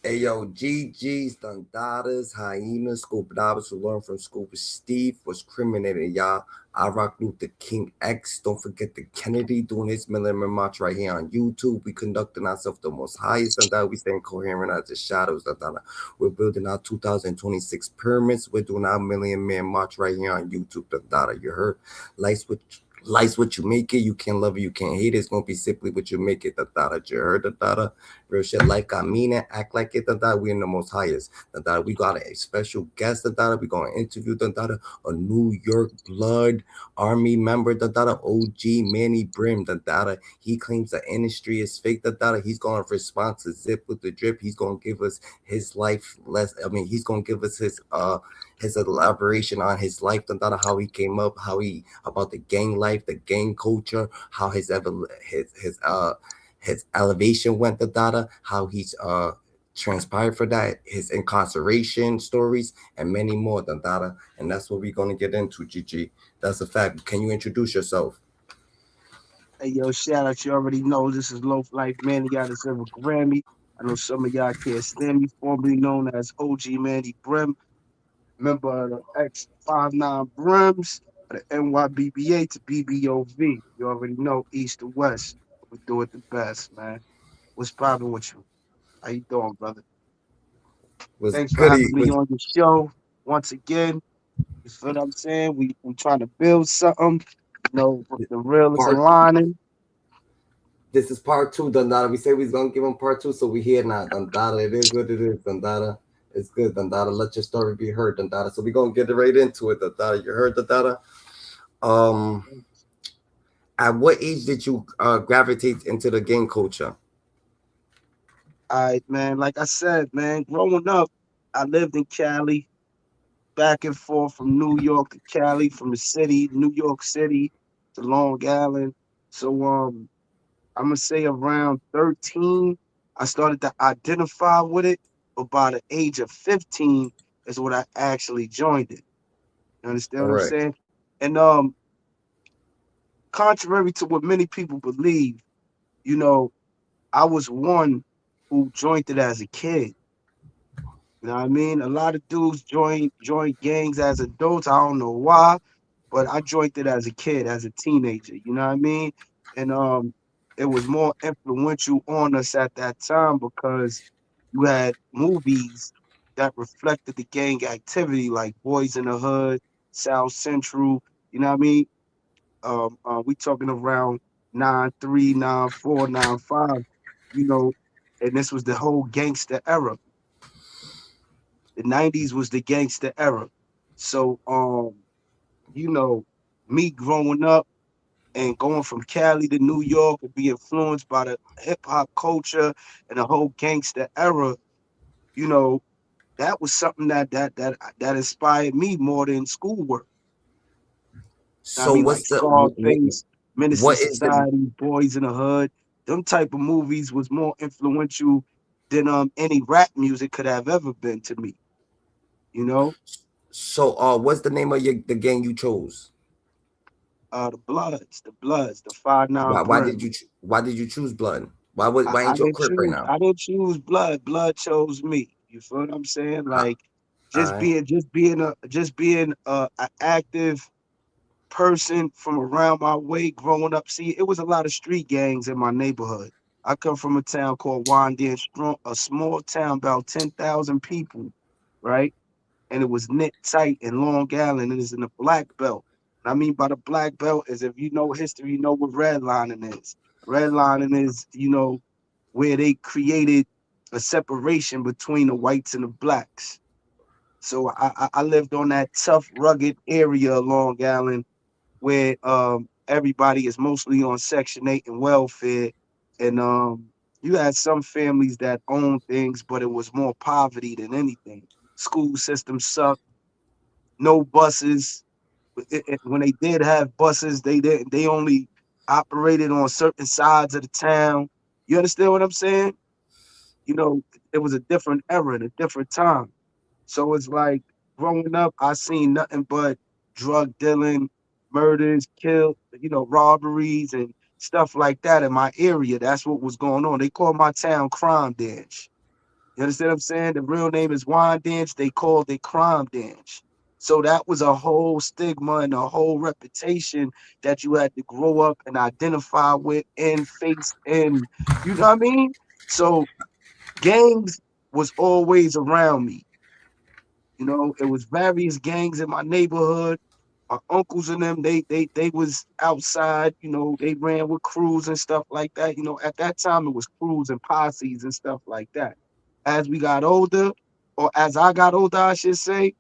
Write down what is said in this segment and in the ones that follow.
Ayo, GG's, Dundadas, Hyenas, Scuba Divers who learned from Scuba Steve was criminated, y'all. I rock Luther King X. Don't forget the Kennedy doing his Million March right here on YouTube. We conducting ourselves the most highest, and that we staying coherent as the shadows. That we're building our 2026 pyramids. We're doing our Million Man March right here on YouTube. That you heard? Life's what you make it. You can't love it, you can't hate it. It's gonna be simply what you make it. That you heard? That real shit. Life got meaning. Act like it. That we in the most highest. That we got a special guest. That we gonna interview. That a New York blood army member. That OG Manny Brim. That he claims the industry is fake. That he's gonna respond to Zip with the drip. He's gonna give us his life less. I mean, he's gonna give us his elaboration on his life, how he came up, how he about the gang life, the gang culture, how his elevation went, how he's transpired for that, his incarceration stories, and many more, and that's what we're gonna get into, GG. That's a fact. Can you introduce yourself? Hey, yo, shout out. You already know this is Low Life Manny. Y'all deserve a Grammy. I know some of y'all can't stand me, formerly known as OG Manny Brim, member of the X59 Brims, of the NYBBA to BBOV. You already know East to West. We do it the best, man. What's poppin' with you? How you doing, brother? Was Thanks for goody having me was on the show once again. You feel what I'm saying? We trying to build something. You know, the real is part aligning. this is part two, Dandada. We say we was gonna give him part two, so we here now, Dandada. It is what it is, Dandada. It's good, Dandada. Let your story be heard, Dandada. So we gonna get right into it, Dandada. You heard, Dandada. Um, at what age did you gravitate into the gang culture? All right, man. Like I said, man, growing up, I lived in Cali, back and forth from New York to Cali, from the city, New York City to Long Island. So I'm gonna say around 13, I started to identify with it. But by the age of 15 is when I actually joined it. You understand All what I'm right. saying? And contrary to what many people believe, you know, I was one who joined it as a kid. You know what I mean? A lot of dudes join gangs as adults. I don't know why, but I joined it as a kid, as a teenager. You know what I mean? And it was more influential on us at that time because you had movies that reflected the gang activity, like Boys in the Hood, South Central. You know what I mean? We talking around 9-3, 9-4, 9-5. You know, and this was the whole gangster era. The 90s was the gangster era. So you know, me growing up and going from Cali to New York and be influenced by the hip hop culture and the whole gangster era, you know, that was something that inspired me more than schoolwork. I So mean, like what's the Scarface, Menace to what is the Society, Boys in the Hood. Them type of movies was more influential than any rap music could have ever been to me. You know, what's the name of the gang you chose? the 5-9 Brim. Why did you choose blood? I, Why I ain't your didn't crip right choose. now? I didn't choose blood. Blood chose me. You feel what I'm saying? Ah, Like all right. just being a active person from around my way growing up. See, it was a lot of street gangs in my neighborhood. I come from a town called Wyandanch, a small town about 10,000 people, right? And it was knit tight in Long Island. It is in the black belt. What I mean by the black belt is if you know history, you know what redlining is. Redlining is, where they created a separation between the whites and the blacks. So I lived on that tough, rugged area of Long Island where everybody is mostly on Section 8 and welfare. And you had some families that owned things, but it was more poverty than anything. School system sucked, no buses. When they did have buses, they only operated on certain sides of the town. You understand what I'm saying? You know, it was a different era and a different time. So it's like growing up, I seen nothing but drug dealing, murders, robberies and stuff like that in my area. That's what was going on. They call my town Crime Dance. You understand what I'm saying? The real name is Wyandanch. They called it crime dance. So that was a whole stigma and a whole reputation that you had to grow up and identify with and face. And you know what I mean? So gangs was always around me. You know, it was various gangs in my neighborhood. My uncles and them, they was outside, you know, they ran with crews and stuff like that. You know, at that time it was crews and posses and stuff like that. As we got older, or as I got older, I should say,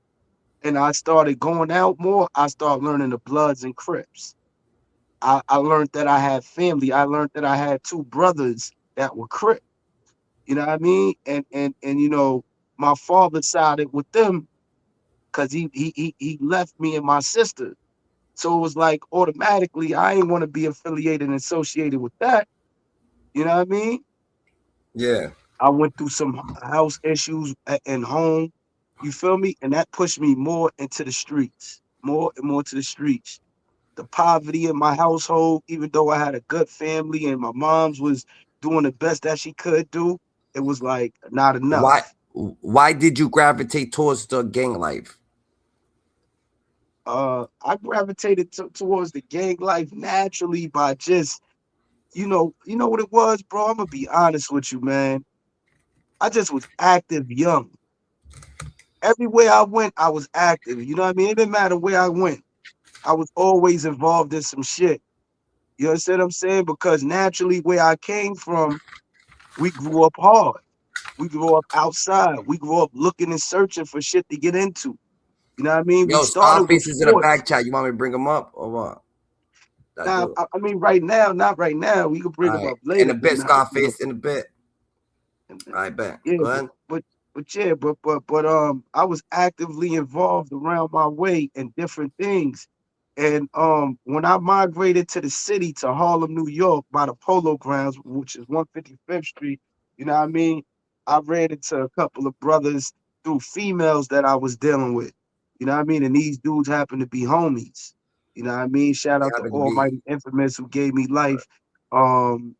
and I started going out more, I started learning the Bloods and Crips. I learned that I had family. I learned that I had two brothers that were Crips. You know what I mean? And you know, my father sided with them because he left me and my sister. So it was like automatically I didn't want to be affiliated and associated with that. You know what I mean? Yeah. I went through some house issues in home. You feel me? And that pushed me more into the streets, more and more to the streets. The poverty in my household, even though I had a good family and my mom's was doing the best that she could do, it was like not Why enough. why did you gravitate towards the gang life? I gravitated towards the gang life naturally by just you know what it was, bro. I'm gonna be honest with you, man. I just was active young. Everywhere I went, I was active. You know what I mean? It didn't matter where I went. I was always involved in some shit. You understand what I'm saying? Because naturally, where I came from, we grew up hard. We grew up outside. We grew up looking and searching for shit to get into. You know what I mean? We Yo, started with Scarface is in a sports. back chat. You want me to bring him up or what? I Now, do. I mean, right now, not right now. We could bring All them right. up In later, a but bit, not, you know. Scarface, in a bit. I bet. Yeah, Go ahead. but yeah, but I was actively involved around my way in different things. And when I migrated to the city to Harlem, New York, by the Polo Grounds, which is 155th Street, you know what I mean? I ran into a couple of brothers through females that I was dealing with. You know what I mean? And these dudes happened to be homies. You know what I mean? Shout They out to happen to be. Almighty Infamous who gave me life. Um,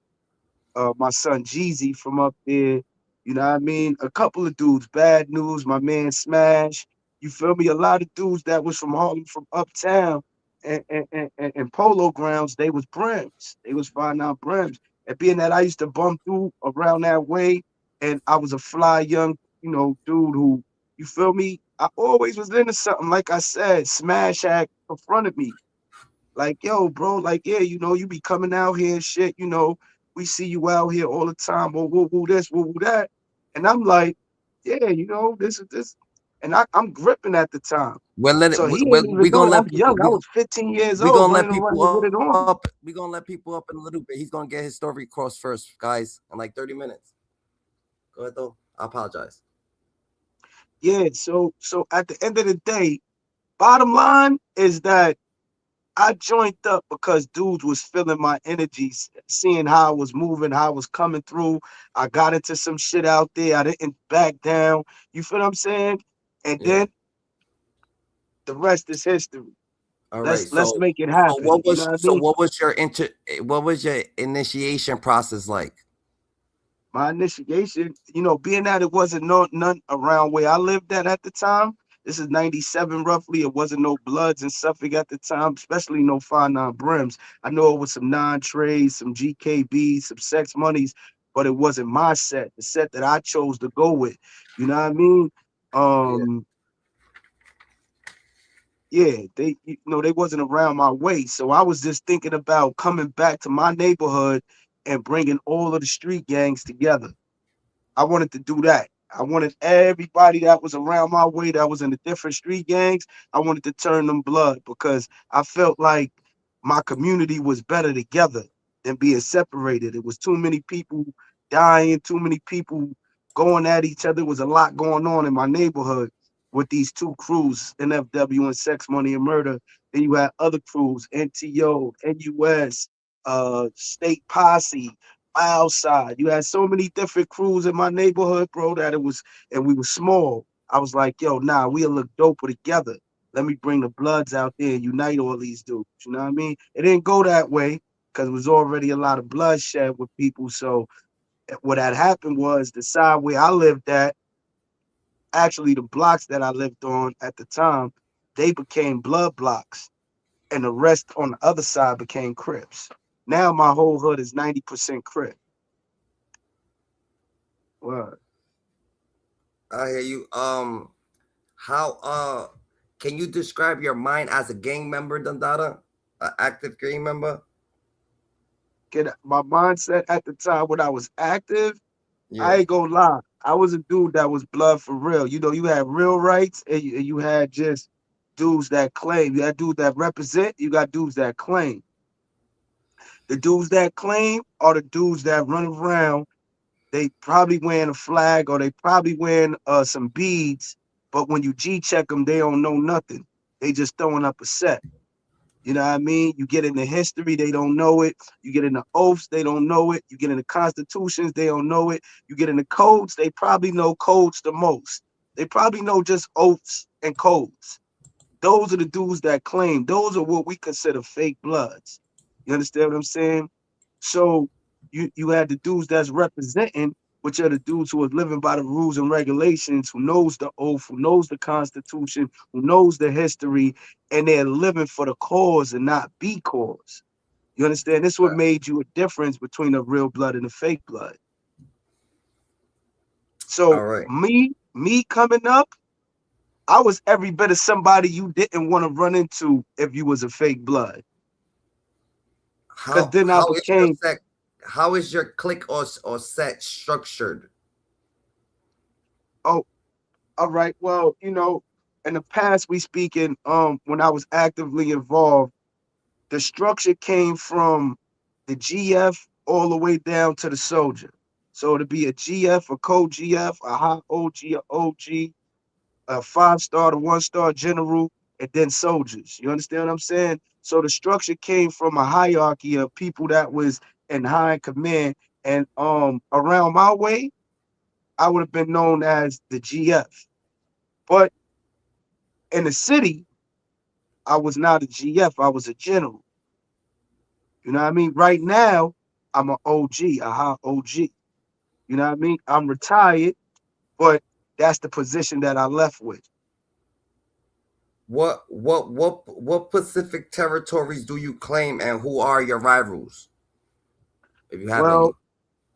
my son Jeezy from up there. You know what I mean? A couple of dudes, Bad News, my man Smash. You feel me? A lot of dudes that was from Harlem, from uptown and Polo Grounds, they was Brims. They was finding out Brims. And being that I used to bump through around that way, and I was a fly young, you know, dude who, you feel me? I always was into something. Like I said, Smash had confronted me like, yo, bro, like, yeah, you know, you be coming out here and shit, you know, we see you out here all the time, or woo this, woo that. And I'm like, yeah, you know, this is this. And I'm gripping at the time. Well, let it. So he Well, ain't even we know gonna it. let I'm people. young. I was 15 years We old gonna let running people around with it on. up. We gonna let people up in a little bit. He's gonna get his story crossed first, guys, in like 30 minutes. Go ahead, though. I apologize. Yeah, so at the end of the day, bottom line is that I joined up because dudes was feeling my energies, seeing how I was moving, how I was coming through. I got into some shit out there. I didn't back down. You feel what I'm saying? And Yeah. then the rest is history. All right. Let's So, make it so happen. what You know was what I so mean? what was your what was your initiation process like? My initiation, you know, being that it wasn't none around where I lived at the time. This is 97 roughly. It wasn't no Bloods in Suffolk at the time, especially no 5-9 Brims. I know it was some non-trades, some GKBs, some sex monies, but it wasn't my set, the set that I chose to go with. You know what I mean? Yeah. Um, yeah, you know, they wasn't around my way. So I was just thinking about coming back to my neighborhood and bringing all of the street gangs together. I wanted to do that. I wanted everybody that was around my way that was in the different street gangs, I wanted to turn them blood because I felt like my community was better together than being separated. It was too many people dying, too many people going at each other. There was a lot going on in my neighborhood with these two crews, NFW and Sex Money and Murder. Then you had other crews, NTO, NUS, State Posse, outside. You had so many different crews in my neighborhood, bro, that it was, and we were small. I was like, yo, nah, we'll look doper together. Let me bring the Bloods out there and unite all these dudes. You know what I mean? It didn't go that way because it was already a lot of bloodshed with people. So What had happened was the side where I lived at, actually the blocks that I lived on at the time, they became blood blocks, and the rest on the other side became Crips. Now my whole hood is 90% Crip. Well, I hear you. How can you describe your mind as a gang member, Dandada? An active gang member? get my mindset at the time when I was active, I Yeah. ain't gonna lie. I was a dude that was blood for real. You know, you had real rights and you had just dudes that claim. You had dudes that represent, you got dudes that claim. The dudes that claim are the dudes that run around. They probably wearing a flag or they probably wearing some beads, but when you G check them, they don't know nothing. They just throwing up a set. You know what I mean? You get into history, they don't know it. You get into oaths, they don't know it. You get into constitutions, they don't know it. You get into codes, they probably know codes the most. They probably know just oaths and codes. Those are the dudes that claim. Those are what we consider fake bloods. You understand what I'm saying? So you had the dudes that's representing, which are the dudes who are living by the rules and regulations, who knows the oath, who knows the Constitution, who knows the history, and they're living for the cause and not because. You understand? This is what made you a difference between the real blood and the fake blood. All So right. me coming up, I was every bit of somebody you didn't want to run into if you was a fake blood. Cause How then I how is your became, set? How is your click or set structured? oh, all right. Well, in the past we speaking, when I was actively involved, the structure came from the GF all the way down to the soldier. So to be a GF, a co-GF, a high OG, a OG, a 5-star to 1-star general, and then soldiers. You understand what I'm saying? So the structure came from a hierarchy of people that was in high command. And around my way, I would have been known as the GF. But in the city, I was not a GF, I was a general. You know what I mean? Right now, I'm an OG, a high OG. You know what I mean? I'm retired, but that's the position that I left with. What Pacific territories do you claim, and who are your rivals, if you have Well, any?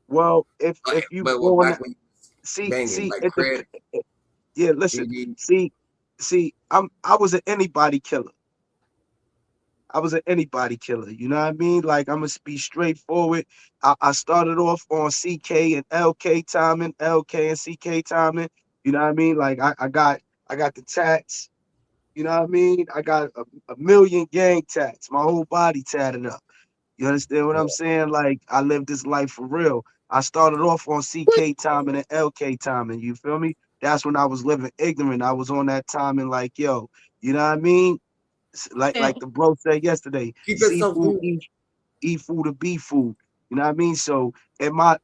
well, if you But born back when you banging see like it Crit, yeah, listen, GD. see I was an anybody killer. I was an anybody killer. You know what I mean? Like I'm gonna be straightforward. I started off on CK and LK timing, LK and CK timing. You know what I mean? Like I got the tats. You know what I mean? I got a million gang tats, my whole body tatted up. You understand what I'm saying? Like I lived this life for real. I started off on CK timing and LK timing. You feel me? That's when I was living ignorant. I was on that timing like, yo, you know what I mean? Like the bro said yesterday, Keep it so seafood, food. eat food or be food. You know what I mean? So in my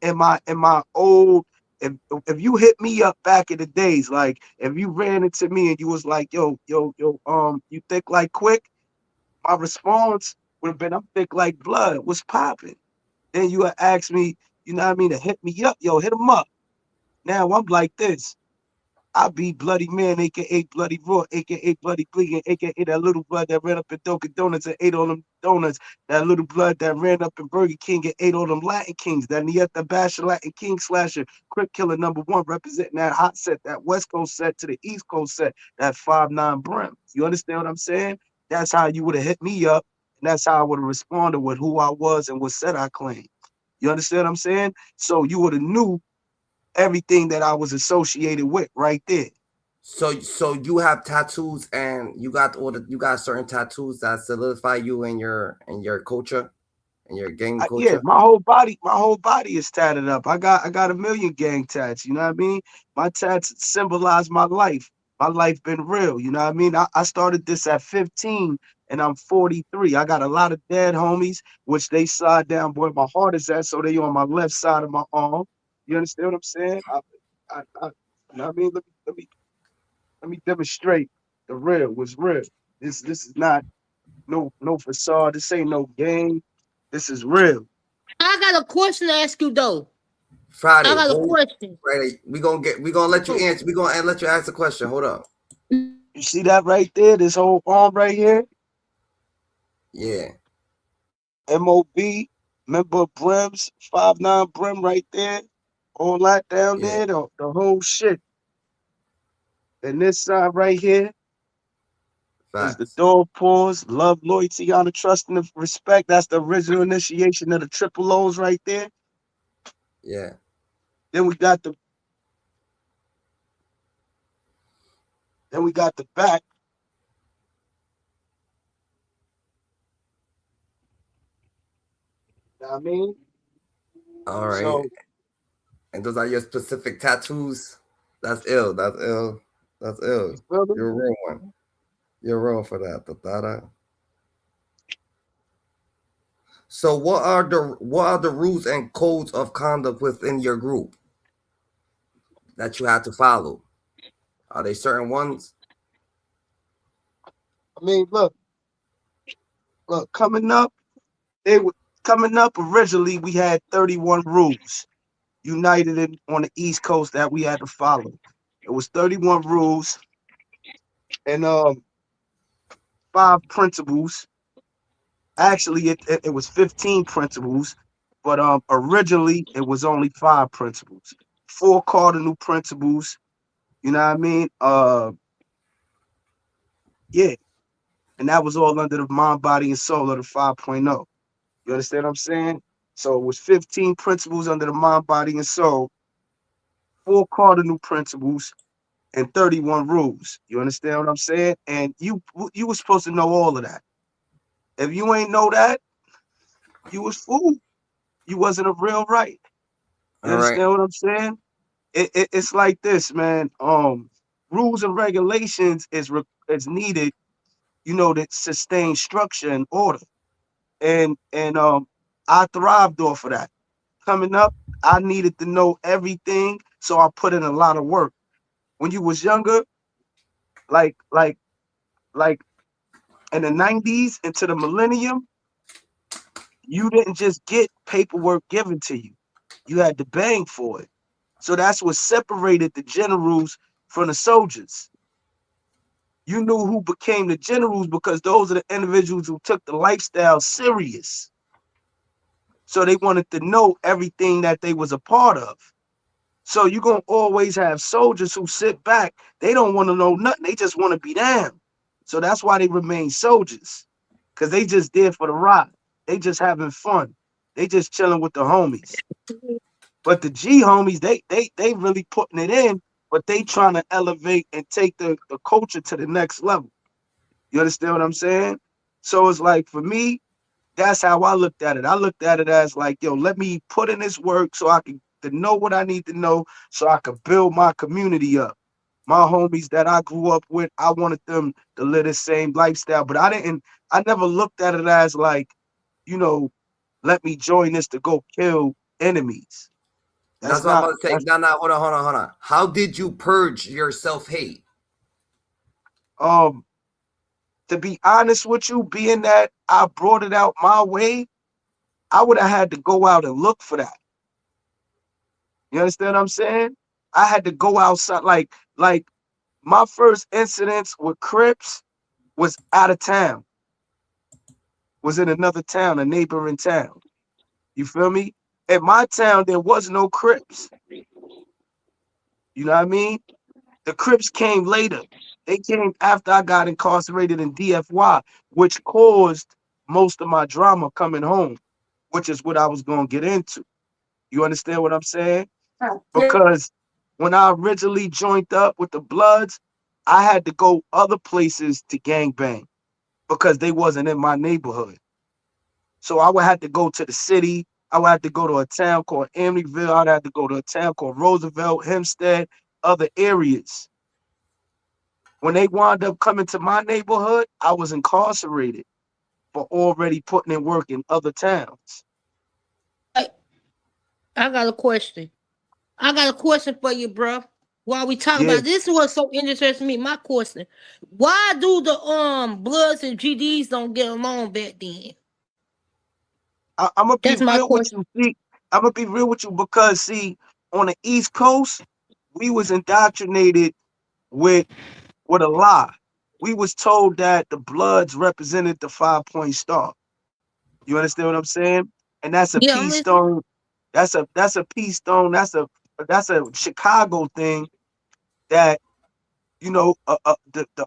old, if you hit me up back in the days, like if you ran into me and you was like, yo, you thick like quick, my response would have been, I'm thick like blood. What's popping? Then you would ask me, you know what I mean, to hit me up, yo, hit him up. Now I'm like this. I be Bloody Man, aka Bloody Raw, aka Bloody Bleeding, aka that little blood that ran up in Dunkin' Donuts and ate all them donuts. That little blood that ran up in Burger King and ate all them Latin Kings. That Nieta Basher Latin King slasher, Crip Killer #1, representing that hot set, that West Coast set to the East Coast set, that 5'9" Brim. You understand what I'm saying? That's how you would have hit me up, and that's how I would have responded with who I was and what set I claimed. You understand what I'm saying? So you would have knew everything that I was associated with right there. So you have tattoos, and you got certain tattoos that solidify you in your culture and your gang Yeah, culture. my whole body is tatted up. I got a million gang tats. You know what I mean? My tats symbolize my life. My life been real. You know what I mean? I started this at 15 and I'm 43. I got a lot of dead homies, which they slide down where my heart is at, so they on my left side of my arm. You understand what I'm saying? You know what I mean? Let me demonstrate the real. What's real? This is not no facade. This ain't no game. This is real. I got a question to ask you though. Friday, I got a hold question. Friday. We gonna let you answer. We gonna let you ask the question. Hold up. You see that right there? This whole arm right here? Yeah. MOB, member Brims, 5'9" Brim right there. All that down Yeah. there, the whole shit. And this side right here is the Facts. dog paws, love, loyalty, honor, trust, and respect. That's the original initiation of the triple O's right there. Yeah. Then we got the back. You know what I mean? All right. So And those are your specific tattoos. That's ill. That's ill. That's ill. you feel me? You're a real one. You're real for that. So what are the rules and codes of conduct within your group that you have to follow? Are they certain ones? I mean, look, they were coming up originally we had 31 rules united on the East Coast that we had to follow. It was 31 rules and 5 principles. Actually, it was 15 principles, but originally it was only 5 principles. 4 cardinal principles, you know what I mean? Yeah, and that was all under the mind, body, and soul of the 5.0. You understand what I'm saying? So it was 15 principles under the mind, body, and soul, 4 cardinal principles, and 31 rules. You understand what I'm saying? And you were supposed to know all of that. If you ain't know that, you was fooled. You wasn't a real right. You All right. understand what I'm saying? It's like this, man. Rules and regulations is needed, to sustain structure and order. And I thrived off of that. Coming up, I needed to know everything, so I put in a lot of work. When you was younger, like like like in the 90s into the millennium, you didn't just get paperwork given to you. You had to bang for it. So that's what separated the generals from the soldiers. You knew who became the generals because those are the individuals who took the lifestyle serious. So they wanted to know everything that they was a part of. So you're going to always have soldiers who sit back. They don't want to know nothing. They just want to be down. So that's why they remain soldiers, because they just there for the ride. They just having fun. They just chilling with the homies. But the G homies, they really putting it in, but they trying to elevate and take the culture to the next level. You understand what I'm saying? So it's like for me, that's how I looked at it. I looked at it as like, yo, let me put in this work so I can to know what I need to know so I could build my community up. My homies that I grew up with, I wanted them to live the same lifestyle, but I never looked at it as like, you know, let me join this to go kill enemies. That's That's what I'm not, about to say. that's, No, no, hold on. How did you purge your self hate? um, to be honest with you, being that I brought it out my way, I would have had to go out and look for that. You understand what I'm saying? I had to go outside. Like my first incidents with Crips was out of town, was in another town, a neighboring town. You feel me? In my town, there was no Crips. You know what I mean? The Crips came later. They came after I got incarcerated in DFY, which caused most of my drama coming home, which is what I was going to get into. You understand what I'm saying? Because when I originally joined up with the Bloods, I had to go other places to gangbang because they wasn't in my neighborhood. So I would have to go to the city. I would have to go to a town called Amityville. I'd have to go to a town called Roosevelt, Hempstead, other areas. When they wound up coming to my neighborhood, I was incarcerated for already putting in work in other towns. I, I got a question. I got a question for you, bro. While we talk Yeah, about this, is what's so interesting to me. My question: why do the Bloods and GDs don't get along back then? I'm gonna be That's my real with question. you. See, I'm gonna be real with you because see, on the East Coast, we was indoctrinated with a lie. We was told that the Bloods represented the 5-point star. You understand what I'm saying? And that's a Yeah, I'm peace listening. stone. That's a peace stone. That's a Chicago thing that the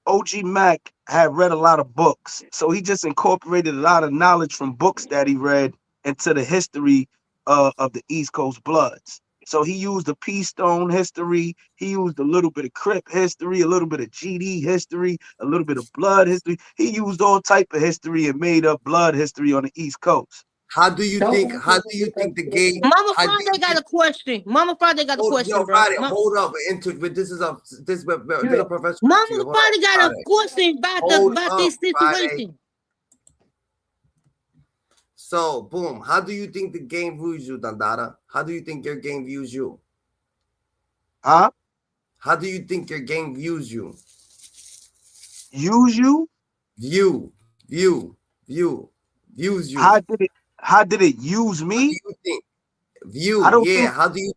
OG Mac had read a lot of books, so he just incorporated a lot of knowledge from books that he read into the history of the East Coast Bloods. So he used the Peace Stone history, he used a little bit of Crip history, a little bit of GD history, a little bit of Blood history. He used all type of history and made up Blood history on the East Coast. How do you think? How do you think the game? Mama How do Friday you got think? a question. Mama Friday got a Hold, yo, question, bro. Friday, hold up. Into but this is a professional to you. Mama Hold up, Friday got a Friday. question about Hold up, this Friday. situation. So, boom. How do you think the game views you, Dandara? How do you think your game views you? Huh? How do you think your game views you? Use you? View, view, view, views you. How did it use How do me? you think? I View, don't yeah. think How do you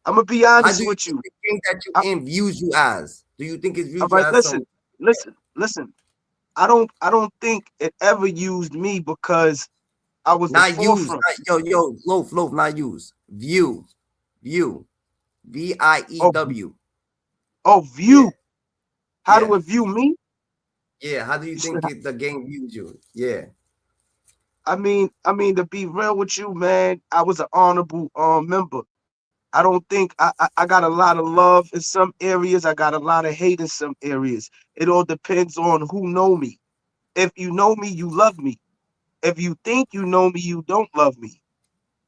I'm gonna be how honest do you with think you. the game that you I, in views you as? Do you think it all views you right, as some listen. I don't think it ever used me because I was the not use, forefront. not loaf, not use. View, Oh, VIEW. Yeah, view. How yeah, do it view me? yeah. How do you You said, think the game views you? Yeah. I mean, to be real with you, man, I was an honorable member. I don't think I got a lot of love in some areas. I got a lot of hate in some areas. It all depends on who know me. If you know me, you love me. If you think you know me, you don't love me.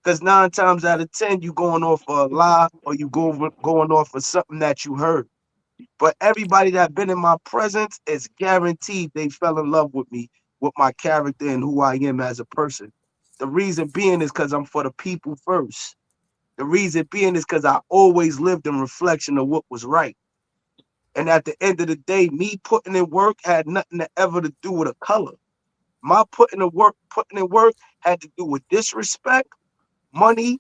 Because 9 times out of 10, you going off for a lie or going off for something that you heard. But everybody that been in my presence is guaranteed they fell in love with me, with my character and who I am as a person. The reason being is because I'm for the people first. The reason being is because I always lived in reflection of what was right. And at the end of the day, me putting in work had nothing to ever to do with a color. My putting in work had to do with disrespect, money,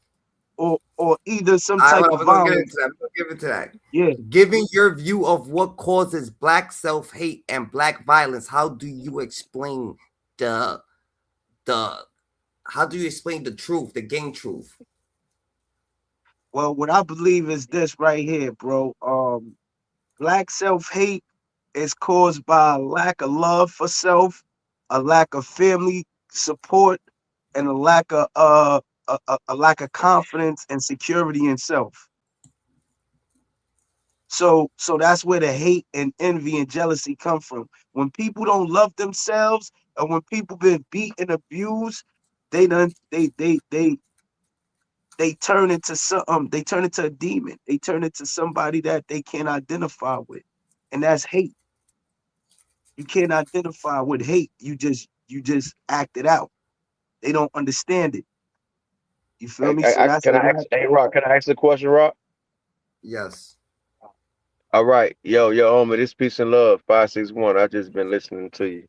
or either some I type hold on, of we're gonna get violence. into that. We're gonna get into that. Yeah. Giving your view of what causes black self-hate and black violence, how do you explain the the how do you explain the truth, the gang truth? Well, what I believe is this right here, bro. Black self-hate is caused by a lack of love for self, a lack of family support, and a lack of confidence and security in self. So that's where the hate and envy and jealousy come from. When people don't love themselves, and when people been beat and abused, they done they turn into they turn into a demon. They turn into somebody that they can't identify with. And that's hate. You can't identify with hate. You just act it out. They don't understand it. You feel me? So that's Can a I ask, hey Rock, can I ask the question, Rock? Yes. All right, yo, homie, this peace and love, 561. I just been listening to you.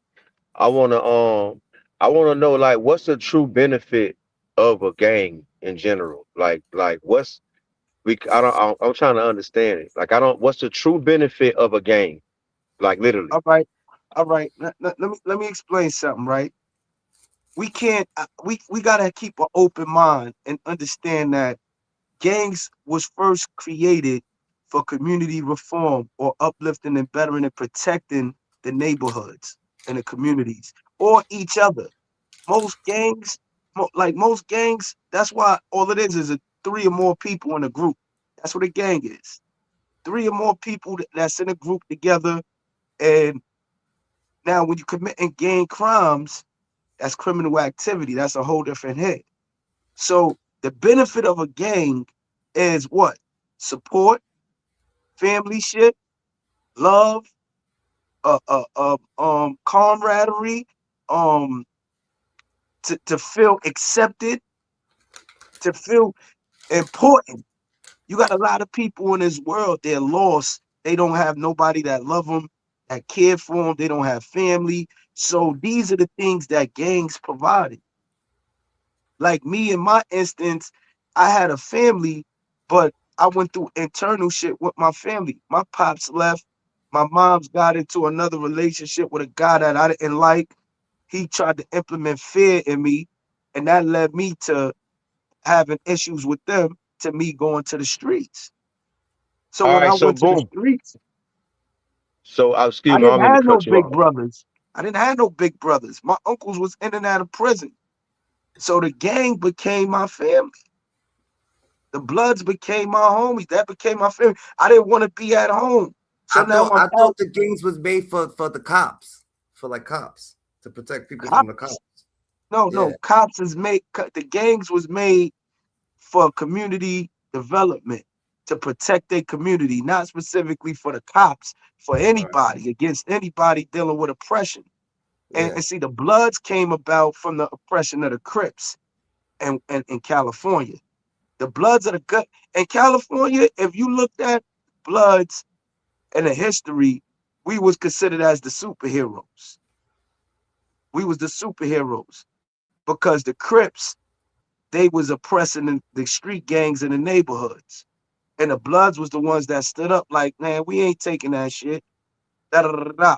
I wanna know like what's the true benefit of a gang in general? Like what's we I don't I'm trying to understand it. Like I don't what's the true benefit of a gang? Like literally. all right. All right. Let me explain something, right? We can't we gotta keep an open mind and understand that gangs was first created for community reform or uplifting and bettering and protecting the neighborhoods and the communities or each other. Most gangs, most gangs, that's why all it is a three or more people in a group. That's what a gang is. Three or more people that's in a group together. And now when you committing gang crimes, that's criminal activity. That's a whole different hit. So the benefit of a gang is what? Support, family ship, love, camaraderie, um, to feel accepted, to feel important. You got a lot of people in this world, they're lost. They don't have nobody that love them, that care for them. They don't have family. So these are the things that gangs provided. Like me in my instance, I had a family, but I went through internal shit with my family. My pops left. My mom's got into another relationship with a guy that I didn't like. He tried to implement fear in me, and that led me to having issues with them, to me going to the streets. So All when right, I so went to the boom. streets, So I excuse me, I didn't don't mean to have no cut you big off. brothers. I didn't have no big brothers. My uncles was in and out of prison. So the gang became my family. The Bloods became my homies. That became my family. I didn't want to be at home. So now I'm I out. thought the gangs was made for the cops, for like cops to protect people from the cops. Cops. No, Yeah, no. Cops is made. The gangs was made for community development, to protect their community, not specifically for the cops, for right. anybody, against anybody dealing with oppression. Yeah. And see, the Bloods came about from the oppression of the Crips and in California. The Bloods are the gut. In California, if you looked at Bloods and the history, we was considered as the superheroes. We was the superheroes because the Crips, they was oppressing the street gangs in the neighborhoods. And the Bloods was the ones that stood up like, man, we ain't taking that shit. Da, da, da, da, da.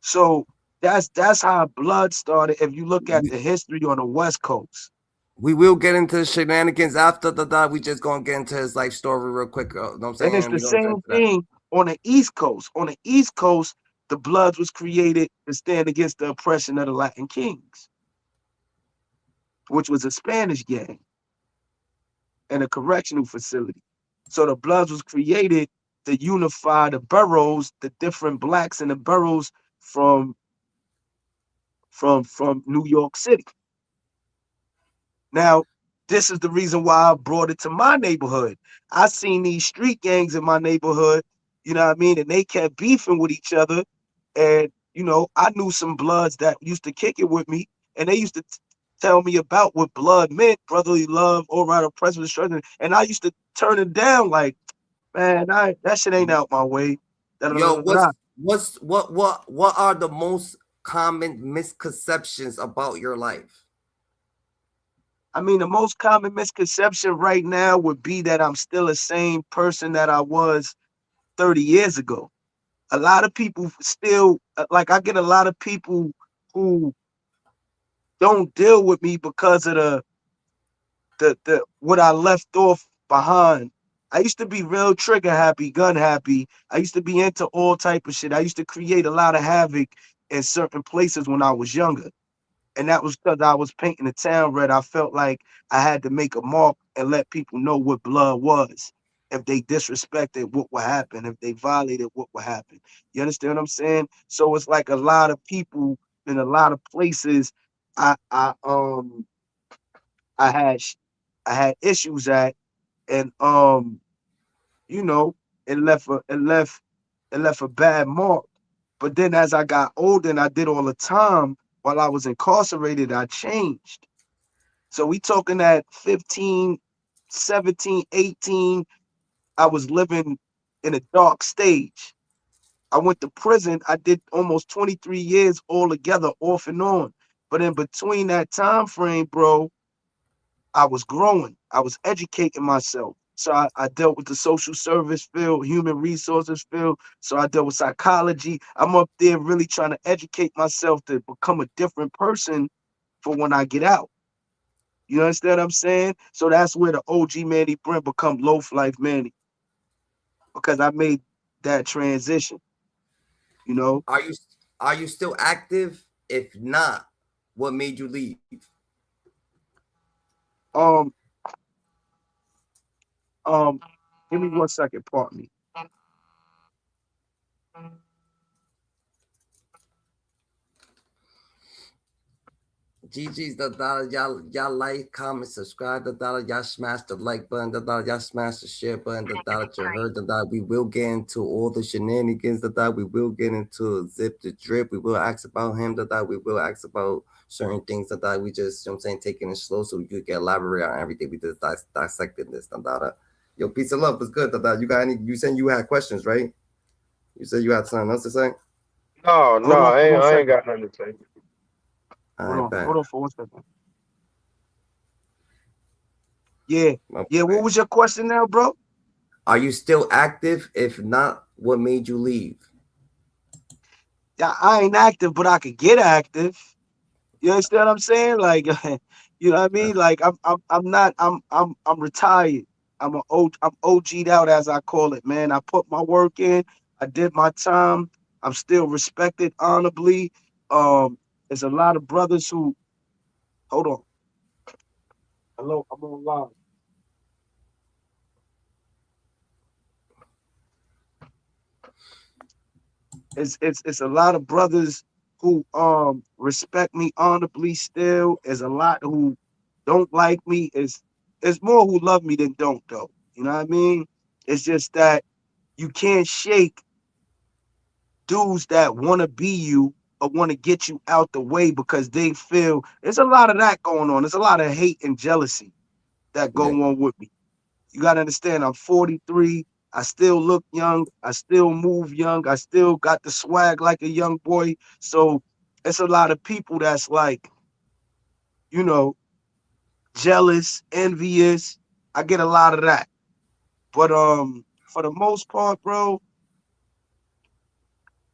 So that's how Blood started. If you look at We, the history on the West Coast, we will get into the shenanigans after the dot. We just gonna get into his life story real quick. You know what I'm and it's saying? the We gonna get same into that. thing on the East Coast. On the East Coast, the Bloods was created to stand against the oppression of the Latin Kings, which was a Spanish gang and a correctional facility. So the Bloods was created to unify the boroughs, the different blacks in the boroughs from from New York City. Now, this is the reason why I brought it to my neighborhood. I seen these street gangs in my neighborhood, you know what I mean, and they kept beefing with each other. And I knew some Bloods that used to kick it with me, and they used to tell me about what blood meant, brotherly love, all right, oppressive destruction. And I used to turn it down like, man, that shit ain't out my way. Da, da, da, Yo, da, da. what are the most common misconceptions about your life? I mean, the most common misconception right now would be that I'm still the same person that I was 30 years ago. A lot of people still, like, I get a lot of people who don't deal with me because of the what I left off behind. I used to be real trigger happy, gun happy. I used to be into all type of shit. I used to create a lot of havoc in certain places when I was younger. And that was because I was painting the town red. I felt like I had to make a mark and let people know what blood was. If they disrespected, what would happen? If they violated, what would happen? You understand what I'm saying? So it's like a lot of people in a lot of places. I I um I had I had issues at, and you know it left a bad mark. But then as I got older and I did all the time while I was incarcerated, I changed. So we talking at 15, 17, 18, I was living in a dark stage. I went to prison. I did almost 23 years all together, off and on. But in between that time frame, bro, I was growing. I was educating myself. So I dealt with the social service field, human resources field. So I dealt with psychology. I'm up there really trying to educate myself to become a different person for when I get out. You understand what I'm saying? So that's where the OG Manny Brim become loaf life Manny, because I made that transition, you know. Are you are you still active? If not, what made you leave? Um, um, Give me 1 second, pardon me. GG's the dollar. Y'all like, comment, subscribe the dollar. Y'all smash the like button, the dollar. Y'all smash the share button, the dollar. You heard the dollar. We will get into all the shenanigans, the dollar. We will get into zip the drip. We will ask about him, the dollar. We will ask about certain things, the dollar. We just, you know what I'm saying, taking it slow so you can elaborate on everything. We just dissected this, the dollar. Yo, peace of love was good, the dollar. You got any? You said you had questions, right? You said you had something else to say. No, no, Hold on for one I ain't second. got nothing to say. I bet. Hold on for 1 second. Yeah. Yeah. What Okay. was your question now, bro? Are you still active? If not, what made you leave? Yeah, I ain't active, but I could get active. You understand what I'm saying? Like, you know what I Uh, mean? Like, I'm not, I'm retired. I'm OG'd out, as I call it, man. I put my work in. I did my time. I'm still respected honorably. There's a lot of brothers who, hold on. Hello, I'm online. It's a lot of brothers who respect me honorably still. There's a lot who don't like me. It's more who love me than don't though. You know what I mean? It's just that you can't shake dudes that want to be you or want to get you out the way because they feel there's a lot of that going on. There's a lot of hate and jealousy that go yeah, on with me. You got to understand, I'm 43. I still look young. I still move young. I still got the swag like a young boy. So it's a lot of people that's like, you know, jealous, envious. I get a lot of that. But for the most part, bro,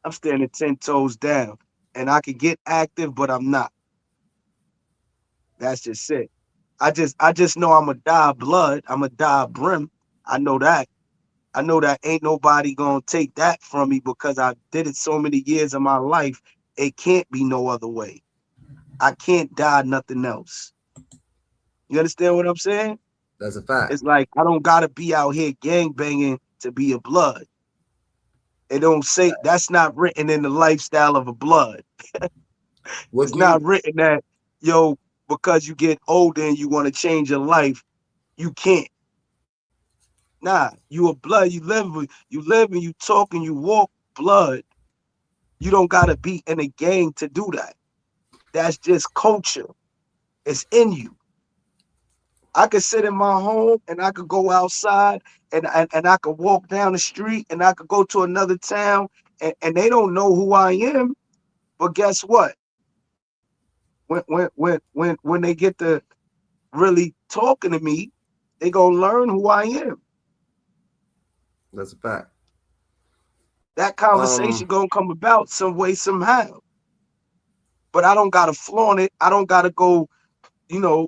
I'm standing 10 toes down. And I could get active, but I'm not. That's just it. I just know I'm a die blood. I'm a die brim. I know that. I know that ain't nobody gonna take that from me because I did it so many years of my life. It can't be no other way. I can't die nothing else. You understand what I'm saying? that's a fact. It's like I don't gotta be out here gang banging to be a blood. It don't say that's not written in the lifestyle of a blood. What It's do not you? written that, yo, because you get older and you want to change your life, you can't. Nah, you a blood. You live and you talk and you walk blood. You don't gotta be in a gang to do that. That's just culture. It's in you. I could sit in my home and I could go outside and I could walk down the street and I could go to another town and they don't know who I am. But guess what? When they get to really talking to me, they gonna learn who I am. That's a fact. That Um, conversation gonna come about some way, somehow. But I don't gotta flaunt it. I don't gotta go, you know,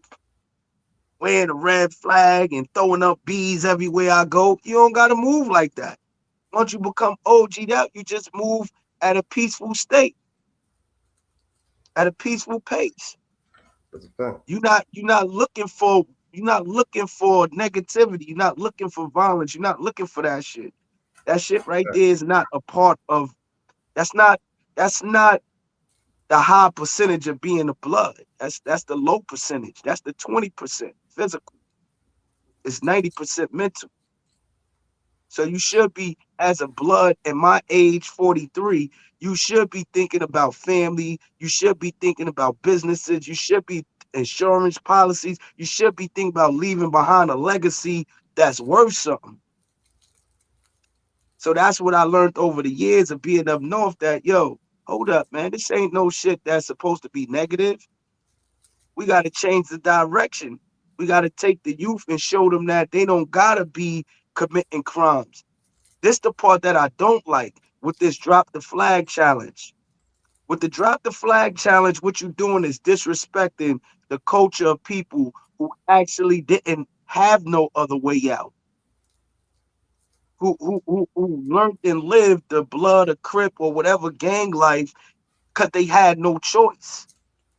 wearing a red flag and throwing up bees everywhere I go. You don't gotta move like that. Once you become OG'd out, you just move at a peaceful state, at a peaceful pace. that's a fact. You're not looking for negativity. You're not looking for violence. You're not looking for that shit. That shit right there is not a part of that's not that's not the high percentage of being a blood. That's the low percentage. That's the 20% physical. It's 90% mental. So you should be, as a blood in my age, 43, you should be thinking about family. You should be thinking about businesses. You should be insurance policies. You should be thinking about leaving behind a legacy that's worth something. So that's what I learned over the years of being up north that, yo, hold up, man, this ain't no shit that's supposed to be negative. We got to change the direction. We got to take the youth and show them that they don't got to be committing crimes. This the part that I don't like with this drop the flag challenge. With the drop the flag challenge, what you're doing is disrespecting the culture of people who actually didn't have no other way out, who learned and lived the blood or crip or whatever gang life because they had no choice.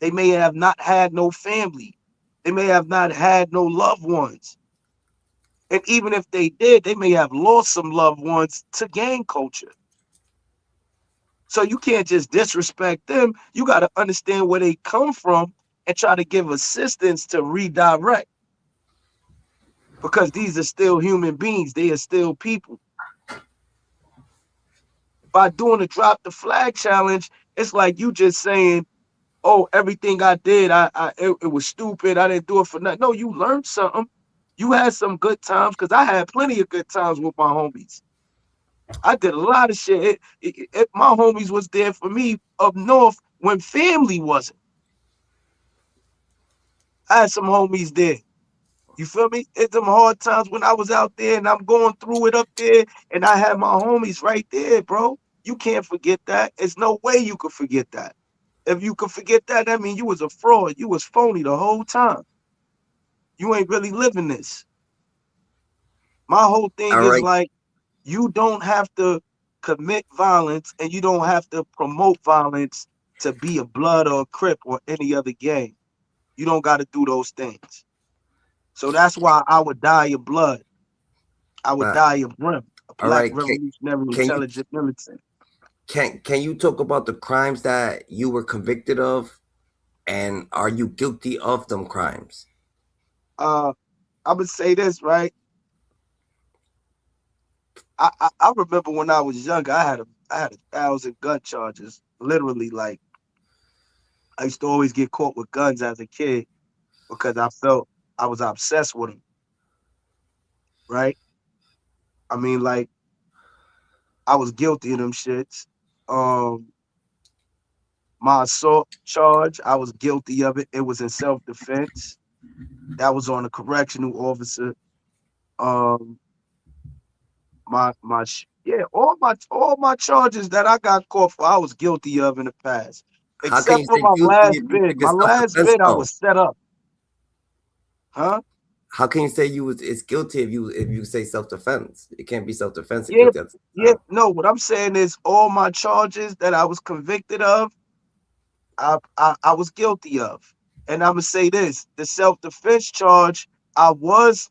They may have not had no family. They may have not had no loved ones. And even if they did, they may have lost some loved ones to gang culture. So you can't just disrespect them. You got to understand where they come from and try to give assistance to redirect because these are still human beings. They are still people. By doing the drop the flag challenge, it's like you just saying, "Oh, everything I did, it was stupid. I didn't do it for nothing." No, you learned something. You had some good times because I had plenty of good times with my homies. I did a lot of shit. My homies was there for me up north when family wasn't. I had some homies there. You feel me? It's them hard times when I was out there and I'm going through it up there and I had my homies right there, bro. You can't forget that. There's no way you could forget that. If you could forget that, that means you was a fraud. You was phony the whole time. You ain't really living this. My whole thing All is right. like, you don't have to commit violence and you don't have to promote violence to be a blood or a crip or any other gang. You don't got to do those things. So that's why I would die of blood. I would But die of Brim, a all black right. revolutionary Can you intelligent militant. can you talk about the crimes that you were convicted of, and are you guilty of them crimes? Uh, I would say this, right? I remember when I was younger, I had 1,000 gun charges. Literally, like I used to always get caught with guns as a kid because I felt I was obsessed with them, right? I mean, like I was guilty of them shits. Um, my assault charge, I was guilty of it. It was in self-defense. That was on a correctional officer. Um, yeah, all my charges that I got caught for, I was guilty of in the past, How can except you for say my guilty last if you bid. think My it's self last defense bid, I though? was set up, huh? How can you say you was it's guilty if you say self defense? It can't be self defense and Yeah, guilty at the same yeah. time. No, what I'm saying is all my charges that I was convicted of, I was guilty of. And I'm gonna say this: the self-defense charge, I was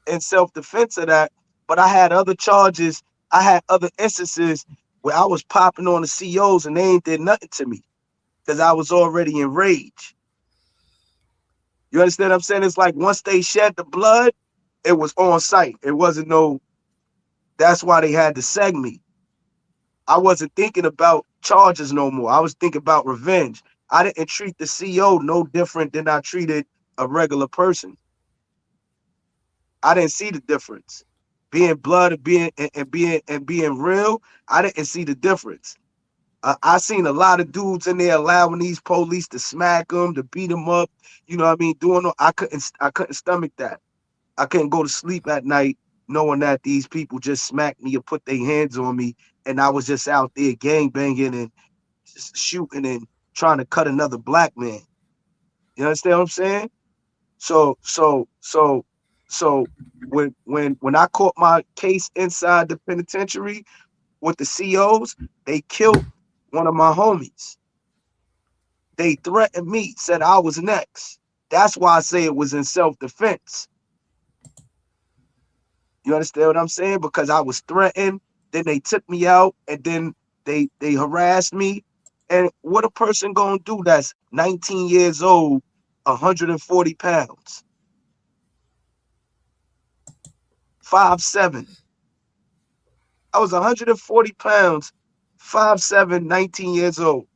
in self-defense of that, but I had other charges. I had other instances where I was popping on the COs and they ain't did nothing to me because I was already in rage. You understand what I'm saying? It's like once they shed the blood, it was on site. It wasn't no. That's why they had to seg me. I wasn't thinking about charges no more. I was thinking about revenge. I didn't treat the CO no different than I treated a regular person. I didn't see the difference. Being blood and being real, I didn't see the difference. I seen a lot of dudes in there allowing these police to smack them, to beat them up. You know what I mean? I couldn't stomach that. I couldn't go to sleep at night knowing that these people just smacked me or put their hands on me, and I was just out there gang banging and shooting and trying to cut another black man. You understand what I'm saying? So so so so when I caught my case inside the penitentiary with the COs, they killed one of my homies. They threatened me, said I was next. That's why I say it was in self-defense. You understand what I'm saying? Because I was threatened, then they took me out, and then they harassed me. And what a person gonna do that's 19 years old, 140 pounds, 5'7". I was 140 pounds, 5'7", 19 years old,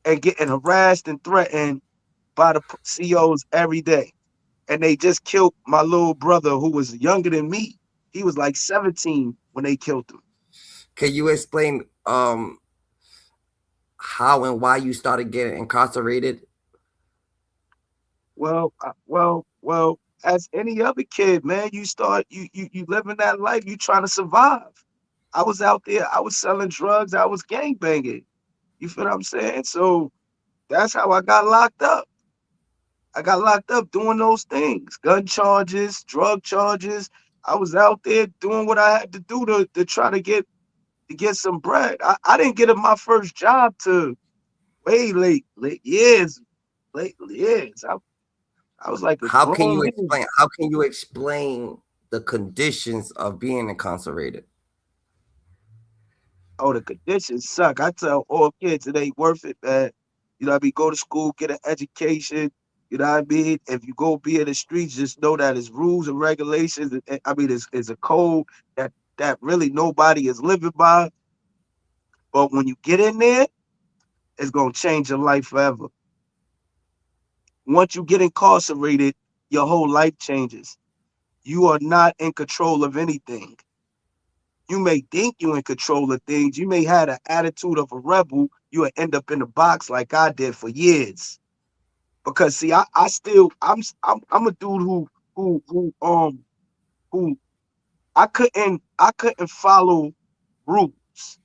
and getting harassed and threatened by the COs every day. And they just killed my little brother who was younger than me. He was like 17 when they killed him. Can you explain how and why you started getting incarcerated? Well, as any other kid, man, you living that life, you trying to survive. I was out there, I was selling drugs, I was gang banging. You feel what I'm saying? So that's how I got locked up. I got locked up doing those things, gun charges, drug charges. I was out there doing what I had to do to try to get some bread. I didn't get my first job to way late years, late years. I was like a grown man. How can you explain the conditions of being incarcerated? Oh, the conditions suck. I tell all kids it ain't worth it, man. You know what I mean? Go to school, get an education. You know what I mean? If you go be in the streets, just know that it's rules and regulations. I mean, it's a code that really nobody is living by. But when you get in there, it's gonna change your life forever. Once you get incarcerated, your whole life changes. You are not in control of anything. You may think you're in control of things. You may have an attitude of a rebel. You will end up in the box like I did for years. Because see, I still I'm a dude who I couldn't follow rules.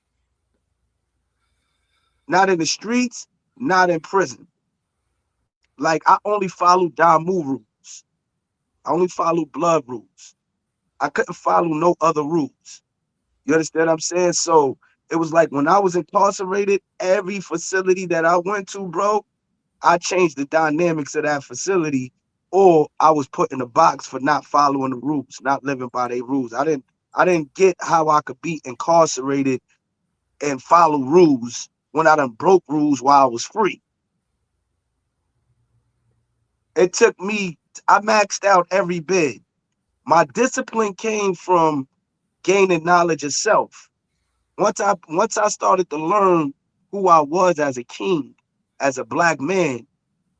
Not in the streets, not in prison. Like I only follow Damu rules. I only follow blood rules. I couldn't follow no other rules. You understand what I'm saying? So it was like when I was incarcerated, every facility that I went to, bro, I changed the dynamics of that facility, or I was put in a box for not following the rules, not living by their rules. I didn't get how I could be incarcerated and follow rules when I done broke rules while I was free. It took me, I maxed out every bid. My discipline came from gaining knowledge of self. Once I started to learn who I was as a king, as a black man,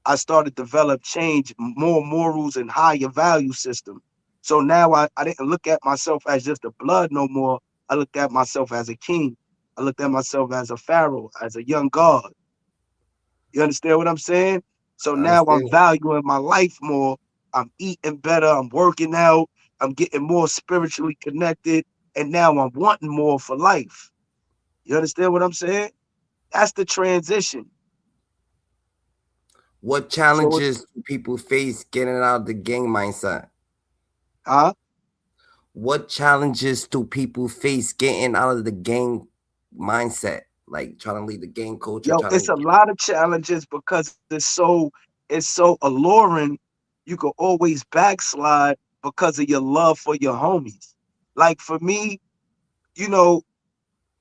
I started to develop change, more morals and higher value system. So now I didn't look at myself as just a blood no more. I looked at myself as a king. I looked at myself as a pharaoh, as a young god. You understand what I'm saying? So I now I'm understand. valuing my life more. I'm eating better. I'm working out. I'm getting more spiritually connected. And now I'm wanting more for life. You understand what I'm saying? That's the transition. What So it's, challenges do people face getting out of the gang mindset? huh? What challenges do people face getting out of the gang mindset? Like trying to leave the gang culture, Yo, trying it's to a get lot of challenges because it's so alluring. You can always backslide because of your love for your homies. Like for me, you know,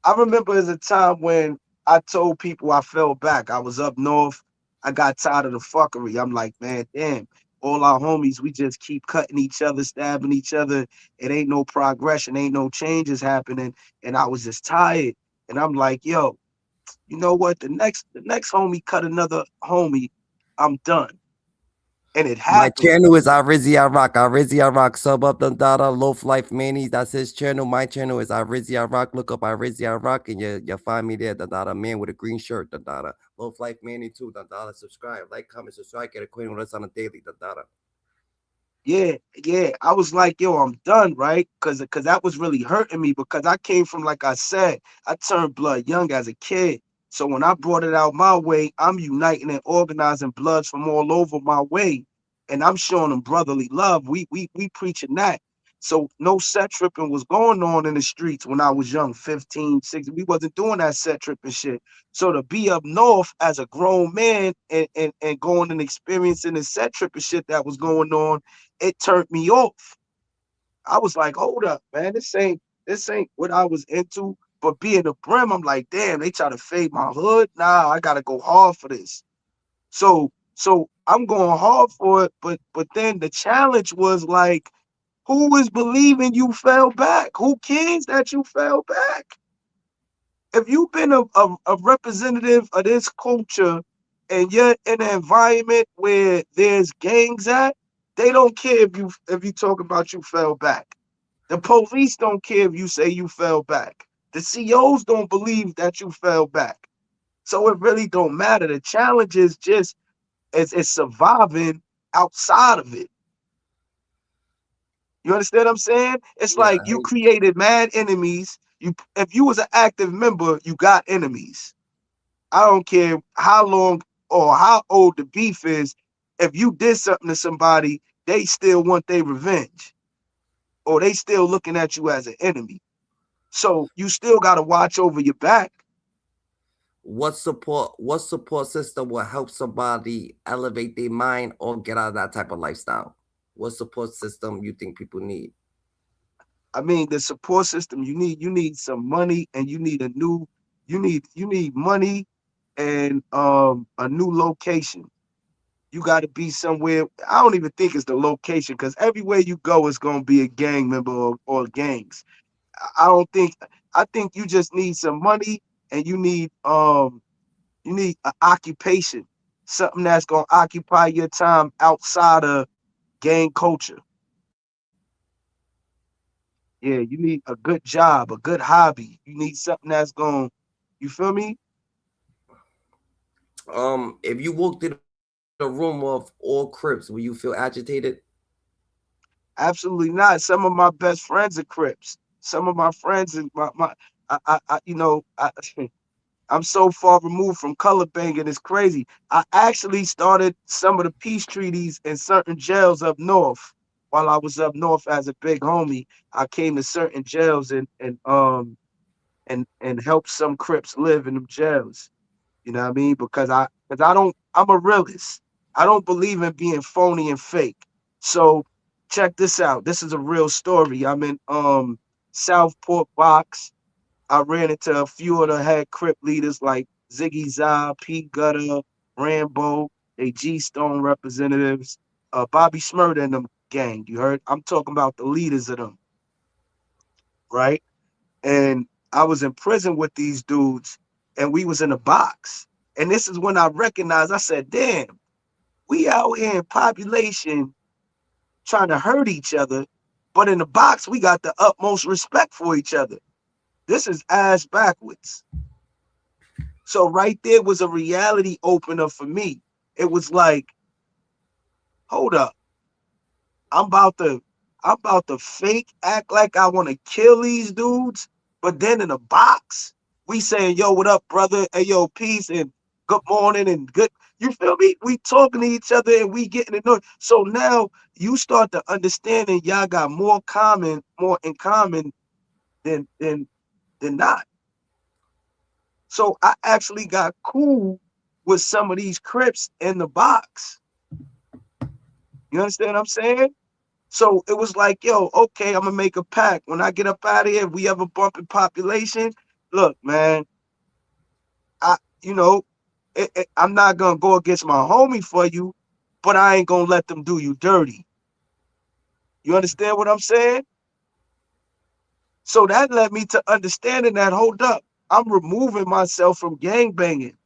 I remember there's a time when I told people I fell back. I was up north. I got tired of the fuckery. I'm like, man, damn, all our homies, we just keep cutting each other, stabbing each other. It ain't no progression, ain't no changes happening. And I was just tired. And I'm like, yo, you know what? The next homie cut another homie. I'm done. And it my happened. channel is Arizia Rock, sub up the data, Loaf Life Manny. That's his channel. My channel is Arizia Rock. Look up Arizia Rock and you'll find me there. The data man with a green shirt. The data. Loaf Life Manny too. The data. Subscribe, like, comment, subscribe, get acquainted with us on a daily. The data. Yeah, yeah. I was like, yo, I'm done, right? Cause that was really hurting me because I came from, like I said, I turned blood young as a kid. So when I brought it out my way, I'm uniting and organizing bloods from all over my way. And I'm showing them brotherly love. We preaching that. So no set tripping was going on in the streets when I was young, 15, 16. We wasn't doing that set tripping shit. So to be up north as a grown man and going and experiencing the set tripping shit that was going on, it turned me off. I was like, hold up, man, this ain't what I was into. But being a brim, I'm like, damn, they try to fade my hood. Nah, I gotta go hard for this. So I'm going hard for it, but then the challenge was like, who is believing you fell back? Who cares that you fell back? If you've been a representative of this culture and you're in an environment where there's gangs at, they don't care if you talk about you fell back. The police don't care if you say you fell back. The COs don't believe that you fell back. So it really don't matter. The challenge is just is surviving outside of it. You understand what I'm saying? It's Yeah, like you created mad enemies. If you was an active member, you got enemies. I don't care how long or how old the beef is. If you did something to somebody, they still want their revenge, or they still looking at you as an enemy. So you still got to watch over your back. what support system will help somebody elevate their mind or get out of that type of lifestyle? What support system you think people need? I mean, the support system you need some money, and you need money and a new location. You got to be somewhere. I don't even think it's the location because everywhere you go, it's gonna be a gang member or gangs. I don't think. I think you just need some money, and you need an occupation, something that's gonna occupy your time outside of gang culture. Yeah, you need a good job, a good hobby. You need something that's going. You feel me? If you walked in a room of all Crips, will you feel agitated? Absolutely not. Some of my best friends are Crips. Some of my friends and I'm so far removed from color banging, it's crazy. I actually started some of the peace treaties in certain jails up north. While I was up north as a big homie, I came to certain jails and helped some Crips live in them jails. You know what I mean? I'm a realist. I don't believe in being phony and fake. So check this out. This is a real story. I'm in Southport Box. I ran into a few of the head Crip leaders like Ziggy Zah, P. Gutter, Rambo, they G Stone representatives, Bobby Smurda and them gang. You heard? I'm talking about the leaders of them, right? And I was in prison with these dudes, and we was in a box. And this is when I recognized, I said, damn, we out here in population trying to hurt each other, but in the box, we got the utmost respect for each other. This is ass backwards. So right there was a reality opener for me. It was like, hold up, I'm about to I'm about to fake act like I want to kill these dudes, but then in a box, we saying, yo, what up, brother? Hey, yo, peace and good morning and good. You feel me? We talking to each other and we getting it done. So now you start to understand that y'all got more in common than not. So I actually got cool with some of these Crips in the box. You understand what I'm saying? So it was like, yo, okay, I'm gonna make a pact. When I get up out of here, if we ever bump in population, look, man, I, you know, I'm not gonna go against my homie for you, but I ain't gonna let them do you dirty. You understand what I'm saying? So that led me to understanding that, hold up, I'm removing myself from gang banging.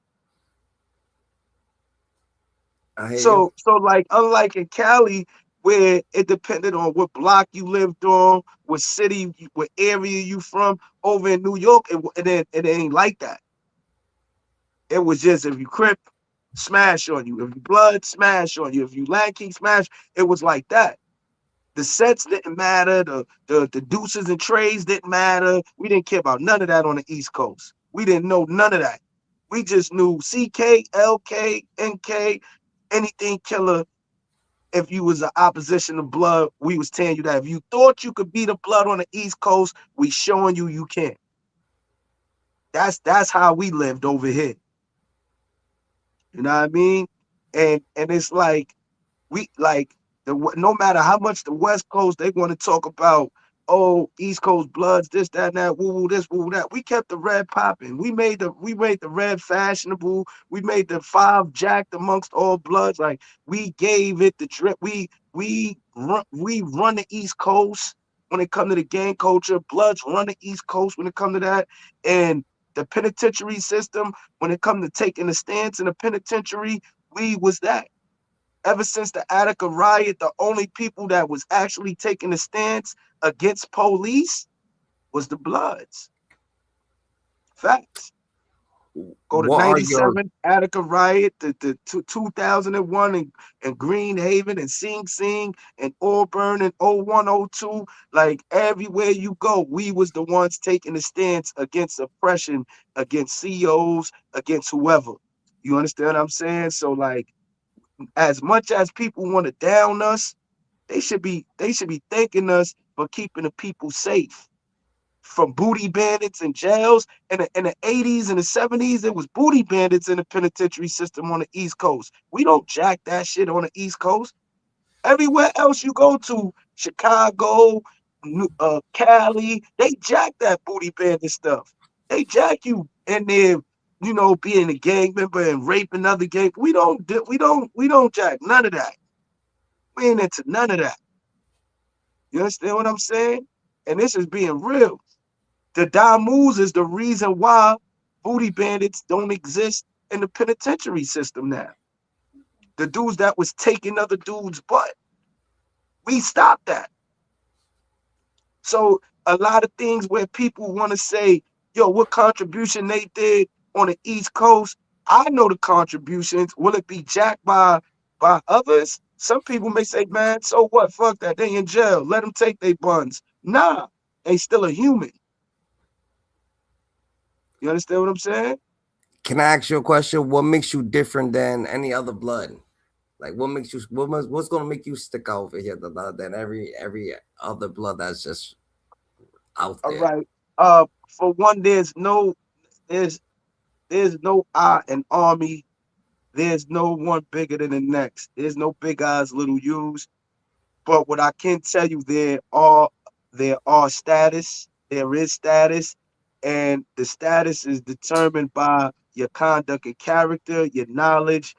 I hear you. So like unlike in Cali, where it depended on what block you lived on, what city, what area you from, over in New York, it ain't like that. It was just if you Crip, smash on you. If you Blood, smash on you. If you Lankey, smash. It was like that. The sets didn't matter. The deuces and trays didn't matter. We didn't care about none of that on the East Coast. We didn't know none of that. We just knew CK, LK, NK, anything killer. If you was an opposition to Blood, we was telling you that. If you thought you could beat a Blood on the East Coast, we showing you you can't. That's how we lived over here. You know what I mean? And it's like we like no matter how much the West Coast they want to talk about, oh, East Coast Bloods, this, that, and that, woo woo, this, woo woo, that. We kept the red popping. We made the red fashionable. We made the five jacked amongst all Bloods. Like we gave it the drip. We run the East Coast when it come to the gang culture. Bloods run the East Coast when it come to that. And the penitentiary system, when it come to taking a stance in the penitentiary, we was that. Ever since the Attica riot, the only people that was actually taking a stance against police was the Bloods. Facts. Go to What are your 97, Attica riot, the 2001 and Greenhaven and Sing Sing and Auburn and 01, 02. Like everywhere you go, we was the ones taking the stance against oppression, against CEOs, against whoever. You understand what I'm saying? So like, as much as people want to down us, they should be thanking us for keeping the people safe from booty bandits in jails. In the 80s and the 70s, it was booty bandits in the penitentiary system on the East Coast. We don't jack that shit on the East Coast. Everywhere else you go to, Chicago, Cali, they jack that booty bandit stuff. They jack you in there, being a gang member and raping other gang. We don't jack none of that. We ain't into none of that. You understand what I'm saying? And this is being real. The Damus is the reason why booty bandits don't exist in the penitentiary system now. The dudes that was taking other dudes' butt, we stopped that. So a lot of things where people want to say, yo, what contribution they did on the East Coast, I know the contributions. Will it be jacked by by others, some people may say, man, so what? Fuck that. They in jail. Let them take their buns. Nah, they still a human. You understand what I'm saying? Can I ask you a question? What makes you different than any other blood? Like, what makes you what's gonna make you stick out over here than every other blood that's just out All there? right. For one, there's there's no I in army. There's no one bigger than the next. There's no big eyes, little U's. But what I can tell you, there are status. There is status, and the status is determined by your conduct and character, your knowledge,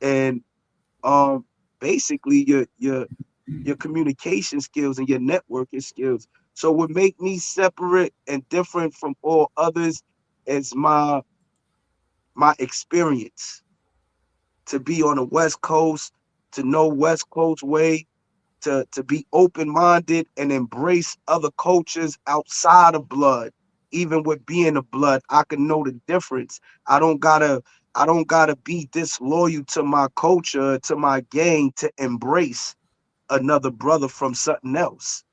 and um basically your communication skills and your networking skills. So what make me separate and different from all others is my experience to be on the West Coast, to know West Coast way, to be open-minded and embrace other cultures outside of blood. Even with being a blood, I can know the difference. I don't gotta be disloyal to my culture, to my gang, to embrace another brother from something else.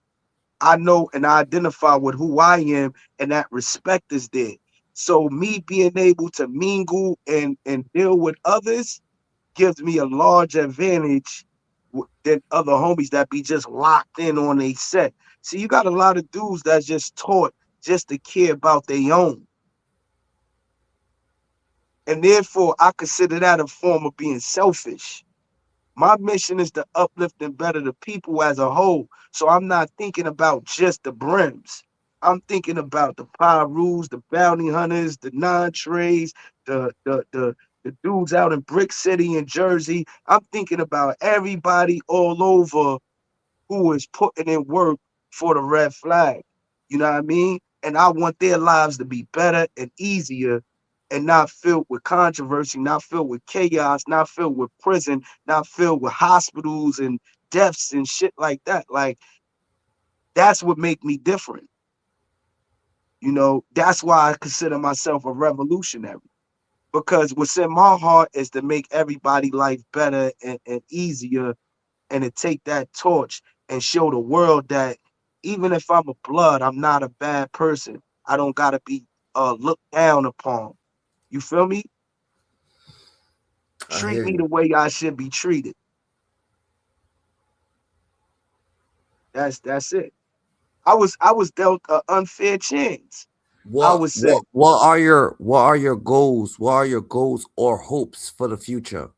I know and I identify with who I am, and that respect is there. So me being able to mingle and deal with others gives me a large advantage than other homies that be just locked in on a set. See, you got a lot of dudes that's just taught just to care about their own. And therefore, I consider that a form of being selfish. My mission is to uplift and better the people as a whole. So I'm not thinking about just the brims. I'm thinking about the Pyrus, the bounty hunters, the non-trades, the dudes out in Brick City in Jersey. I'm thinking about everybody all over who is putting in work for the red flag. You know what I mean? And I want their lives to be better and easier and not filled with controversy, not filled with chaos, not filled with prison, not filled with hospitals and deaths and shit like that. Like, that's what make me different. That's why I consider myself a revolutionary. Because what's in my heart is to make everybody life better and easier, and to take that torch and show the world that even if I'm a blood, I'm not a bad person. I don't gotta be looked down upon. You feel me? I Treat hear me the you. way I should be treated. That's it. I was dealt an unfair chance. I What was said, what what are your goals? What are your goals or hopes for the future?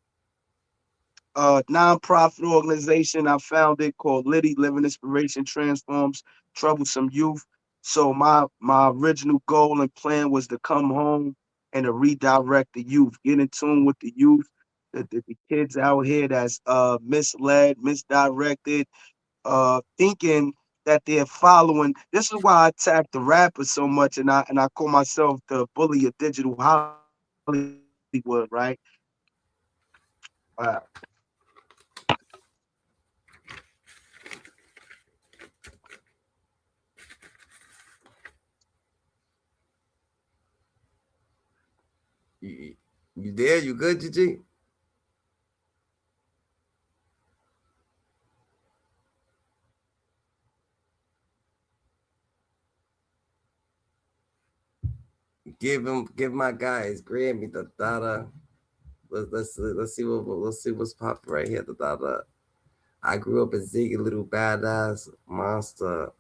nonprofit organization I founded called Liddy Living Inspiration Transforms Troublesome Youth. So my original goal and plan was to come home and to redirect the youth, get in tune with the youth, the kids out here that's misled, misdirected, thinking that they're following. This is why I attack the rappers so much, and I call myself the bully of digital Hollywood, right? Uh, You, you there? You good, GG? Give my guys Grammy the data. Let's see what's popping right here. The data. I grew up as Ziggy Little Badass Monster.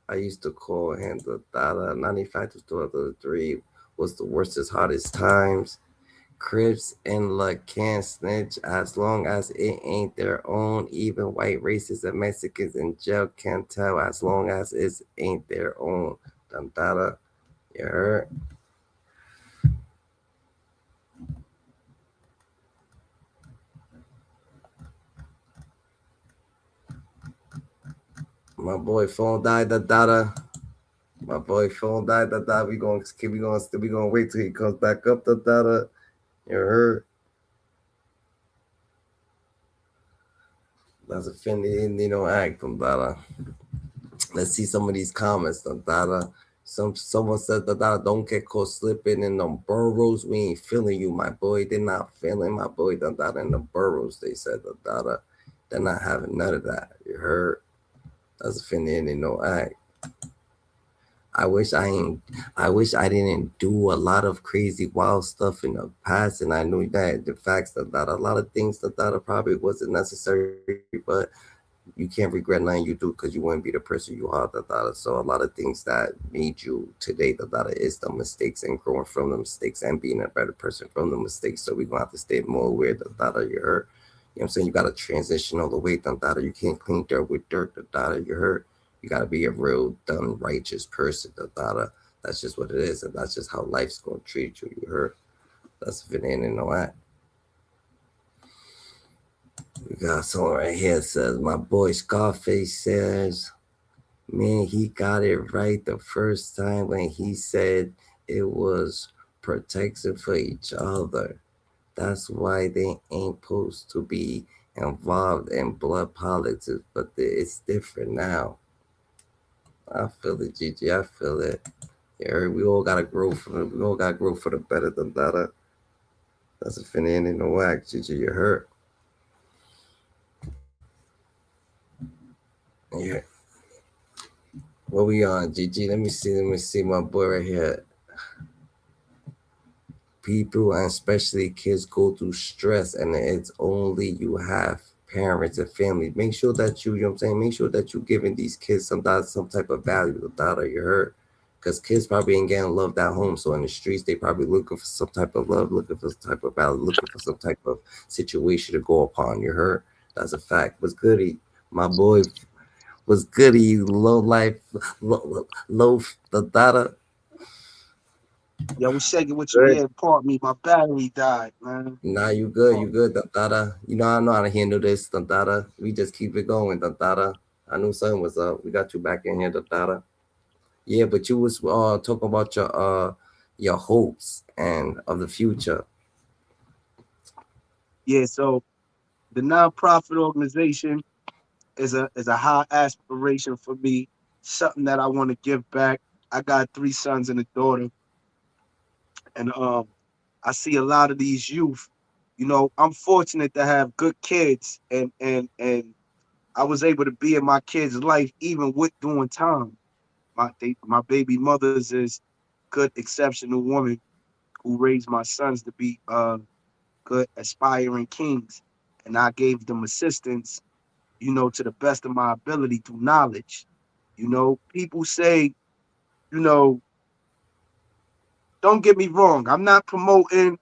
I used to call him the data. 95 to 3 was the worstest, hardest times. Crips and luck can't snitch as long as it ain't their own. Even white racists and Mexicans in jail can't tell as long as it ain't their own. Dun dada. You heard? My boy phone died. The dada. My boy phone died. The dada. We gonna wait till he comes back up. The dada. You heard? That's a Fendi Indino act. The dada. Let's see some of these comments. The dada. Someone said that I don't get caught slipping in them burrows. We ain't feeling you, my boy. They're not feeling my boy. That in the burrows. They said that they're not having none of that. You heard? That's finna in no act. I wish I ain't. I wish I didn't do a lot of crazy wild stuff in the past, and I knew that the facts that a lot of things that probably wasn't necessary, but you can't regret nothing you do because you wouldn't be the person you are. So a lot of things that made you today, is the mistakes and growing from the mistakes and being a better person from the mistakes. So we gonna have to stay more aware you heard. You know what I'm saying? You gotta transition all the way. You can't clean dirt with dirt. You heard. You gotta be a real dumb righteous person. That's just what it is, and that's just how life's gonna treat you. You heard. That's if it ain't in no act. We got someone right here says, my boy Scarface says, man, he got it right the first time when he said it was protection for each other. That's why they ain't supposed to be involved in blood politics, but it's different now. I feel it, Gigi. I feel it. Yeah, we all gotta grow for we all gotta grow for the better than that. That's a fin in the whack, Gigi. You hurt. Yeah. What we on, GG? Let me see. Let me see my boy right here. People and especially kids go through stress, and it's only you have parents and family. Make sure that you know what I'm saying. Make sure that you giving these kids some type of value without you hurt. Because kids probably ain't getting loved at home. So in the streets, they probably looking for some type of love, looking for some type of value, looking for some type of situation to go upon. You hurt. That's a fact. What's goody? My boy was goody, low life, low the data. Yo, we shaking with you Good. here. Part me. My battery died, man. Nah, you good, the data. You know I know how to handle this, the data. We just keep it going, the data. I knew something was up. We got you back in here, the data. Yeah, but you was talking about your hopes and of the future. Yeah, so the nonprofit organization is a high aspiration for me, something that I want to give back. I got three sons and a daughter, and I see a lot of these youth. You know, I'm fortunate to have good kids, and I was able to be in my kids' life even with doing time. My baby mothers is good, exceptional woman who raised my sons to be good, aspiring kings, and I gave them assistance, you know, to the best of my ability through knowledge. You know, people say, you know, don't get me wrong, I'm not promoting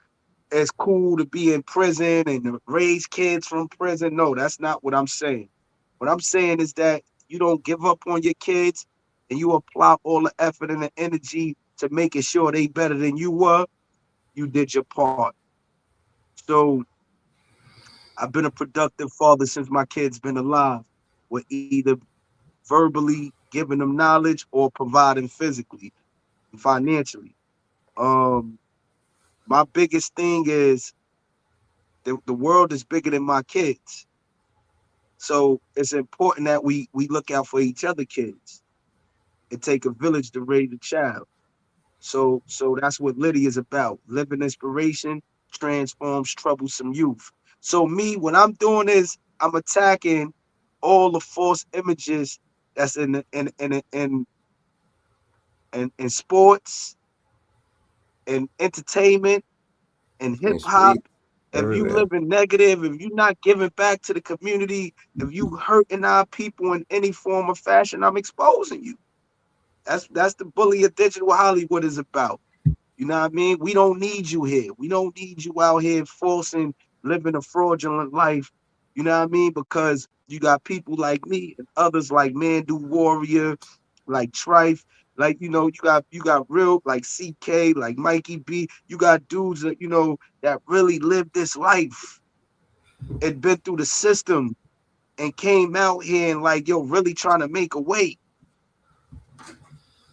it's cool to be in prison and to raise kids from prison. No, that's not what I'm saying. What I'm saying is that you don't give up on your kids and you apply all the effort and the energy to making sure they better than you were. You did your part. So I've been a productive father since my kids been alive, with either verbally giving them knowledge or providing physically and financially. Um, my biggest thing is the world is bigger than my kids. So it's important that we look out for each other kids. It take a village to raise a child. So that's what Liddy is about. Living inspiration transforms troublesome youth. So me, what I'm doing is I'm attacking all the false images that's in sports and entertainment and hip And hop. street If you everywhere. living negative, if you not giving back to the community, if you hurting our people in any form or fashion, I'm exposing you. That's the bully of digital Hollywood is about. You know what I mean? We don't need you here. We don't need you out here forcing living a fraudulent life. You know what I mean? Because you got people like me and others like Mandu Warrior, like Trife, like you got real like CK, like Mikey B. You got dudes that that really lived this life and been through the system and came out here and like really trying to make a way.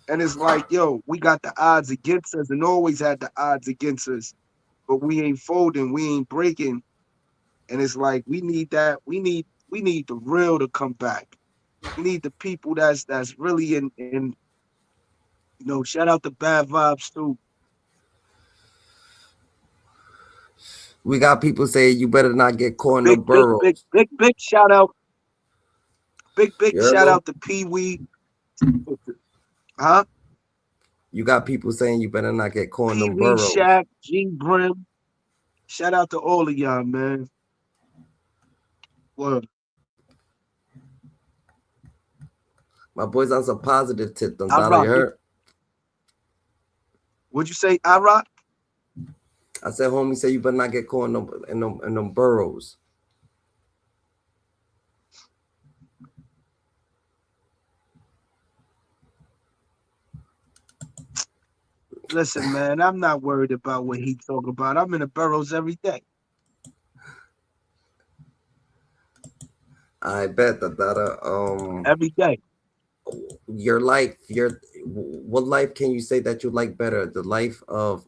And it's like, we got the odds against us and always had the odds against us, but we ain't folding, we ain't breaking. And it's like we need that. We need the real to come back. We need the people that's really in You know, shout out to Bad Vibes too. We got people saying you better not get caught in the Big, big, big, burrows. big, big shout out. Big You heard shout me? out to Pee Wee. Huh? You got people saying you better not get caught in Pee them Wee, burrows. Shaq, G Brim. Shout out to all of y'all, man. Word. My boys on some positive tip. Don't I thought you rock it. heard. What'd you say? I rock? I said, homie, say you better not get caught in them burrows. Listen, man, I'm not worried about what he talking about. I'm in the burrows every day. I bet that Every day. your life, what life can you say that you like better? The life of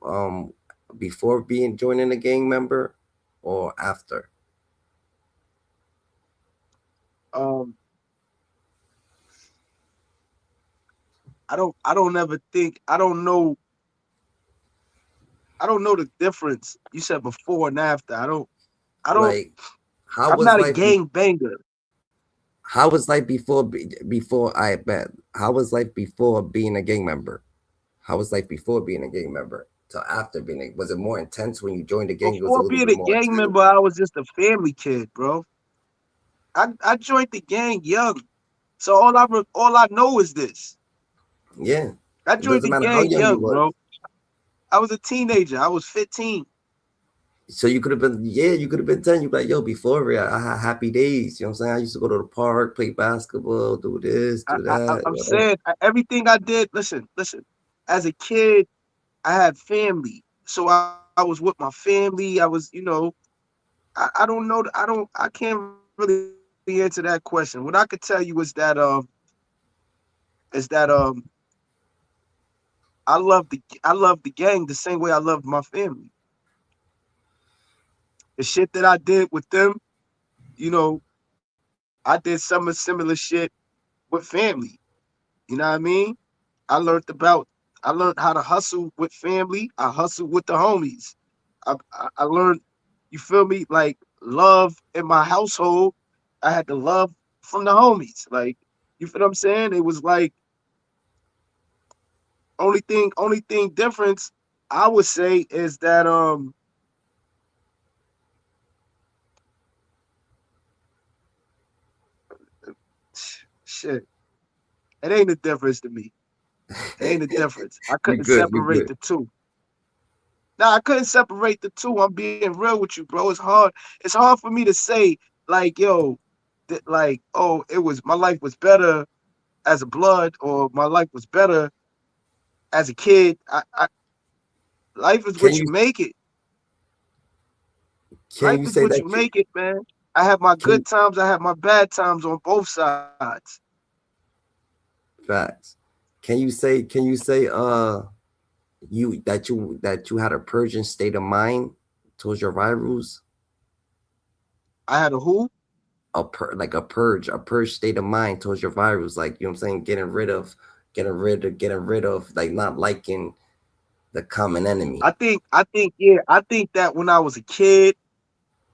before being joining a gang member or after? Um, I don't ever think I don't know the difference. You said before and after. I don't Like how I'm was not a life gang banger. how was life before I bet how was life before being a gang member? How was life before being a gang member to after was it more intense when you joined the gang? It was a Before little being bit a more gang intense. member, I was just a family kid, bro. I joined the gang young. So all I know is this. Yeah, I it joined doesn't the matter how gang young you young, was. bro. I was a teenager. I was 15. So you could have been, yeah, you could have been 10. You be like, yo, before it, I had happy days. You know what I'm saying? I used to go to the park, play basketball, do this, do that, I'm whatever. saying everything I did. Listen. As a kid, I had family, so I was with my family. I was, I don't know. I can't really answer that question. What I could tell you is that I love the gang the same way I loved my family. The shit that I did with them, you know, I did some of similar shit with family. You know what I mean? I learned about I learned how to hustle with family. I hustled with the homies. I learned, you feel me, like love in my household. I had the love from the homies. Like, you feel what I'm saying? It was like only thing difference I would say is that shit, it ain't a difference to me. It ain't a difference. I You couldn't good, you separate good. the two. Nah, I couldn't separate the two. I'm being real with you, bro. It's hard. It's hard for me to say, like, yo, like, oh, it was my life was better as a blood, or my life was better as a kid. Life is Can what you you make it. can Life you is say what that you make it, man. I have my can good times. I have my bad times on both sides. facts? Can you say you had a purging state of mind towards your rivals? I had a who? Like a purge state of mind towards your rivals, like you know what I'm saying, getting rid of like not liking the common enemy. Yeah. I think that when I was a kid,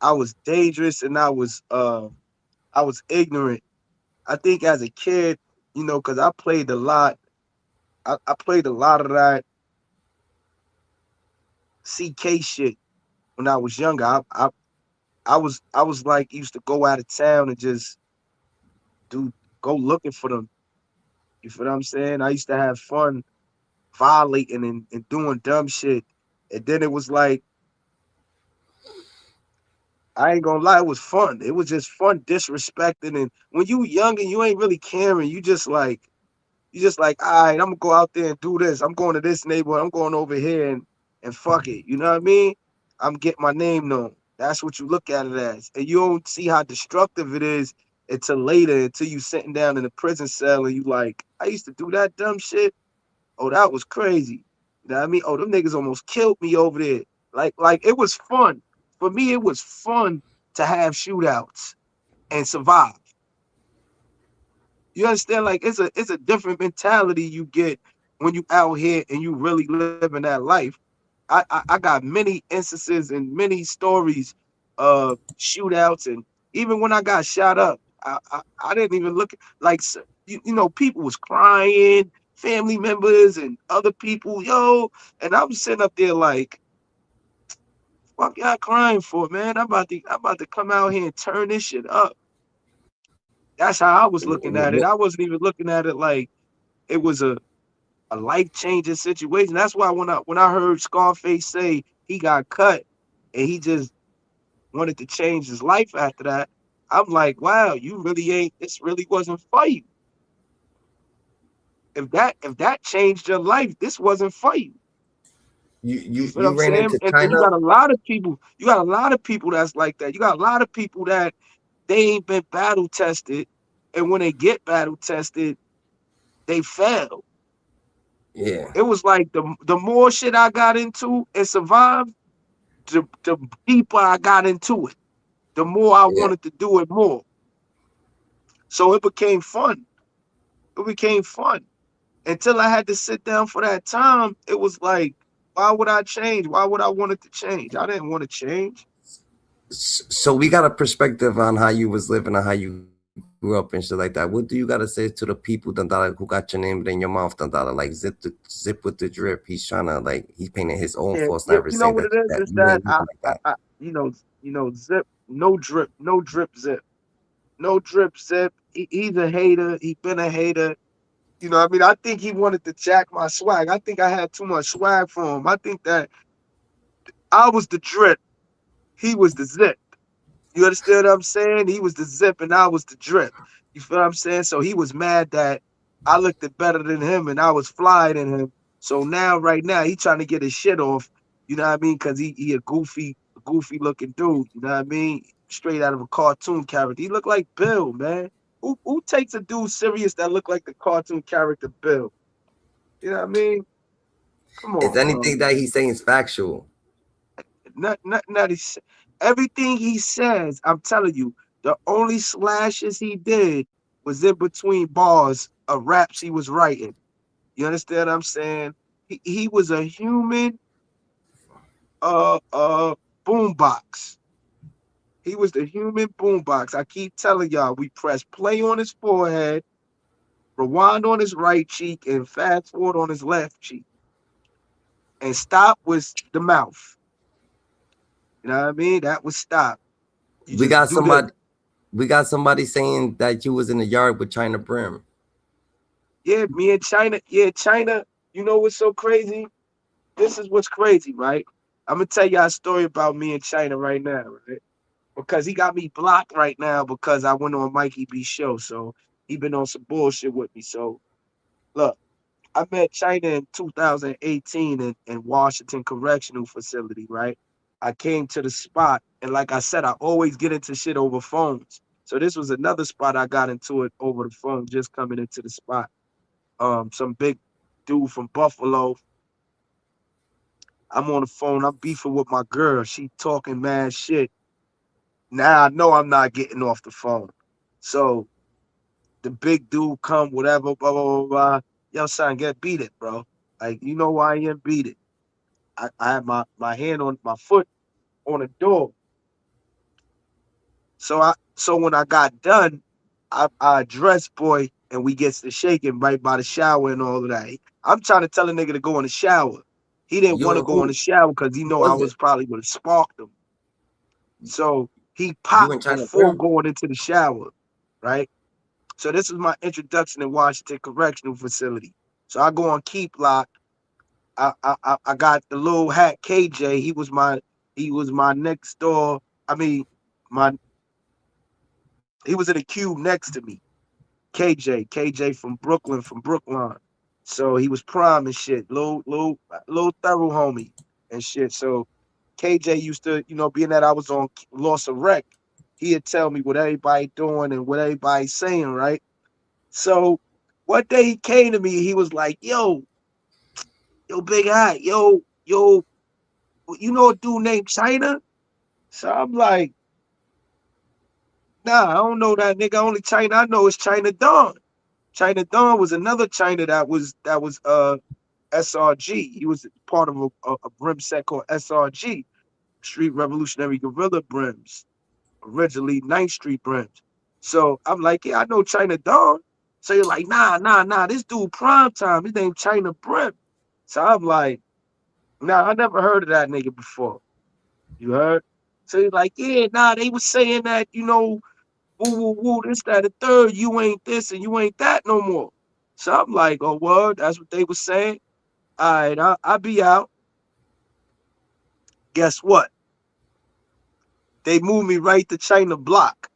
I was dangerous and I was ignorant. I think as a kid, because I played a lot. I played a lot of that CK shit when I was younger. I was like used to go out of town and just do go looking for them. You feel what I'm saying? I used to have fun violating and doing dumb shit. And then it was like, I ain't gonna lie, it was fun. It was just fun disrespecting. And when you young and you ain't really caring, you just like, all right, I'm gonna go out there and do this. I'm going to this neighborhood. I'm going over here and fuck it. You know what I mean? I'm getting my name known. That's what you look at it as. And you don't see how destructive it is until later, until you sitting down in a prison cell and you like, I used to do that dumb shit. Oh, that was crazy. You know what I mean? Oh, them niggas almost killed me over there. Like it was fun. For me, it was fun to have shootouts and survive. You understand? Like it's a different mentality you get when you out here and you really living that life. I got many instances and many stories of shootouts, and even when I got shot up, I didn't even look like you know, people was crying, family members and other people, yo, and I'm sitting up there like, fuck y'all crying for, man? I'm about to come out here and turn this shit up. That's how I was looking at it. I wasn't even looking at it like it was a life changing situation. That's why when I heard Scarface say he got cut and he just wanted to change his life after that, I'm like, wow, you really ain't. This really wasn't for you. If that changed your life, this wasn't for you. You You you feel what you I'm ran saying? into And you China. got a lot of people. You got a lot of people that's like that. You got a lot of people that they ain't been battle tested, and when they get battle tested, they fail. Yeah, It was like the more shit I got into and survived, the deeper I got into it, the more I yeah. wanted to do it more. So it became fun. It became fun. Until I had to sit down for that time, it was like, why would I change? Why would I want it to change? I didn't want to change. So we got a perspective on how you was living and how you grew up and shit like that. What do you gotta say to the people who got your name in your mouth like zip with the drip? He's trying to like he's painting his own false Yeah, narrative yeah. saying You know what it that is? Is you ain't that living like that. zip, no drip, zip, no drip, zip. He's a hater. He been a hater. You know, what I mean, I think he wanted to jack my swag. I think I had too much swag for him. I think that I was the drip, he was the zip. You understand what I'm saying? He was the zip and I was the drip. You feel what I'm saying? So he was mad that I looked it better than him and I was flyer than him. So now, right now, he trying to get his shit off. You know what I mean? Because he a goofy looking dude. You know what I mean? Straight out of a cartoon character. He look like Bill, man. Who takes a dude serious that look like the cartoon character Bill? You know what I mean? Come Is on, bro. anything that he's saying is factual? Not everything he says, I'm telling you, the only slashes he did was in between bars of raps he was writing. You understand what I'm saying? He was a human boombox. He was the human boombox. I keep telling y'all, we press play on his forehead, rewind on his right cheek, and fast forward on his left cheek. And stop was the mouth. You know what I mean? That was stop. You We just got do this. somebody saying that you was in the yard with China Brim. Yeah, me and China. Yeah, China. You know what's so crazy? This is what's crazy, right? I'm gonna tell y'all a story about me and China right now, right? Because he got me blocked right now because I went on Mikey B's show. So he been on some bullshit with me. So look, I met China in 2018 in Washington Correctional Facility, right? I came to the spot, and like I said, I always get into shit over phones. So this was another spot I got into it over the phone, just coming into the spot. Some big dude from Buffalo. I'm on the phone. I'm beefing with my girl. She talking mad shit. Now I know I'm not getting off the phone. So the big dude come, whatever, blah, blah, blah, blah. Yo, son, get beat it, bro. Like, you know why I am beat it. I had my hand on my foot on the door. So when I got done, I addressed boy and we gets to shaking right by the shower and all of that. I'm trying to tell a nigga to go in the shower. He didn't want to You go in the shower because he who know I was it? was probably would have sparked him. So he You popped and China before Brim? going into the shower, right? So this is my introduction in Washington Correctional Facility. So I go on keep lock. I got the little hat KJ. He was my next door. I mean, my he was in a cube next to me. KJ from Brooklyn. So he was prime and shit, little thorough homie and shit. So KJ used to, being that I was on loss of rec, he'd tell me what everybody doing and what everybody's saying, right? So one day he came to me, he was like, yo, big eye, yo, you know a dude named China? So I'm like, nah, I don't know that nigga. Only China I know is China Dawn. China Dawn was another China that was SRG. He was part of a brim set called SRG, Street Revolutionary Guerrilla Brims, originally 9th Street Brims. So I'm like, yeah, I know China Dawn. So you're like, nah, this dude prime time, his name China Brim. So I'm like, nah, I never heard of that nigga before. You heard? So he's like, yeah, nah, they was saying that, woo, this, that, the third, you ain't this and you ain't that no more. So I'm like, oh, word, that's what they was saying. All right, I'll be out. Guess what? They moved me right to China Block.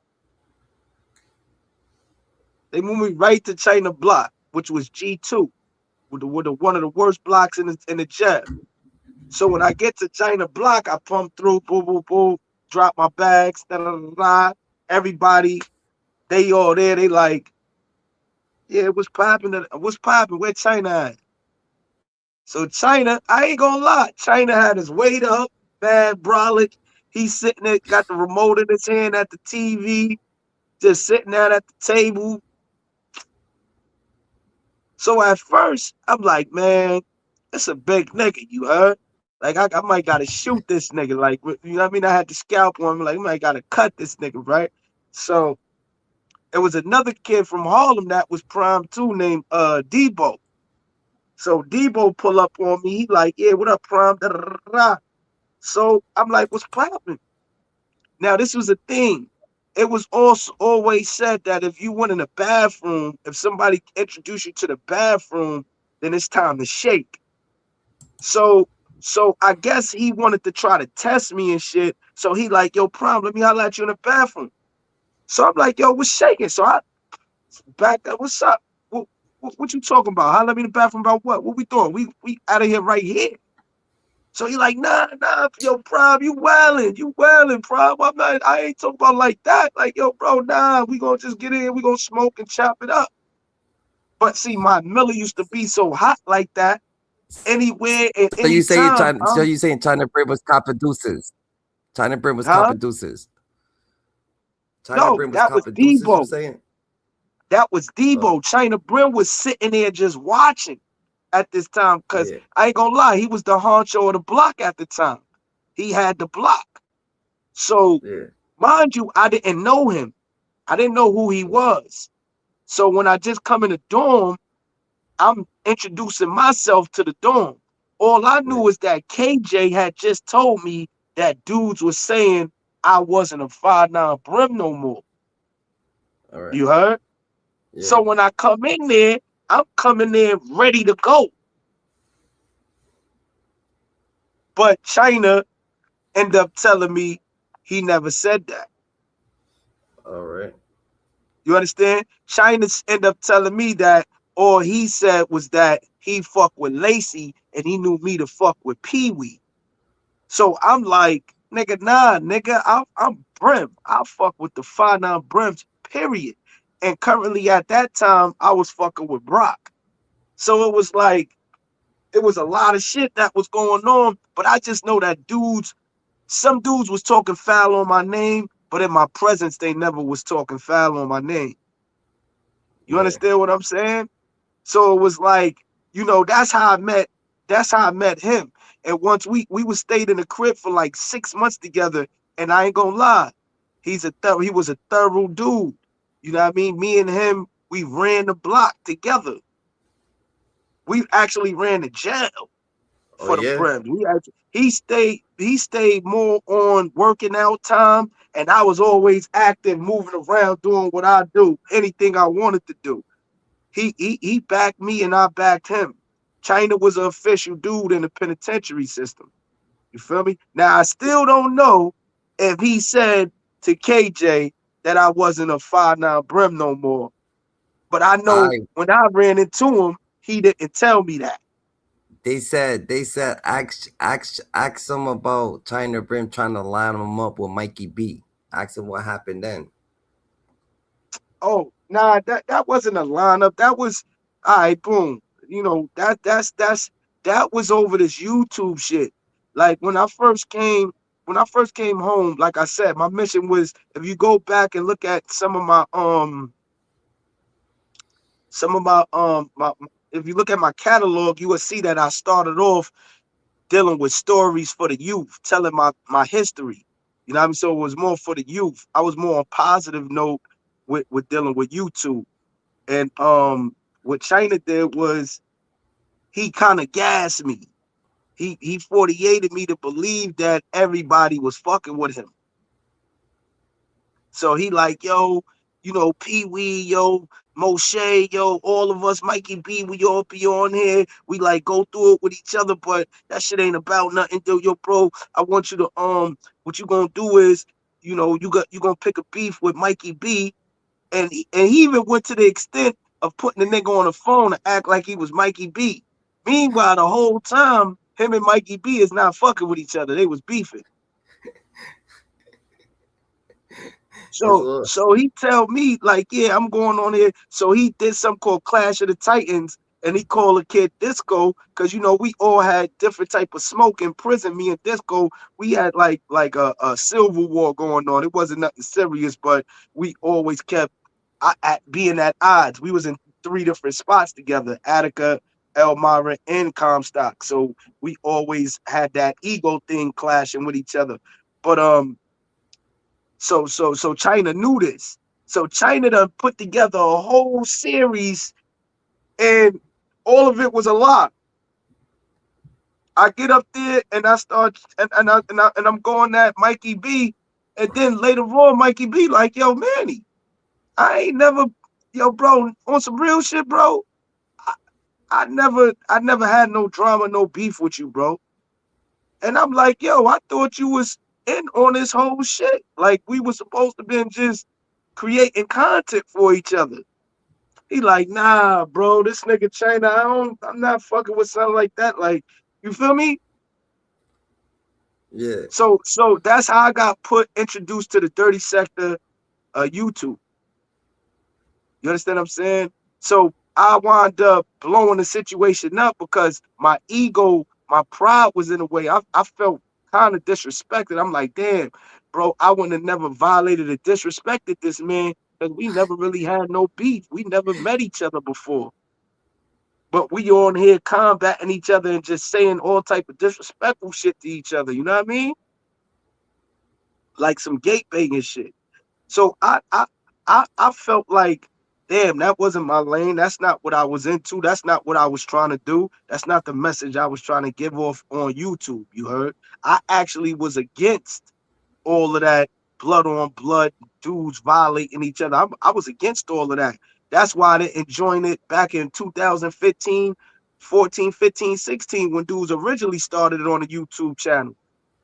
They moved me right to China Block, which was G2, one of the worst blocks in the jail. So when I get to China Block, I pump through, boom, boom, boom, drop my bags, da da da da. Everybody, they all there. They like, yeah, what's popping? What's popping? Where China at? So China, I ain't gonna lie, China had his weight up, bad brolic. He's sitting there, got the remote in his hand at the TV, just sitting there at the table. So at first, I'm like, man, it's a big nigga, you heard? Like, I might gotta shoot this nigga. Like, you know what I mean? I had the scalp on me, like, I might gotta cut this nigga, right? So it was another kid from Harlem that was prime too, named Debo. So Debo pull up on me. He like, yeah, what up, prime? Da, da, da, da. So I'm like, what's popping? Now, this was a thing. It was also always said that if you went in the bathroom, if somebody introduced you to the bathroom, then it's time to shake. So I guess he wanted to try to test me and shit. So he like, yo, Prime, let me holler at you in the bathroom. So I'm like, yo, what's shaking? So I back up, what's up? What you talking about? Holler at me in the bathroom about what? What we doing? We out of here right here. So he like, nah, yo, Prime, you wildin', Prime. I ain't talking about like that. Like, yo, bro, nah, we gonna just get in, we gonna smoke and chop it up. But see, my Miller used to be so hot like that. Anywhere and So you saying anytime. China? So you saying China Brim was cop producers? China Brim was cop Huh? producers. China No, Brim was that cop was producers. You Debo. saying? That was Debo. China Brim was sitting there just watching at this time because Yeah, I ain't gonna lie, he was the honcho of the block at the time. He had the block. So, yeah. mind you, I didn't know him. I didn't know who he was. So when I just come in the dorm, I'm introducing myself to the dorm. All I Yeah. knew is that KJ had just told me that dudes were saying I wasn't a 5'9" Brim no more. All right. You heard? So Yeah. when I come in there, I'm coming there ready to go. But China ended up telling me he never said that. All right. You understand? China ended up telling me that all he said was that he fucked with Lacey and he knew me to fuck with Pee Wee. So I'm like, nigga, nah, nigga, I'm Brim. I fuck with the 5'9" Brims, period. And currently at that time, I was fucking with Brock. So it was like, it was a lot of shit that was going on, but I just know that some dudes was talking foul on my name, but in my presence, they never was talking foul on my name. You Yeah. understand what I'm saying? So it was like, that's how I met him. And once we was stayed in the crib for like 6 months together, and I ain't gonna lie, he was a thorough dude. You know what I mean? Me and him, we ran the block together. We actually ran the jail Oh for the yeah. Brims. He stayed more on working out time, and I was always active, moving around, doing what I do, anything I wanted to do. He backed me and I backed him. China was an official dude in the penitentiary system. You feel me? Now I still don't know if he said to KJ that I wasn't a 5'9" Brim no more. But I know I when I ran into him, he didn't tell me that. they said ask them about China Brim trying to line him up with Mikey B. Ask him what happened then. Oh, nah, that wasn't a lineup. That was all right, boom. That was over this YouTube shit. Like when I first came home, like I said, my mission was if you go back and look at some of my if you look at my catalog, you will see that I started off dealing with stories for the youth, telling my history. You know what I mean? So it was more for the youth. I was more on positive note with dealing with YouTube. And what China did was he kind of gassed me. He 48'd me to believe that everybody was fucking with him. So he like, yo, you know, Pee Wee, yo, Moshe, yo, all of us, Mikey B, we all be on here. We like go through it with each other, but that shit ain't about nothing. Yo, bro, I want you to what you gonna do is, you know, you gonna pick a beef with Mikey B, and he even went to the extent of putting the nigga on the phone to act like he was Mikey B. Meanwhile, the whole time, him and Mikey B is not fucking with each other. They was beefing. It's So he tell me like, yeah, I'm going on here. So he did something called Clash of the Titans, and he called a kid Disco because you know we all had different type of smoke in prison. Me and Disco, we had like a civil war going on. It wasn't nothing serious, but we always kept at being at odds. We was in 3 different spots together: Attica, Elmira, and Comstock. So we always had that ego thing clashing with each other. But so China knew this. So China done put together a whole series, and all of it was a lie. I get up there and I start and I'm going at Mikey B, and then later on Mikey B like, yo, Manny, I ain't never, yo, bro, on some real shit, bro. I, I never had no drama, no beef with you, bro. And I'm like, yo, I thought you was in on this whole shit. Like we were supposed to be just creating content for each other. He like, nah, bro, this nigga China, I'm not fucking with something like that. Like, you feel me? yeah. So that's how I got introduced to the dirty sector YouTube. You understand what I'm saying? So I wound up blowing the situation up because my ego, my pride was in the way. I felt kind of disrespected. I'm like, damn, bro, I wouldn't have never violated or disrespected this man because we never really had no beef. We never met each other before. But we on here combating each other and just saying all type of disrespectful shit to each other. You know what I mean? Like some gate banging shit. So I felt like, damn, that wasn't my lane. That's not what I was into. That's not what I was trying to do. That's not the message I was trying to give off on YouTube. You heard? I actually was against all of that blood on blood, dudes violating each other. I was against all of that. That's why I didn't join it back in 2015, 14, 15, 16 when dudes originally started it on a YouTube channel.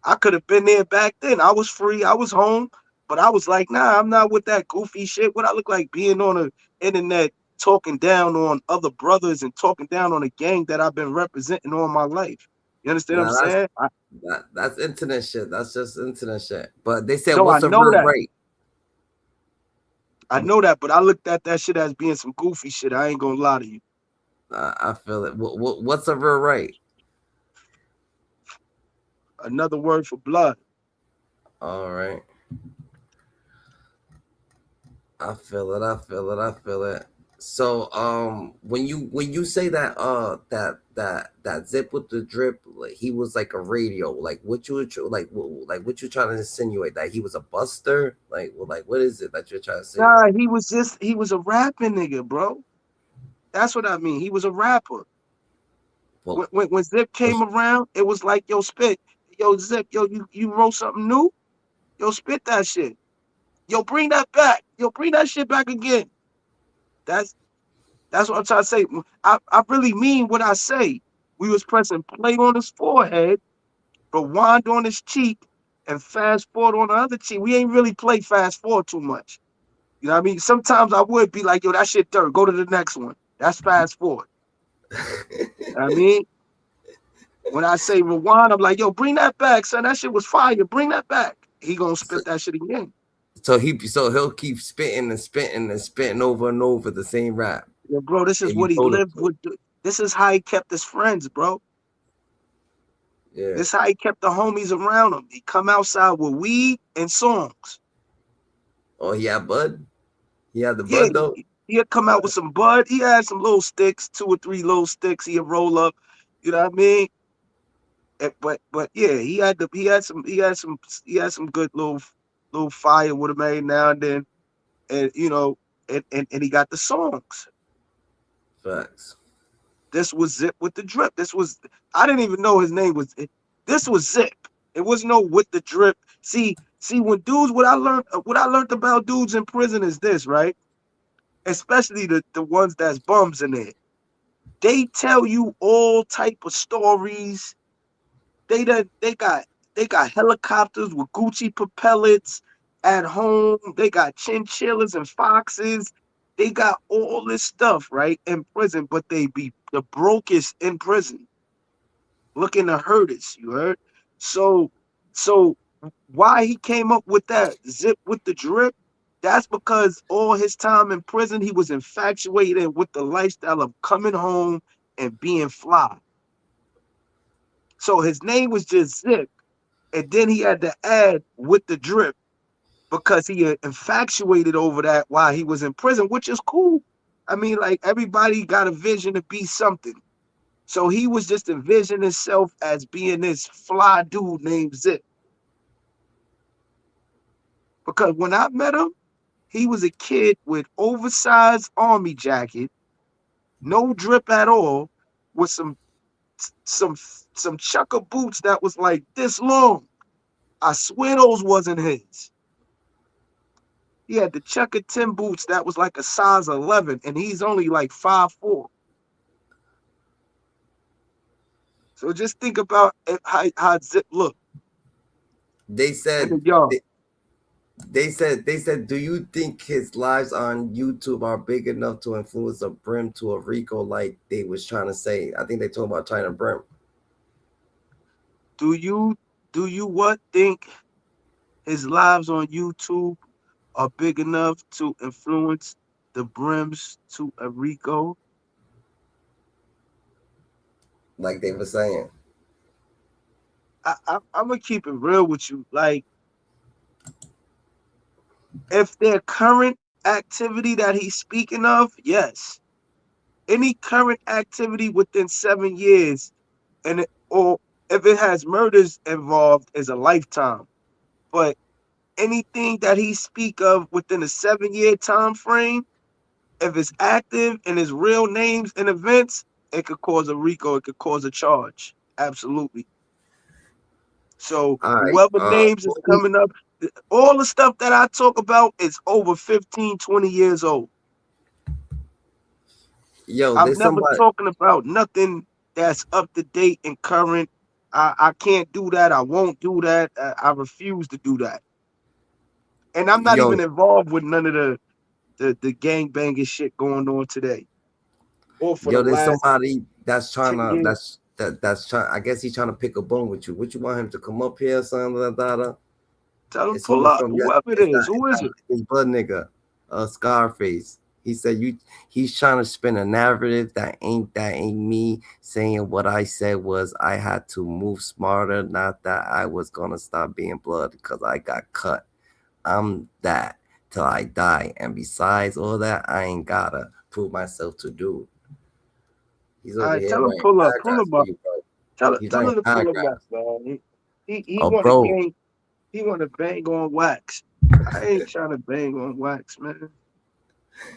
I could have been there back then. I was free. I was home. But I was like, nah, I'm not with that goofy shit. What I look like being on the internet talking down on other brothers and talking down on a gang that I've been representing all my life. You understand what I'm Now saying? that's internet shit. That's just internet shit. But they said, No, I what's the know real that. rate? I know that, but I looked at that shit as being some goofy shit. I ain't gonna lie to you. I feel it. What's the real rate? Another word for blood. All right. I feel it. I feel it. I feel it. So when you say that that zip with the drip, like he was like a radio, like what you like what you trying to insinuate, that he was a buster, like well, like what is it that you're trying to Nah, insinuate? he was a rapping nigga, bro. That's what I mean. He was a rapper. Well, When Zip came around, it was like, yo, spit. Yo, Zip, yo, you wrote something new? Yo, spit that shit. Yo, bring that back. Yo, bring that shit back again. That's that's what I'm trying to say. I really mean what I say. We was pressing play on his forehead, rewind on his cheek, and fast forward on the other cheek. We ain't really play fast forward too much. You know what I mean? Sometimes I would be like, yo, that shit dirt. Go to the next one. That's fast forward. You know what I mean? When I say rewind, I'm like, yo, bring that back, son. That shit was fire. Bring that back. He gonna so, spit that shit again. so he'll keep spitting and spitting and spitting over and over the same rap, Yo, bro, this is and you what he go to lived with. This is how he kept his friends, bro. yeah. This is how he kept the homies around him. He come outside with weed and songs. Oh, he had bud. He had the Yeah, bud though. he'd come out with some bud. He had some little sticks, 2 or 3 little sticks. He'd roll up. You know what I mean? But yeah, he had some good little fire with him every now and then, and and he got the songs. Facts. This was Zip with the drip. I didn't even know his name was. This was Zip. It was no with the drip. See when dudes, what I learned about dudes in prison is this, right? Especially the ones that's bums in there. They tell you all type of stories. They done, they got helicopters with Gucci propellers at home. They got chinchillas and foxes. They got all this stuff, right, in prison, but they be the brokest in prison, looking to hurt us. You heard? So, so why he came up with that Zip with the drip? That's because all his time in prison, he was infatuated with the lifestyle of coming home and being fly. So his name was just Zip. And then he had to add with the drip because he infatuated over that while he was in prison, which is cool. I mean, like everybody got a vision to be something. So he was just envisioning himself as being this fly dude named Zip. Because when I met him, he was a kid with oversized army jacket, no drip at all, with some some chucker boots that was like this long. I swear those wasn't his. He had the chucker Tim boots that was like a size 11, and he's only like 5'4". So just think about how Zip looked They in the said yard. they said, do you think his lives on YouTube are big enough to influence a Brim to a Rico like they was trying to say? I think they talking about China Brim. Do you what think his lives on YouTube are big enough to influence the Brims to a Rico? Like they were saying. I'm gonna keep it real with you. Like, if their current activity that he's speaking of, yes. Any current activity within 7 years, or if it has murders involved, is a lifetime. But anything that he speak of within a 7 year time frame, if it's active and it's real names and events, it could cause a RICO, it could cause a charge. Absolutely. So All right. whoever names is coming up, all the stuff that I talk about is over 15, 20 years old. Yo, I'm there's never somebody. talking about nothing that's up to date and current. I can't do that. I won't do that. I refuse to do that. And I'm not Yo, even involved with none of the gang banging shit going on today or for the there's last somebody that's trying 10 to years. that's trying. I guess he's trying to pick a bone with you. What you want him to come up here, son? Da. Tell them It's pull homie up, from whoever it is. Who is it? his blood nigga, Scarface. He said he's trying to spin a narrative that ain't me saying what I said was I had to move smarter, not that I was gonna stop being blood because I got cut. I'm that till I die. And besides all that, I ain't gotta prove myself to do. He's All over right, here tell him writing pull up, pull paragraphs him for up. you, bro. He's Tell writing him to pull him up, paragraphs. man. He Oh, want to bro. gang. He want to bang on wax. I ain't trying to bang on wax, man.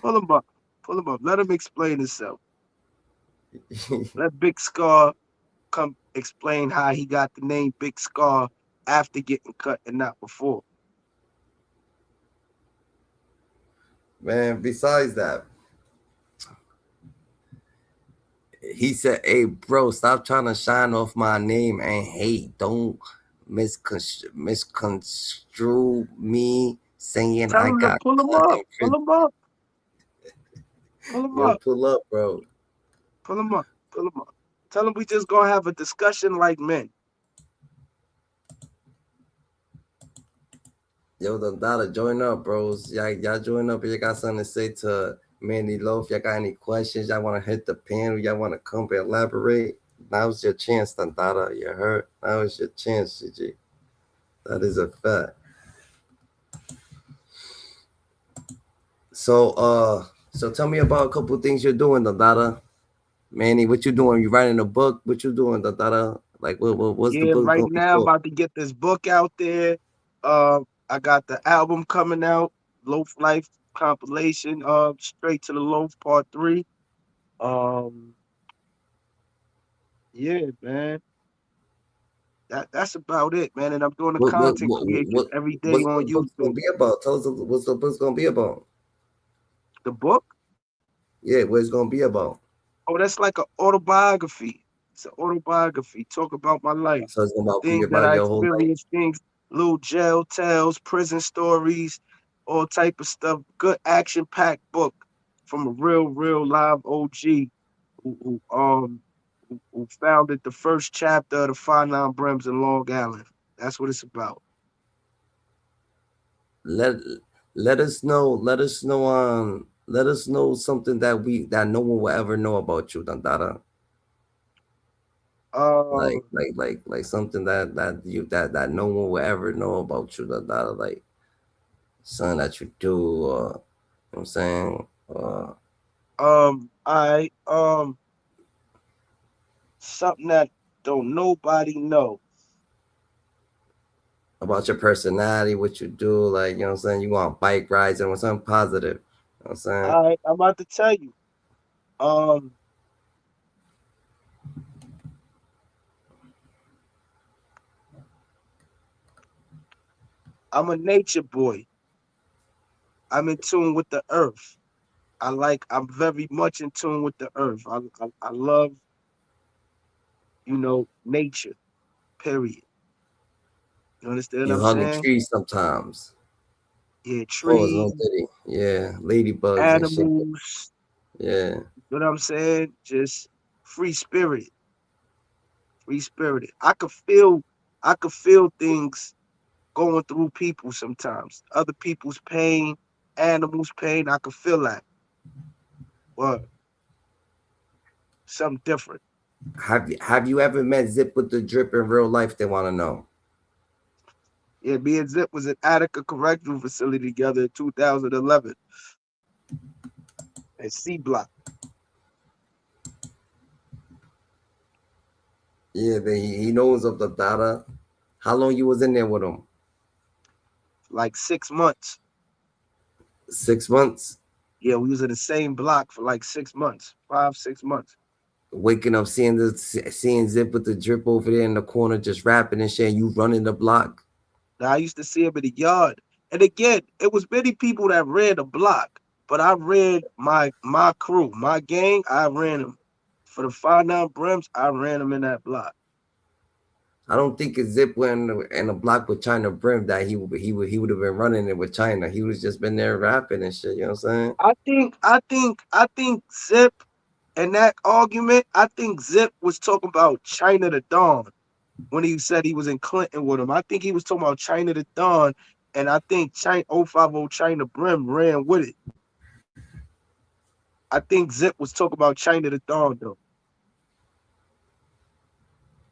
Pull him up. Pull him up. Let him explain himself. Let Big Scar come explain how he got the name Big Scar after getting cut and not before. Man, besides that, he said, "Hey, bro, stop trying to shine off my name and hate. Don't misconstrue me saying Tell I him to got pull him cut up. in Pull prison." him up. Pull him Yo, up. pull up, bro. Pull him up. Pull him up. Tell him we just gonna have a discussion like men. Yo, the dollar, join up, bros. Y'all join up if you got something to say to Manny Loaf. Y'all got any questions? Y'all want to hit the panel? Y'all want to come and elaborate? Now's your chance, Tantara. You heard? Now is your chance, CG. That is a fact. So So tell me about a couple things you're doing, Dada. Manny, what you doing? You writing a book? What you doing, Dada? Like, what's the Yeah, book right gonna be now I'm called? about to get this book out there. I got the album coming out, Loaf Life compilation, Straight to the Loaf Part 3. Um, yeah, man. That's about it, man. And I'm doing the What what content what creation what every day what's on the book gonna YouTube. be about? Tell us what's the book's gonna be about. The book, Yeah, what it's gonna be about. oh, that's like an autobiography. It's an autobiography. Talk about my life, So it's gonna be things that about I your whole life. experienced, things, little jail tales, prison stories, all type of stuff. Good action packed book from a real live OG who founded the first chapter of the 5 9 Brims in Long Island. That's what it's about. Let let us know something that no one will ever know about you, Dandara. Um, Like something that no one will ever know about you, Dandara. Like something that you do, or you know what I'm saying, I something that don't nobody know. about your personality, what you do, like you know what I'm saying. You go on bike rides and something positive. You know what I'm saying. I'm about to tell you. Um, I'm a nature boy. I'm in tune with the earth. I'm very much in tune with the earth. I love, nature, period. You understand what You I'm hugging saying? trees sometimes. Yeah, Pause, no trees, diddy. Yeah, ladybugs and shit. animals, Yeah. you know what I'm saying? Just free spirit, free spirited. I could feel things going through people sometimes. Other people's pain, animals' pain, I could feel that. But something different. Have you ever met Zip with the drip in real life? They want to know. Yeah, me and Zip was at Attica Correctional Facility together in 2011 at C Block, Yeah, he knows of the data. How long you was in there with him? like 6 months. 6 months. Yeah, we was in the same block for like 6 months, 5 6 months. Waking up, seeing Zip with the drip over there in the corner, just rapping and shit. And you running the block. Now I used to see him in the yard, and again, it was many people that ran the block, but I ran my crew, my gang. I ran them for the 5 9 Brims. I ran them in that block. I don't think if Zip went in the block with China Brim that he would have been running it with China. He was just been there rapping and shit. You know what I'm saying? I think Zip in that argument. I think Zip was talking about China the Dawn when he said he was in Clinton with him. I think he was talking about China the Dawn, and I think China 050 China Brim ran with it. I think Zip was talking about China the Dawn though.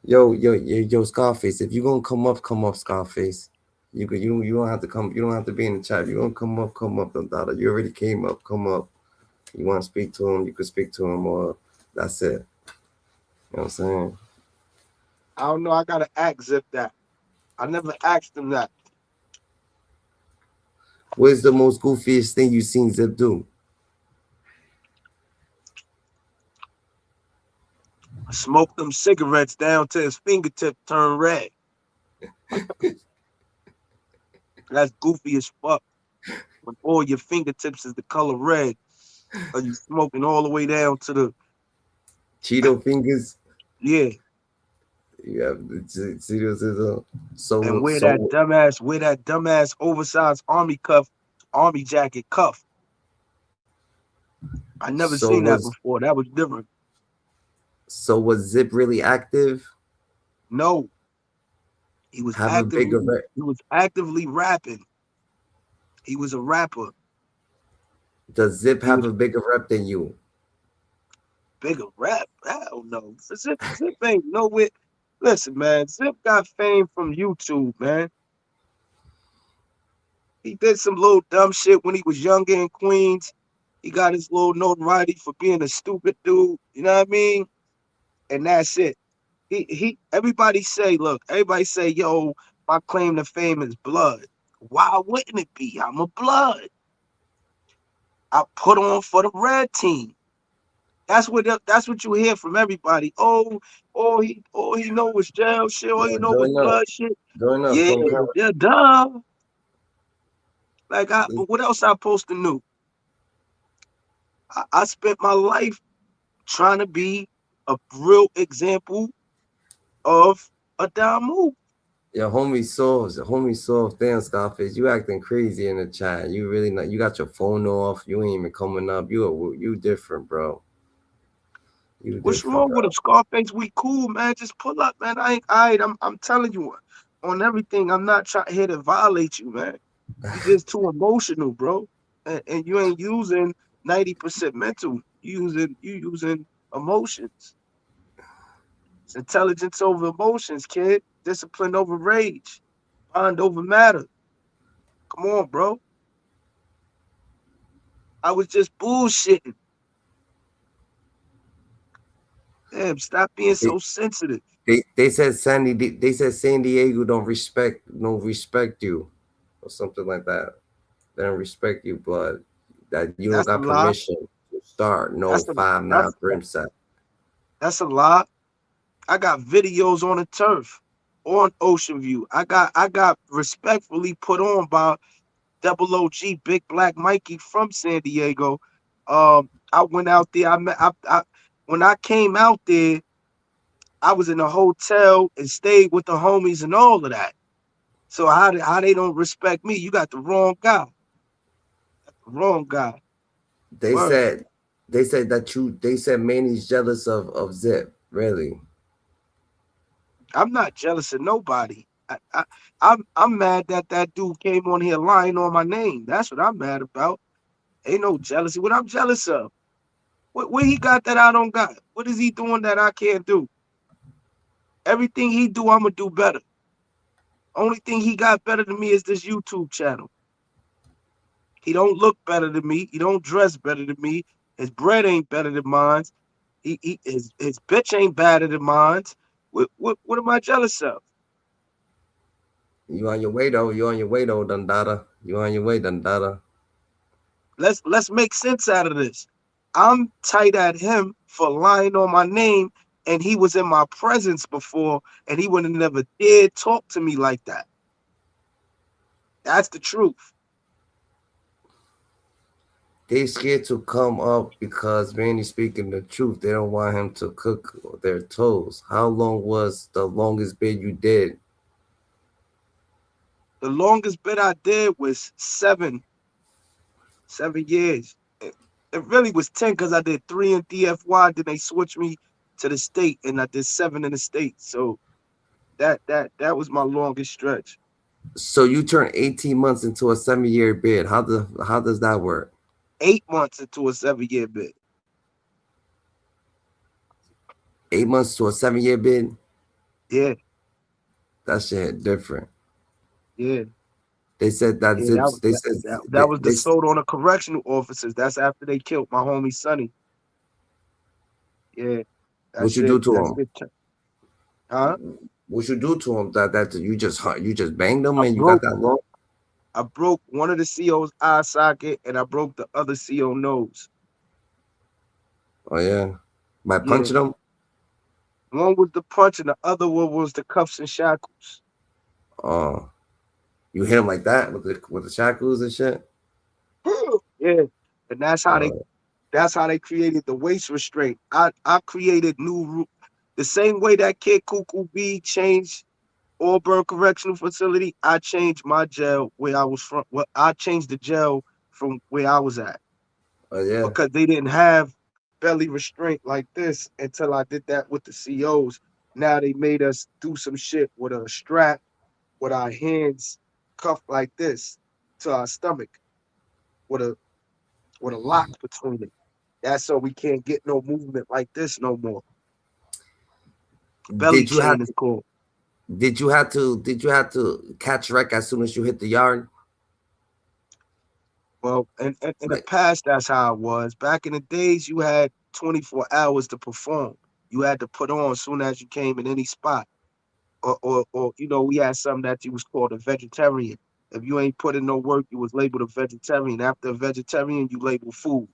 Yo, Scarface. If you gonna come up, Scarface. You don't have to come. You don't have to be in the chat. You gonna come up, Dada. You already came up. Come up. You want to speak to him? You could speak to him, or that's it. You know what I'm saying? I don't know. I gotta ask Zip that. I never asked him that. What's the most goofiest thing you seen Zip do? I smoked them cigarettes down to his fingertip turn red. That's goofy as fuck. When all your fingertips is the color red, or you smoking all the way down to the Cheeto fingers. yeah. You have the Cheetos is And so wear that dumbass oversized army jacket cuff. I never so seen that was before. That was different. so was Zip really active? No, he was Have a bigger actively he was actively rapping. He was a rapper. Does Zip He have was a bigger rep than you? bigger rap. Hell no. Zip ain't nowhere. Listen, man, Zip got fame from YouTube, man. He did some little dumb shit when he was younger in Queens. He got his little notoriety for being a stupid dude. You know what I mean? And that's it. Everybody say, look, everybody say, yo, my claim to fame is blood. Why wouldn't it be? I'm a blood. I put on for the red team. That's what you hear from everybody. Oh, all he know was jail shit. All he Yo, know was join up. blood shit. Join up. Yeah, Come come. yeah, duh. Like, what else I supposed to know? I spent my life trying to be a real example of a down move. Yo, homie soft, damn Scarface, you acting crazy in the chat. You really not. You got your phone off. You ain't even coming up. You different, bro. You What's different, wrong bro. with him? Scarface, we cool, man. Just pull up, man. I'm telling you on everything. I'm not trying here to violate you, man. You just too emotional, bro. And you ain't using 90% mental. You using emotions. It's intelligence over emotions, kid. Discipline over rage. Mind over matter. Come on, bro. I was just bullshitting. Damn, stop being They, so sensitive. they said they said San Diego don't respect you or something like that. They don't respect you, blood. That you don't That's a got lie. permission to start no That's a 5'9" that's brim set. that's a lie. I got videos on the turf, on Ocean View. I got respectfully put on by Double OG Big Black Mikey from San Diego. I went out there. When I came out there, I was in a hotel and stayed with the homies and all of that. So how they don't respect me? You got the wrong guy. Wrong guy. They Word. said they said Manny's jealous of Zip. Really? I'm not jealous of nobody. I'm mad that that dude came on here lying on my name. That's what I'm mad about. Ain't no jealousy. What I'm jealous of? What he got that I don't got? What is he doing that I can't do? Everything he do, I'ma do better. Only thing he got better than me is this YouTube channel. He don't look better than me. He don't dress better than me. His bread ain't better than mine. His bitch ain't better than mine. What am I jealous of? You on your way though. You on your way though, Dundada. You on your way, Dundada. Let's make sense out of this. I'm tight at him for lying on my name, and he was in my presence before, and he would have never dared talk to me like that. That's the truth. They scared to come up because Manny speaking the truth. They don't want him to cook their toes. How long was the longest bid you did? The longest bit I did was 7 years. It really was 10 because I did 3 in DFY. Then they switched me to the state, and I did 7 in the state. So that was my longest stretch. So you turn 18 months into a 7-year bid. How does that work? 8 months into a 7 year bit. 8 months to a 7-year bid? Yeah, That shit different. yeah. They said that Yeah, zips. They said that was the they sold on the correctional officers. That's after they killed my homie Sonny. Yeah, that what you do shit. to That him? shit. Huh? What you do to him? That you just banged him I and you got broke. that long? I broke one of the CO's eye socket, and I broke the other CO nose. Oh yeah, by Yeah, punching him. one was the punch, and the other one was the cuffs and shackles. Oh, you hit him like that with the shackles and shit. Yeah, and Oh, that's how they created the waist restraint. I created the same way that kid Cuckoo B changed Auburn Correctional Facility. I changed my jail where I was from. Well, I changed the jail from where I was at oh yeah. because they didn't have belly restraint like this until I did that with the COs. Now they made us do some shit with a strap with our hands cuffed like this to our stomach with a lock between it. That's so we can't get no movement like this no more. Belly Did you have chain is called. did you have to catch wreck as soon as you hit the yard? Well, and in the Like, past, that's how it was. Back in the days, you had 24 hours to perform. You had to put on as soon as you came in any spot. Or we had something that you was called a vegetarian. If you ain't put in no work, you was labeled a vegetarian. After a vegetarian, you labeled food.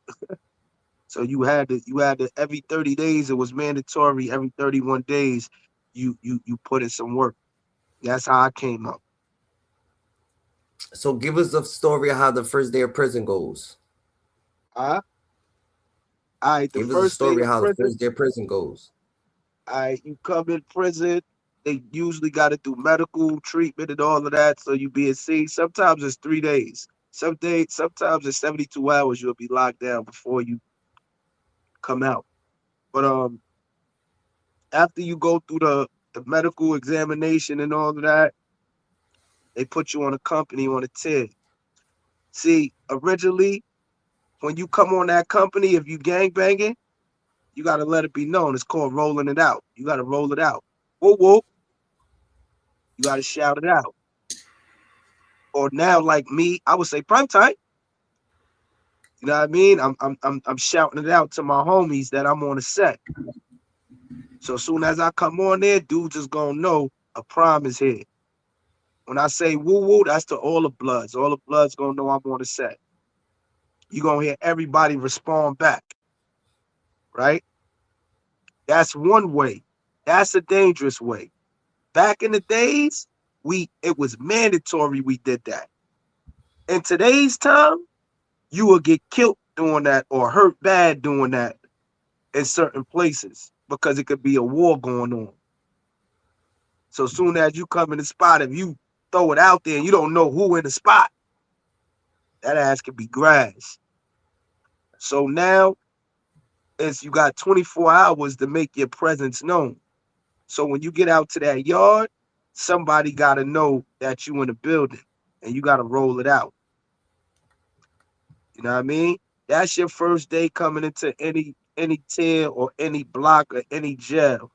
So you had to every 30 days it was mandatory. Every 31 days, you put in some work. That's how I came up. so give us a story of how the first day of prison goes. All right, the Give us a first day story of of how the prison. first day of prison goes. You come in prison, they usually got to do medical treatment and all of that. So you being seen. Sometimes it's 3 days. Sometimes it's 72 hours. You'll be locked down before you come out. But after you go through the medical examination and all of that, they put you on a company on a tier. See, originally when you come on that company, if you gang banging, you got to let it be known. It's called rolling it out. You got to roll it out. Whoa, whoa. You got to shout it out. Or now, like me, I would say prime time. You know what I mean? I'm shouting it out to my homies that I'm on the set. So as soon as I come on there, dudes is gonna know a prime is here. When I say woo woo, that's to all the bloods. All the bloods gonna know I'm on the set. You gonna hear everybody respond back, right? That's one way. That's a dangerous way. Back in the days, it was mandatory we did that. In today's time, you will get killed doing that or hurt bad doing that in certain places because it could be a war going on. So soon as you come in the spot, if you throw it out there and you don't know who in the spot, that ass could be grass. So now it's you got 24 hours to make your presence known. So when you get out to that yard, somebody got to know that you in the building and you got to roll it out. You know what I mean? That's your first day coming into any tier or any block or any jail.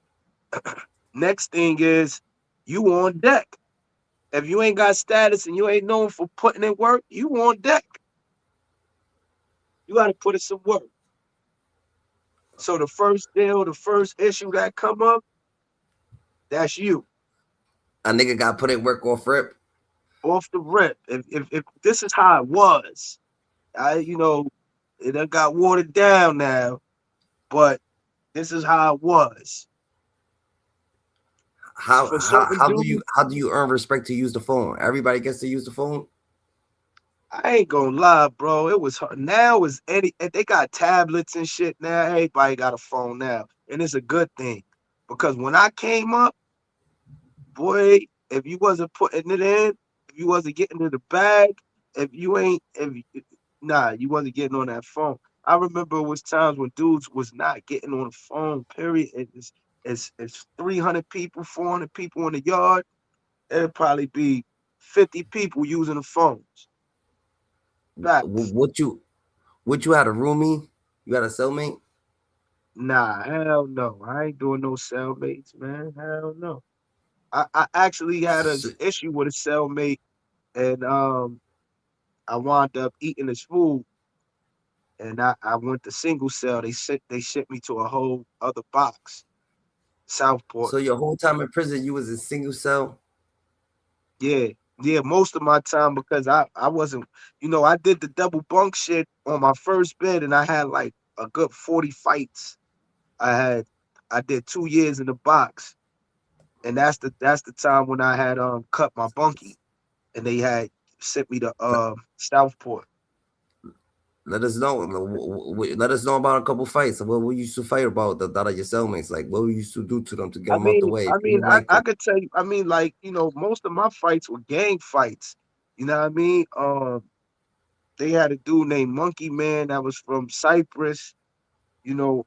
Next thing is you on deck. If you ain't got status and you ain't known for putting in work, you on deck. You got to put in some work. So the first deal, the first issue that come up, that's you A nigga got put in work off rip. off the rip. If this is how it was, it done got watered down now, but this is how it was. How For how certain how do you dudes, how do you earn respect to use the phone? Everybody gets to use the phone. I ain't gonna lie, bro. It was hard. Now is they got tablets and shit now. Everybody got a phone now, and it's a good thing because when I came up, boy, if you wasn't putting it in, if you wasn't getting in the bag, if you ain't, if nah, you wasn't getting on that phone. I remember it was times when dudes was not getting on the phone. Period. It's 300 people, 400 people in the yard. It'd probably be 50 people using the phones. Facts. What you had a roomie? You had a cellmate? Nah, hell no. I ain't doing no cellmates, man. Hell no. I actually had an S- issue with a cellmate, and I wound up eating his food, and I went to single cell. They sent me to a whole other box, Southport. So your whole time in prison, you was in single cell. Yeah, yeah. Most of my time because I wasn't, I did the double bunk shit on my first bed, and I had like a good 40 fights. I had I did 2 years in the box, and that's the time when I had cut my bunkie, and they had sent me to Let, Southport. let us know. Let us know about a couple fights. What we used to fight about that are your cellmates. Like what we used to do to them to get I them out the mean, way. I If you mean, didn't I, like I them. could tell you. I mean, like most of my fights were gang fights. You know what I mean? They had a dude named Monkey Man that was from Cyprus. You know,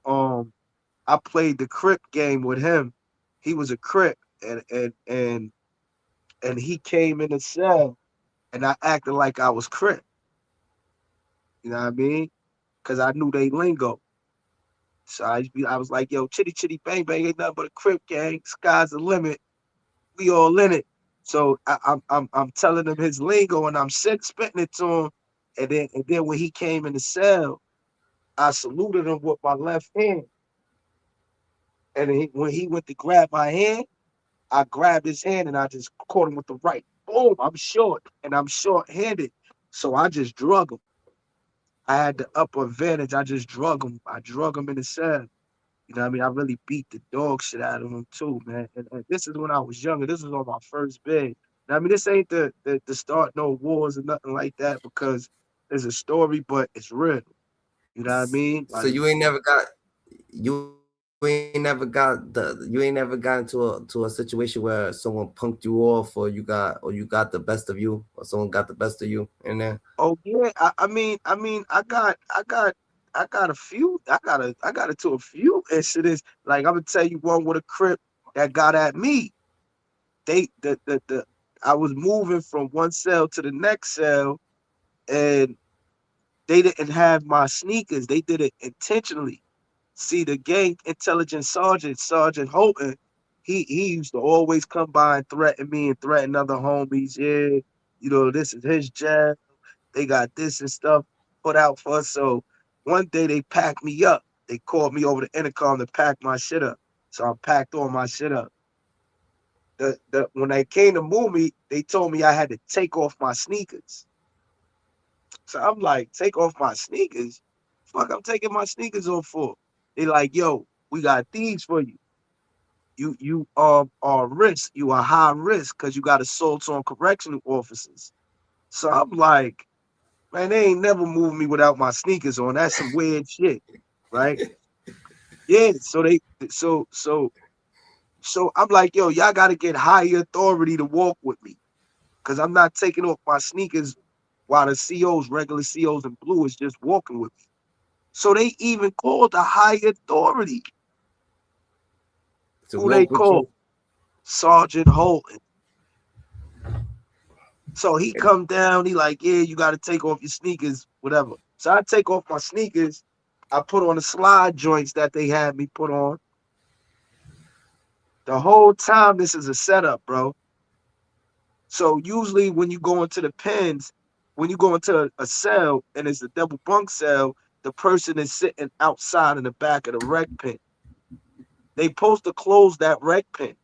I played the Crip game with him. He was a Crip, and he came in the cell, and I acted like I was Crip. You know what I mean? Because I knew they lingo. So I was like, yo, chitty chitty bang bang ain't nothing but a Crip gang. Sky's the limit. We all in it. So I'm telling him his lingo and I'm spitting it to him. And then when he came in the cell, I saluted him with my left hand. And when he went to grab my hand, I grabbed his hand and I just caught him with the right. Boom! I'm short and I'm short-handed, so I just drug him. I had the upper advantage. I just drug him. I drug him in the cell. You know what I mean? I really beat the dog shit out of him too, man. And this is when I was younger. This was on my first bid. Now, I mean, this ain't the start no wars or nothing like that because there's a story, but it's real. You know what I mean? So Like, you ain't never got into a situation where someone punked you off or you got the best of you or someone got the best of you in there. oh yeah, I got a few. I got into a few incidents. Like I'm gonna tell you one with a crip that got at me. They the I was moving from one cell to the next cell, and they didn't have my sneakers. They did it intentionally. See, the gang intelligence Sergeant Holton, he used to always come by and threaten me and threaten other homies. Yeah, this is his jab. They got this and stuff put out for us. So one day they packed me up. They called me over the intercom to pack my shit up. So I packed all my shit up. When they came to move me, they told me I had to take off my sneakers. So I'm like, take off my sneakers? Fuck, I'm taking my sneakers off for. They like, yo, we got thieves for you. You are risk. You are high risk because you got assaults on correctional officers. So I'm like, man, they ain't never moved me without my sneakers on. That's some weird shit, right? Yeah. So I'm like, yo, y'all got to get higher authority to walk with me, because I'm not taking off my sneakers while the COs, regular COs in blue, is just walking with me. So they even called the higher authority. To Who they walk with called? you. Sergeant Holton. So he come down, he like, yeah, you got to take off your sneakers, whatever. So I take off my sneakers. I put on the slide joints that they had me put on. The whole time, this is a setup, bro. So usually when you go into the pens, when you go into a cell and it's a double bunk cell, the person is sitting outside in the back of the rec pen. They supposed to close that rec pen.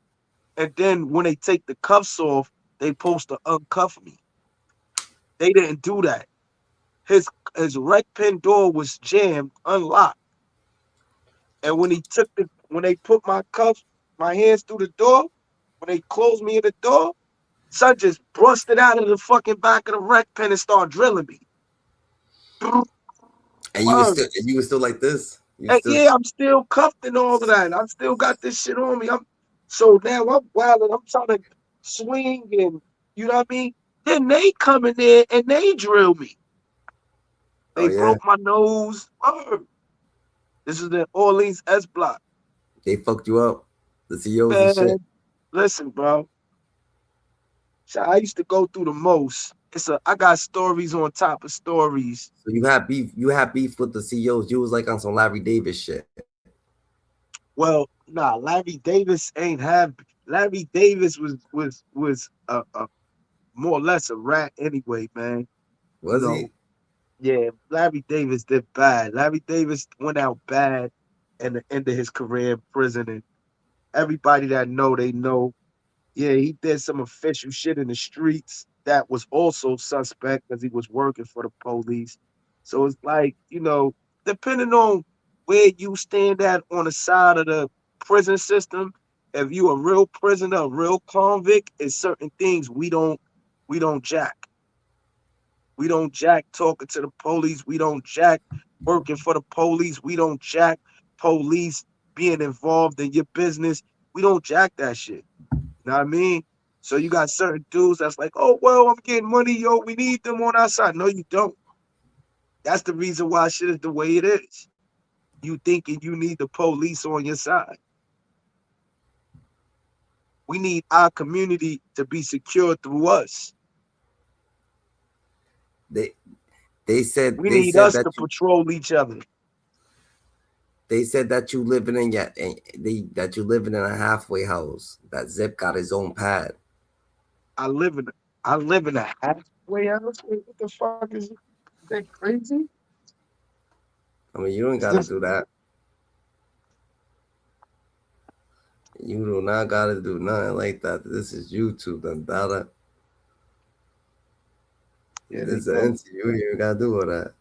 And then when they take the cuffs off, they supposed to uncuff me. They didn't do that. His his rec pen door was jammed, unlocked. And when they put my hands through the door, when they closed me in the door, son just busted out of the fucking back of the rec pen and started drilling me. And Word. you were still like this. You And still yeah, I'm still cuffed and all of that. I still got this shit on me. So now I'm wild and I'm trying to swing and you know what I mean? Then they come in there and they drill me. oh They yeah. broke my nose. Word. This is the Orleans S block. They fucked you up. The CEOs and shit. Man, listen, bro. So I used to go through the most. I got stories on top of stories. So you had beef with the CEOs. You was like on some Larry Davis shit. Well, nah, Larry Davis ain't have Larry Davis was a more or less a rat anyway, man. You Was know, he? yeah, Larry Davis did bad. Larry Davis went out bad in the end of his career in prison, and everybody that know, they know. Yeah, he did some official shit in the streets that was also suspect because he was working for the police. So it's like, depending on where you stand at on the side of the prison system, if you a real prisoner, a real convict, it's certain things we don't jack. We don't jack talking to the police. We don't jack working for the police. We don't jack police being involved in your business. We don't jack that shit. You know what I mean? So you got certain dudes that's like, oh, well, I'm getting money, yo. We need them on our side. No, you don't. That's the reason why shit is the way it is. You thinking you need the police on your side. We need our community to be secure through us. They they said We they need said us that to you patrol each other. they said that you living in yeah that you living in a halfway house. That Zip got his own pad. I live in I live in a halfway house. What the fuck is it? that crazy? I mean, you don't Is gotta this? do that. You do not gotta do nothing like that. This is YouTube, Dada. Yeah, they This is an bugging. interview. You ain't gotta do all that.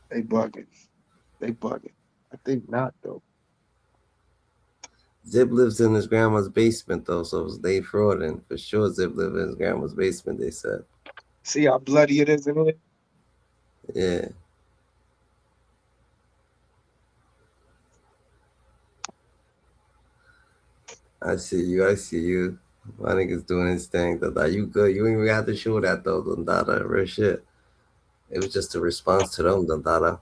They bugging. They bugging. I think not though. Zip lives in his grandma's basement though, so they frauding for sure. Zip lives in his grandma's basement. They said, See how bloody it is in here? yeah, I see you. I see you. My nigga's doing his thing. Dada, you good? You ain't even have to show that though, Dada. Real shit. It was just a response to them, Dada.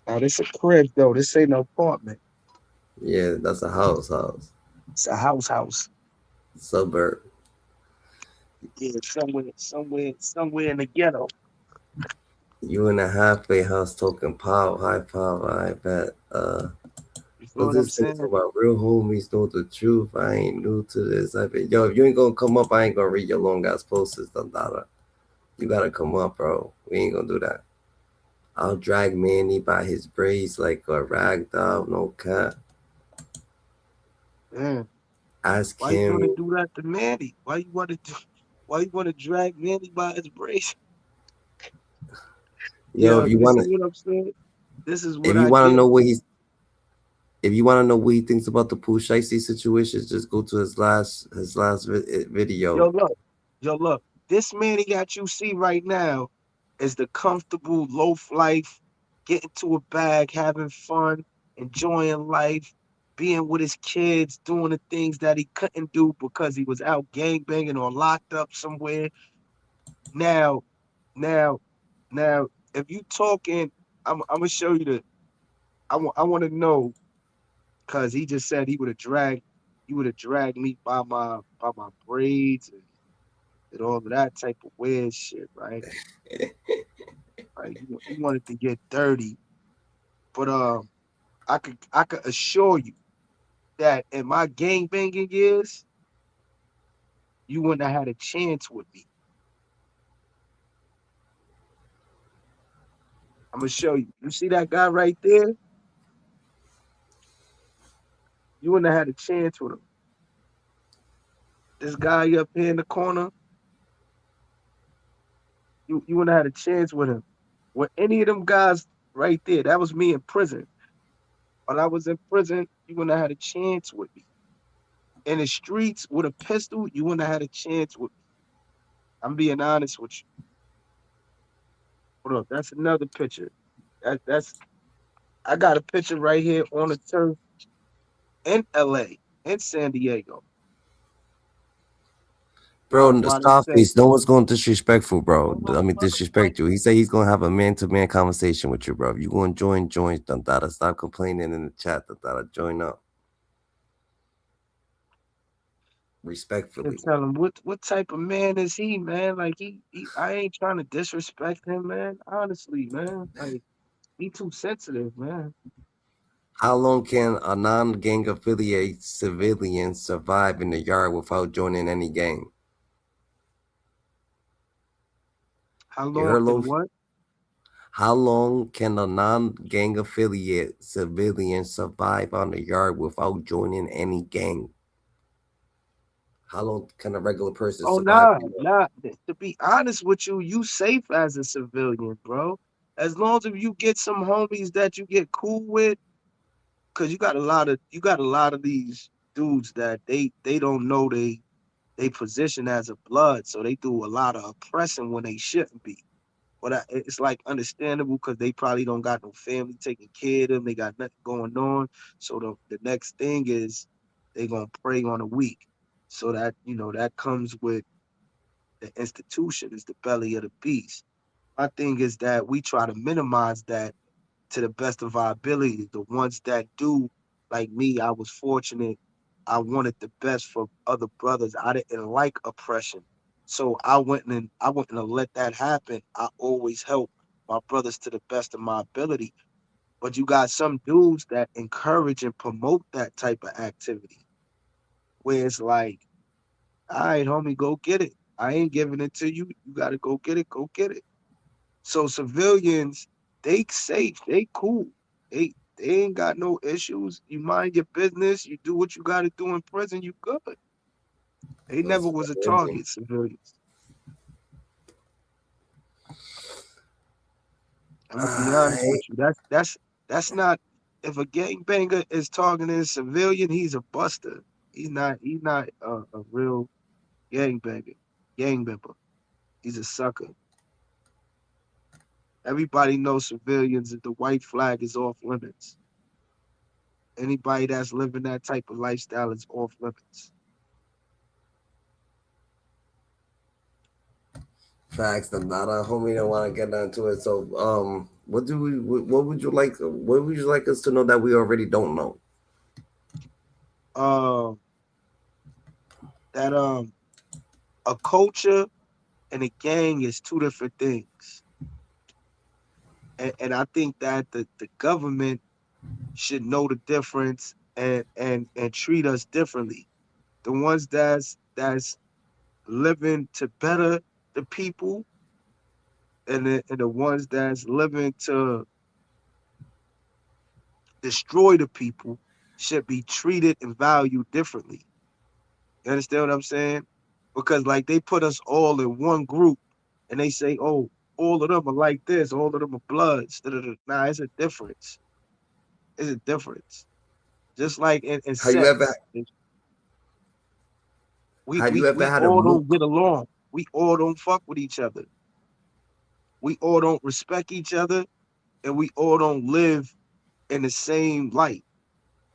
Now this a crib though. This ain't no apartment. Yeah, that's a house, It's a house. suburb. Yeah, somewhere in the ghetto. You in a halfway house talking power, high power, I bet. You feel But what I'm this thing saying? about real homies know the truth. I ain't new to this. I bet, yo, if you ain't gonna come up, I ain't gonna read your long ass posts, Dada. You gotta come up, bro. We ain't gonna do that. I'll drag Manny by his braids like a rag doll, no cat. Man, Ask why you want to him, do that to Manny? Why you want to drag Manny by his brace? yo, Yeah, you see what I'm saying? This is if what you I wanna get. know what he's, if you wanna know what he thinks about the Pooh Shiesty situation, just go to his last Yo, video. look, look. This Manny that you see right now is the comfortable loaf life, getting to a bag, having fun, enjoying life, being with his kids, doing the things that he couldn't do because he was out gangbanging or locked up somewhere. Now, now, if you talking, I'm gonna show you the. I want to know because he just said he would have dragged me by my braids and all of that type of weird shit, right? Right? He wanted to get dirty, but I could assure you that in my gang banging years, you wouldn't have had a chance with me. I'm gonna show you. You see that guy right there? You wouldn't have had a chance with him. This guy up here in the corner, you wouldn't have had a chance with him. With any of them guys right there, that was me in prison. When I was in prison, you wouldn't have had a chance with me. In the streets with a pistol, you wouldn't have had a chance with me. I'm being honest with you. Hold up, that's another picture. That's I got a picture right here on the turf in LA, in San Diego. Bro, Why they say, Scarface, no one's going disrespectful, bro. oh, well, I mean, disrespect you. He said he's gonna have a man-to-man conversation with you, bro. If you gonna join, Dada. Stop complaining in the chat, Dada. Join up and respectfully. tell him what type of man is he, man? Like he I ain't trying to disrespect him, man. Honestly, man. Like he too sensitive, man. How long can a non-gang affiliated civilian survive in the yard without joining any gang? How You long heard, and Loaf? what? How long can a non-gang affiliate civilian survive on the yard without joining any gang? How long can a regular person Oh survive? nah. To be honest with you, you safe as a civilian, bro. As long as you get some homies that you get cool with, cause you got a lot of these dudes that they don't know they position as a blood, so they do a lot of oppressing when they shouldn't be. But it's like understandable because they probably don't got no family taking care of them. They got nothing going on. So the next thing is they gonna prey on the weak. So that that comes with the institution is the belly of the beast. My thing is that we try to minimize that to the best of our ability. The ones that do, like me, I was fortunate. I wanted the best for other brothers. I didn't like oppression. So I wouldn't have let that happen. I always help my brothers to the best of my ability. But you got some dudes that encourage and promote that type of activity where it's like, all right, homie, go get it. I ain't giving it to you. You gotta go get it. Go get it. So civilians, they safe. They cool. They ain't got no issues. You mind your business. You do what you gotta do in prison. You good. They never That's was a crazy. target. Civilians. I'm gonna be honest I with you. That's not. If a gangbanger is targeting a civilian, he's a buster. He's not a real gangbanger, gang member. He's a sucker. Everybody knows civilians that the white flag is off limits. Anybody that's living that type of lifestyle is off limits. facts. I'm not a homie. Don't want to get into it. So, what do we? What would you like? What would you like us to know that we already don't know? Uh, that a culture and a gang is two different things, and I think that the government should know the difference and treat us differently. The ones that's living to better the people, and the ones that's living to destroy the people should be treated and valued differently. You understand what I'm saying? Because like they put us all in one group and they say, oh, all of them are like this, all of them are bloods. Da, da, da. Nah, it's a difference. It's a difference. Just like in Have you ever? sex. We Have you we ever we had a all don't mook? get along. We all don't fuck with each other. We all don't respect each other and we all don't live in the same light.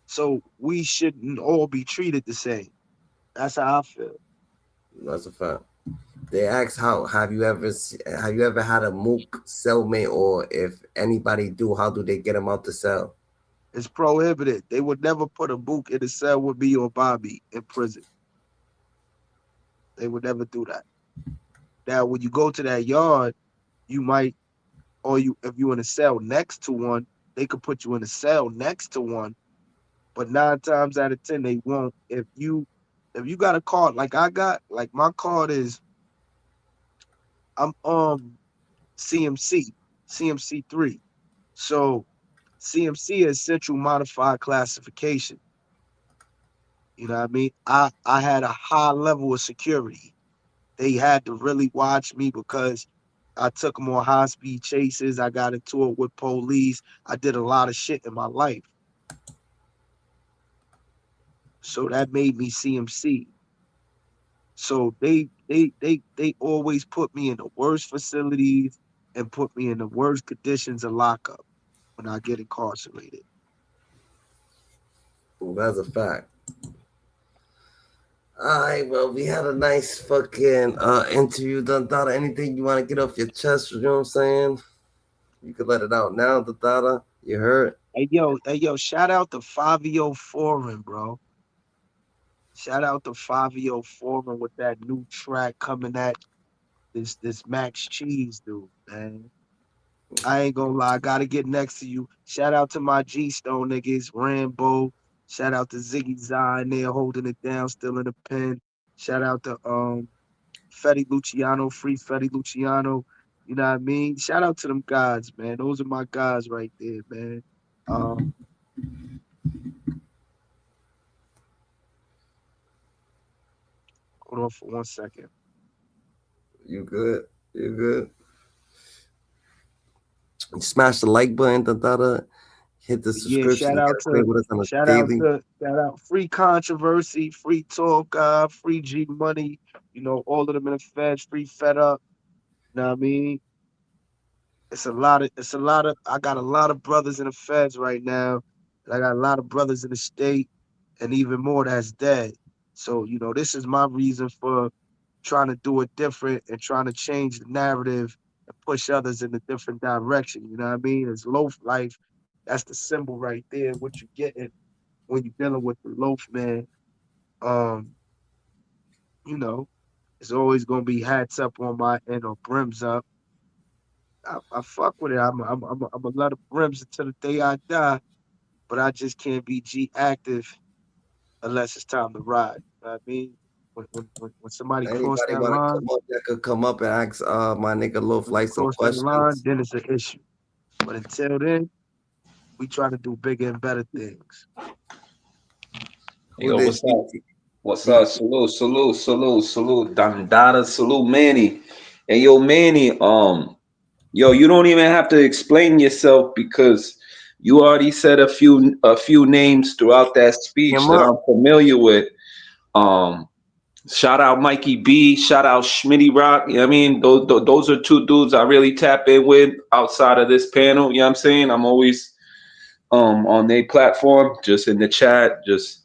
So we shouldn't all be treated the same. That's how I feel. That's a fact. They ask how have you ever had a mook cellmate, or if anybody do, how do they get them out the cell? It's prohibited. They would never put a book in a cell with me or Bobby in prison. They would never do that. Now, when you go to that yard, you might, or you if you're in a cell next to one, they could put you in a cell next to one. But 9 times out of 10, they won't. If you got a card like I got, like my card is I'm CMC, CMC3. So CMC is Central Modified Classification. You know what I mean? I had a high level of security. They had to really watch me because I took them on high speed chases. I got into it with police. I did a lot of shit in my life. So that made me CMC. So they always put me in the worst facilities and put me in the worst conditions of lockup when I get incarcerated. Well, that's a fact. All right, well, we had a nice fucking interview done. Dada, anything you want to get off your chest? You know what I'm saying? You could let it out now, Dada. You heard? Hey yo, shout out to Fabio Foreign, bro. Shout out to Fabio Foreign with that new track coming at this Max Cheese dude, man. I ain't gonna lie, I gotta get next to you. Shout out to my G Stone niggas, Rambo. Shout out to Ziggy Zine there holding it down, still in the pen. Shout out to Fetty Luciano, free Fetty Luciano. You know what I mean? Shout out to them guys, man. Those are my guys right there, man. Um, hold on for 1 second. You good? You good? Smash the like button, Dada. Hit the But yeah, subscription. You get acquainted with us on a daily. shout out free controversy, free talk, free G money, all of them in the feds, free fed up. You know what I mean? It's a lot of I got a lot of brothers in the feds right now. And I got a lot of brothers in the state and even more that's dead. So, this is my reason for trying to do it different and trying to change the narrative and push others in a different direction. You know what I mean? It's loaf life. That's the symbol right there, what you getting when you're dealing with the loaf man. Um, you know, it's always gonna be hats up on my end or brims up. I fuck with it. I'm a lot of brims until the day I die, but I just can't be G active unless it's time to ride. You know what I mean? When somebody cross Anybody that want to line, come up that could come up and ask my nigga Loaf when they like some cross that line, questions. then it's an issue. But until then, we try to do bigger and better things. Who Yo, did what's up? GT? What's up? Salute, salute, salute, salute. Dandada, salute, Manny. And yo, Manny, yo, you don't even have to explain yourself because you already said a few names throughout that speech Him that up. I'm familiar with. Um, Shout out Mikey B, shout out Schmitty Rock. You know what I mean? Those are two dudes I really tap in with outside of this panel. You know what I'm saying? I'm always on their platform, just in the chat, just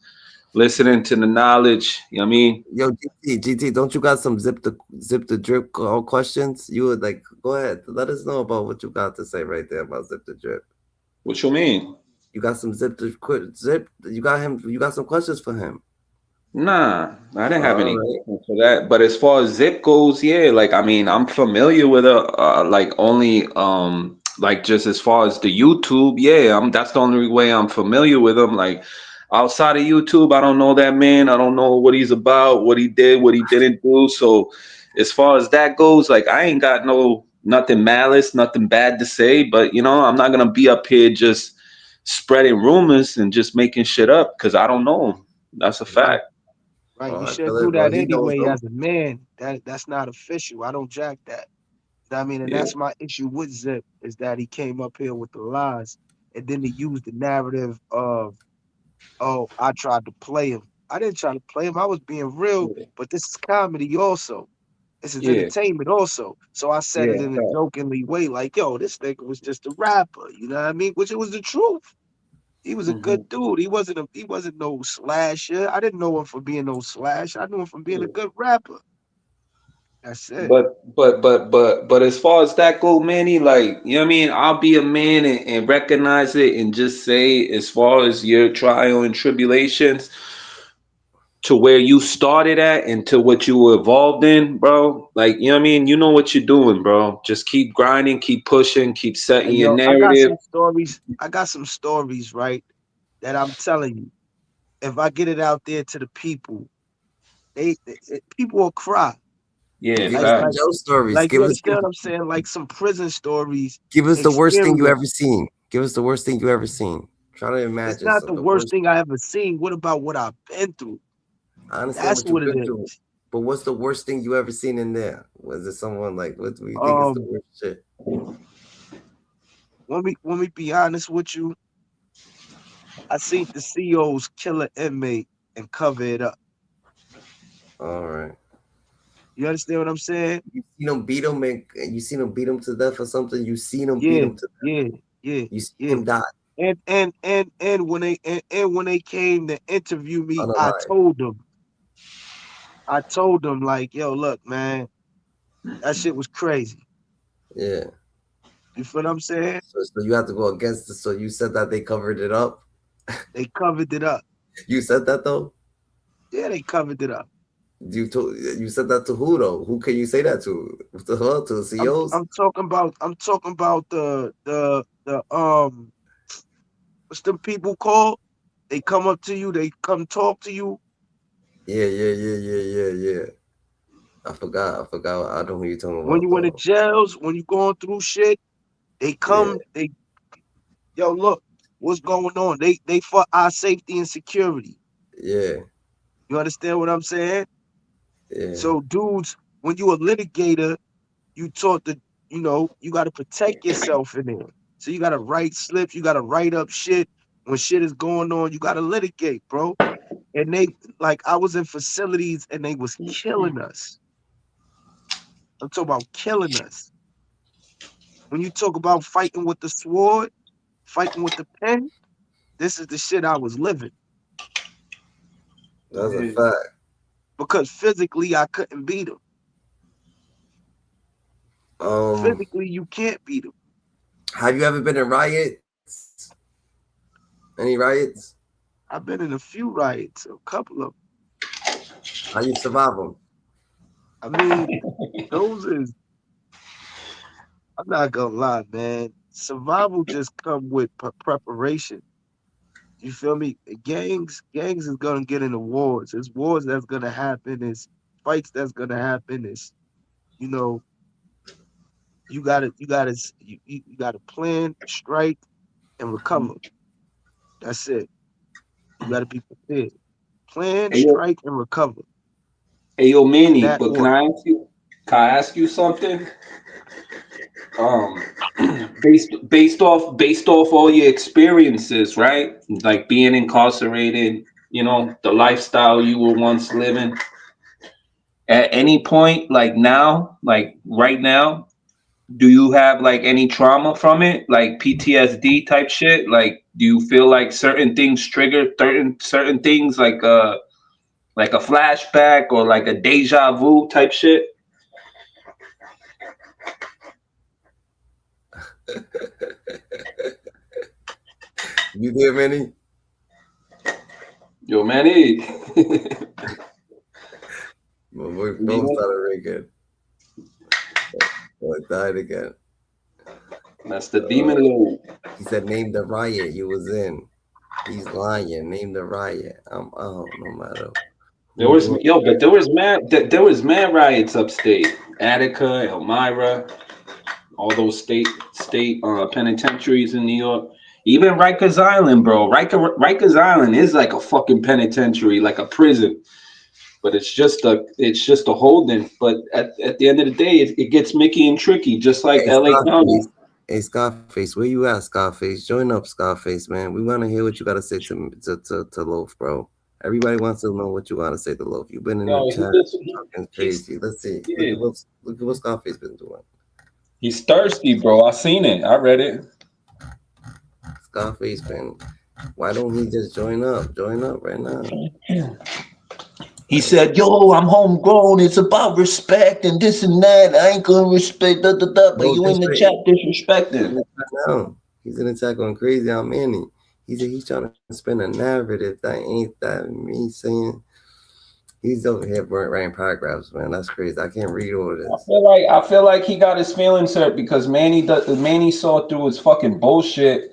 listening to the knowledge. You know what I mean? Yo, GT, don't you got some zip the drip questions? You would like go ahead. Let us know about what you got to say right there about zip the drip. What you mean? You got some zip. You got him. You got some questions for him. Nah, I didn't have All any right. questions for that. But as far as Zip goes, yeah, like I mean, I'm familiar with like only like just as far as the YouTube, yeah, that's the only way I'm familiar with him. Like outside of YouTube, I don't know that man. I don't know what he's about, what he did, what he didn't do. So as far as that goes, like I ain't got nothing malice, nothing bad to say. But I'm not gonna be up here just spreading rumors and just making shit up because I don't know him. That's a Right, fact. right. Oh, You I should feel do it, bro. that He knows anyway them. as a man. That's not official. I don't jack that. You know what I mean, and Yeah. that's my issue with Zip is that he came up here with the lies, and then he used the narrative of, oh, I tried to play him. I didn't try to play him. I was being real, Yeah. but this is comedy also. This is Yeah. entertainment also. So I said it Yeah. in a jokingly way, like, yo, this nigga was just a rapper. You know what I mean? Which it was the truth. He was a Hmm. good dude. He wasn't no slasher. I didn't know him for being no slash. I knew him for being a good rapper. That's it. But as far as that go, Manny, like you know what I mean, I'll be a man and recognize it and just say, as far as your trial and tribulations to where you started at and to what you were involved in, bro. Like you know what I mean, you know what you're doing, bro. Just keep grinding, keep pushing, keep setting Hey, your yo, I got narrative. some stories. I got some stories, right? That I'm telling you. If I get it out there to the people, people will cry. Yeah, Give Like us the like facts. jail stories. like you understand what I'm saying? Like some prison stories, Give us the worst thing you experience. ever seen. Give us the worst thing you ever seen. Try to It's imagine not some the the worst worst. thing I ever seen. What about what I've been through? I understand That's what you've what it been through, is. but what's the worst thing you ever seen in there? Was it someone like what do you think is the Um, worst shit? when we be honest with you, I seen the CEOs kill an inmate and cover it up. All right. You understand what I'm saying? You seen him beat him and you seen him beat him to death or something? You seen him beat Yeah, him to death. yeah, yeah, You seen yeah. him die And when they came to interview me, on the line. I told them like, yo, look, man, that shit was crazy. Yeah. You feel what I'm saying? So you have to go against it. So you said that they covered it up. They covered it up. You said that though? Yeah, they covered it up. You said that to who though? Who can you say that to? To her? To the I'm CEOs? I'm talking about the what's them people called? They come up to you, they come talk to you. Yeah. I forgot. I know who you're talking When about you in the though. jails, when you going through shit, they Yeah, come, they yo, look, what's going on? They for our safety and security. yeah, You understand what I'm saying? yeah. So dudes, when you a litigator, you taught the, you gotta protect yourself in there. So you gotta write slips, you gotta write up shit. When shit is going on, you gotta litigate, bro. And they like I was in facilities and they was killing us. I'm talking about killing us. When you talk about fighting with the sword, fighting with the pen, this is the shit I was living. That's a Yeah. fact. Because physically I couldn't beat them. Um, Physically you can't beat them. have you ever been in riots? Any riots? I've been in a few riots, a couple of. How you survive them? I mean, those is I'm not gonna lie, man. Survival just come with preparation. You feel me? Gangs is gonna get into wars. It's wars that's gonna happen. It's fights that's gonna happen. It's you know, you gotta plan, strike, and recover. That's it. You gotta be prepared. Plan, Hey yo, strike, and recover hey yo, in Manny, that but order. can I ask you something? Um, based off all your experiences, right? Like being incarcerated, the lifestyle you were once living. At any point, like now, like right now, do you have like any trauma from it, like PTSD type shit? Like, do you feel like certain things trigger certain things, like a flashback or like a deja vu type shit? You there, Manny? Yo, Manny. My phone started ringing. Oh, it died again. That's the Uh, demon load. he said, "Name the riot you was in." He's lying. Name the riot. I'm out. No matter There who was doing. but there was mad riots upstate, Attica, Elmira, all those state penitentiaries in New York. Even Rikers Island, bro. Rikers Island is like a fucking penitentiary, like a prison, but it's just a holding. But at the end of the day, it gets Mickey and tricky, just like Hey, L.A. County. Scarface. Hey, Scarface. Where you at, Scarface? Join up, Scarface, man. We want to hear what you got to say to Loaf, bro. Everybody wants to know what you got to say to Loaf. You've been in the Yo, chat talking he's crazy. Let's see. yeah, Look at what Scarface been doing. he's thirsty, bro. I seen it. I read it. Scarface been. Why don't he just join up? Join up right now. He said, "Yo, I'm homegrown. It's about respect and this and that. I ain't gonna respect but No you in the chat disrespect. He's in disrespecting." the chat now. He's in the chat going crazy on Manny. He said he's trying to spin a narrative that ain't that me saying he's over here writing paragraphs, man. That's crazy. I can't read all of I this. feel like I feel like he got his feelings hurt because Manny saw through his fucking bullshit,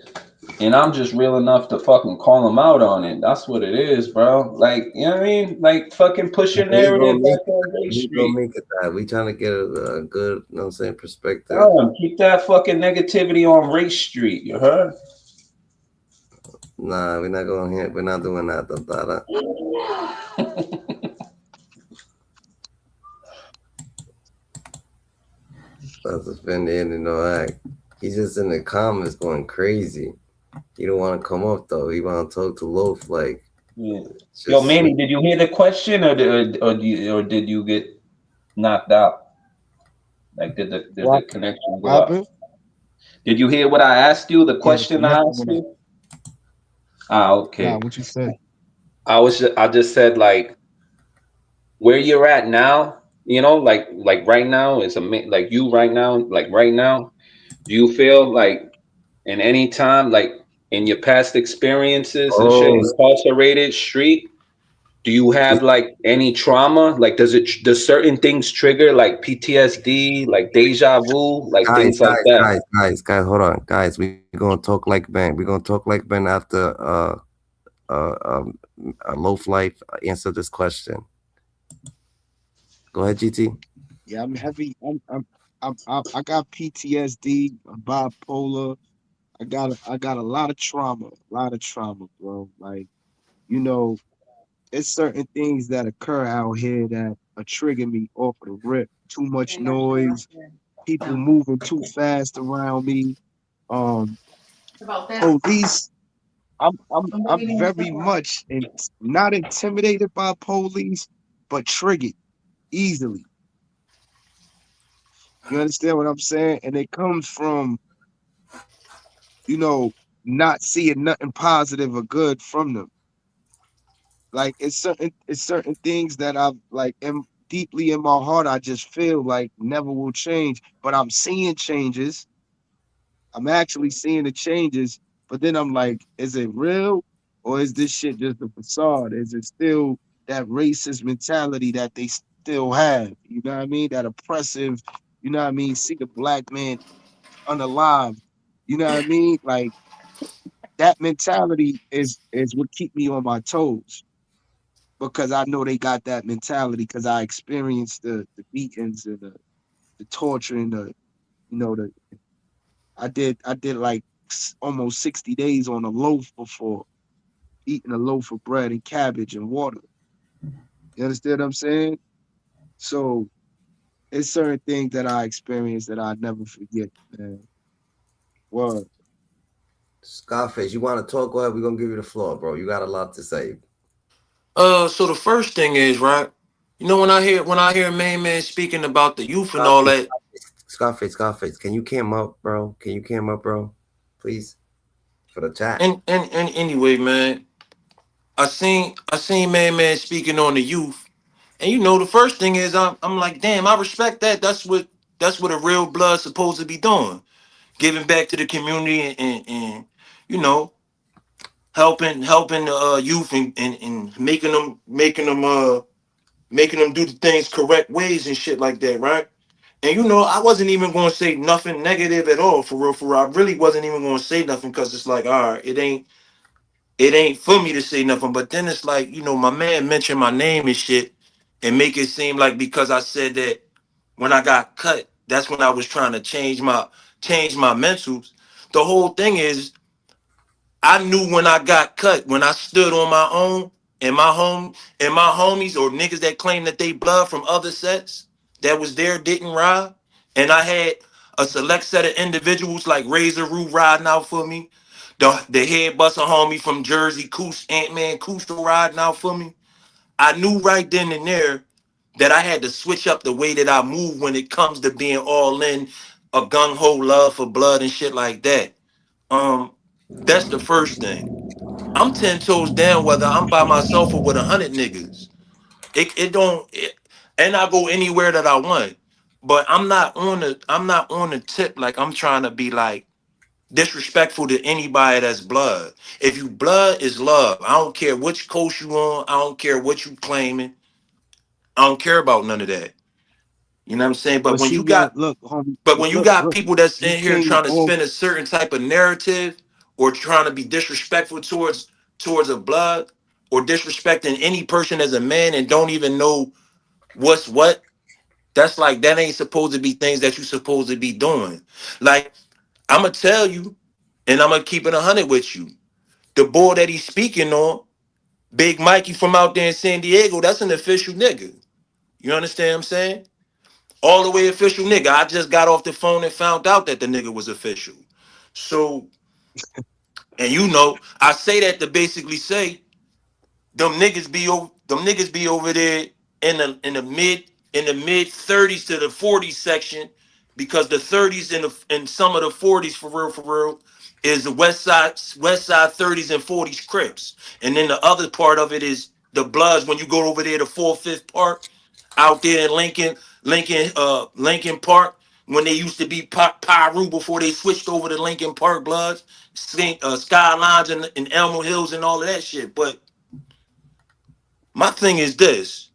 and I'm just real enough to fucking call him out on it. That's what it is, bro. Like, you know what I mean? Like, fucking push your He narrative gonna make back it. on Ray He gonna Street. make it that. We trying to get a good, you know what I'm saying, perspective. Keep that fucking negativity on Ray Street. You heard? Nah, we're not going here. We're not doing that. That's offended, you know. Act. He's just in the comments going crazy. He don't want to come up though. He want to talk to Loaf like Yeah. Yo, just Manny, did you hear the question, or did you get knocked out? Like, did the What connection go out? happened? Did you hear what I asked you? The Yeah, the question I connection asked went out. you? Ah, Nah, okay. what you said? I just said like where you're at now. Like right now is like you right now. Like right now, do you feel like in any time, like in your past experiences and shit, oh incarcerated street? Do you have like any trauma? Like, does certain things trigger like PTSD, like deja vu, like guys, things like guys, that? guys, guys, guys, hold on, guys. We gonna talk like Ben. We gonna talk like Ben after uh um Loaf Life answer this question. Go ahead, GT. Yeah, I'm heavy. I got PTSD. I'm bipolar. I got a lot of trauma, bro. Like, you know, it's certain things that occur out here that trigger me off the rip. Too much noise, people moving too fast around me. Um, police. I'm very much not intimidated by police, but triggered easily. You understand what I'm saying? And it comes from, you know, not seeing nothing positive or good from them. Like it's certain things that I've like am deeply in my heart. I just feel like never will change. But I'm seeing changes. I'm actually seeing the changes. But then I'm like, is it real? Or is this shit just a facade? Is it still that racist mentality that they still have? You know what I mean? That oppressive, you know what I mean? See the black man unalive. You know what I mean? Like that mentality is what keep me on my toes because I know they got that mentality because I experienced the beatings and the torture and the the I did like almost 60 days on a loaf before eating a loaf of bread and cabbage and water. You understand what I'm saying? So it's certain things that I experienced that I never forget, man. Well, Scarface, you want to talk? Go ahead. We're gonna give you the floor, bro. You got a lot to say. So the first thing is right. You know when I hear main man speaking about the youth and all Scarface, that, Scarface. Can you cam up, bro? Can you cam up, bro? Please, for the chat. and anyway, man, I seen main man speaking on the youth, and the first thing is I'm like, damn, I respect that. That's what a real blood supposed to be doing, giving back to the community and you know helping the youth and making them do the things correct ways and shit like that, right? And I wasn't even going to say nothing negative at all, for real, for real. I really wasn't even going to say nothing because it's like, all right, it ain't for me to say nothing. But then it's like, my man mentioned my name and shit, and make it seem like because I said that when I got cut, that's when I was trying to change my mentals. The whole thing is I knew when I got cut, when I stood on my own, and my homies or niggas that claim that they blood from other sets that was there didn't ride. And I had a select set of individuals like Razor Roo riding out for me. The head buster homie from Jersey, Ant-Man Kusto riding out for me. I knew right then and there that I had to switch up the way that I move when it comes to being all in, a gung-ho love for blood and shit like that. Um, that's the first thing. I'm 10 toes down whether I'm by myself or with 100 niggas. It don't and I go anywhere that I want. But I'm not on the tip like I'm trying to be like disrespectful to anybody that's blood. If you blood is love. I don't care which coast you on. I don't care what you claiming. I don't care about none of that. You know what I'm saying? But but when see, you y'all, got look, homie, But when you look, got look, people that's you in here came trying to off. spin a certain type of narrative or trying to be disrespectful towards a blood or disrespecting any person as a man and don't even know what's what, that's like that ain't supposed to be things that you're supposed to be doing. Like I'm gonna tell you, and I'm gonna keep it 100 with you. The boy that he's speaking on, Big Mikey from out there in San Diego, that's an official nigga. You understand what I'm saying? All the way official nigga. I just got off the phone and found out that the nigga was official. So, and I say that to basically say them niggas be over there in the mid 30s to the 40s section because the 30s and some of the 40s for real is the west side 30s and 40s Crips. And then the other part of it is the Bloods when you go over there to 4th, 5th Park out there in Lincoln Park when they used to be Pyru before they switched over to Lincoln Park Bloods, Skylines and Elmo Hills and all of that shit. But my thing is this: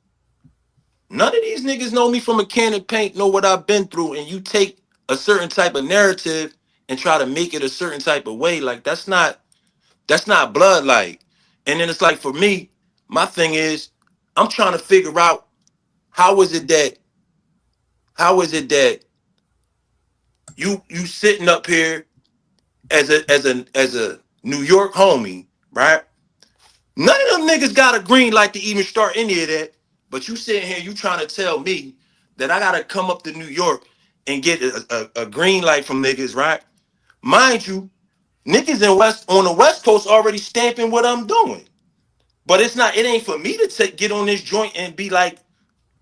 none of these niggas know me from a can of paint, know what I've been through, and you take a certain type of narrative and try to make it a certain type of way. Like that's not blood like. And then it's like for me, my thing is I'm trying to figure out how is it that how is it that you sitting up here as a New York homie, right? None of them niggas got a green light to even start any of that. But you sitting here, you trying to tell me that I gotta come up to New York and get a green light from niggas, right? Mind you, niggas on the West Coast already stamping what I'm doing. But it ain't for me to get on this joint and be like,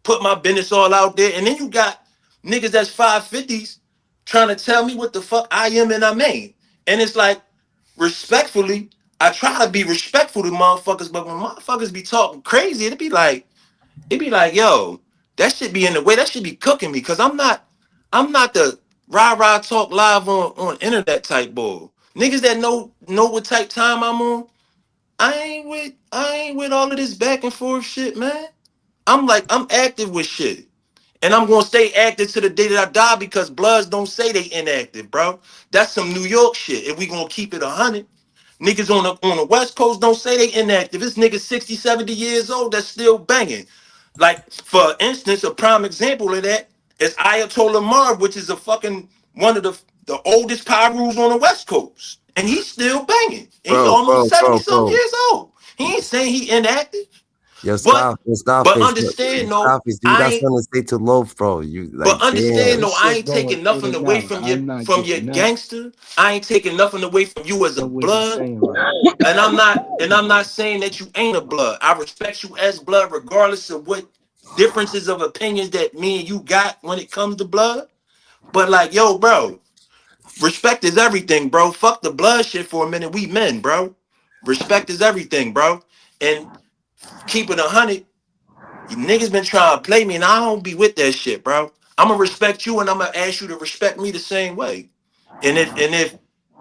put my business all out there. And then you got niggas that's 550s trying to tell me what the fuck I am and I'm ain't. And it's like, respectfully, I try to be respectful to motherfuckers, but when motherfuckers be talking crazy, it'd be like, yo, that should be in the way, that should be cooking me, cause I'm not the rah-rah talk live on internet type bull. Niggas that know what type time I'm on, I ain't with all of this back and forth shit, man. I'm active with shit. And I'm gonna stay active to the day that I die because Bloods don't say they inactive, bro. That's some New York shit. If we gonna keep it 100, Niggas on the West Coast don't say they inactive. This nigga 60, 70 years old that's still banging. Like, for instance, a prime example of that is Ayatollah Marv, which is a fucking one of the oldest Pyrus on the West Coast. And he's still banging. And he almost 70 something years old. He ain't saying he inactive. Yo, But stop, stop but it, understand though, stop it, dude. I That's ain't gonna stay too low, bro. You but like, understand damn. though, This I shit ain't going taking in nothing and away out. I'm not from your getting that. gangster. I ain't taking nothing away from you as a Know what he's blood. saying right now. And I'm not saying that you ain't a blood. I respect you as blood, regardless of what differences of opinions that me and you got when it comes to blood. But like, yo, bro, respect is everything, bro. Fuck the blood shit for a minute. We men, bro. Respect is everything, bro. And keep it 100. You niggas been trying to play me, and I don't be with that shit, bro. I'm gonna respect you, and I'm gonna ask you to respect me the same way. And if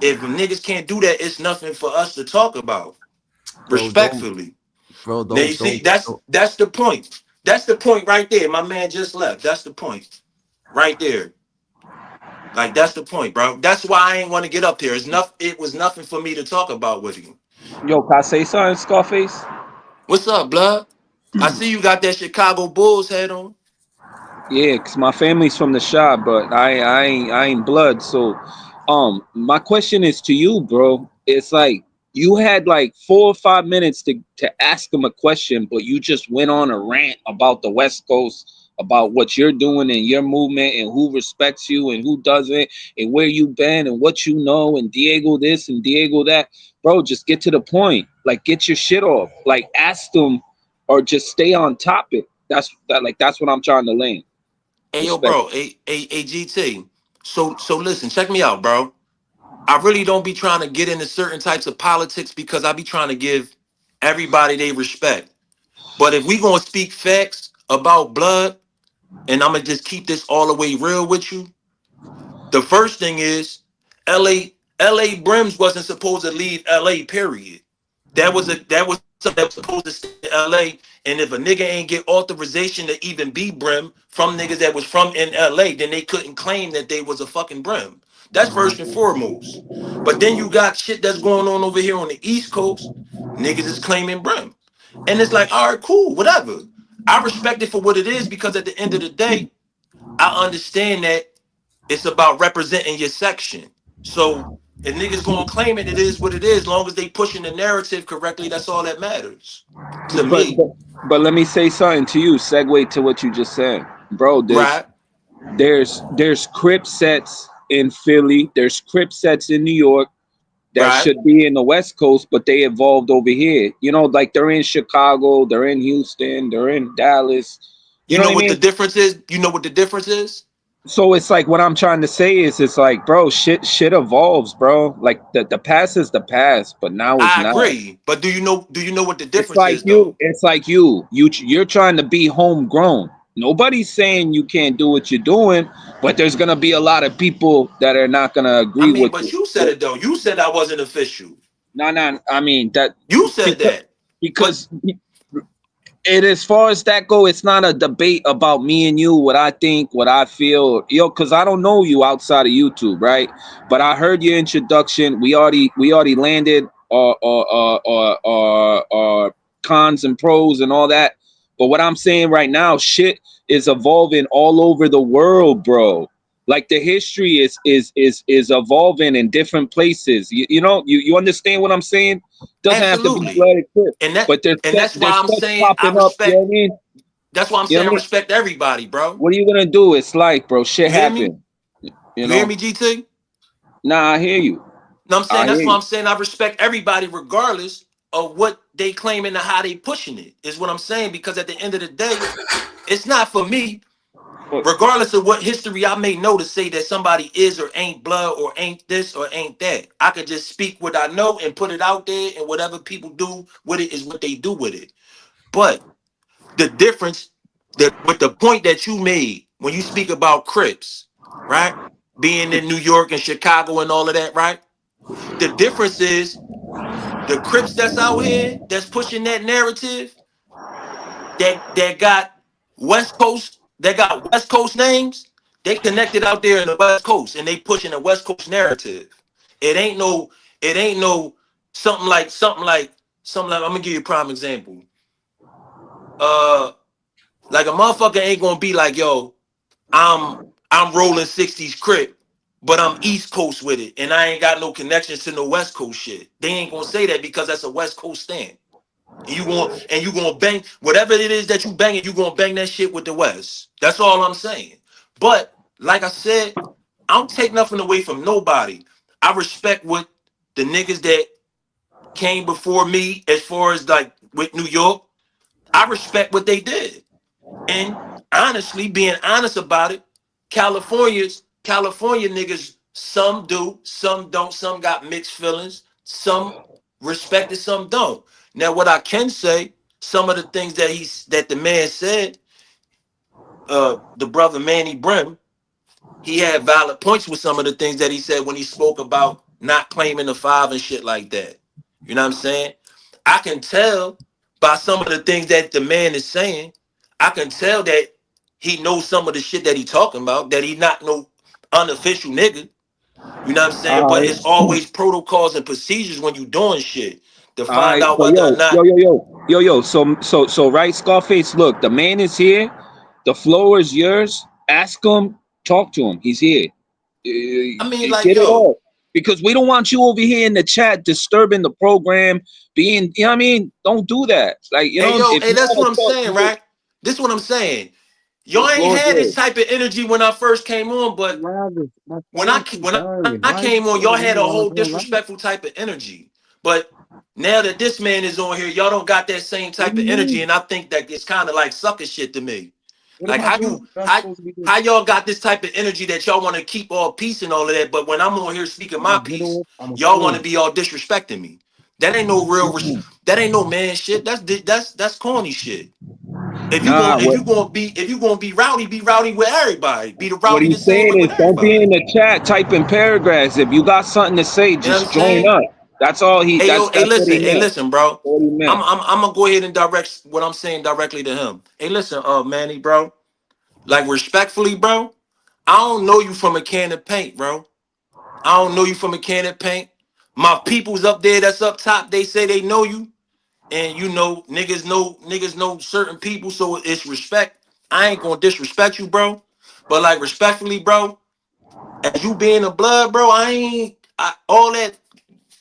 niggas can't do that, it's nothing for us to talk about. Bro, don't, Respectfully. bro, Now you don't, see, don't, that's don't. that's the point. That's the point right there. My man just left. That's the point. Right there. Like that's the point, bro. That's why I ain't want to get up here. It was nothing for me to talk about with you. Yo, can I say something, Scarface? What's up, blood? I see you got that Chicago Bulls head on. Yeah, cause my family's from the shop, but I ain't blood. So, my question is to you, bro. It's like you had like 4 or 5 minutes to ask him a question, but you just went on a rant about the West Coast, about what you're doing and your movement, and who respects you and who doesn't, and where you been and what you know, and Diego this and Diego that. Bro, just get to the point. Like, get your shit off. Like, ask them, or just stay on topic. That's what I'm trying to learn. Hey yo, Respect. bro, GT. So listen, check me out, bro. I really don't be trying to get into certain types of politics because I be trying to give everybody they respect. But if we gonna speak facts about blood, and I'm gonna just keep this all the way real with you, the first thing is LA Brims wasn't supposed to leave LA, period. That was something that was supposed to stay in LA. And if a nigga ain't get authorization to even be Brim from niggas that was from in LA, then they couldn't claim that they was a fucking Brim. That's first and foremost. But then you got shit that's going on over here on the East Coast. Niggas is claiming Brim. And it's like, all right, cool, whatever. I respect it for what it is because at the end of the day, I understand that it's about representing your section. So if niggas gonna claim it, it is what it is. Long as they pushing the narrative correctly, that's all that matters to But me. but, but let me say something to you. Segue to what you just said, bro. There's Right, there's there's Crip sets in Philly. There's Crip sets in New York that right. should be in the West Coast, but they evolved over here. You know, like they're in Chicago, they're in Houston, they're in Dallas. You You know know what I what the mean? difference is? You know what the difference is? So it's like what I'm trying to say is it's like, bro, shit evolves, bro. Like the past is the past, but now is I now. agree. But do you know what the It's difference like is you. though? It's like you're trying to be homegrown. Nobody's saying you can't do what you're doing, but there's gonna be a lot of people that are not gonna I agree mean, with but you. you said it though. You said I wasn't official. No, no. I mean that You said because that. But because and as far as that go, it's not a debate about me and you, what I think, what I feel, because I don't know you outside of YouTube, right? But I heard your introduction. We already landed cons and pros and all that. But what I'm saying right now, shit is evolving all over the world, bro. Like the history is evolving in different places. You understand what I'm saying? Doesn't have to be absolutely. blood equipped, And that but there's and set, that's why there's I'm sets saying I popping up. You know respect. what I mean? That's why I'm You know saying what I I mean? respect everybody, bro. What are you gonna do? It's like, bro, shit You hear me? happen. You You hear know? me, GT? Nah, I hear you. No, I'm saying I that's hear why you. I'm saying I respect everybody regardless of what they claiming and how they pushing it. Is what I'm saying because at the end of the day, it's not for me, But regardless of what history I may know to say that somebody is or ain't blood or ain't this or ain't that. I could just speak what I know and put it out there, and whatever people do with it is what they do with it. But the difference that with the point that you made when you speak about Crips, right? Being in New York and Chicago and all of that, right? The difference is the Crips that's out here that's pushing that narrative that got West Coast names. They connected out there in the West Coast and they pushing a West Coast narrative. It ain't no it ain't no something like I'm gonna give you a prime example. Like a motherfucker ain't gonna be like, yo, I'm I'm rolling 60s crip, but I'm East Coast with it, and I ain't got no connections to no West Coast shit. They ain't gonna say that because that's a West Coast stand. And you gonna bang whatever it is that you banging, you gonna bang that shit with the West. That's all I'm saying. But like I said, I don't take nothing away from nobody. I respect what the niggas that came before me as far as like with New York. I respect what they did. And honestly, being honest about it, California niggas, some do, some don't, some got mixed feelings, some respect it, some don't. Now, what I can say, some of the things that the man said, the brother Manny Brim, he had valid points with some of the things that he said when he spoke about not claiming the five and shit like that. You know what I'm saying? I can tell by some of the things that the man is saying, I can tell that he knows some of the shit that he talking about, that he not no unofficial nigga. You know what I'm saying? All But right, it's always protocols and procedures when you doing shit to all find right. out So whether or not. yo. So right, Scarface. Look, the man is here. The floor is yours. Ask him. Talk to him. He's here. I mean, like, Get it yo, off. Because we don't want you over here in the chat disturbing the program, being, you know what I mean? Don't do that. Like, you hey, know, yo, if hey, you that's what want I'm to talk, saying, right? This is what I'm saying. the Y'all ain't floor is had this yours. type of energy when I first came on, but Travis, my when I phone keep when dying. I Why you came on, still y'all in had here a while I'm whole going live? disrespectful type of energy. But now that this man is on here, y'all don't got that same What type do of you energy, mean? and I think that it's kind of like sucker shit to me. What am Like I doing? What I'm supposed to be doing? how y'all got this type of energy that y'all want to keep all peace and all of that, but when I'm on here speaking When I my get piece, off, I'm gonna y'all want call to you. be all disrespecting me. That ain't no that ain't no man shit. That's corny shit. Nah, If you gonna be rowdy with everybody. Be the what rowdy the he's same saying way with is don't be everybody. in the chat typing paragraphs. If you got something to say, You know what I'm just join saying? up. That's all he. Hey yo, That's what he hey meant. listen, bro. What he meant. I'm gonna go ahead and direct what I'm saying directly to him. Hey, listen, Manny, bro. Like respectfully, bro. I don't know you from a can of paint, bro. I don't know you from a can of paint. My people's up there that's up top, they say they know you. And you know, niggas know certain people, so it's respect. I ain't gonna disrespect you, bro. But like respectfully, bro, as you being a blood, bro, all that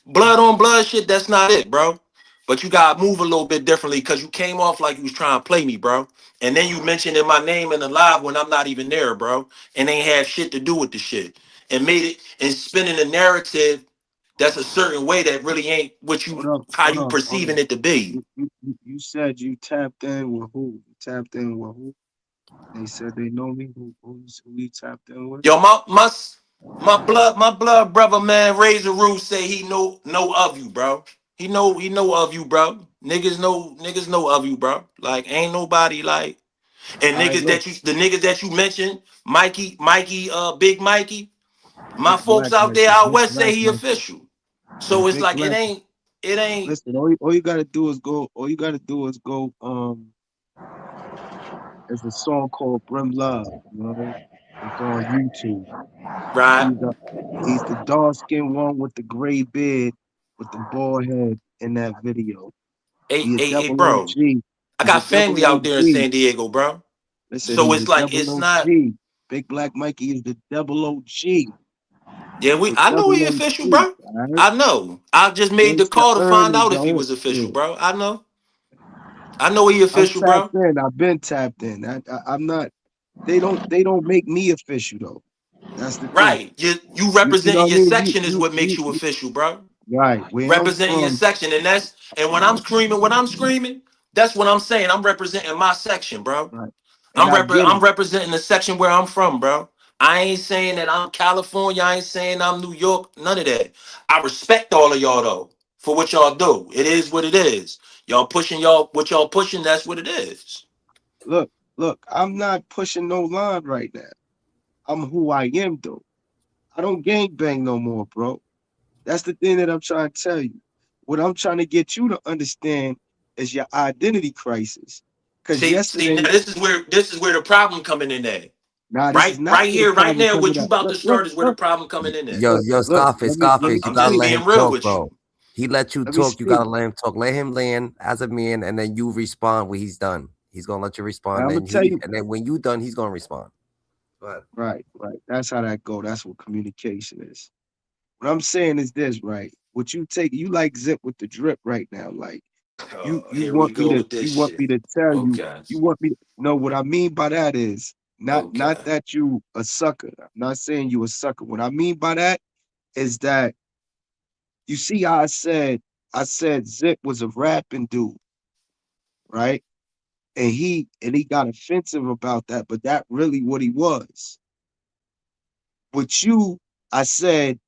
blood on blood shit, that's not it, bro. But you gotta move a little bit differently because you came off like you was trying to play me, bro. And then you mentioned in my name in the live when I'm not even there, bro. And ain't have shit to do with the shit. And made it and spinning a narrative that's a certain way that really ain't what you how Hold you up, hold perceiving up. it to be. You said you tapped in with who? You tapped in with who? They said they know me. Who you tapped in with? Yo, my blood brother, man, Razor Roof say he know of you, bro. He know of you, bro. Niggas know of you, bro. Like ain't nobody like and All right, look, the niggas that you mentioned, Mikey, Big Mikey, my big folks black out there Mikey, out big west say black he Mikey. official. Yeah, So it's big like black. it ain't Listen, all you gotta do is go. All you gotta do is go. There's a song called Brim Love. You know, it's on YouTube. right. He's a, he's the dark skinned one with the gray beard, with the bald head in that video. He a Hey, double bro. OG. I He's a got double family out there in OG. San Diego, bro. Listen, So he's a it's like double it's not. OG. Big Black Mikey is the double OG. Yeah, He's the I know double he official, OG. bro. All right. I know. I just made the Gangsta call to Earn find is out the if he whole was official, shit. bro. I know. I know he I'm official, tapped bro. in. I've been tapped in. I'm not. They don't make me official though. That's the thing. Right. You You know representing what I your mean? section is what makes you You official, bro. right. You Where I'm representing your from, section, and when I'm screaming, that's what I'm saying. I'm representing my section, bro. right. And I get I'm it. representing the section where I'm from, bro. I ain't saying that I'm California. I ain't saying I'm New York. None of that. I respect all of y'all though for what y'all do. It is what it is. Y'all pushing what y'all pushing. That's what it is. Look, look. I'm not pushing no line right now. I'm who I am though. I don't gang bang no more, bro. That's the thing that I'm trying to tell you. What I'm trying to get you to understand is your identity crisis. Cause See. Now yesterday, this is where the problem coming in at. nah, this is Right, not right where the here, right problem now. coming What you at. about to Look, look, start is where the look, problem coming in at. Yo, look, look. Scarface, Let me Scarface, you I'm gotta just explain. let being him real talk, with bro. you. He let you Let me talk. You speak. gotta let him talk. Let him land as a man, and then you respond when he's done. He's gonna let you Now, respond, I'm gonna and tell you. when you done, he's gonna respond. But Right, right. That's how that go. That's what communication is. What I'm saying is this, right? What you take, you like Zip with the drip right now. Like you Here we want me go to with this you shit. to tell you, Okay. you want me no, what I mean by that is not Okay. that you a sucker. I'm not saying you a sucker. What I mean by that is that you see how I said Zip was a rapping dude, right? And he got offensive about that, but that really what he was. With you, I said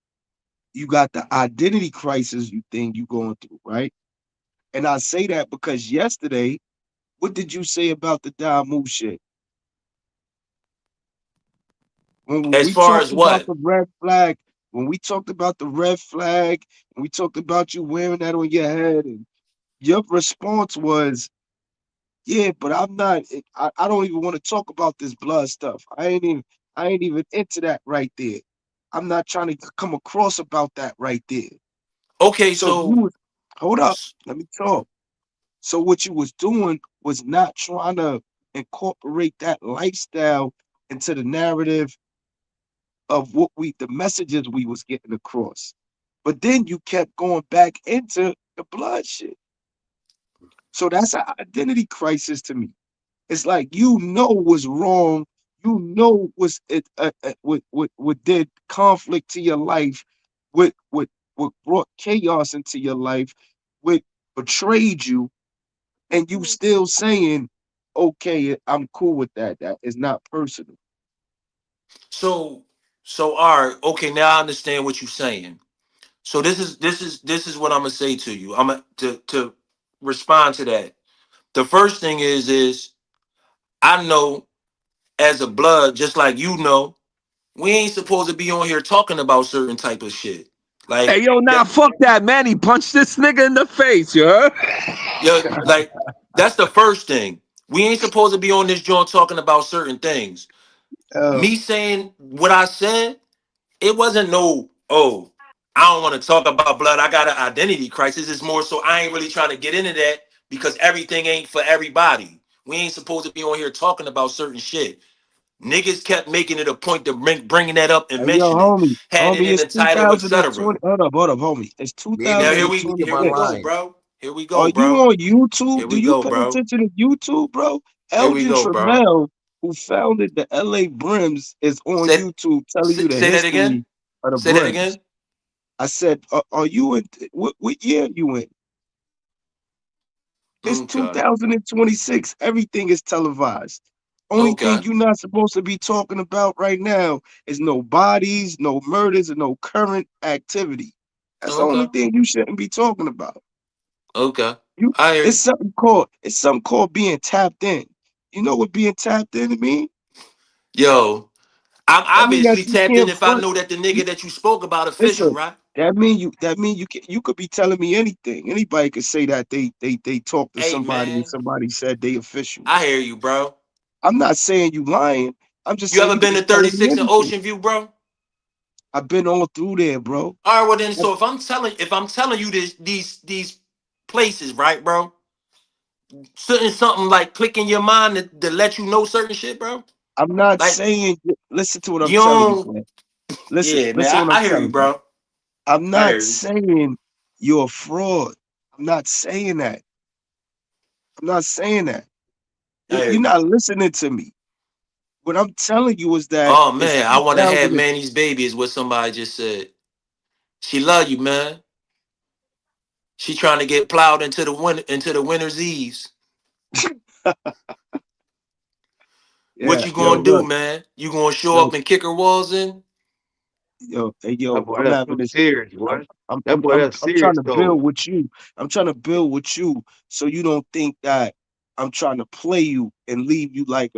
you got the identity crisis you think you going through, right? And I say that because yesterday, what did you say about the Damu shit? When As we far talked as about what? the red flag, when we talked about the red flag, and we talked about you wearing that on your head, and your response was, "Yeah, but I'm not. I don't even want to talk about this blood stuff. I ain't even into that right there. I'm not trying to come across about that right there." Okay, So you so was, hold up, let me talk. So what you was doing was not trying to incorporate that lifestyle into the narrative of what the messages we was getting across. But then you kept going back into the blood shit. So that's an identity crisis to me. It's like what's wrong. What's what did conflict to your life, what brought chaos into your life, what betrayed you, and you still saying, okay, I'm cool with that. That is not personal. so so all right, okay, now I understand what you're saying. So this is what I'm gonna say to you. I'm gonna to respond to that. The first thing is I know as a blood, just like you know, we ain't supposed to be on here talking about certain type of shit. Hey, Like yo, nah, that, fuck that, man. He punched this nigga in the face, you heard? yo, like that's the first thing. We ain't supposed to be on this joint talking about certain things. Uh, Me saying what I said, it wasn't no, oh, I don't want to talk about blood. I got an identity crisis. It's more so I ain't really trying to get into that because everything ain't for everybody. We ain't supposed to be on here talking about certain shit. Niggas kept making it a point to bringing that up and hey, yo, mention it, homie, had it homie, in it's the title, etc. 2020. Hold up, homie. It's maybe Now let me here speak in my we 2026. go, line. bro. Here we Are go, you bro. on YouTube? Here Do we you go, pay bro. attention to YouTube, bro? Here we Elgin go, bro. Tramel, who founded the LA Brims, is on Say, YouTube telling you the say that again. history of the Say that Brims. again. I said, are you in? What year you in? It's Okay. 2026. Everything is televised. Only thing Okay. you're not supposed to be talking about right now is no bodies, no murders, and no current activity. That's the only Okay. thing you shouldn't be talking about. Okay. You, I hear you. it's something called being tapped in. You know what being tapped in mean? Yo, I'm That mean that obviously you tapped in can't if I front. know that the You, nigga that you spoke about official, listen, right? that mean you can, you could be telling me anything. Anybody could say that they talked to Hey somebody and man, somebody said they official. I hear you, bro. I'm not saying you lying. I'm just You saying ever you could been be to telling me 36 in anything. Ocean View, bro? I've been all through there, bro. All right, well then, I- so if I'm telling you these places, right, bro? Something like click in your mind to let you know certain shit, bro. I'm not Like saying. Listen to what I'm you telling you, don't, man. Listen, yeah, man. listen I, what I'm I hear you, telling you. bro. I'm I not hear you. saying you're a fraud. I'm not saying that. I'm not saying that. I hear You're you. not listening to me. What I'm telling you is that Oh it's man, I want to have 2000. Manny's baby. Is what somebody just said. She love you, man. She trying to get plowed into the winter's eves. What Yeah, you yo, gonna do, look, man? You gonna show yo, up and kick her walls in? yo, hey, That yo, boy, I'm that's having too this. serious, I'm, boy. I'm, That I'm, boy, I'm, that's I'm trying serious to though. build with you. I'm trying to build with you, so you don't think that I'm trying to play you and leave you like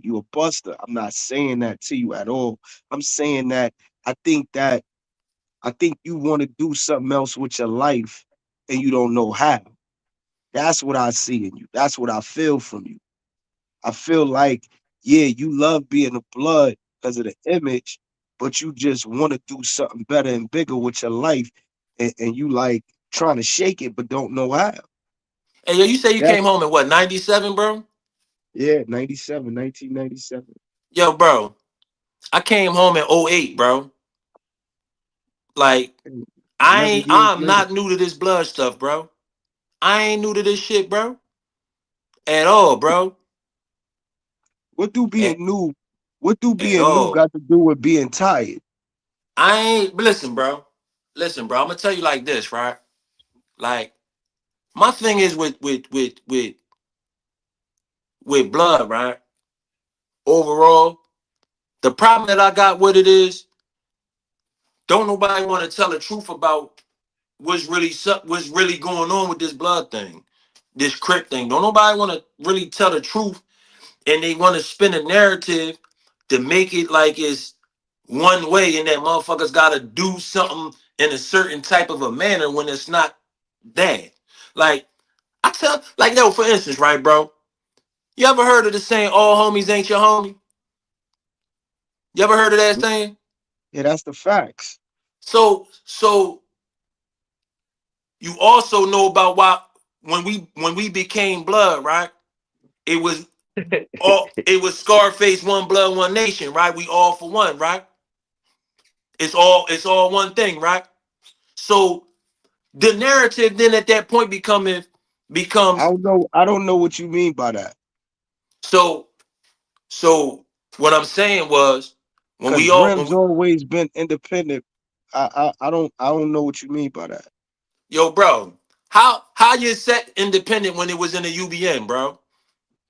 you a buster. I'm not saying that to you at all. I'm saying that I think that I think you want to do something else with your life, and you don't know how. That's what I see in you. That's what I feel from you. I feel like, yeah, you love being a blood because of the image, but you just want to do something better and bigger with your life. And you like, trying to shake it, but don't know how. Hey, yo, you say you That came home in what, 97, bro? yeah, 97, 1997. Yo, bro, I came home in '08, bro. Like, 11 years I'm later. not new to this blood stuff, bro. I ain't new to this shit, bro. At all, bro. What do At, being new? What do at being new all. got to do with being tired? I ain't listen, bro. Listen, bro. I'm gonna tell you like this, right? Like, my thing is with blood, right? Overall, the problem that I got with it is don't nobody want to tell the truth about what's really going on with this blood thing, this crip thing. Don't nobody want to really tell the truth, and they want to spin a narrative to make it like it's one way, and that motherfuckers got to do something in a certain type of a manner when it's not that. Like I tell, like no, for instance, right, bro? You ever heard of the saying "all homies ain't your homie"? You ever heard of that saying? Yeah, that's the facts. So you also know about why when we became blood, right? It was it was Scarface, one blood, one nation, right? We all for one, right? It's all one thing, right? So the narrative then at that point becomes I don't know what you mean by that. so so what I'm saying was when Because we all when Brim's we, always been independent. I don't know what you mean by that. yo bro, how you set independent when it was in the UBN, bro?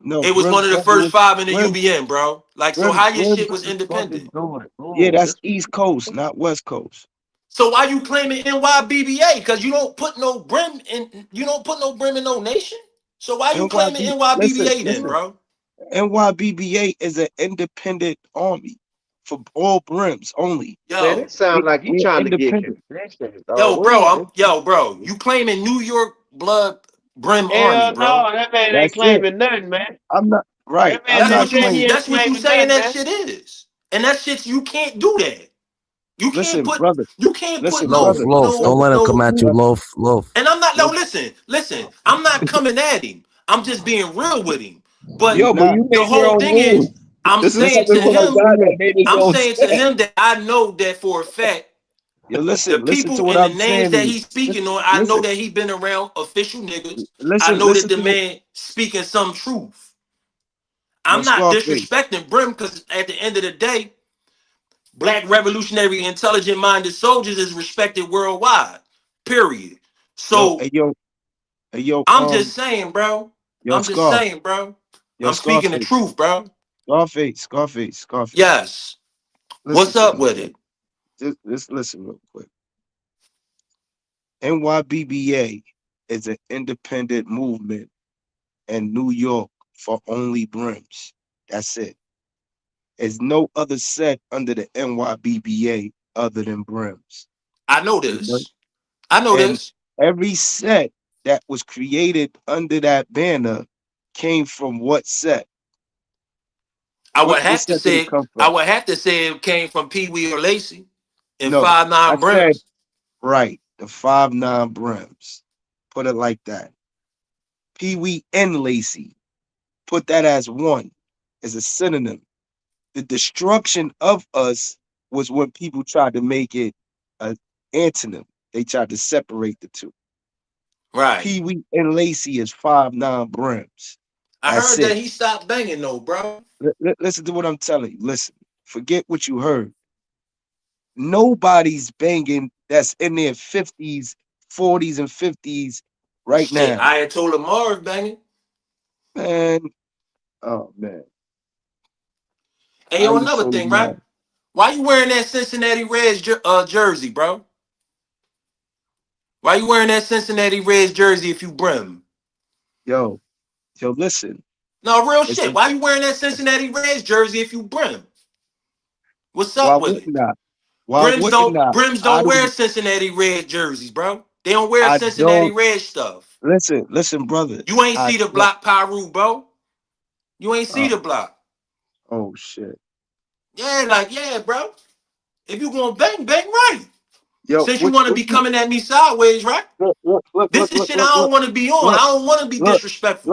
No, It was Brim's one of the brother first was five in the Brim UBN, bro. Like so Brim how your Brim. shit was independent? Yeah, that's East Coast, not West Coast. So why you claiming NYBBA? Because you don't put no brim in no nation. So why you claiming NYB. Listen, NYBBA then, listen. bro? NYBBA is an independent army for all brims only. Man, it Yo, sound like you We're trying to get independent. convictions yo, bro, already. bro. You claiming New York blood brim army, Hell bro? no, that man ain't That's it. claiming nothing, man. I'm not right. That man I'm That's not just what you said he claiming. ain't that's what you claiming saying nothing, that man. shit is. And that shit you can't do that. You can't Listen, put brother. you can't put Listen, no Loaf, brother. Loaf. Don't Brother. let him come no at you. Brother. Loaf, Loaf. and I'm not no Look, listen. I'm not coming at him. I'm just being real with him. But Yo, but nah. you the make your whole own thing is rules. I'm This is saying Listen. to coming from a him, guy Listen that here. made his I'm own saying to set. him that I know that for a fact You the listen. Listen to people what and the I'm names saying to that you. he's speaking on, I know Listen. that he been around official niggas. I Listen. know that Listen the to what. man speaking some truth. Yo, I'm not Scarface. disrespecting Brim because at the end of the day, black revolutionary intelligent minded soldiers is respected worldwide. Period. Yo, So hey, yo, hey, yo, I'm just saying, bro. yo, I'm just Scar. saying, bro. Yo, I'm speaking the Scarface. truth, bro. Scarface. Yes. Listen What's to up me. with it? Just listen real quick. NYBBA is an independent movement in New York for only brims. That's it. There's no other set under the NYBBA other than brims. I know You know? this. I know And this. every set that was created under that banner came from what set? I would What have to set did it say come I from? would have to say it came from Pee Wee or Lacey and No, five I nine said brims. right. The 5'9" brims. Put it like that. Pee Wee and Lacey. Put that as one, as a synonym. The destruction of us was when people tried to make it an antonym. They tried to separate the two. Right. Pee Wee and Lacey is 5'9" brims. I That's heard that it. he stopped banging though, bro. Listen to what I'm telling you. Listen, forget what you heard. Nobody's banging that's in their 50s, 40s, and 50s right Shit, now. I had told Lamar banging. Man, oh man. Hey, I yo, just another told thing, him right? that. Why you wearing that Cincinnati Reds jersey, bro? Why you wearing that Cincinnati Reds jersey if you brim? Yo, listen. No, real It's a, shit. Why you wearing that Cincinnati Reds jersey if you brim? What's why up with it? wouldn't I? Why wouldn't I? Brims I don't wear don't Cincinnati Red jerseys, bro. They don't wear I Cincinnati don't Red stuff. listen, brother. You ain't I see the don't block Pyru, bro. You ain't see uh, the block. oh shit. Yeah, like, yeah, bro. If you gonna bang, bang right. Yo, Since you want to what be you coming at me sideways, right? This is shit I don't want to be on. I don't want to be look, disrespectful.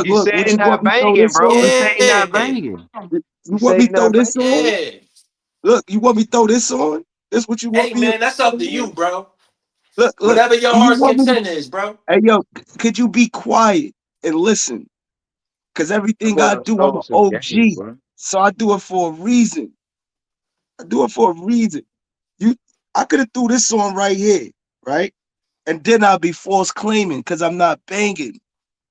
You say What he you want not me to throw banging, this bro. You on? say he not Yeah. banging. You You want say me he to throw not this banging. on? Yeah. Look, you want me to throw this on? This what you want Hey me to man, that's up to you, bro. look. Whatever your Do you heart's want me to content is, bro. hey yo, could you be quiet and listen? Cause I everything I want to do, I'm start an some game, OG. bro. So I do it for a reason. I do it for a reason. You I could have threw this on right here, right? And then I'll be false claiming because I'm not banging.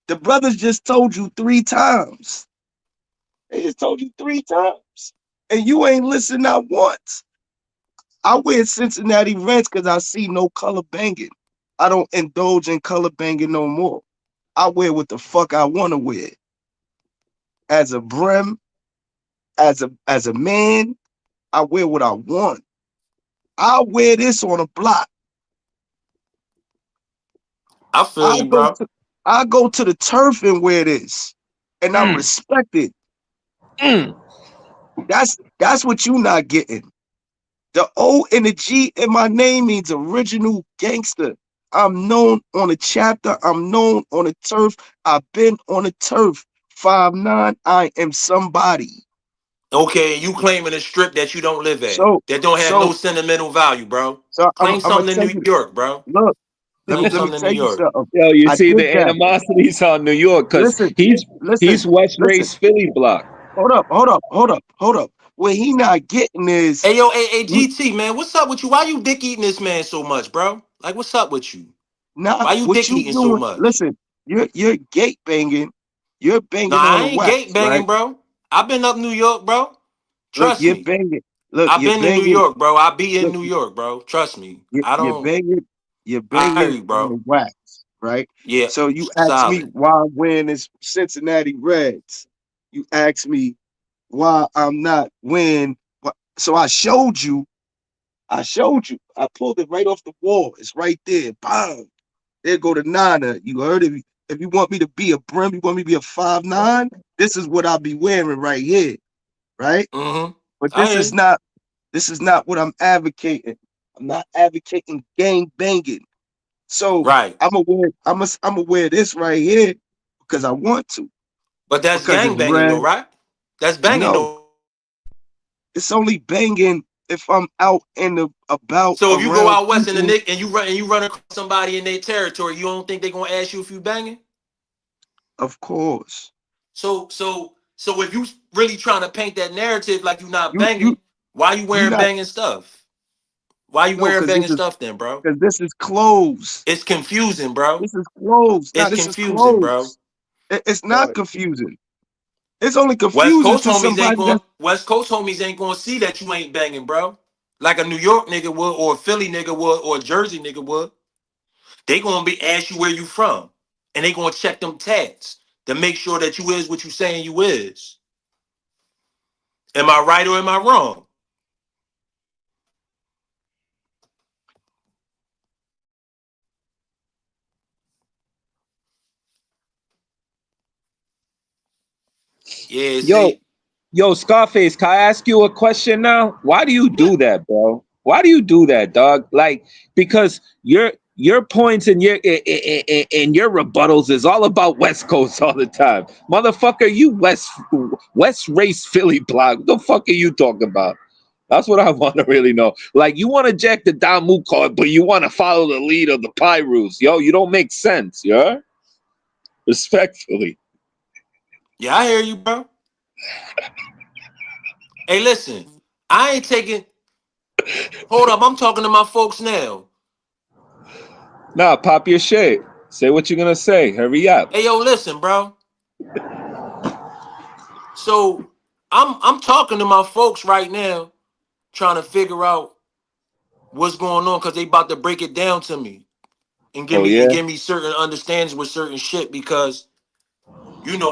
The brothers just told you 3 times. They just told you 3 times. And you ain't listened not once. I wear Cincinnati Reds because I see no color banging. I don't indulge in color banging no more. I wear what the fuck I want to wear. As a brim, as a man, I wear what I want. I'll wear this on a block. I feel I you, go bro. to I go to the turf and wear this. And I'm Mm, respected. mm. That's what you not getting. The O and the G in my name means original gangster. I'm known on a chapter. I'm known on a turf. I've been on a turf. 5'9". I am somebody. Okay, you claiming a strip that you don't live at, So, that don't have no so, sentimental value, bro. I'm Claim gonna something in tell New you. York, bro. Look, Claim let me something in New tell you York. something. Yo, you I see did the that. animosities on New York because Listen, he's listen, West listen. Race Philly block. Hold up. What he not getting is Hey, yo, hey, GT, man, what's up with you? Why you dick eating this man so much, bro? Like, what's up with you? not Why you what dick you eating so doing. much? Listen, you're gate banging. You're Nah, banging on I the ain't gate wax, right? banging, bro. I've been up New York, bro. Look, Trust you're me. banging. Look, I've you're been to New banging. York, bro. I be in Look, New York, bro. Trust me. I you're don't. banging. You're I hear banging you, on bro. the wax, right? Yeah, So you ask me solid. why I'm wearing this Cincinnati Reds. You ask me why I'm not wearing. So I showed you. I showed you. I pulled it right off the wall. It's right there. Bam. There go the niner. You heard it. If you want me to be a brim, you want me to be a 5'9", this is what I'll be wearing right here, right? Mm-hmm. But I hear you. this is not what I'm advocating. I'm not advocating gang banging. So Right. I'm gonna wear this right here because I want to, But that's because it's gang banging, red. though, right? That's banging, No, though. it's only banging if I'm out and about So if you go around out west in the people. Nick and you run across somebody in their territory, you don't think they're gonna ask you if you banging? Of course, So if you really trying to paint that narrative like you not you you banging, why you you wearing not banging stuff? Why you no, wearing banging stuff then, bro? because this is clothes. It's confusing, bro. This is clothes. Now It's this is confusing, bro. clothes. It's not But confusing. It's only confusing to somebody that West Coast homies ain't gonna see that you ain't banging, bro. Like a New York nigga would, or a Philly nigga would, or a Jersey nigga would. They gonna be ask you where you from, and they gonna check them tats to make sure that you is what you saying you is. Am I right or am I wrong? Yeah, Yo, see, yo, Scarface, can I ask you a question now? Why do you yeah. do that, bro? Why do you do that, dog? Like, because your points and your rebuttals is all about West Coast all the time, motherfucker. You West Race Philly block. What the fuck are you talking about? That's what I want to really know. Like, you want to jack the Damu card, but you want to follow the lead of the Pyrus. Yo, you don't make sense, yeah? Respectfully. Yeah, I hear you, bro. Hey, listen, I ain't taking. Hold up, I'm talking to my folks now. Nah, pop your shit. Say what you're gonna say. Hurry up. Hey, yo, listen, bro. So I'm talking to my folks right now, trying to figure out what's going on because they about to break it down to me and Oh and yeah. give me certain understandings with certain shit because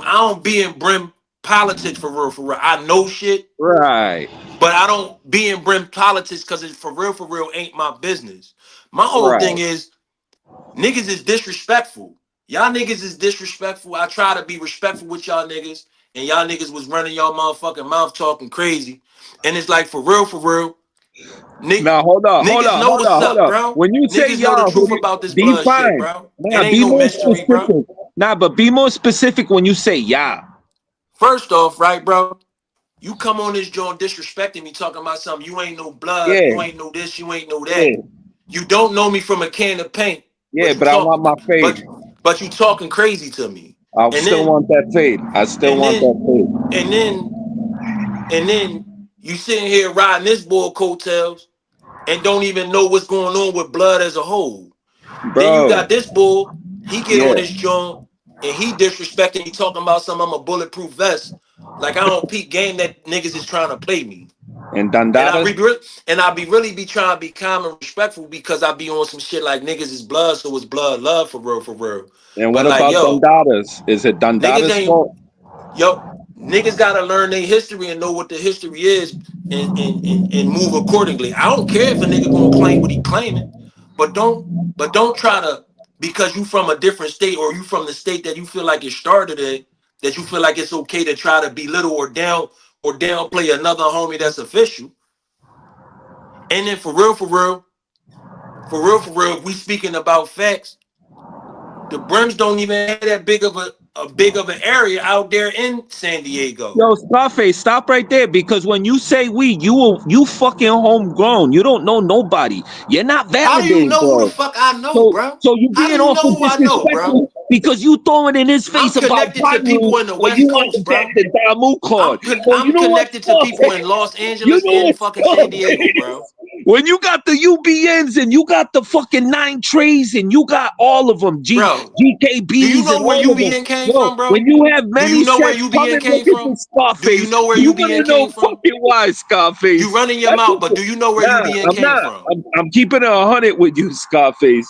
I don't be in brim politics for real, for real. I know shit, Right. but I don't be in brim politics because it's for real ain't my business. My whole thing Right. is niggas is disrespectful. Y'all niggas is disrespectful. I try to be respectful with y'all niggas, and y'all niggas was running y'all motherfucking mouth talking crazy. And it's like for real, Now hold on, Niggas know what's hold up, on. bro. When you say Niggas know the y'all, truth about this blood shit, define. bro. It Nah, ain't be no more mystery, bro. specific. Nah, but be more specific when you say y'all. First off, right, bro, you come on this joint disrespecting me, talking about something. You ain't no blood. Yeah, You ain't know this. You ain't know that. yeah, You don't know me from a can of paint, yeah. but you But I talk, want my fade. but you talking crazy to me. I And still then, want that fade. I still and want then, that and then, and then you sitting here riding this bull coattails and don't even know what's going on with blood as a whole. fade, Then you bro. got this bull. He get Yeah, on his joint and he disrespecting me, talking about some I'm a bulletproof vest. Like I don't peep game that niggas is trying to play me. and And I Dandadas. regret, and I be really be trying to be calm and respectful because I be on some shit like niggas is blood, so it's blood love for real, for real. And what But like, about yo, Dandadas? Is it niggas Dandadas' ain't, fault? yo, niggas gotta learn their history and know what the history is and move accordingly. I don't care if a nigga gonna claim what he claiming, but don't try to, because you from a different state or you from the state that you feel like it started at, that you feel like it's okay to try to belittle or downplay another homie that's official. And then for real, if we speaking about facts, the Brims don't even have that big of a big of an area out there in San Diego. Yo, Scarface, stop right there because when you say we, you fucking homegrown. You don't know nobody. You're not How do you validated, know who the bro. fuck I know, So, bro? so you How do being you all know so who I know, bro? disrespectful because you throwing in his I'm face about connected to Panther, people in the but you West want Coast, to get bro. the Damu card. Well, you I'm know what, connected to people in Scarface? Los You Angeles know and what, fucking San Diego, bro. Scarface? When you got the UBNs and you got the fucking 9 trays and you got all of them, Bro, do you GKBs and know where all of them. UBN came Yo, from, when bro? you have Do you many know where sets, come UBN and look came at the from? Do you Scarface. know where You want UBN to know came from? fucking why, You Scarface? running your That's mouth, but what, do you know where nah, UBN I'm came not. from? I'm keeping it 100 with you, Scarface.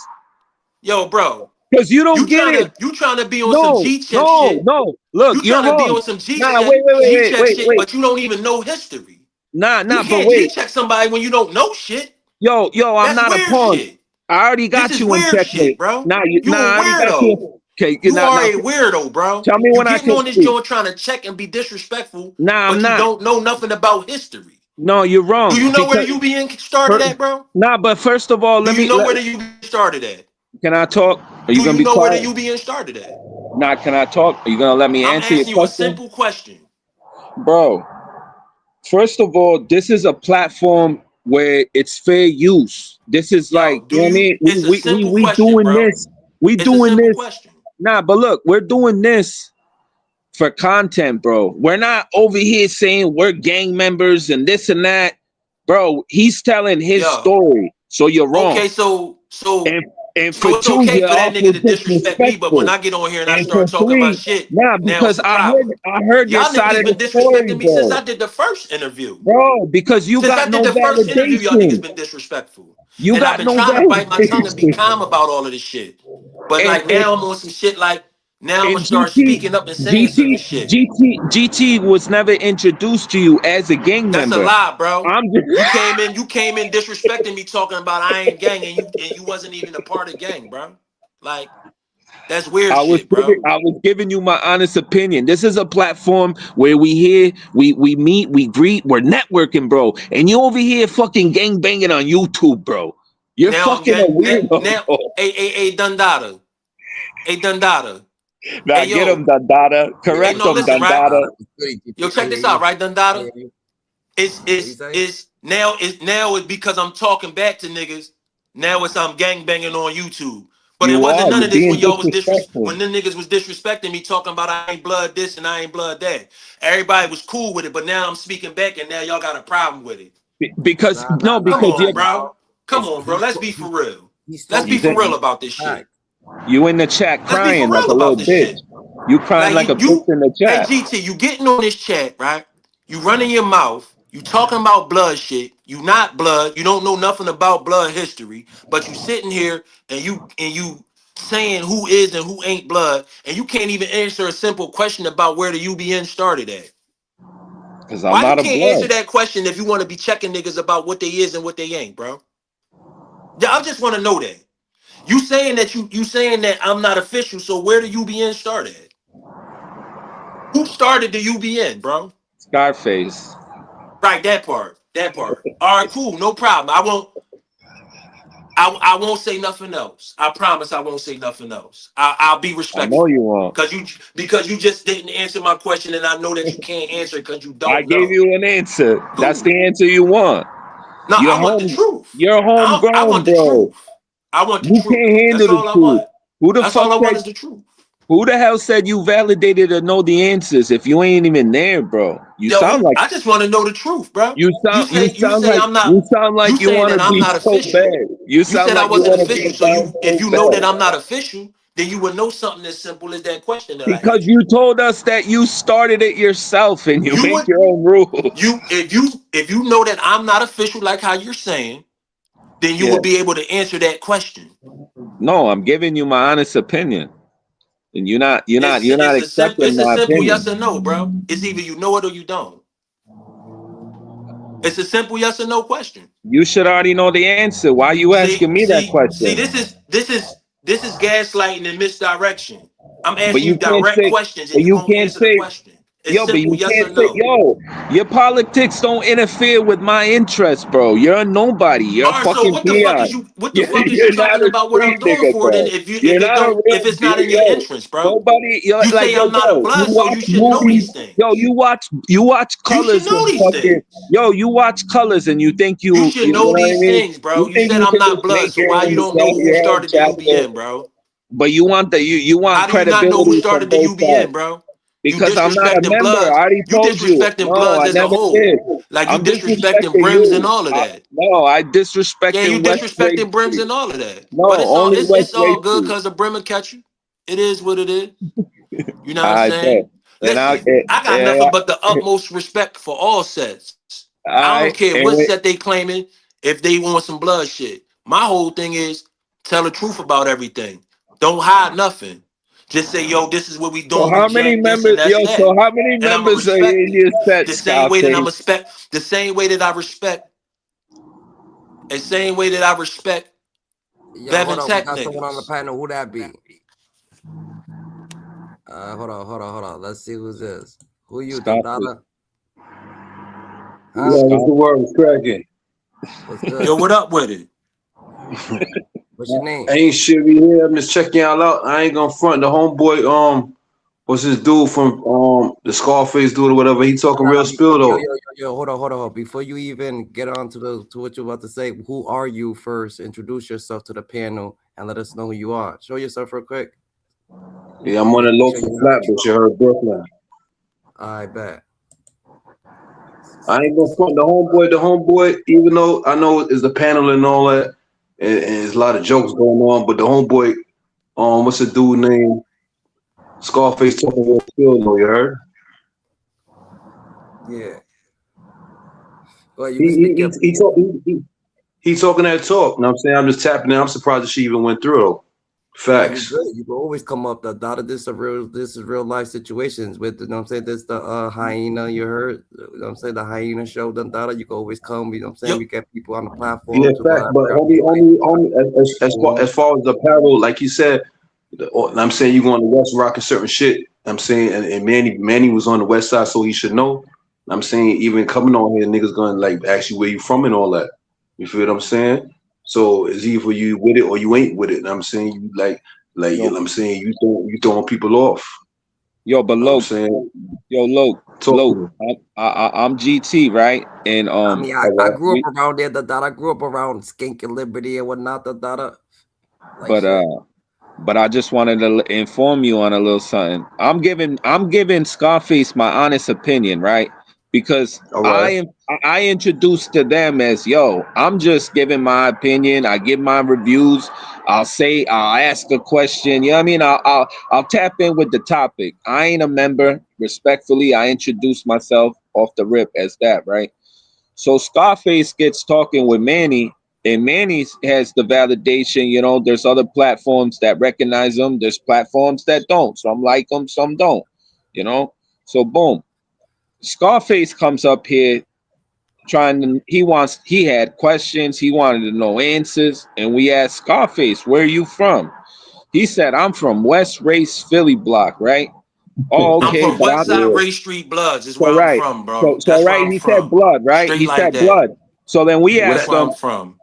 Yo, bro, Because you don't get it. you trying to be on some No, G check no, shit. no. Look, You you're trying to be wrong. on some Nah, wait, wait, wait, G wait, check wait, shit, wait. but you don't even know history. You Nah, but can't G wait. check somebody when you don't know shit. Yo, I'm That's not a weird pawn. shit. I already This got is you in weird shit, checkmate. bro. Nah, You a I already got weirdo. you. Okay, You are now, a weirdo, bro. tell me You when I getting can on this speak. joint trying to check and be disrespectful, Nah, I'm but you not. don't know nothing about history. No, you're Do wrong. you know where Because the UBN started at, bro? nah, but first of all, Do you know where the UBN started at? can I talk? Are you Do gonna you be know where the quiet? UBN started at? Nah, can I talk? Are you gonna let me I'm answer your asking you a question? simple question. Bro, first of all, this is a platform where it's fair use. This is like, Yo, you know what I mean? it's a simple We question, doing bro. this. We It's a doing simple this. question. Nah, but look, we're doing this for content, bro. We're not over here saying we're gang members and this and that. Bro, he's telling his Yo, story. So you're wrong. okay, And and for so it's two, okay you're for that nigga awful to disrespect me, but when disrespectful. I get on here and I And for start talking about three, shit, nah, now it's because a problem. I heard your Y'all niggas side has of the been story, disrespecting me since I bro. did the first interview. Bro, because you Since got I did no the first interview, y'all niggas validation. been disrespectful. You And I've got been no trying to bite my tongue and be validation. calm about all of this shit. But And like now I'm on some shit like now I'm and gonna start speaking up and saying certain shit. GT was never introduced to you as a gang That's a member. lie, bro. I'm just You came in disrespecting me, talking about I ain't gang, and you wasn't even a part of gang, bro. Like that's weird shit, bro. I was giving you my honest opinion. This is a platform where we here, we meet, we greet, we're networking, bro. And you over here fucking gang banging on YouTube, bro. You're Now I'm fucking gang a weirdo. now hey Dundada. Hey Dundada. Now Hey get him, yo. Dandada. Hey Correct no, him, listen, right? Dandada. Yo, check this out, right, Dundada? It's What you it's say? it's now it's because I'm talking back to niggas. Now it's I'm gang banging on YouTube. But it You wasn't are. none of You're this being when y'all was disrespectful. when them niggas was disrespecting me, talking about I ain't blood this and I ain't blood that. Everybody was cool with it, but now I'm speaking back and now y'all got a problem with it. Because Nah, nah, no, nah, Come because nah, on, you're nah. bro. Come It's on, bro. Let's be for real. he's Let's be talking he's for to real you. about this Fact. shit. you in the chat Let's be for crying like real a about little this bitch. shit. You crying Like like a bitch in the hey chat. GT, you getting on this chat, right? You running your mouth, you talking about blood shit, you not blood, you don't know nothing about blood history, but you sitting here and you saying who is and who ain't blood, and you can't even answer a simple question about where the UBN started at. Because I'm Why you not a can't answer blood. that question if you want to be checking niggas about what they is and what they ain't, bro? Yeah, I just want to know that. You saying that you saying that I'm not official, so where the UBN started at? Who started the UBN, bro? Scarface. Right, that part. That part. All right, cool, no problem. I won't say nothing else. I promise I won't say nothing else. I'll be I know respectful. you won't. Because you just didn't answer my question, and I know that you can't answer because you I don't gave know. you an answer. That's Cool. the answer you want. No, You're I want the home. truth. You're I homegrown, want the bro. truth. I want the You can't truth. That's handle the all I truth. want. Who the That's fuck all I want said? is the truth. Who the hell said you validated to know the answers if you ain't even there, bro? You sound Yo, like I just want to know the truth, bro. you You sound you say you sound say like I'm not. you sound You like you saying want that to I'm be not so official. bad. You You sound said I like you wasn't want to be official. So down if so you know that bad. I'm not official, then you would know something as simple as that question that I Because asked you you. told us that you started it yourself and you You make would your own rules. if you know that I'm not official like how you're saying, then you Yeah. would be able to answer that question. No, I'm giving you my honest opinion. And you're not accepting It's a my simple yes or opinion. no, bro. It's either you know it or you don't. It's a simple yes or no question. You should already know the answer. Why are you asking See, me that see, see. question? This is gaslighting and misdirection. I'm But asking you you can't direct say, questions, but and you you gonna can't answer the say, question. It's yo, but simple, you yes or can't say, no. yo, your politics don't interfere with my interests, bro. You're a nobody. You're a All right, so fucking what the fuck is peon. you? What the fuck is you You're not talking a about? What street I'm doing nigga, for? Then bro. You're not a if real, it's not in your yo, interest, bro. nobody, you're You like, say I'm not a you blood, so watch you should know movies, these yo, things. you watch You should colors know and these fucking, things. yo, you watch colors and you think You you should know know what I these mean? things, bro. You You think said you I'm could not just blood, make so why you don't know who your own started the chapter, UBN, bro? but you want you want How do you not know who credibility from started the both UBN, sides. bro? You Because I'm not a disrespecting member. I bloods. already You told you. disrespecting No, bloods I as a never whole. did. Like you I'm disrespecting disrespecting brims and you. all of that. No, I Yeah, you disrespecting West Race disrespecting brims Street. and all of that. No, But it's all only it's West it's all Race good Street. because the brim will catch you. It is what it is. You know what I'm I bet. saying? And Listen, I got yeah, nothing but the utmost respect for all sets. I don't I care and what set they claiming if they want some blood shit. My whole thing is tell the truth about everything. Don't hide nothing. Just say, yo, this is what we so doing. We how many jack this and members? that's Yo, so that. how many And I'ma members are respect in it. your set, The same way that Scarface? the same way that I respect Yo, Bevan hold on. We Tech got someone on the niggas. panel. Who that be? Hold on. Let's see who's this. Who you, Scarface. Dada? Huh? Yeah, what's the Scarface. word? What's cracking? What's Yo, good? what up with it? What's your name? Ain't shit we here. I'm just checking y'all out. I ain't gonna front the homeboy. What's this dude from the Scarface dude or whatever? He talking real spill though. Yo. Hold on. Before you even get on to what you're about to say, who are you first? Introduce yourself to the panel and let us know who you are. Show yourself real quick. Yeah, I'm on the Make low sure for you're not Flatbush. You heard Brooklyn. I bet. I ain't gonna front the homeboy. The homeboy, even though I know it's the panel and all that, and there's a lot of jokes going on, but the homeboy, what's the dude name? Scarface talking real spill though. You heard? Yeah. Well, you He can speak he your he, he, talk, he talking that talk. You know what I'm saying? I'm just tapping in. I'm surprised that she even went through though. No, you Facts. good. You can always come up the data. This is real life situations with you know what I'm saying. This the hyena you heard. You know what I'm saying, the hyena show the data. You can always come, you know what I'm saying? Yo, We get people on the Yeah, platform to facts. But as far as apparel, like you said, I'm saying you going to West rocking certain shit. I'm saying, and Manny was on the West Side, so he should know. I'm saying, even coming on here, niggas gonna like ask you where you from and all that. You feel what I'm saying? So it's either you with it or you ain't with it. And I'm saying you you know Yo, what I'm saying you throwing people off. yo, but You know what I'm Loke, saying? yo, Loke, Talk to Loke. me. I'm GT, right? And I mean, I, All I right. grew up around there, the data. I grew up around Skink and Liberty and whatnot, the data. Like but shit. but I just wanted to inform you on a little something. I'm giving Scarface my honest opinion, right? Because All right. I introduced to them as yo. I'm just giving my opinion. I give my reviews. I'll ask a question. You know what I mean? I'll tap in with the topic. I ain't a member. Respectfully, I introduce myself off the rip as that, right? So Scarface gets talking with Manny, and Manny has the validation. You know, there's other platforms that recognize him. There's platforms that don't. Some like him, some don't. You know, so boom. Scarface comes up here trying to. He had questions. He wanted to know answers, and we asked Scarface, "Where are you from?" He said, "I'm from West Race, Philly block, right?" Oh, I'm okay, from but West I'm Side Yeah. Ray Street Bloods. Is so where I'm right. from, bro. So That's where right, I'm he said from. blood, right? Straight He like said that. blood. So then we What That's asked that? where I'm him, from.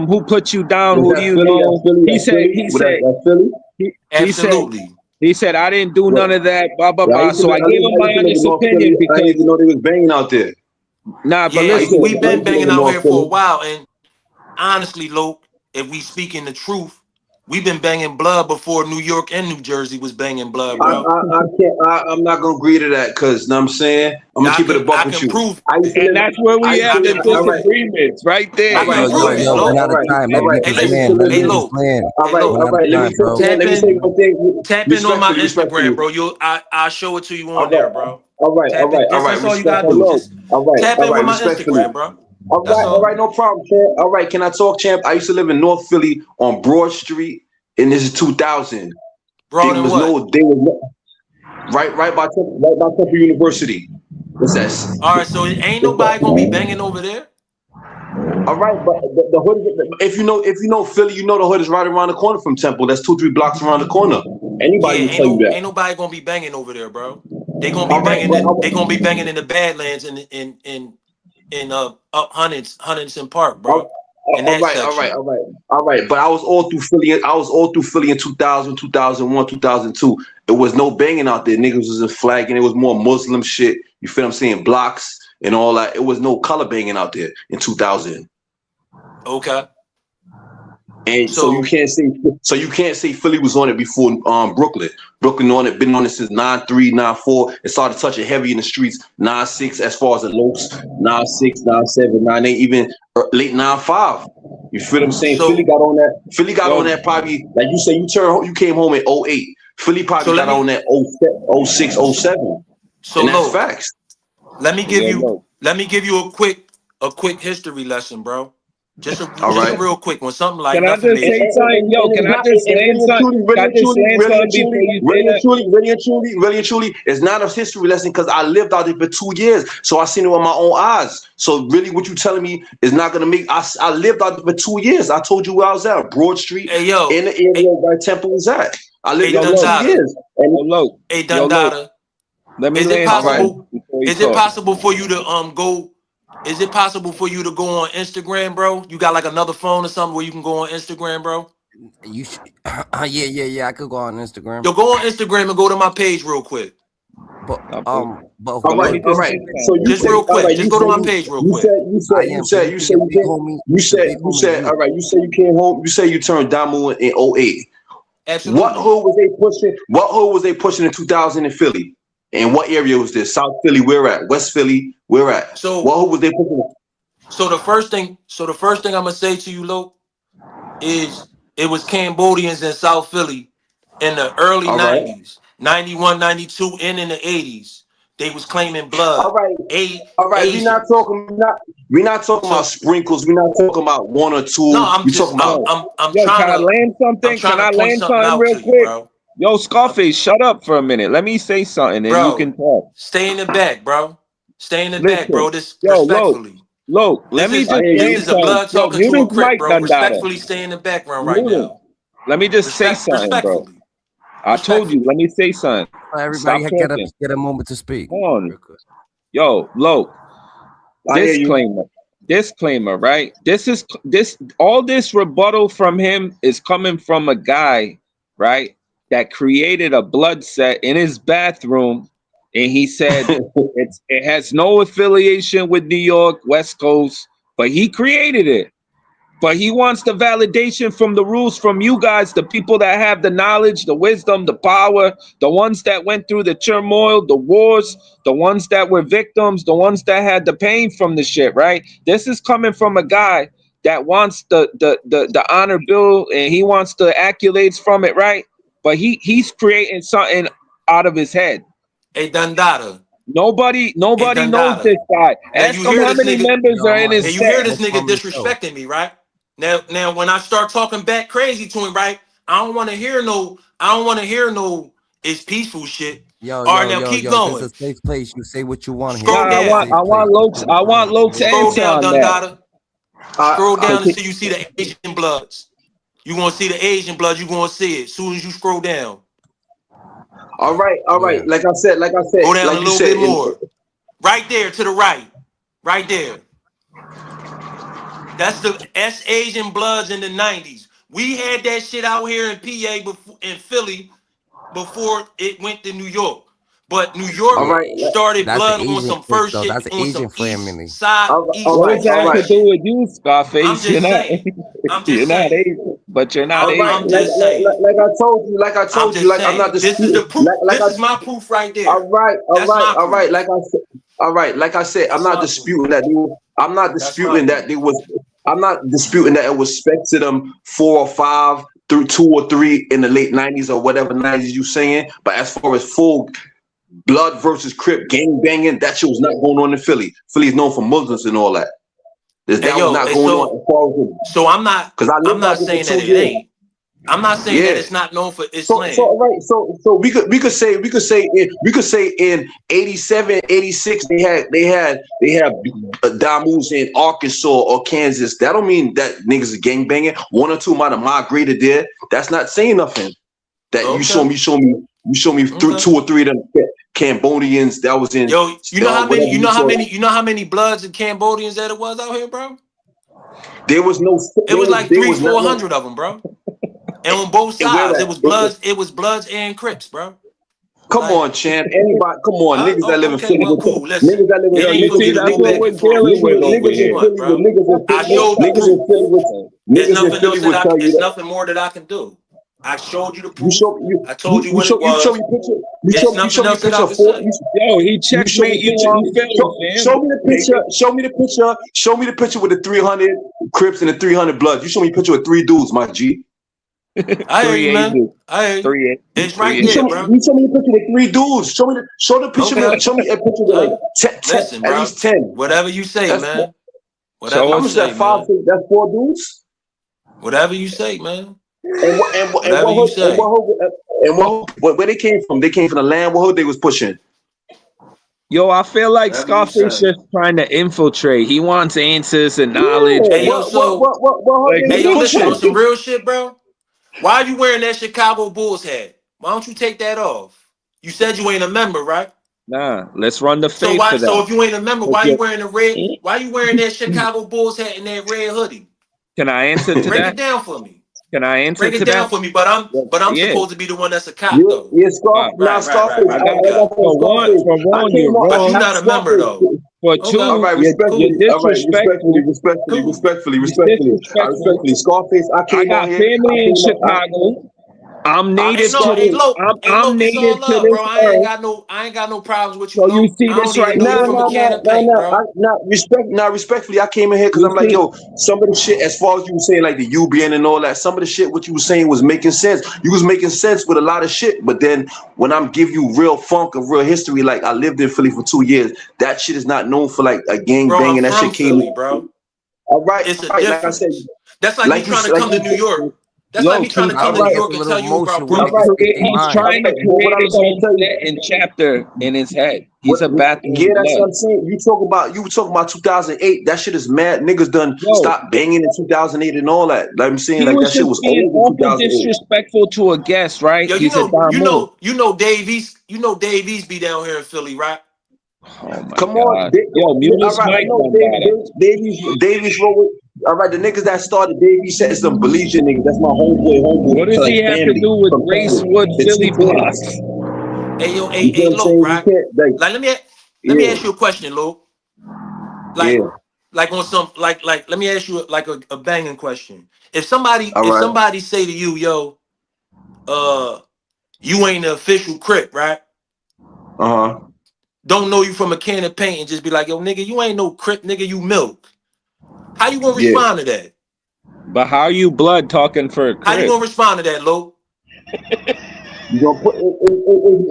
who put you down? Was Who do that you Philly? That's know? Philly. He That's said, Philly. he What said, that's Philly. he said, Absolutely. he said, I didn't do What? none of that, blah, blah, Yeah, blah. So I gave him I my used to live in honest North Philly. opinion I didn't because, even know they was banging out there. nah, but Yeah, listen, we I been used to live banging in out North here for a Philly. while, and honestly, Loke, if we speaking the truth, we've been banging blood before New York and New Jersey was banging blood, bro. I can't. I'm not gonna agree to that because, know what I'm saying, I'm gonna keep it a buck I with can you. prove I used to and live. that's where I we used to I have the live. can All prove right. it. disagreements right I there. All can right, Yo, all yo, prove right, it, yo, all right, one Loke. all at a right, time. all Let him right. get Hey, this I used to land. listen. Let live him Hey, get in. this Loke. land. All Hey, right, One Loke. all at right. a Let me time, talk. bro. Tap Let me in. say one thing Tap in on my respectfully. Instagram, Respectfully. bro. I'll show it to you All on right, there, bro. all right, all Tap in. right, all Just right. that's all you gotta So do. Respectfully. look, Just tap All in right. with my Respectfully. Instagram, bro. That's All all. right, no problem, champ. All right, can I talk, champ? I used to live in North Philly on Broad Street, and this is 2000. Broad and what? There was no, right by Temple University. What's that? All right, so ain't What's nobody gonna be that? banging over there. All right, but the hood. If you know Philly, you know the hood is right around the corner from Temple. That's 2-3 blocks around the corner. Yeah, Anybody would tell you that. ain't nobody gonna be banging over there, bro. They gonna be All right, banging but it. They gonna be banging in the Badlands in up Huntington Park, bro. In that section. all right. But I was all through Philly. I was all through Philly in 2000, 2001, 2002. It was no banging out there. Niggas was in flagging. It was more Muslim shit. You feel what I'm saying? Blocks and all that. It was no color banging out there in 2000. Okay. And so you So can't say Philly was on it before Brooklyn. Brooklyn on it, been on it since 9-3, 9-4. It started touching heavy in the streets, 9-6 as far as the lows, 9-6, 9-7, 9-8, even late 9-5. You feel what I'm saying? Philly so got on that. Philly got on yo, that probably, like you say, you came home in '08. Philly so probably let got on me that '06, '07. so And that's look, facts. let me give yo, you look. a quick history lesson, bro. All Just a right. real quick one, something like Can I nothing just And, say major. something? Yo, and can it's I not, just and land really and something? truly, Can I just land something before you say that? really and truly, it's not a history lesson because I lived out there for 2 years, so I seen it with my own eyes. So really, what you telling me is not gonna make. I lived out there for 2 years. I told you where I was at, Broad Street, Hey yo, in the area hey, where Temple is at. I lived hey there Yo, for look, 2 Dundada, years, and yo, look, hey yo, look. Dundada. Let me Is it land all right. something possible? before you Is it talk. possible for you to go? Is it possible for you to go on Instagram, bro? You got like another phone or something where you can go on Instagram, bro? You should. Yeah. I could go on Instagram, Yo, go on Instagram and go to my page real quick. but I put- All But let right, me but all just this right. say is the So something you real Just say, quick. real all quick. right. Just You go to say my you, page real you quick. said you said I you am, but said you you could said get you big came. homie. You The said big you homie is said you. all right. You said you came home. You said you turned Damu in '08. What Absolutely. hood was they pushing? What hood was they pushing in 2000 in Philly? And what area was this? South Philly, where at? West Philly, where at? So What hood was they pushing? so the first thing I'm gonna say to you, Lo, is it was Cambodians in South Philly in the early All right, 90s, 91, 92, and in the 80s. They was claiming all blood. right, all right. Asians. We not talking about So sprinkles. We not talking about one or no, two. We talking about. Yo, I'm yo, can trying I to land something? Can I point land something something out real to you, quick? bro. Yo, I'm, Scarface, shut up for a minute. Let me say something and you bro, can talk. stay in the back, bro. Stay in the back, Listen, bro. This yo, look, respectfully. look, let This me is I just hear this you. land is a something. blood Yo, talking mute to a his crip, mic, bro. Dundada. Respectfully stay in the background right Mute him. now. Let me just say something, bro. Respectfully. I told you, Respectfully. let me say something. Everybody Stop talking. get a moment to speak. Come on. Real quick. Yo, look, I hear you. disclaimer, right? This all this rebuttal from him is coming from a guy, right, that created a blood set in his bathroom, and he said it has no affiliation with New York, West Coast, but he created it. But he wants the validation from the rules from you guys, the people that have the knowledge, the wisdom, the power, the ones that went through the turmoil, the wars, the ones that were victims, the ones that had the pain from the shit, right? This is coming from a guy that wants the honor bill and he wants the accolades from it, right? But he's creating something out of his head. Hey Dundada. Nobody Hey knows Dundada. this guy. Now Ask you him hear how this many nigga. members Yo, are in Now his you hear set. this nigga from the show. disrespecting me, right? Now when I start talking back crazy to him, right? I don't want to hear no it's peaceful shit. All right, now keep Yo. This is going. a safe place. You say what you want here. Nah, Scroll This I is a want down. safe I place. want Lokes, I want Lokes Scroll answer down, on that. Dundada. Scroll I, down Okay. until you see the Asian bloods. You gonna see the Asian bloods, you gonna see it as soon as you scroll down. All right. Yeah. Like I said, Go down like a you little said, bit more. Right there to the right. Right there. That's the Asian Bloods in the 90s. We had that shit out here in PA before, in Philly before it went to New York. But New York all Yeah. right, started That's the blood on Asian some clique first though. shit, That's the on Asian some east family. side, east What does all west that right, have to side do shit. with you, I'm Scarface? You're just not. saying. I'm You're just not saying. Asian, but you're not all right. I'm Asian. just saying. Like I told you, I'm just like I'm not saying. This is disputing. the proof. Like This I is my proof right there. All right, That's my all right. proof. Like I said, I'm That's not my proof. disputing that. I'm not That's my disputing that proof. they was. I'm not disputing that it was spec to them 4 or 5 through 2 or 3 in the late 90s or whatever 90s you saying. But as far as full blood versus Crip gang banging, that shit was not going on in Philly. Philly's known for Muslims and all that. Hey That was yo, not and going on as far as so because I I'm lived out not there for saying that 2 it years. ain't. I'm not saying that Yeah. it's not known for So Islam. right, so we could say in 87, 86 they had Damus in Arkansas or Kansas. That don't mean that niggas is gang banging. 1 or 2 might have migrated there. That's not saying nothing. That you show Okay. me through Okay. 2 or 3 of them Cambodians that was in Yo, you know how many? whatever you saw. You know how many Bloods and Cambodians that it was out here, bro? There was no It was like there three, was not four no hundred of them, bro. And on both where sides, at. it was Bloods. It was Bloods and Crips, bro. Come Like, on, champ. Anybody, come on. Niggas that live in okay, Philly well, with cool. Listen, niggas that live in it Yo, ain't you for see, me to that's go what back we're and forth dealing with you with and do over what you here. want, bro. I showed the proof. There's nothing else Philly that would tell you it's that. nothing more that I can do. I showed you the You proof. show I told you what it you show was. me picture. There's nothing else that I Of can 4. say. Yo, he You show me checkmate you picture. on film, fam. Show me the picture. Show me the picture. Show me the picture with the 300 Crips and the 300 Bloods. You show me a picture with 3 dudes, my G. I hear you, 3 man. 8 I hear you. 3 8 It's 3 right 8. there, bro. You show me a picture with 3 dudes. Show the picture. Okay. Show me a picture with like 10, Listen, at bro. least 10. Whatever you say, That's man. Whatever Show how you much us. say, that 5 man. 6. That's 4 dudes. Whatever you say, man. And what Whatever you hood say. where they came from? They came from the land. What hood they was pushing? Yo, I feel like Whatever you Scarface say. just trying to infiltrate. He wants answers and Yeah. knowledge. Hey, yo, so, What hood Like, they hey, was yo, what listen, on pushing? some real shit, bro. Why are you wearing that Chicago Bulls hat? Why don't you take that off? You said you ain't a member, right? Nah, let's run the So faith why? for So that. if you ain't a member, But why you you- wearing the red? Why you wearing that Chicago Bulls hat and that red hoodie? Can I answer to Break it that? down for me. Can I answer Break to it down that? for me. But I'm Yeah. supposed to be the one that's a cop, though. Wow. Right. I got Okay. Scarface. for I one, came you're on. But you're wrong. not a member, though. For Okay. All two, right, you're Cool. all right, disrespectful. Cool. You're disrespectful. respectfully. Scarface, I I came on got here. family in Chicago. I'm Hey, native no, to hey, this. look, I'm it's all native to love, bro. this earth. I ain't got no problems with you, So you Luke. see I this don't even right know you here? from a can of paint, bro. Respectfully, I came in here because You I'm like, see? yo, some of the shit, as far as you were saying, like the UBN and all that, some of the shit what you were saying was making sense. You was making sense with a lot of shit, but then when I'm giving you real funk of real history, like I lived in Philly for 2 years, that shit is not known for like a gang Bro, I'm banging. That from shit came. Philly, bro. All right, It's a like I said, difference. That's like me trying to come to New York. That's like Look, me trying to I come don't to New know. he's It's York a and little tell you emotion about where you can Brooklyn. speak your he's mind. trying to but what create I'm his trying to own tell you. set and chapter in his head. What, He's a yeah, bathroom that's what blood. I'm saying. You were talking about 2008. That shit is mad. Niggas done Yo, stopped banging in 2008 and all that. Like I'm saying, he like was that shit just was being old in awful 2008. disrespectful to a guest, right? Yo, He's a Damu. Dave East be down here in Philly, right? Oh my Come on, God. Yo, mute all his right. I mic, know Bombada. Davies wrote with. All right, the niggas that started Davies said some Belizean niggas. That's my What homeboy, does he like have to family do with from Cali. Racewood, The Philly T20. Blocks? Hey, yo, You get what I'm look, saying? You right? can't Like, let me yeah, ask you a question, Luke. yeah. Like on some like let me ask you like a banging question. If All right. somebody say to you, yo, you ain't the official Crip, right? Uh-huh. Don't know you from a can of paint and just be like, yo, nigga, you ain't no Crip, nigga, you milk. How you gonna Yeah. respond to that? But how are you blood talking for a How you crib? gonna respond to that, Luke? You gonna put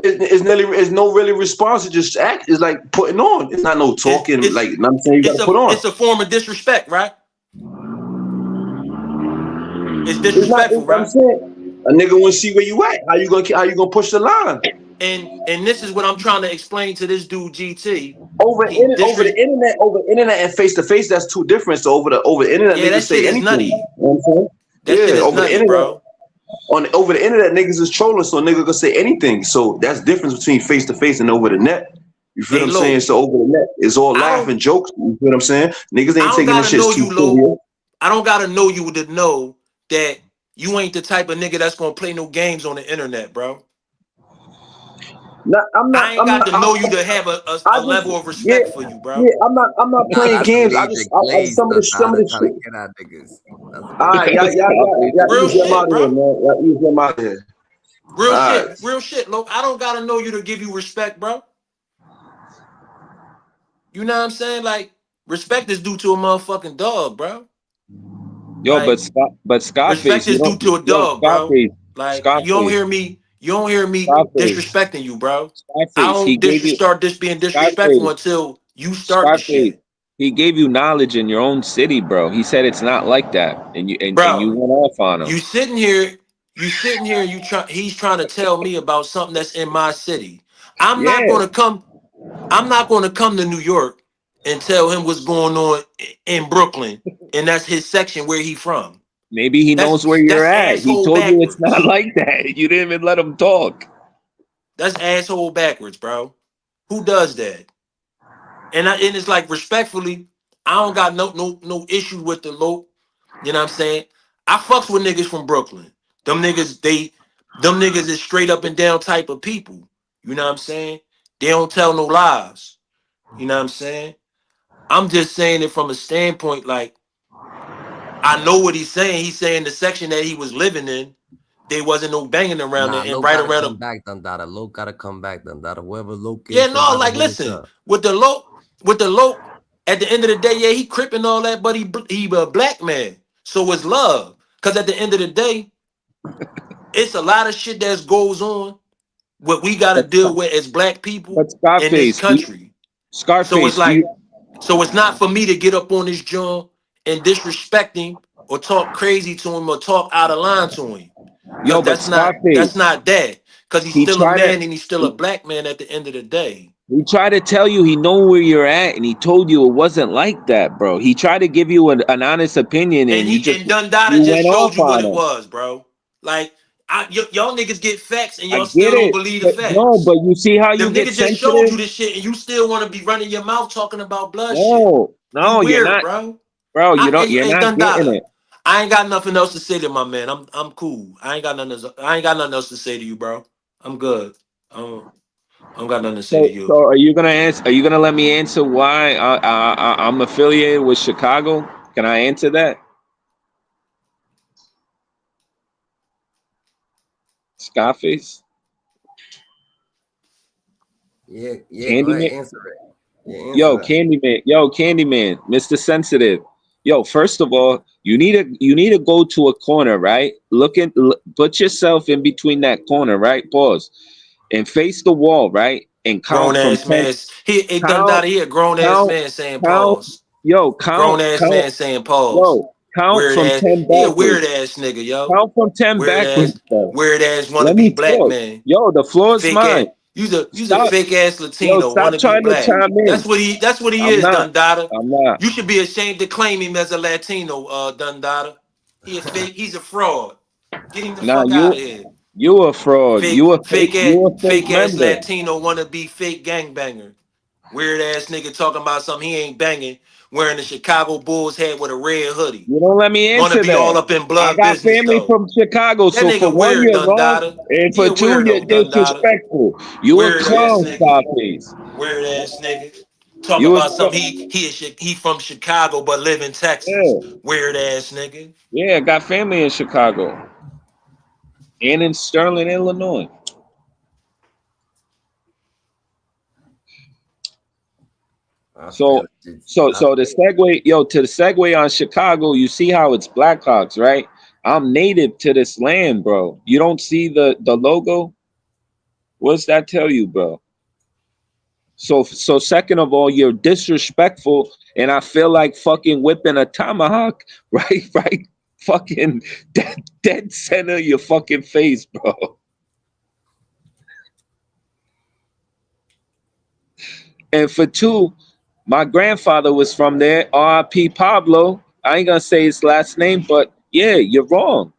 it's no really response. It's just act. It's like putting on. It's not no talking. It's Like I'm saying, you gotta put on. it's a form of disrespect, right? It's It's not. disrespectful, I'm right? saying a nigga want to see where you at. How you gonna push the line And this is what I'm trying to explain to this dude GT. over the internet and face to face? That's two different. So over the internet, Yeah, that niggas shit say is anything. nutty. You know what I'm saying? That shit Yeah, is over the nutty, internet. bro. over the internet, niggas is trolling, so a nigga can say anything. So that's the difference between face to face and over the net. You feel Hey, what I'm saying? Lo, So over the net, it's all I laughing don't jokes. You feel what I'm saying? Niggas I ain't don't taking this gotta shit know too you, Lo. serious. I don't gotta know you to know that you ain't the type of nigga that's gonna play no games on the internet, bro. Not, I'm not. I ain't I'm got not. to know you to have I a just, level of yeah, respect for you, yeah. bro. I'm not Nah, playing that's the games. Major I Glaze some of done the trying to shit. get at niggas. That's the All Major right, Glaze. y'all Real ease them shit, out of here, bro. man. Y'all ease them out of here. Real All shit. right. Real shit, Lo. I don't gotta know you to give you respect, bro. You know what I'm saying? Like, respect is due to a motherfucking dog, bro. Yo, Like, but respect Scarface, you is due don't. to a Yo, dog, bro. Like, Scarface, you don't hear me Scarface, disrespecting you, bro. I Scarface. He don't gave you start this being disrespectful Scarface, until you start the Scarface. shit. He gave you knowledge in your own city, bro. He said it's not like that, and you Bro, went off on him. you sitting here, he's trying to tell me about something that's in my city. I'm not Yeah, gonna come, I'm not gonna come to New York and tell him what's going on in Brooklyn, and that's his section where he from. maybe he knows where you're That's at. He asshole told you it's not backwards. like that. You didn't even let him talk. That's asshole backwards, bro. Who does that? And it's like respectfully, I don't got no issue with the low. You know what I'm saying? I fucks with niggas from Brooklyn. Them niggas is straight up and down type of people. You know what I'm saying? They don't tell no lies. You know what I'm saying? I'm just saying it from a standpoint like I know what he's saying. He's saying the section that he was living in, there wasn't no banging around Nah, there, and Loke right gotta around come him. back, Dundada. Loke gotta come back, Dundada. Whoever Loke Yeah, is, no, Dundada, like hit us listen, up. with the low, at the end of the day, yeah, he cripping all that, but he a black man. So it's love. Cause at the end of the day, it's a lot of shit that goes on what we gotta But deal with as black people but in this Scarface, country. So it's Scarface, do like, you? so it's not for me to get up on this joint and disrespect him or talk crazy to him or talk out of line to him. Cause Yo, but that's Scarface, not that. Cause he's he still a tried to. man and he's still a black man at the end of the day. He tried to tell you he know where you're at, and he told you it wasn't like that, bro. He tried to give you an honest opinion, And and and Dundada you just went showed off you what on it him. was, bro. Like y'all niggas get facts and I y'all get still don't it, believe the but no, facts. but you see how The you get nigga just showed you sensitive? this shit and you still want to be running your mouth talking about blood shit. No, You no, you're weird, not, bro. bro. You don't. Hey, You're hey, not getting Dundada. it. I ain't got nothing else to say to my man. I'm cool. I ain't got nothing else to say to you, bro. I'm good. I don't got nothing to say to So you. are you gonna answer? Are you gonna let me answer why I'm affiliated with Chicago? Can I answer that, Scarface? Yeah, go ahead, Candyman? answer it. Yeah, answer that. Candyman, Mr. Sensitive. Yo, first of all, you need to go to a corner, right? Put yourself in between that corner, right? Pause. And face the wall, right? And Grown count from ass 10. man. He done Count, out of here. Grown ass count, man saying count. pause. Yo, Grown ass man saying pause. count Weird from ass. 10 He a weird backwards. ass nigga, yo. Count from 10 backwards, bro. Weird ass wanna Let be me black talk. man. Yo, the floor is Fake ass. mine. You's a Stop. fake ass Yo, Latino, stop wanna be trying to black. chime in. That's what he I'm is, not. Dundada. I'm not. You should be ashamed to claim him as a Latino, Dundada. He a fake, he's a fraud. Get him the Nah, fuck out of here. you a fraud. You a fake Fake ass member. Latino wanna be fake gangbanger. Weird ass nigga talking about something he ain't banging, wearing the Chicago Bulls hat with a red hoodie. You don't let me Wanna answer be all that. up in I blood got business family though. from Chicago, That so for nigga one, weird, you're wrong, Dundada. and He for a two, you're weirdo, Dundada. disrespectful. You a Weird ass clown, nigga. Scarface. Weird ass nigga. Talk You a about something he from Chicago but live in Texas. yeah, Weird ass nigga. yeah. I got family in Chicago and in Sterling, Illinois. I feel So, it. so the segue, to the segue on Chicago, you see how it's Blackhawks, right? I'm native to this land, bro. You don't see the logo? What's that tell you, bro? So second of all, you're disrespectful, and I feel like fucking whipping a tomahawk, right, fucking dead center of your fucking face, bro. And for two, my grandfather was from there, R.I.P. Pablo. I ain't gonna say his last name, but yeah, you're wrong.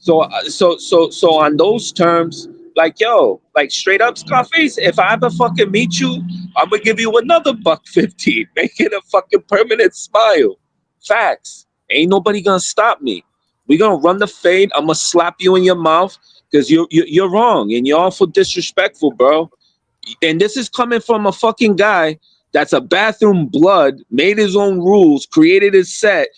So on those terms, like yo, like straight up Scarface, if I ever fucking meet you, I'm gonna give you another buck 15, make it a fucking permanent smile. Facts. Ain't nobody gonna stop me. We gonna run the fade. I'm gonna slap you in your mouth because you're wrong and you're awful disrespectful, bro. And this is coming from a fucking guy that's a bathroom blood, made his own rules, created his set,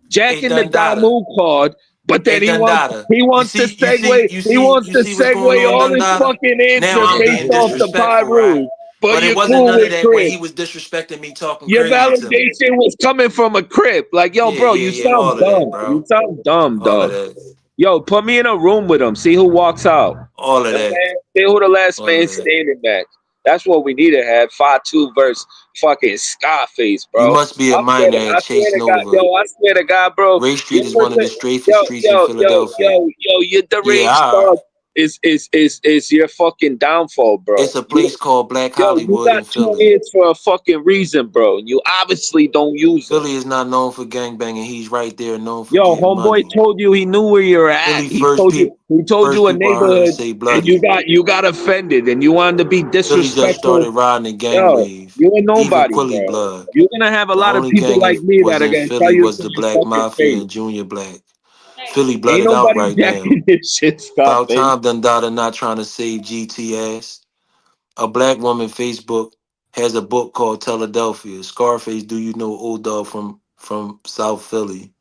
Hey, jacking the Dundada. Damu card, but Hey, then Dundada. he wants to You see what's going segue on, all his Dundada? fucking Now answer I'm based being off the disrespectful, right? Pyru. But But it you're wasn't cool none of with that when Crip. he was disrespecting me, talking Your crazy to me. validation was coming from a Crip. Like, yo, Yeah, bro, yeah, you yeah. sound All of that, dumb. You bro. sound dumb, All of dog. that. Yo, put me in a room with him. See who walks out. All of You know what I'm that. saying? See who the last All of man that. standing match. That's what we need to have. 5-2 versus fucking Scarface, You bro. must be a minor at I swear chasing to God, over. yo, I swear to God, bro. Ray Street You is one of listen, the strafest streets in Philadelphia. your Yeah, deranged all right. thought is your fucking downfall, It's bro. a place called Black You Hollywood got in two Philly. ears for a fucking reason, bro. You obviously don't use them. Philly is not known for gangbanging. He's right there known for Yo, getting homeboy money. told you he knew where you're at. Philly He told first you a people I heard neighborhood, say and bloody. you got offended, and you wanted to be Philly just disrespectful. started riding the gang Yo, wave. you a Even nobody, Quilly bro. blood. You're gonna have a The lot of only people gang like me was that are in gonna tell Philly you was to the your Black fucking Mafia face. and Junior Black. Philly Ain't blooded out nobody right now. jacking this shit, About Scarface. time Dundada not trying to save GT ass. A black woman Facebook has a book called Philadelphia. Scarface, do you know old dog from South Philly?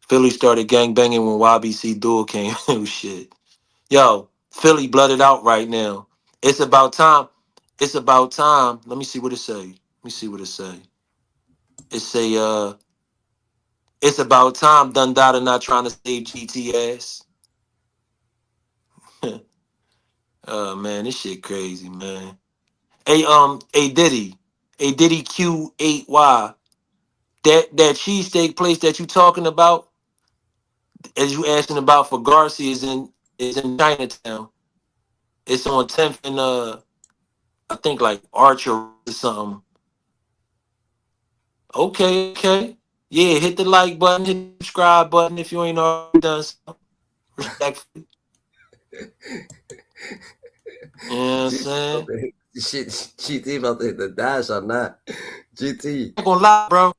Philly started gang banging when YBC Duel came. Oh shit. Yo, Philly blooded out right now. It's about time. It's about time. Let me see what it say. Let me see what it say. It say it's about time Dundada not trying to save GT ass. Man, this shit crazy, man. A Diddy. A Diddy Q8Y. That cheesesteak place that you talking about, as you asking about for Garcia is in Chinatown. It's on 10th and I think like Archer or something. Okay, okay. Yeah, hit the like button, hit the subscribe button if you ain't already done so. Respectfully. You know what I'm saying? Shit, GT about to hit the dash on that. GT, I ain't gonna lie, bro.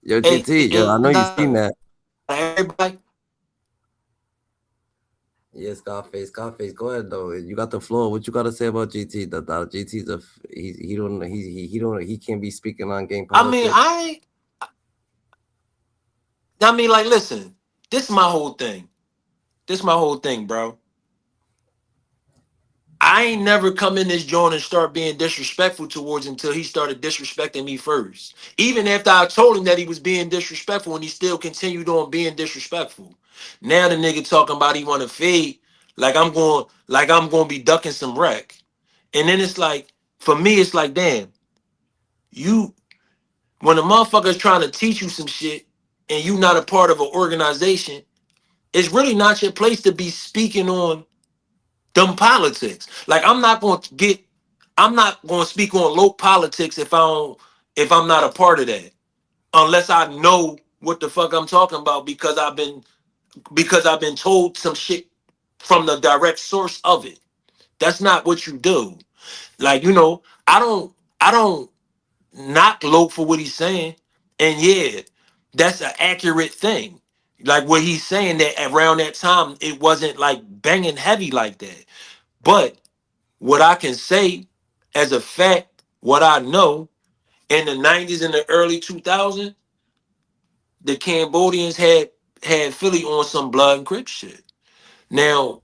yo, Hey, GT, yo, I know you seen that. everybody. Yeah, Scarface, go ahead though. You got the floor. What you got to say about GT? The GT's he can't be speaking on game I mean, politics. like, listen, this is my whole thing. This is my whole thing, bro. I ain't never come in this joint and start being disrespectful towards him until he started disrespecting me first. Even after I told him that he was being disrespectful and he still continued on being disrespectful. Now the nigga talking about he want to fade like I'm going to be ducking some wreck. And then it's like, for me, it's like, damn, you, when a motherfucker's trying to teach you some shit and you not a part of an organization, it's really not your place to be speaking on dumb politics. Like I'm not going to speak on low politics if I'm not a part of that. Unless I know what the fuck I'm talking about because I've been told some shit from the direct source of it. That's not what you do. Like, I don't knock Loke for what he's saying. And yeah, that's an accurate thing. Like what he's saying that around that time it wasn't like banging heavy like that. But what I can say as a fact, what I know in the 90s and the early 2000s, the Cambodians had Philly on some blood and crip shit. Now,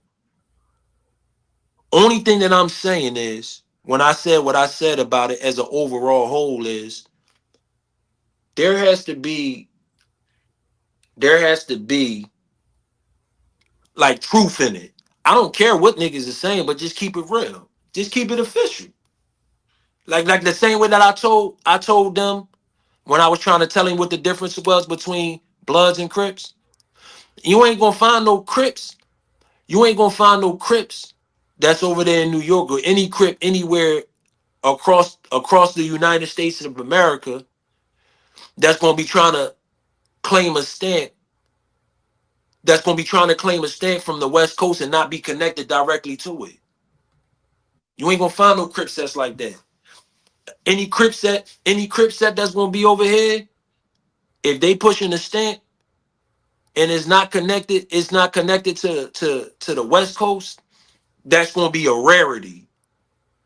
only thing that I'm saying is when I said what I said about it as an overall whole is there has to be there has to be like truth in it. I don't care what niggas are saying, but just keep it real. Just keep it official. Like the same way that I told them when I was trying to tell him what the difference was between Bloods and Crips. You ain't gonna find no Crips. You ain't gonna find no Crips that's over there in New York or any Crip anywhere across the United States of America that's gonna be trying to claim a stamp that's gonna be trying to claim a stamp from the West Coast and not be connected directly to it. You ain't gonna find no Crip sets like that. Any Crip set that's gonna be over here, if they pushing a stamp and it's not connected to the West Coast, that's gonna be a rarity.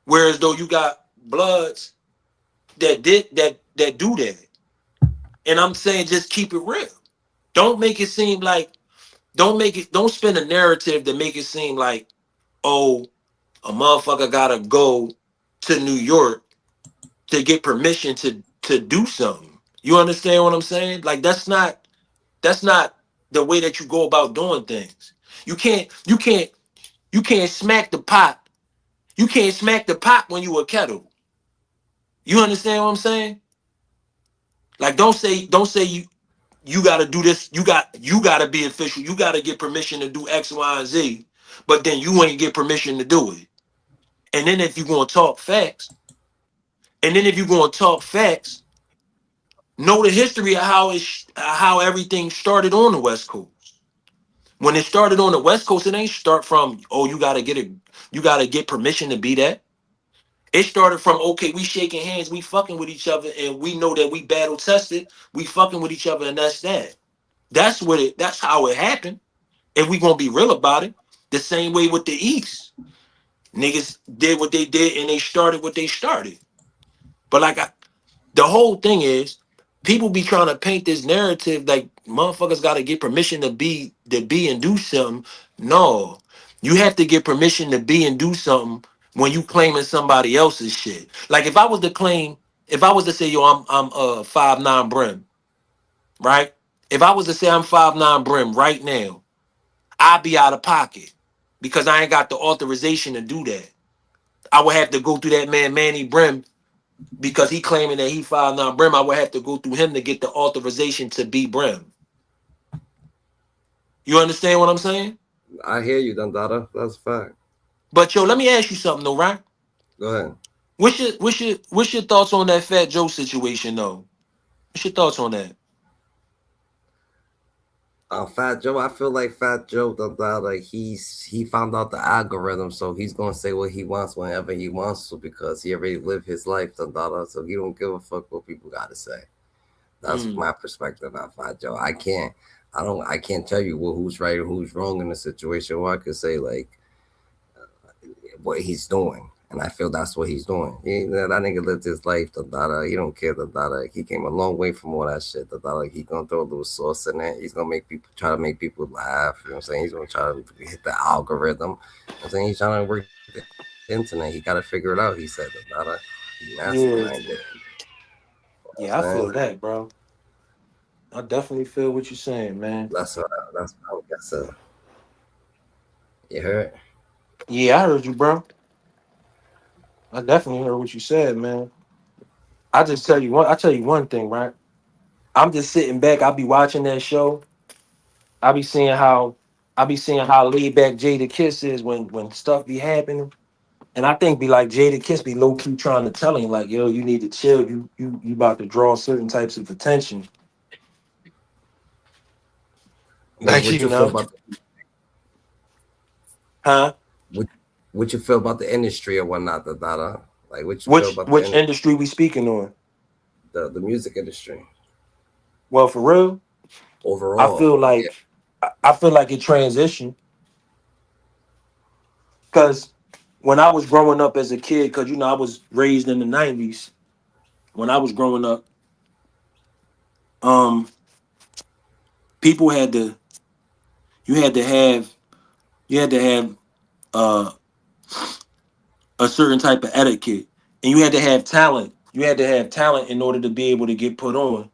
Whereas though you got Bloods that do that. And I'm saying just keep it real. Don't make it seem like don't spin a narrative that make it seem like, oh, a motherfucker gotta go to New York to get permission to do something. You understand what I'm saying? Like that's not the way that you go about doing things. You can't smack the pot. You can't smack the pot when you a kettle. You understand what I'm saying? Like don't say you got to do this. You got to be official. You got to get permission to do X, Y, and Z. But then you ain't get permission to do it. And then if you gonna talk facts, know the history of how everything started on the West Coast. When it started on the West Coast, it ain't start from, oh, you gotta get permission to be that. It started from, okay, we shaking hands, we fucking with each other, and we know that we battle tested, we fucking with each other, and that's that. That's how it happened. If we gonna be real about it, the same way with the East. Niggas did what they did and they started what they started. But the whole thing is, people be trying to paint this narrative like motherfuckers got to get permission to be and do something. No, you have to get permission to be and do something when you claiming somebody else's shit. Like if I was to say, yo, I'm 5'9" Brim, right? If I was to say I'm 5'9" Brim right now, I'd be out of pocket because I ain't got the authorization to do that. I would have to go through that man Manny Brim because he claiming that he 5'9" Brim. I would have to go through him to get the authorization to be Brim. You understand what I'm saying? I hear you, Dundada. That's a fact. But yo, let me ask you something though, right? Go ahead. What's your thoughts on that Fat Joe situation though? What's your thoughts on that? Fat Joe, I feel like Fat Joe, like he found out the algorithm, so he's gonna say what he wants whenever he wants to because he already lived his life, so he don't give a fuck what people gotta say. That's Mm. my perspective on Fat Joe. I can't tell you who's right or who's wrong in the situation. Or I could say like what he's doing. And I feel that's what he's doing. That nigga lived his life. He don't care. He came a long way from all that shit. He gonna throw a little sauce in it. He's gonna try to make people laugh. You know what I'm saying? He's gonna try to hit the algorithm. You know what I'm saying? He's trying to work the internet. He got to figure it out. He said he Yeah, masterminded it. You know yeah, I what I'm feel saying? that, bro. I definitely feel what you're saying, man. That's what I guess. You heard? Yeah, I heard you, bro. I definitely heard what you said, man. I tell you one thing, right? I'm just sitting back. I be watching that show. I be seeing how laid back Jada Kiss is when stuff be happening. And I think be like Jada Kiss be low key trying to tell him like, yo, you need to chill. You about to draw certain types of attention. Like, What you feel about huh? what what you feel about the industry or whatnot? Like what you feel about Which industry we speaking on? the music industry Well, for real, I overall? feel Yeah. like I feel like it transitioned because when I was growing up as a kid, because I was raised in the '90s. When I was growing up, um, people had to you had to have you had to have uh a certain type of etiquette, and you had to have talent. You had to have talent in order to be able to get put on.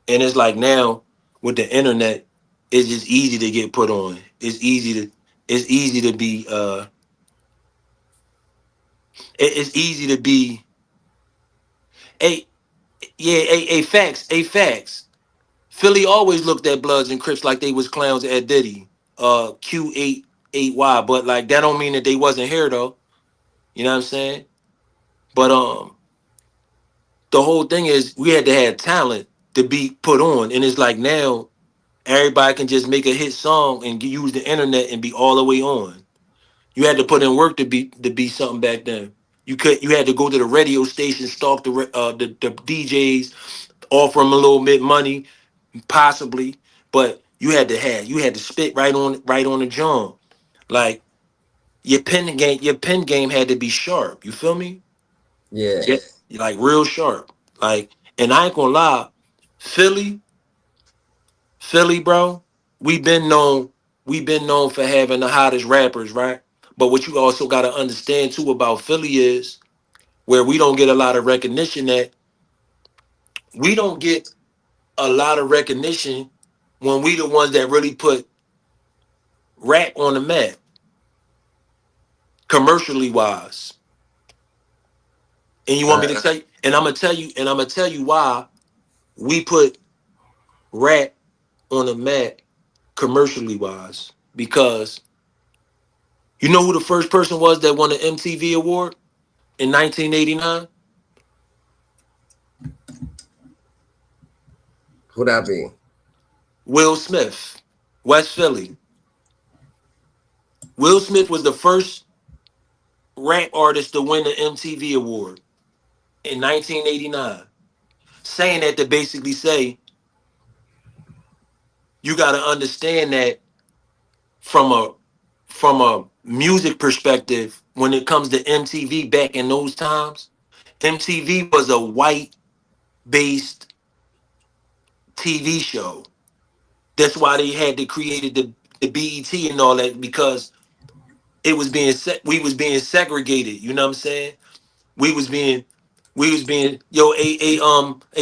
And it's like now with the internet, it's just easy to get put on. It's easy to be it's easy to be a yeah a facts. Philly always looked at Bloods and Crips like they was clowns at Diddy. Q88Y, but like that don't mean that they wasn't here though. You know what I'm saying? But the whole thing is we had to have talent to be put on, and it's like now Everybody can just make a hit song and use the internet and be all the way on. You had to put in work to be something back then. You had to go to the radio station, stalk the DJs, offer them a little bit money, possibly, but you had to spit right on the drum. Like your pen game had to be sharp. You feel me? Yeah. Yeah, like real sharp. Like, and I ain't gonna lie, Philly, Philly, bro. We've been known, we've been known for having the hottest rappers, right? But what you also gotta understand too about Philly is where we don't get a lot of recognition at. We don't get a lot of recognition when we the ones that really put rap on the map, commercially wise. And you want me to tell you, and I'm gonna tell you why we put rap on the map commercially wise. Because you know who the first person was that won the MTV award in 1989? Who that be? Will Smith, West Philly. Will Smith was the first rap artist to win the MTV award in 1989. Saying that to basically say you got to understand that from a music perspective, when it comes to MTV back in those times, MTV was a white based TV show. That's why they had to created the BET and all that, because we was being segregated. You know what I'm saying? We was being yo a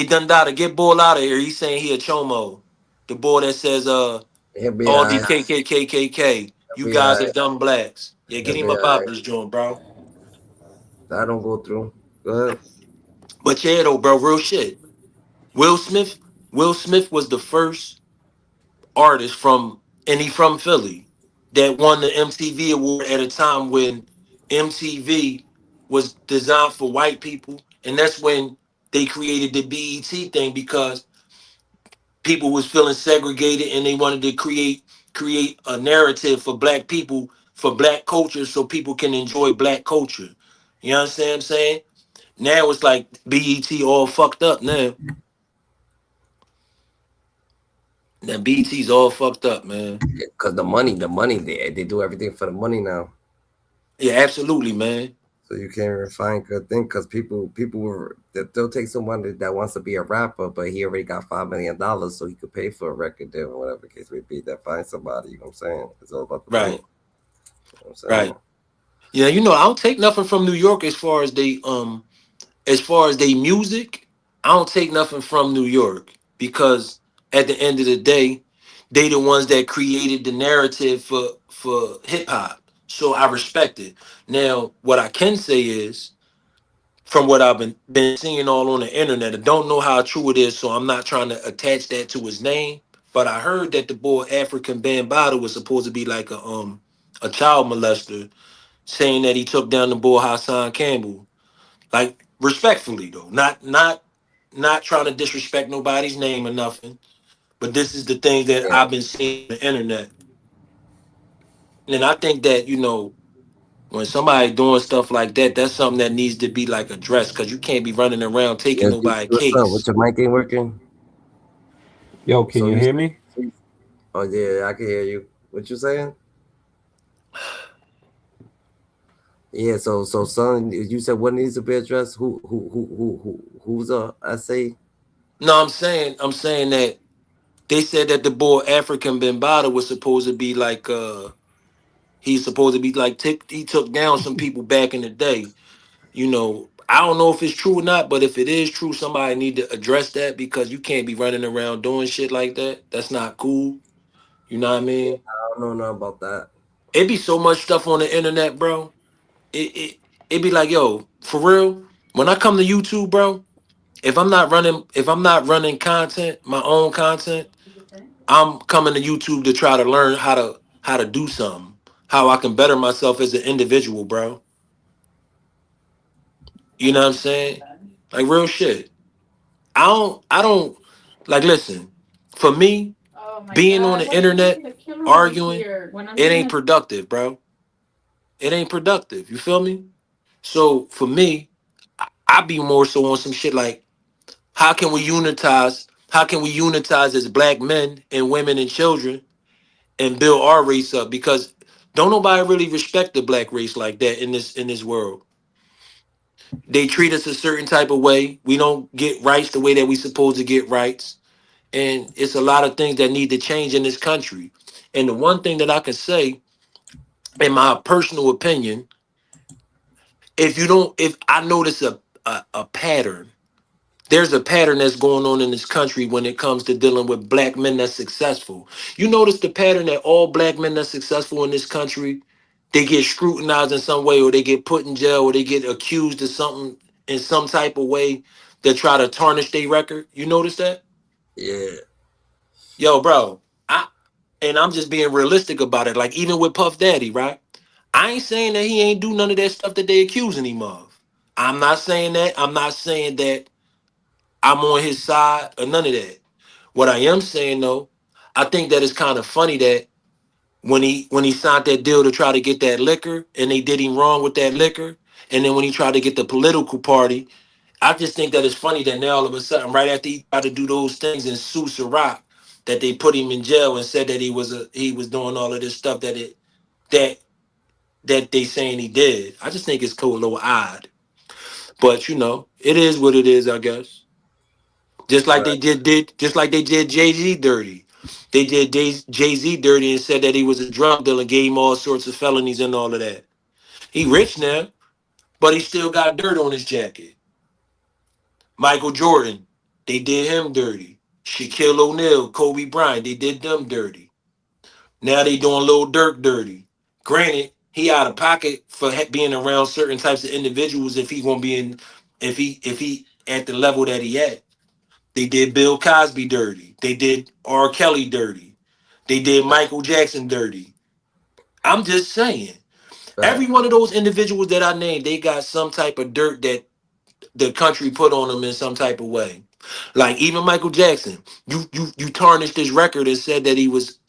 Dundada, get ball out of here. He's saying he a chomo. The boy that says He'll be all the alright. KKKKK. You He'll be guys are alright. dumb blacks. Yeah, He'll get him be up out alright. this joint, bro. That don't go through. Go ahead. But yeah, though, bro, real shit. Will Smith, Will Smith was the first artist and he from Philly, that won the MTV award at a time when MTV was designed for white people, and that's when they created the BET thing, because people was feeling segregated and they wanted to create a narrative for black people, for black culture, so people can enjoy black culture. You understand what I'm saying? Now it's like BET all fucked up now. Now BET's all fucked up, man. Because the money, they do everything for the money now. Yeah, absolutely, man. So you can't even find good thing because people they'll take someone that wants to be a rapper, but he already got $5 million, so he could pay for a record deal or whatever the case may be. That find somebody, you know what I'm saying? It's all about the money. Right, You know what I'm right. saying? Yeah, I don't take nothing from New York as far as they music. I don't take nothing from New York, because at the end of the day, they the ones that created the narrative for hip hop. So I respect it. Now, what I can say is, from what I've been seeing all on the internet, I don't know how true it is, so I'm not trying to attach that to his name. But I heard that the boy African Bambaataa was supposed to be like a child molester, saying that he took down the boy Hassan Campbell. Like, respectfully though, not trying to disrespect nobody's name or nothing, but this is the thing that Yeah. I've been seeing on the internet. And I think that, when somebody doing stuff like that, that's something that needs to be like addressed, because you can't be running around taking Yeah, nobody what's up? What case. your mic ain't working? Yo, can So you you hear me? oh yeah, I can hear you. What you saying? Yeah, so son, you said what needs to be addressed? Who's I say? No, I'm saying that they said that the boy African Bambaataa was supposed to be like he's supposed to be like he took down some people back in the day. I don't know if it's true or not, but if it is true, somebody need to address that, because you can't be running around doing shit like that. That's not cool. You know what I Yeah, mean? I don't know nothing about that. It be so much stuff on the internet, bro. It be like, yo, for real. When I come to YouTube, bro, if I'm not running content, my own content, I'm coming to YouTube to try to learn how to do something, how I can better myself as an individual, bro. You know what I'm saying? Like, real shit. I don't like, listen, for me. Being on the internet arguing, it ain't productive, bro. It ain't productive. You feel me? So for me, I be more so on some shit like how can we unitize? How can we unitize as black men and women and children and build our race up? Because don't nobody really respect the black race like that in this world. They treat us a certain type of way. We don't get rights the way that we supposed to get rights. And it's a lot of things that need to change in this country. And the one thing that I can say, in my personal opinion, if I notice a pattern, there's a pattern that's going on in this country when it comes to dealing with black men that's successful. You notice the pattern that all black men that's successful in this country, they get scrutinized in some way, or they get put in jail, or they get accused of something in some type of way that try to tarnish their record. You notice that? Yeah. Yo, bro, and I'm just being realistic about it. Like even with Puff Daddy, right? I ain't saying that he ain't do none of that stuff that they accusing him of. I'm not saying that. I'm not saying that I'm on his side or none of that. What I am saying though, I think that it's kind of funny that when he signed that deal to try to get that liquor and they did him wrong with that liquor, and then when he tried to get the political party, I just think that it's funny that now all of a sudden, right after he tried to do those things in sue Ciroc, that they put him in jail and said that he was doing all of this stuff that that they saying he did. I just think it's cool, a little odd. But it is what it is, I guess. Just like Right. just like they did Jay Z dirty. They did Jay Z dirty and said that he was a drug dealer, gave him all sorts of felonies and all of that. He rich now, but he still got dirt on his jacket. Michael Jordan, they did him dirty. Shaquille O'Neal, Kobe Bryant, they did them dirty. Now they doing Lil Durk dirty. Granted, he out of pocket for being around certain types of individuals if he gonna be in, if he at the level that he at. They did Bill Cosby dirty. They did R. Kelly dirty. They did Michael Jackson dirty. I'm just saying. Right. Every one of those individuals that I named, they got some type of dirt that the country put on them in some type of way. Like even Michael Jackson, you tarnished his record and said that he was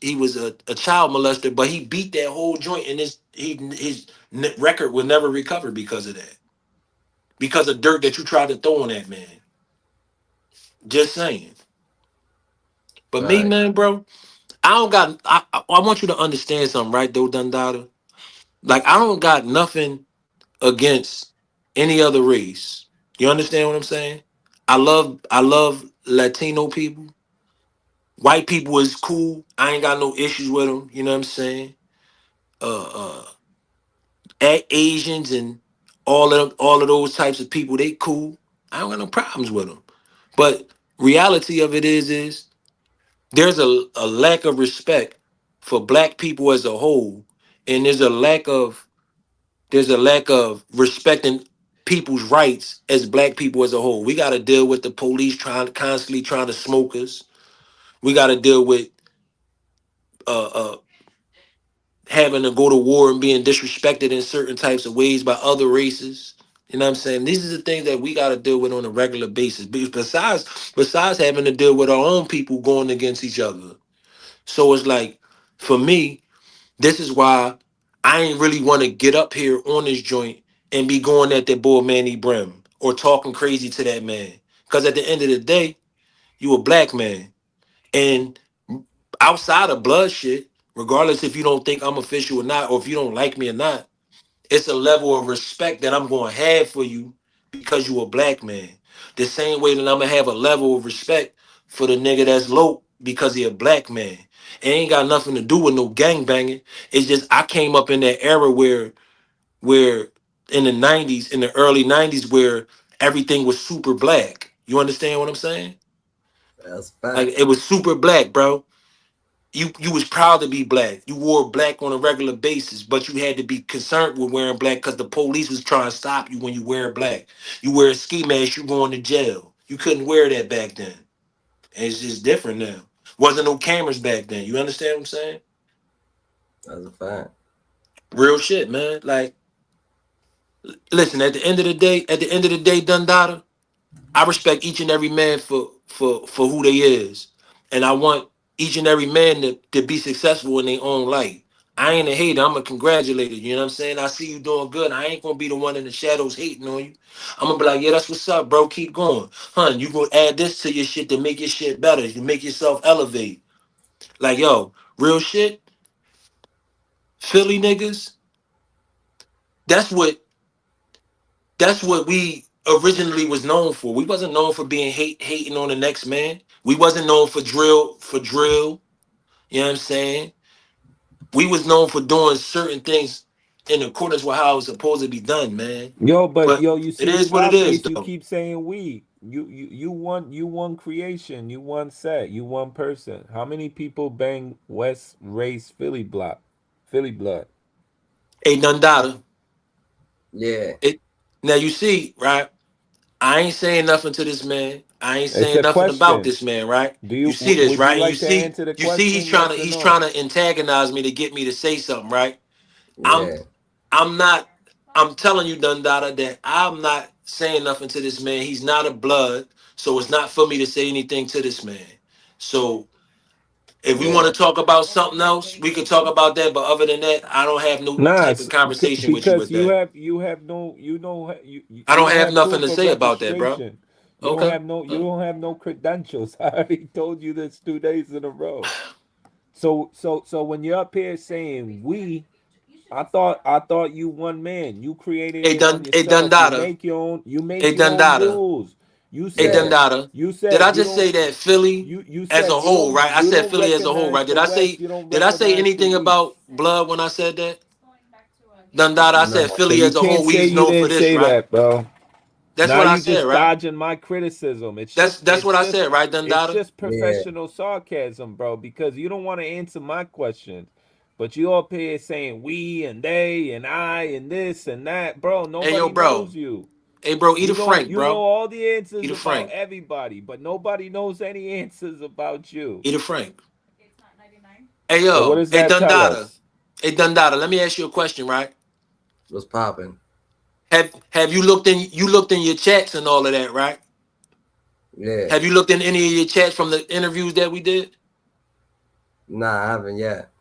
a child molester, but he beat that whole joint, and his record will never recover because of that, because of dirt that you tried to throw on that man. Just saying. But me, Right. man, bro, I don't got. I want you to understand something, right, though, Dundada. Like I don't got nothing against any other race. You understand what I'm saying? I love Latino people. White people is cool. I ain't got no issues with them. You know what I'm saying? Uh, Asians and all of those types of people, they cool. I don't got no problems with them. But reality of it is there's a lack of respect for black people as a whole, and there's a lack of respecting people's rights as black people as a whole. We got to deal with the police constantly trying to smoke us. We got to deal with uh, uh, having to go to war and being disrespected in certain types of ways by other races. You know what I'm saying? These are the things that we got to deal with on a regular basis. Besides having to deal with our own people going against each other. So it's like, for me, this is why I ain't really want to get up here on this joint and be going at that boy Manny Brim or talking crazy to that man. Because at the end of the day, you a black man. And outside of blood shit, regardless if you don't think I'm official or not, or if you don't like me or not, it's a level of respect that I'm going to have for you because you a black man. The same way that I'm going to have a level of respect for the nigga that's low because he a black man. It ain't got nothing to do with no gang banging. It's just I came up in that era where in the 90s, in the early 90s, where everything was super black. You understand what I'm saying? That's a Like fact. it was super black, bro. You was proud to be black. You wore black on a regular basis, but you had to be concerned with wearing black because the police was trying to stop you when you wear black. You wear a ski mask, you going to jail. You couldn't wear that back then. And it's just different now. Wasn't no cameras back then. You understand what I'm saying? That's a fact. Real shit, man. Like, listen, at the end of the day, Dundada, I respect each and every man for who they is. And I want each and every man to be successful in their own light. I ain't a hater. I'm a congratulator. You know what I'm saying? I see you doing good. I ain't gonna be the one in the shadows hating on you. I'm gonna be like, yeah, that's what's up, bro. Keep going. Hun, you gonna add this to your shit to make your shit better, to make yourself elevate. Like, yo, real shit, Philly niggas, that's what that's what we originally was known for. We wasn't known for being hating on the next man. We wasn't known for drill. You know what I'm saying? We was known for doing certain things in accordance with how it was supposed to be done, man. Yo, but But yo, you it see, is what it is, Scarface, you though. keep saying we. You won creation. You won set. You one person. How many people bang West Race Philly block, Philly blood? Ain't none doubter. Yeah, It now you see, right? I ain't saying nothing to this man. I ain't It's saying a nothing about question. this man, right? Do You you see this, would you right? And like to answer the you see question? Yes or he's no? trying to antagonize me to get me to say something, right? I'm yeah. I'm not I'm telling you, Dundada, that I'm not saying nothing to this man. He's not a blood, so it's not for me to say anything to this man. So if we want Yeah, to talk about something else, we could talk about that. But other than that, I don't have no Nah, type of conversation with you because with that. you I don't don't have have nothing to proof of say about that, bro. registration. Okay. You don't have no credentials. I already told you this 2 days in a row. So when you're up here saying we, I thought you one man. You created it on Hey yourself. Dundada. You make Hey your own Dundada. rules. You Hey yeah. said Dundada. you Did said I you just say don't that Philly you as a said whole, right? I you said don't Philly as a whole, recognize right? the West. You don't Did I say recognize the anything we. about blood when I said that? Dundada, I said No, So Philly you as a can't whole, say we's you known for didn't this, say right? that, bro. That's Now what I you said, just right? dodging my criticism. That's what I said, right, It's Dundada? just yeah. professional sarcasm, bro, because you don't want to answer my questions. But you up here saying we and they and I and this and that, bro. Hey yo, Nobody bro. knows you. Hey bro, eat a Frank, You know bro. all the Eat answers a about Frank. everybody, but nobody knows any answers about you. Eat a Frank. Hey So what yo, does hey that tell Dundada. us? Hey Dundada, let me ask you a question, right? What's popping? Have you looked in your chats and all of that, right? Yeah. Have you looked in any of your chats from the interviews that we did? Nah, I haven't yet.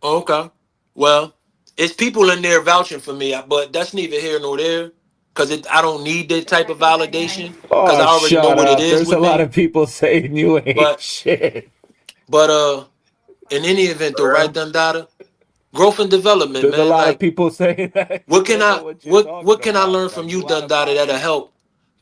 Oh, okay. Well, it's people in there vouching for me, but that's neither here nor there. Cause I don't need that type of validation. Cause Oh, I already know shut what it up. is There's a with lot me. of people saying you ain't But shit. but in any event though, right, Dundada? Growth and development, There's a man. lot of Like people saying that you don't know what you're talking what can I about. learn from Like you, you out of Dundada, pocket.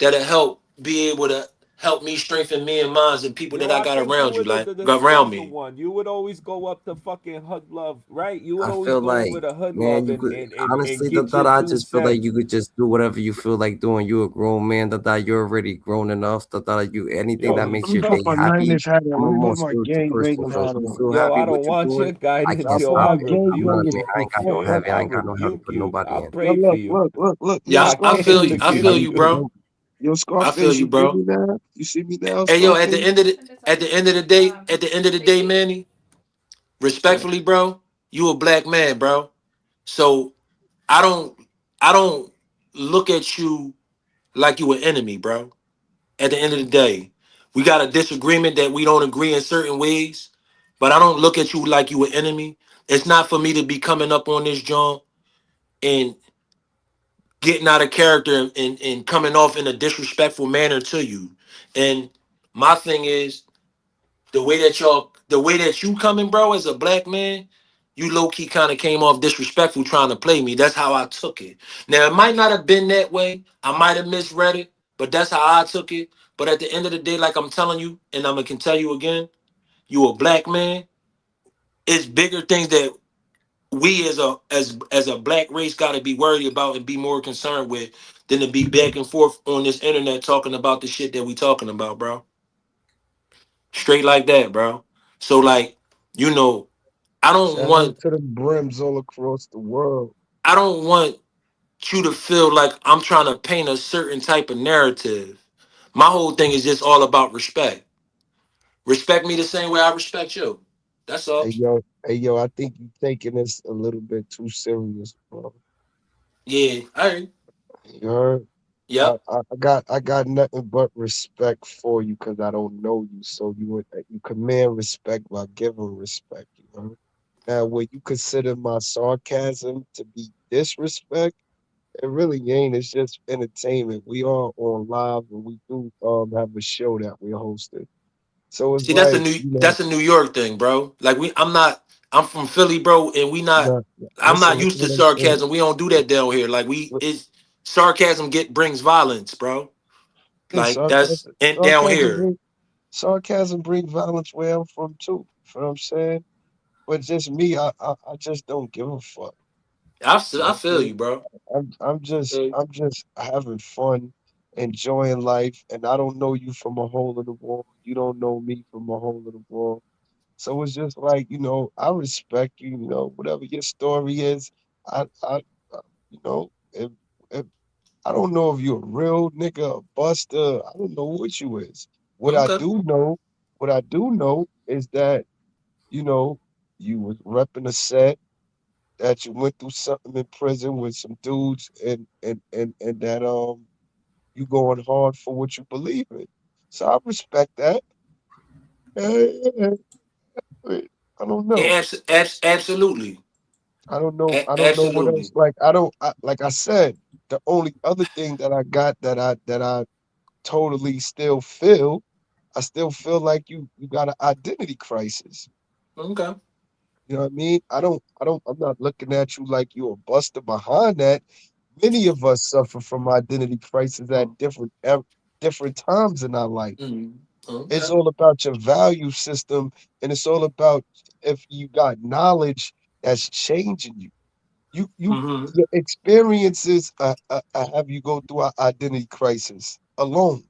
that'll help be able to help me strengthen me and mine and people that Yo, I I got think you around you, were like the around stronger me. one. You would always go up to fucking Hood Love, right? You would I always feel go like, over to Hood man, Love you could and honestly, the get thought your I two just feel like you cents. could just do whatever you feel like doing. You a grown man. The thought you're already grown enough. The thought you anything Yo, that Let makes me your put day my happy. Niners hat on. I'm Let a me more put my spiritual gang person, banging so if hat you on. feel yo, happy I what don't you're want your doing, I I guidance, can't yo. put stop my it. gang I'm not, banging man. Rebuke. I hat ain't got no on. heaven. I I ain't got no hell to rebuke put you. nobody I in. pray Yo, for look, you. look, look, look. Yo, Yeah, I came to Scarface, I you give feel see, you, you. bro. yo, I feel Scarface, you, you see bro. me now? You see me now, Hey yo, Scarface? at the end of the day, Manny, respectfully, bro, you a black man, bro. So I don't I don't look at you like you an enemy, bro. At the end of the day, we got a disagreement that we don't agree in certain ways, but I don't look at you like you an enemy. It's not for me to be coming up on this joint and getting out of character and coming off in a disrespectful manner to you. And my thing is the way that you coming, bro, as a black man, you low key kind of came off disrespectful trying to play me. That's how I took it. Now it might not have been that way. I might have misread it, but that's how I took it. But at the end of the day, like I'm telling you, and I'm gonna can tell you again, you a black man. It's bigger things that we as a black race got to be worried about and be more concerned with than to be back and forth on this internet talking about the shit that we talking about, bro. Straight like that, bro. So like, you know, I don't Shout out want to the brims all across the world. I don't want you to feel like I'm trying to paint a certain type of narrative. My whole thing is just all about respect. Respect me the same way I respect you. That's all. Hey, yo, I think you taking this a little bit too serious, bro. Yeah, all right. You heard? I, Yep. I got nothing but respect for you because I don't know you. So you command respect by giving respect. You know. Now, when you consider my sarcasm to be disrespect, it really ain't. It's just entertainment. We are on live and we do have a show that we're hosting. So it's See, that's a like, new that's a New York thing, bro. Like I'm from Philly, bro, and not, I'm not listen used to what I'm saying. sarcasm. We don't do that down here. Like it's sarcasm brings violence, bro. Yeah, Like that's and down sarcasm here. bring sarcasm bring violence where I'm from too. You know what I'm saying? But just me, I just don't give a fuck. You I know what I feel mean? you, bro. I'm just having fun, enjoying life, and I don't know you from a hole in the wall. You don't know me from a hole in the wall. So it's just like, I respect you, whatever your story is. I you know, if I don't know if you're a real nigga, a buster. I don't know what you is. What I Okay. do know, what I do know is that, you know, you was repping a set, that you went through something in prison with some dudes and that you going hard for what you believe in. So I respect that. Eh, eh, I don't know. Absolutely. I don't know what else. Absolutely. Like I don't. Like I said, the only other thing that I got that I totally still feel, I still feel like you got an identity crisis. Okay. You know what I mean? I'm not looking at you like you're a buster behind that. Many of us suffer from identity crisis at different times in our life. Mm. It's Okay. all about your value system, and it's all about if you got knowledge that's changing you. Hmm. Your experiences have you go through an identity crisis alone.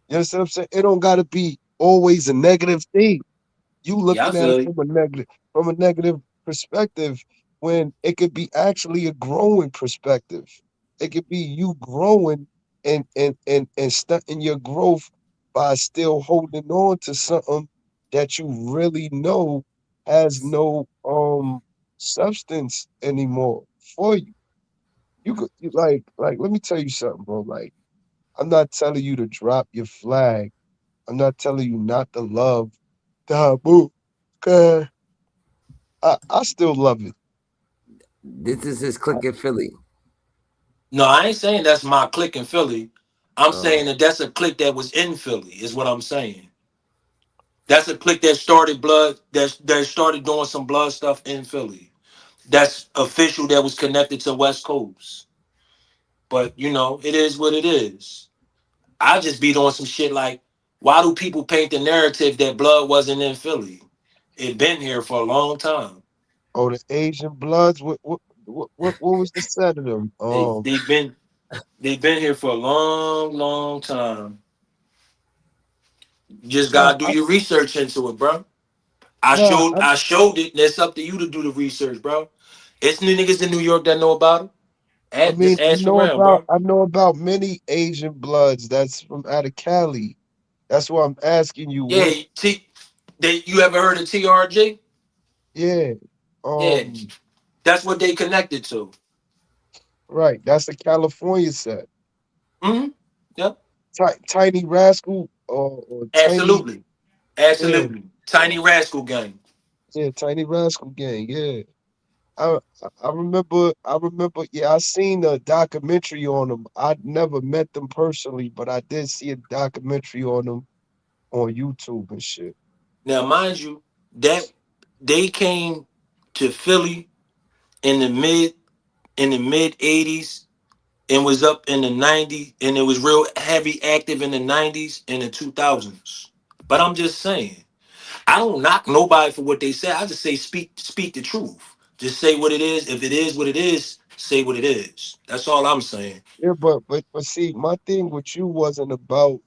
You understand what I'm saying? It don't gotta be always a negative thing. You Yeah, I looking at it feel you. from a negative perspective when it could be actually a growing perspective. It could be you growing and stunting your growth by still holding on to something that you really know has no substance anymore for you. Like let me tell you something, bro. Like I'm not telling you to drop your flag. I'm not telling you not to love Taboo. Okay. I still love it. This is his click in Philly. No, I ain't saying that's my clique in Philly. I'm Uh, saying that that's a clique that was in Philly, is what I'm saying. That's a clique that started that started doing some blood stuff in Philly. That's official that was connected to West Coast. But it is what it is. I just be doing some shit like, why do people paint the narrative that blood wasn't in Philly? It been here for a long time. Oh, the Asian Bloods. What was the set of them? They they've been here for a long, long time. You just Nah, gotta do your research into it, bro. nah. I showed it. And it's up to you to do the research, bro. It's new niggas in New York that know about it. I Just ask around, bro. I know about many Asian Bloods that's from out of Cali. That's why I'm asking you. Yeah, What? you ever heard of TRG? Yeah. Yeah, Um. that's what they connected to. Right. That's the California set. Hmm. Yep. Tiny Rascal or Tiny. Absolutely. Yeah. Absolutely. Tiny Rascal Gang. Yeah. Tiny Rascal Gang. Yeah. I remember, yeah, I seen a documentary on them. I never met them personally, but I did see a documentary on them on YouTube and shit. Now, mind you, that they came to Philly in the mid '80s and was up in the '90s, and it was real heavy active in the '90s and the 2000s. But I'm just saying, I don't knock nobody for what they say. I just say speak the truth. Just say what it is. If it is what it is, say what it is. That's all I'm saying. Yeah, but see, my thing with you wasn't about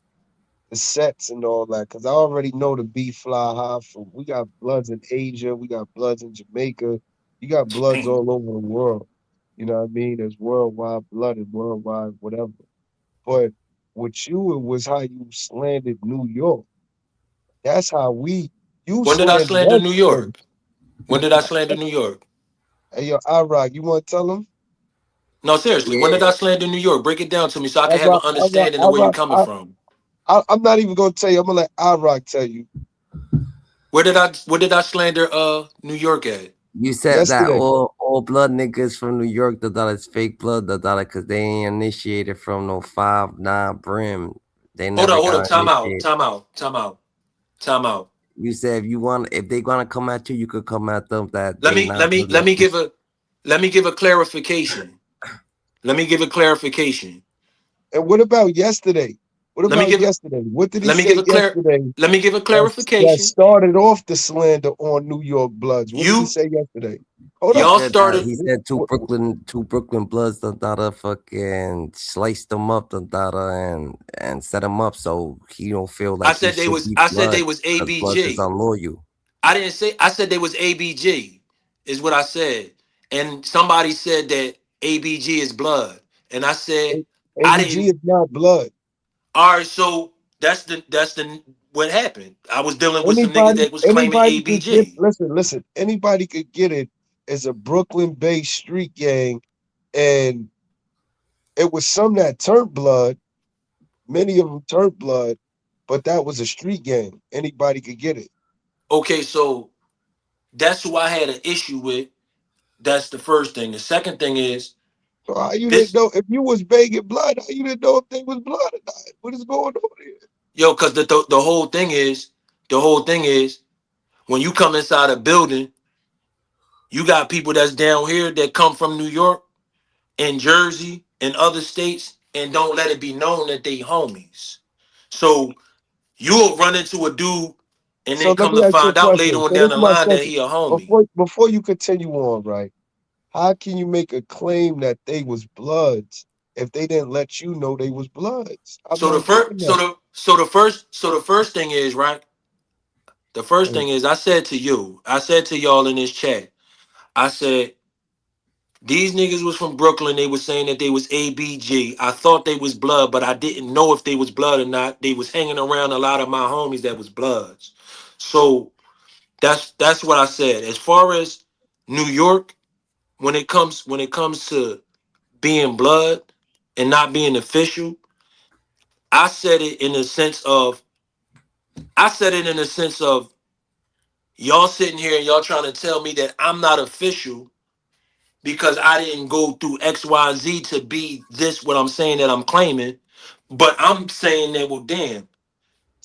the sets and all that, because I already know the beef fly high. From we got bloods in Asia, we got bloods in Jamaica, you got bloods all over the world. You know what I mean? There's worldwide blood and worldwide whatever. But with you, it was how you slandered New York. That's how you When did I slandered slander us New first. York? When did I slander New York? Hey, yo, Iraq, you want to tell him? No, seriously. When Yeah, did I slander New York? Break it down to me so I I can have an rock, I rock, understanding I of where you're rock. coming from. I'm not even gonna tell you. I'm gonna let I rock tell you. Where did I slander New York at? you said that Yesterday. all blood niggas from New York, the dollar is fake blood, the dollar, cause they ain't initiated from no 5'9" brim. They never Hold up, got time out, initiated. time out, time out, time out. You said if they gonna come at you, you could come at them that Let they me not let me really let me give official. a let me give a clarification. Let me give a clarification. And what about yesterday? What Let me about give yesterday? What did he let me give say a clear yesterday let me give a that clarification. started off the slander on New York Bloods? What did he You say yesterday? Hold He up. y'all said that started he said two Brooklyn Bloods the daughter fucking sliced them up the daughter and set him up so he don't feel like he should be I said they blood was because Bloods is ABG. unloyal. I said they was ABG is what I said. And somebody said that ABG is blood. And I said I ABG didn't. is not blood. All right, so that's the what happened. I was dealing with some niggas Anybody, that was claiming anybody could get. ABG. Listen. Anybody could get it as a Brooklyn-based street gang, and it was some that turned blood. Many of them turned blood, but that was a street gang. Anybody could get it. Okay, so that's who I had an issue with. That's the first thing. The second thing is So how you didn't this, know if you was begging blood? How you didn't know if they was blood or not? What is going on here? yo, because the whole thing is when you come inside a building, you got people that's down here that come from New York and Jersey and other states and don't let it be known that they homies. So you'll run into a dude and So then let come me to ask you a find out later question. on So down this is the my line that question. he a homie. Before you continue on, right? How can you make a claim that they was bloods if they didn't let you know they was bloods? I'm So the not first getting that. so the first thing is, right? The first Mm. thing is I said to y'all in this chat, I said these niggas was from Brooklyn. They was saying that they was ABG. I thought they was blood, but I didn't know if they was blood or not. They was hanging around a lot of my homies that was bloods. So that's what I said. As far as New York, when it comes to being blood and not being official, I said it in the sense of I said it in the sense of y'all sitting here and y'all trying to tell me that I'm not official because I didn't go through XYZ to be this what I'm saying that I'm claiming. But I'm saying that, well, damn,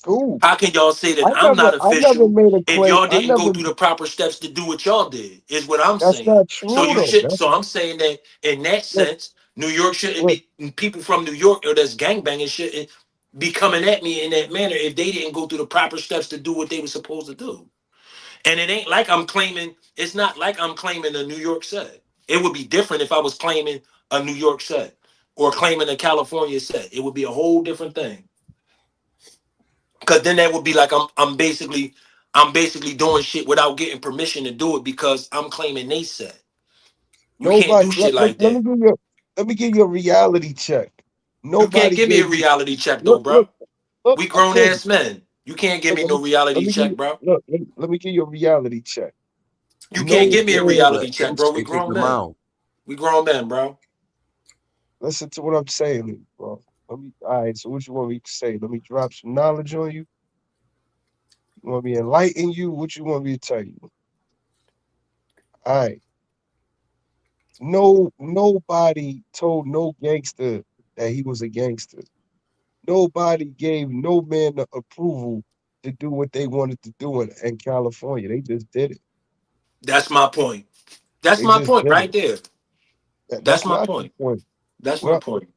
Cool. how can y'all say that I I'm never not I never official made a if claim. y'all I didn't go never through the proper steps to do what y'all did? Is what I'm That's saying. not So true you though. should. So I'm saying that in that Look, sense, New York shouldn't look, be people from New York or that's gangbanging shouldn't be coming at me in that manner if they didn't go through the proper steps to do what they were supposed to do. And it ain't like I'm claiming. It's not like I'm claiming a New York set. It would be different if I was claiming a New York set or claiming a California set. It would be a whole different thing. Because then that would be like I'm basically doing shit without getting permission to do it because I'm claiming they said. You can't nobody do shit like let me that. give you a reality check. You can't Nobody give me a gave you reality check though, look, bro. look, We I grown couldn't. ass men. You can't give Look, me no reality let me give check, you bro. let me give you a reality check. You can't No give me a man, But reality check, bro. We industry kicked grown him men. out. We grown men, bro. listen to what I'm saying, bro. Let me all right, so what you want me to say? Let me drop some knowledge on you. You want me to enlighten you? What you want me to tell you? All right. Nobody told no gangster that he was a gangster. Nobody gave no man the approval to do what they wanted to do in California. They just did it. That's my point. That's They my just point did right it. there. That's That's my not your point. point. That's my Well, point.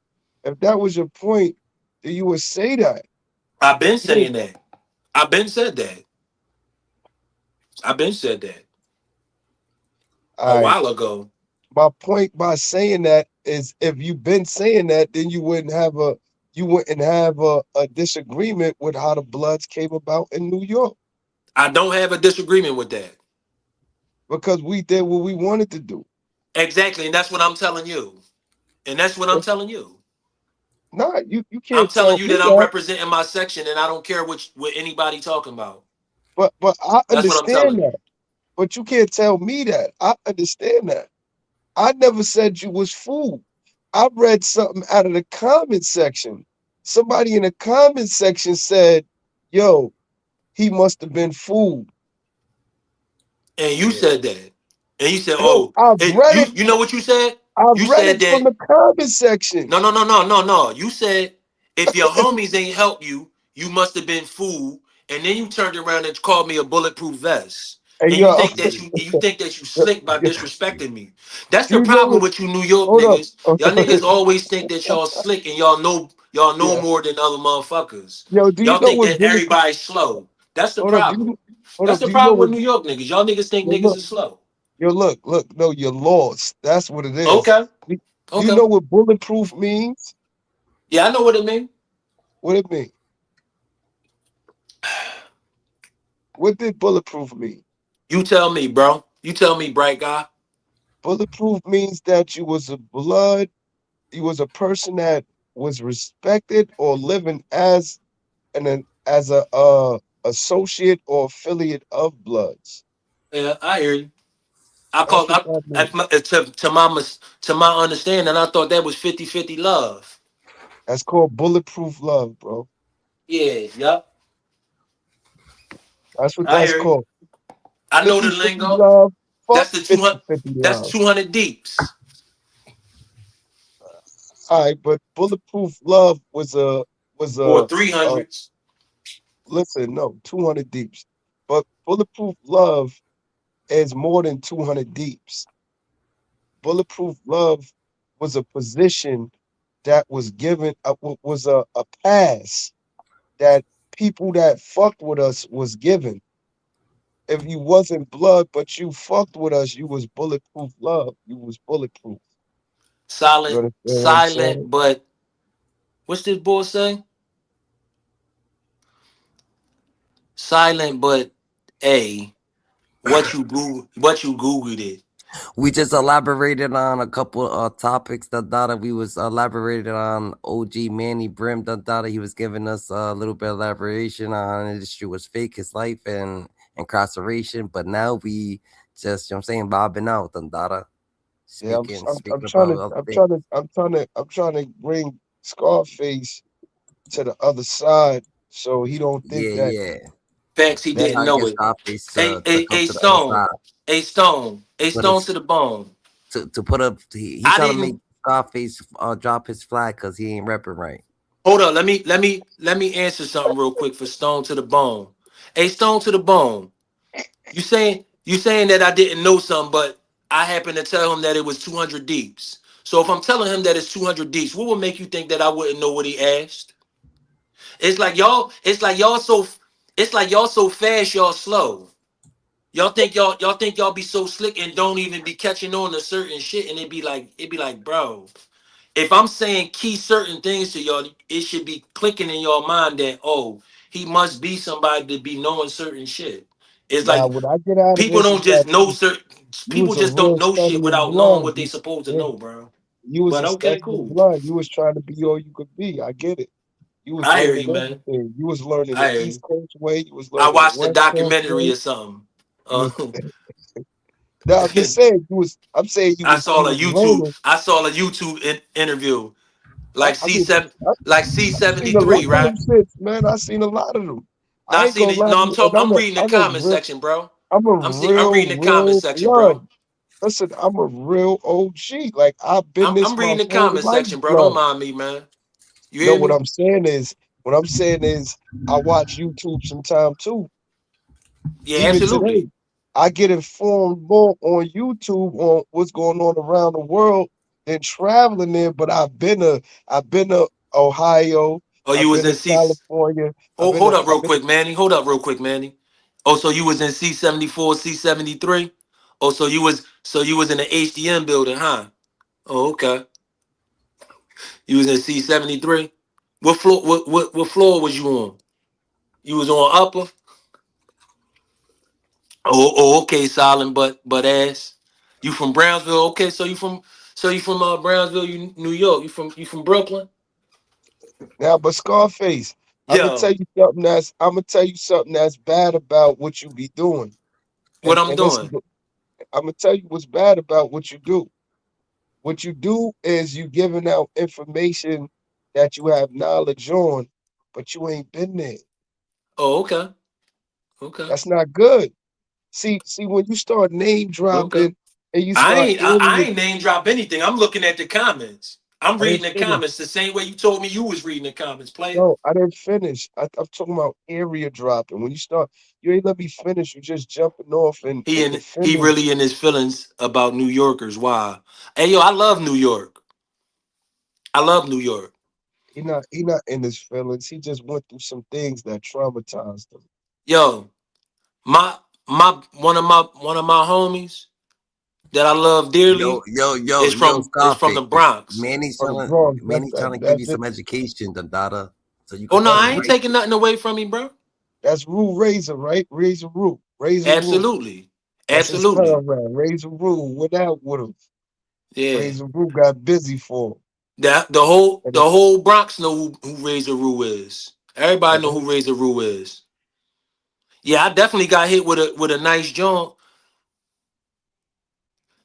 if that was your point, then you would say that. I've been You would, saying that. I've been said that. I've been said that a all right. while ago. My point by saying that is if you've been saying that, then you wouldn't have a disagreement with how the Bloods came about in New York I don't have a disagreement with that. because we did what we wanted to do. Exactly, and that's what I'm telling you. And that's what I'm telling you. Nah, you I'm can't telling tell you me that I'm that. representing my section, and I don't care what anybody talking about. But I That's what I'm understand telling you. that. But you can't tell me that. I understand that. I never said you was fool. I read something out of the comment section. Somebody in the comment section said, "Yo, he must have been fooled." And you Yeah. said that. And you said, No, oh, you know what you said? I've You read said it from that the comment section. no. You said if your homies ain't help you, you must have been fooled. And then you turned around and called me a bulletproof vest. Hey, And you yo, think that you slick by disrespecting me. That's do the you know problem what? with you New York Hold niggas. up. Y'all niggas always think that y'all slick and y'all know Yeah. more than other motherfuckers. Yo, do you Y'all know think what that bullet? everybody's slow. That's the Hold up. problem. Hold That's up. the Do you know problem with what? New York niggas. Y'all niggas think Yo, niggas look. is slow. Yo, look. No, you're lost. That's what it is. Okay. Do you Okay. know what bulletproof means? Yeah, I know what it means. What it mean? What did bulletproof mean? You tell me, bro. You tell me, bright guy. Bulletproof means that you was a person that was respected or living as a associate or affiliate of Bloods. Yeah, I hear you. I That's call what that means. to my understanding, I thought that was 50-50 love. That's called bulletproof love, bro. Yeah, yep. That's what I that's hear you. called. I know the 50-50 lingo. love. Fuck That's the 200. 50-50 That's love. 200 deeps All right, but bulletproof love was or a 300s. listen, no, 200 deeps. But bulletproof love is more than 200 deeps. Bulletproof love was a position that was given was a pass that people that fucked with us was given. If you wasn't blood, but you fucked with us, you was bulletproof love. You was bulletproof. You Silent, understand what I'm silent, saying? but what's this boy say? Silent, but a what you googled it. We just elaborated on a couple topics that Dada we was elaborated on OG Manny Brim that Dada he was giving us a little bit of elaboration on industry was fake his life and incarceration, but now we just you know what I'm saying bobbing out and Dada Yeah, speaking about other things. I'm trying to bring Scarface to the other side so he don't think Yeah, that yeah. Facts, he that didn't Trying to know get it. Scarface to come A to the other stone, side. a But stone it's to the bone. to put up he I trying to make didn't Scarface drop his flag because he ain't repping right. hold on. Let me answer something real quick for stone to the bone. A stone to the bone. You saying that I didn't know something, but I happened to tell him that it was 200 deeps. So if I'm telling him that it's 200 deeps, what would make you think that I wouldn't know what he asked? It's like y'all. It's like y'all so. It's like y'all so fast, y'all slow. Y'all think y'all be so slick and don't even be catching on to certain shit, and it be like, bro. If I'm saying key certain things to y'all, it should be clicking in your mind that he must be somebody to be knowing certain shit. It's now like what I get out of people this don't is that just know certain you people was a just don't real know son shit of the without knowing blood. what they supposed to Yeah, know, bro. you was But a son okay, of the cool. blood. You was trying to be all you could be. I get it. You was I hear learning you, man. everything. You was learning the I hear East you. Coast way. You was I learning the watched a West Coast documentary way. or something. You Uh, was no, I'm just saying you was. I'm saying I you saw a was YouTube. learning. I saw a YouTube interview, like I C mean, seven, I, like C I've seen seventy a lot three, of right? them shits, man. I seen a lot of them. I Now I ain't seen gonna it. lie to No, you, and I'm reading the comment section, bro. I'm a I'm real, reading the comment real section, blood. bro. Listen, I'm a real OG. Like I've been this I'm my reading the whole comment life, section, bro. Don't blood. mind me, man. You No, hear me? what I'm saying is, I watch YouTube sometime too. Yeah, Even today, absolutely. I get informed more on YouTube on what's going on around the world than traveling there. But I've been to Ohio, Oh, you I've was been in to C. California, Hold up, I've real been quick, Manny. Hold up, real quick, Manny. Oh, so you was in C 74, C 73. Oh, so you was in the HDM building, huh? Oh, okay. You was in C 73. What floor? What floor was you on? You was on upper. Okay, silent but ass. You from Brownsville? Okay, so you from Brownsville, New York. You from Brooklyn? now. But Scarface, Yo, I'm gonna tell you something that's bad about what you be doing, what I'm and this doing? I'm gonna tell you what's bad about what you do. What you do is you giving out information that you have knowledge on, but you ain't been there. Oh, okay. Okay. That's not good. See, when you start name Okay. dropping and you start I ending ain't name drop anything. I'm looking at the comments. I'm I didn't reading the finish. comments the same way you told me you was reading the comments, player. No, I didn't finish. I'm talking about area dropping. When you start, you ain't let me finish. You just jumping off and He defending. really in his feelings about New Yorkers. Wow. Hey yo, I love New York. I love New York. He not in his feelings. He just went through some things that traumatized him. Yo, my one of my homies that I love Yo, dearly yo, yo, is yo, from the Scarface. Bronx. Manny's For the trying Bronx, Manny's trying to give that's you it. some education, Dada, so you Oh could no, That's I think ain't Ru- right. taking nothing away from him, bro. that's Rule Razor, right? Razor Rule. Absolutely. That's his Absolutely. comrade. Razor Rule went out with him. Yeah. Razor Rule got busy for him. That the whole And the whole Bronx know who Razor Rue is. Everybody know mhm. who Razor Rue is. Yeah, I definitely got hit with a nice joint.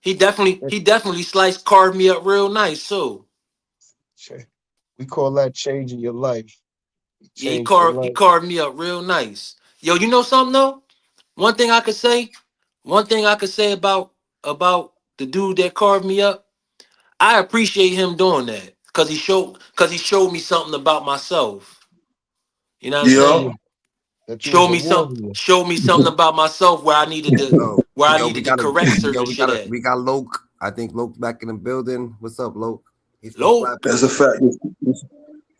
He definitely sliced carved me up real nice. So We call that changing your life. He yeah, he changed your carved he life. carved me up real nice. Yo, you know something though? One thing I could say, one thing I could say about the dude that carved me up, I appreciate him doing that. Cause he showed me something about myself. You know what I'm Yeah. saying? Warrior. That you was a warrior. Show me something about myself Yo, where I yo, needed to correct certain shit at. we got Loke. I think Loke's back in the building. What's up, Loke? He's from Low. That's a Flatbush. fact.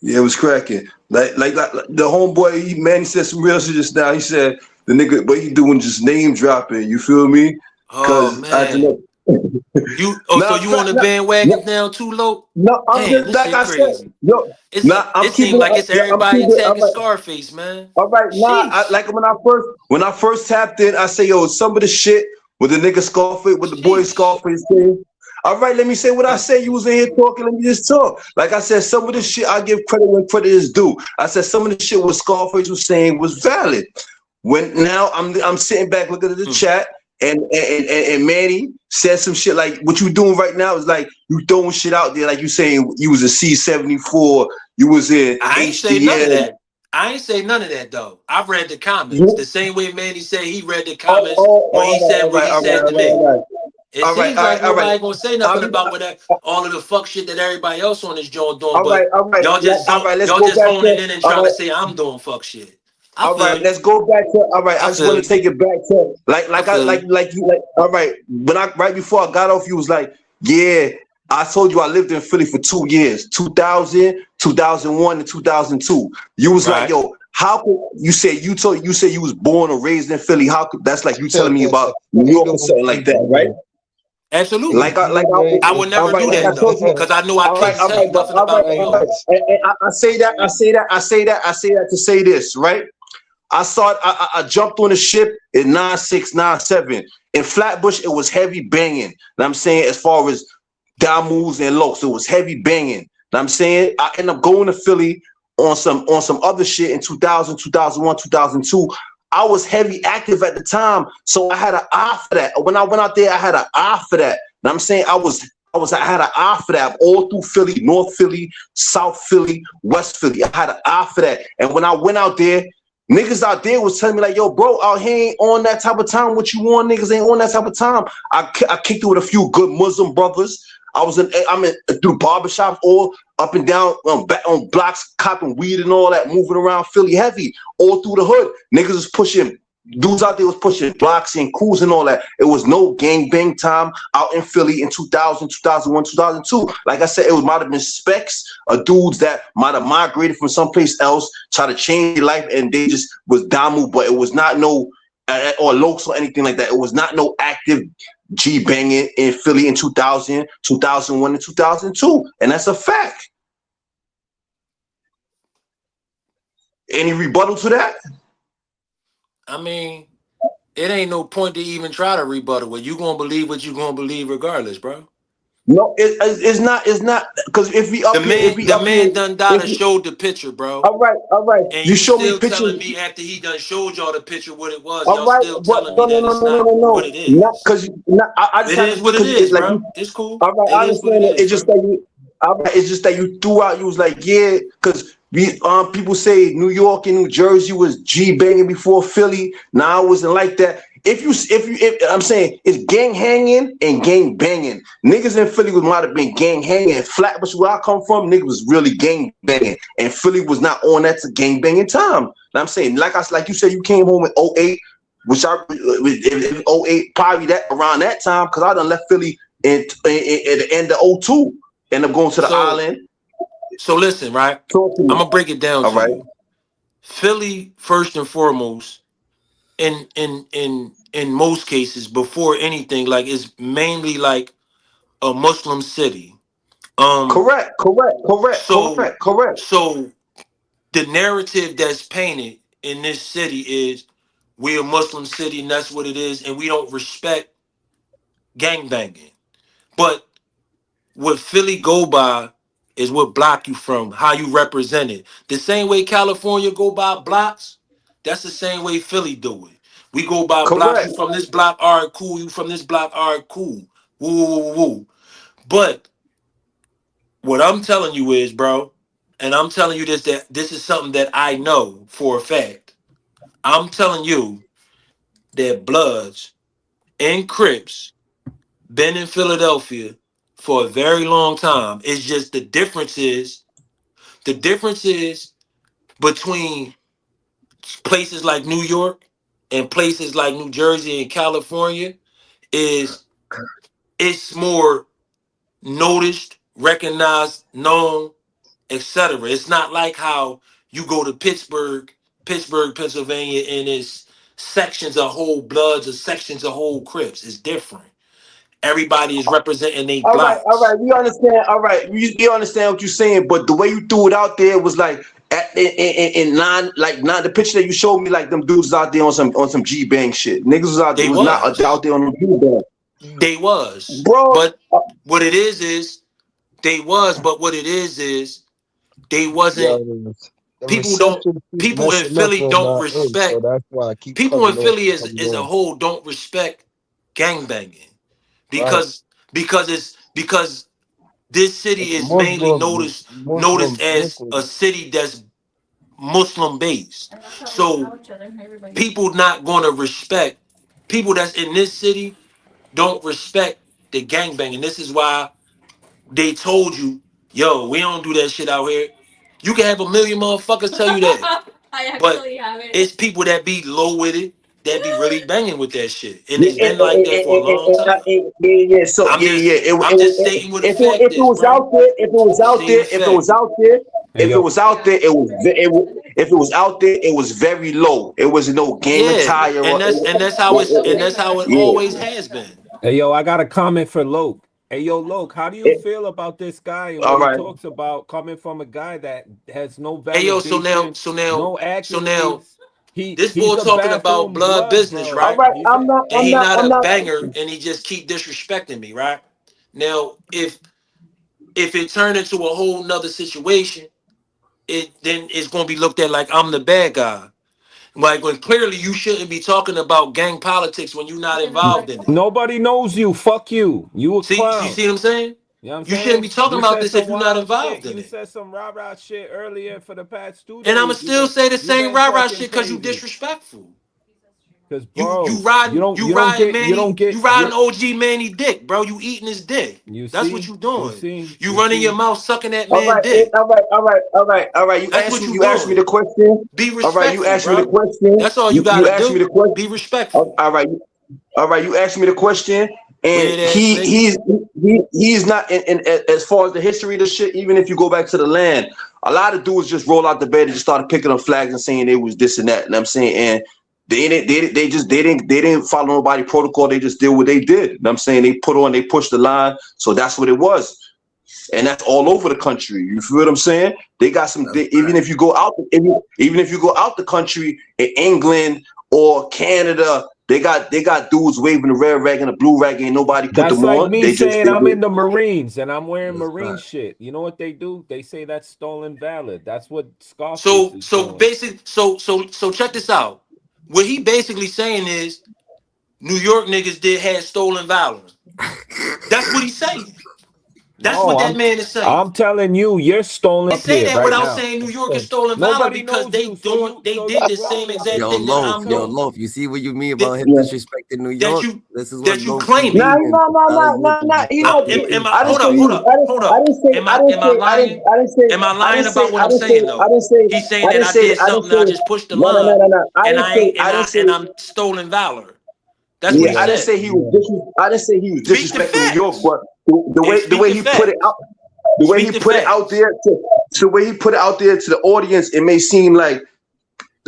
Yeah, it was cracking. Like the homeboy, man, he said some real shit just now. He said the nigga, what he doing just name dropping. You feel me? Oh Cause I just man. So nah, you on the nah, bandwagon now too, low? no, I'm Damn, just this like shit I said, crazy. yo, It's nah, I'm it keeping seemed it like up. it's I'm everybody keeping it up. attacking Scarface, man. All right, nah, Sheesh. like when I first tapped in, I say, yo, some of the shit with the nigga Scarface, with the boy Sheesh. Scarface thing. All right, let me say what I Mm, say. You was in here talking. Let me just talk. Like I said, some of the mm. shit I give credit when credit is due. I said some of the shit what Scarface was saying was valid. When now I'm sitting back looking at the Mm. chat and Manny said some shit like what you doing right now is like you throwing shit out there like you saying you was a C-74, you was in I ain't say none of HDL. that. I ain't say none of that though. I've read the comments. The You, same way Manny said he read the oh, comments oh, when he said all what right, he all right, said all to right, me. all right, It all right, seems all like right, all right. nobody gonna say I'm, nothing about what all of the fuck shit that everybody else on this joint doing, all right, but all right, all right. Let's y'all go just back honing to in and all trying to right. say I'm doing fuck shit. I All feel right, you. let's go back to all right. I I just want feel to you. take it back to I feel you. like you like all right. When I right before I got off, you was like, yeah, I told you I lived in Philly for 2 years, 2000, 2001, and 2002. You was like, Right. yo, how could you said you was born or raised in Philly? How could that's like you telling me about New He York or know something like that, right? Absolutely. I would All never right, do like I that told though, you. because I know I couldn't All tell right, you but nothing about New York. and I say that, I say that to say this, right? I jumped on a ship in 9697. In Flatbush, it was heavy banging. I'm saying as far as down moves and lows, it was heavy banging. I'm saying I end up going to Philly on some other shit in 2000, 2001, 2002. I was heavy active at the time, so I had an eye for that. When I went out there, I had an eye for that. I'm saying I had an eye for that all through Philly, North Philly, South Philly, West Philly. I had an eye for that. And when I went out there, niggas out there was telling me like, yo, bro, out here ain't on that type of time. What you want, niggas ain't on that type of time. I kicked it with a few good Muslim brothers. I'm in through barbershops all up and down on blocks, copping weed and all that, moving around Philly heavy, all through the hood. Niggas was pushing, dudes out there was pushing blocks and crews and all that. It was no gang bang time out in Philly in 2000, 2001, 2002. Like I said, it might have been specks of dudes that might have migrated from someplace else, try to change their life, and they just was Damu, but it was not no or Lokes or anything like that. It was not no active G banging in Philly in 2000, 2001, and 2002. And that's a fact. Any rebuttal to that? I mean, it ain't no point to even try to rebuttal it. You gonna believe what you gonna believe regardless, bro. No, it's not. It's not because if we up here, The man done died and showed the picture, bro. All right. And You you show me still pictures. telling me after he done showed y'all the picture what it was, All y'all right, still but telling me that it's not what it not is. because I just It is understand what it because it's is, like bro. you. It's cool. All right, It I is what it understand it. is, It's just bro. that you. All right, it's just that you threw out. You was like, yeah, because we people say New York and New Jersey was G banging before Philly. Now it wasn't like that. If I'm saying it's gang hanging and gang banging. Niggas in Philly might have been gang hanging. Flatbush, where I come from, niggas was really gang banging, and Philly was not on that to gang banging time. And I'm saying, like you said, you came home in '08, which I 08 probably that around that time because I done left Philly at the end of '02, end up going to the island. So listen, right? Talk to me. I'm gonna break it down All to right. you. Philly, first and foremost, in most cases, before anything, like it's mainly like a Muslim city. Correct. So so the narrative that's painted in this city is we're a Muslim city and that's what it is, and we don't respect gangbanging. But what Philly go by is what block you from how you represent it. The same way California go by blocks, that's the same way Philly do it. We go by blocks. Correct. You from this block, all right, cool. You from this block, all right, cool. Woo, woo, woo, woo. But what I'm telling you is, bro, and I'm telling you this that this is something that I know for a fact. I'm telling you that Bloods and Crips been in Philadelphia for a very long time. It's just the difference is between places like New York and places like New Jersey and California is it's more noticed, recognized, known, etc. It's not like how you go to Pittsburgh, Pennsylvania, and it's sections of whole Bloods or sections of whole Crips. It's different. Everybody is representing their All blocks. right. We understand. All right, we understand what you're saying, but the way you threw it out there was like in nine. The picture that you showed me, like them dudes out there on some G bang shit. Niggas They was not was. out there on the G bang, They was. bro. But what it is they was, but what it is they Yo, wasn't the people don't reception keep people in messing up Philly on don't my end, so respect that's why I keep people in cutting off Philly and coming as a on. whole don't respect gangbanging Right. because this city It's is mainly noticed as Muslim. a city that's Muslim based. So people not gonna respect people that's in this city don't respect the gangbanging. This is why they told you, yo, we don't do that shit out here. You can have a million motherfuckers tell you that. But it's people that be low with it that be really banging with that shit. And it's been like that for a long time. Yeah. So I'm just stating what a fact If it is, was bro. out there, if it was I'm out stating there, a fact. Hey, yo, if it was out there, it was very low. It was no gang Yeah. attire. And that's how it always has been. hey, yo, I got a comment for Loke. Hey, yo, Loke, how do you feel about this guy and All what he right. talks about coming from a guy that has no Hey yo, validation, no so now accolades? this He's boy a talking about bathroom blood blood, business, bro. right? All right. He's a And he not I'm a not. banger and he just keep disrespecting me, right? Now, if it turned into a whole nother situation, then it's gonna be looked at like I'm the bad guy. Like when clearly you shouldn't be talking about gang politics when you're not involved in it. nobody knows you. Fuck you. You a See, you clown. see what I'm saying? You know what I'm You shouldn't be saying? talking You about said this if some you're not wild shit. involved in You it. said some rah-rah shit earlier for the past 2 And I'ma days. still say the You've same been rah-rah talking shit because you crazy. disrespectful. Cause You bro, riding you don't get You riding OG Manny dick, bro. You eating his dick. you That's what see you doing. You you running your see. mouth sucking that All man right. dick. All right. That's what you You asked me the doing. question. Be All right. You respectful, asked me the bro. question. That's all you You gotta asked me do. the question. Be respectful. All right. All right, you asked me the question, and Weird ass nigga. he's not in as far as the history of the shit. Even if you go back to the land, a lot of dudes just roll out the bed and just started picking up flags and saying they was this and that. And I'm saying, and they didn't follow nobody protocol. They just did what they did. And I'm saying they pushed the line. So that's what it was. And that's all over the country. You feel what I'm saying? They got some. Even if you go out, even if you go out the country in England or Canada, They got dudes waving the red rag and the blue rag. Ain't nobody put That's them like on. me They just saying I'm in the Marines and I'm wearing That's Marine right. shit. You know what they do? They say that's stolen valor. That's what Scarface So is so doing. basic so check this out. What he basically saying is New York niggas had stolen valor. That's what he's saying. That's No, what that man is saying. I'm telling you, you're stolen They up say here that right without now. saying New York is stolen valor Nobody because knows you, so they so did you the same rolling with exact Yo, it. thing that Loaf, I'm yo, doing. Loaf. You see what you mean That, about him yeah. disrespecting New that York? you This is what that you Loaf be claiming. Nah, meaning. no, no, Telling no, you no, to no. He not. respect Am niggas. I I didn't hold say up, he. hold up, hold I up. didn't say. I didn't Am I say. I lying? didn't. I didn't say. Am I I lying didn't say. about what I I'm didn't say. saying I though? didn't say. He's saying I that didn't I say. did I didn't something, I say. just pushed the No, no, no, line, no, no. I and didn't I say. ain't I didn't say. and I'm stolen valor. That's what Yeah, he I didn't said. say he was. I didn't say he was Speak the disrespecting New York, facts. but the Hey, way the speak way the he put it facts. out, the way Speak he the put it out facts. there to the way he put it out there to the audience, it may seem like.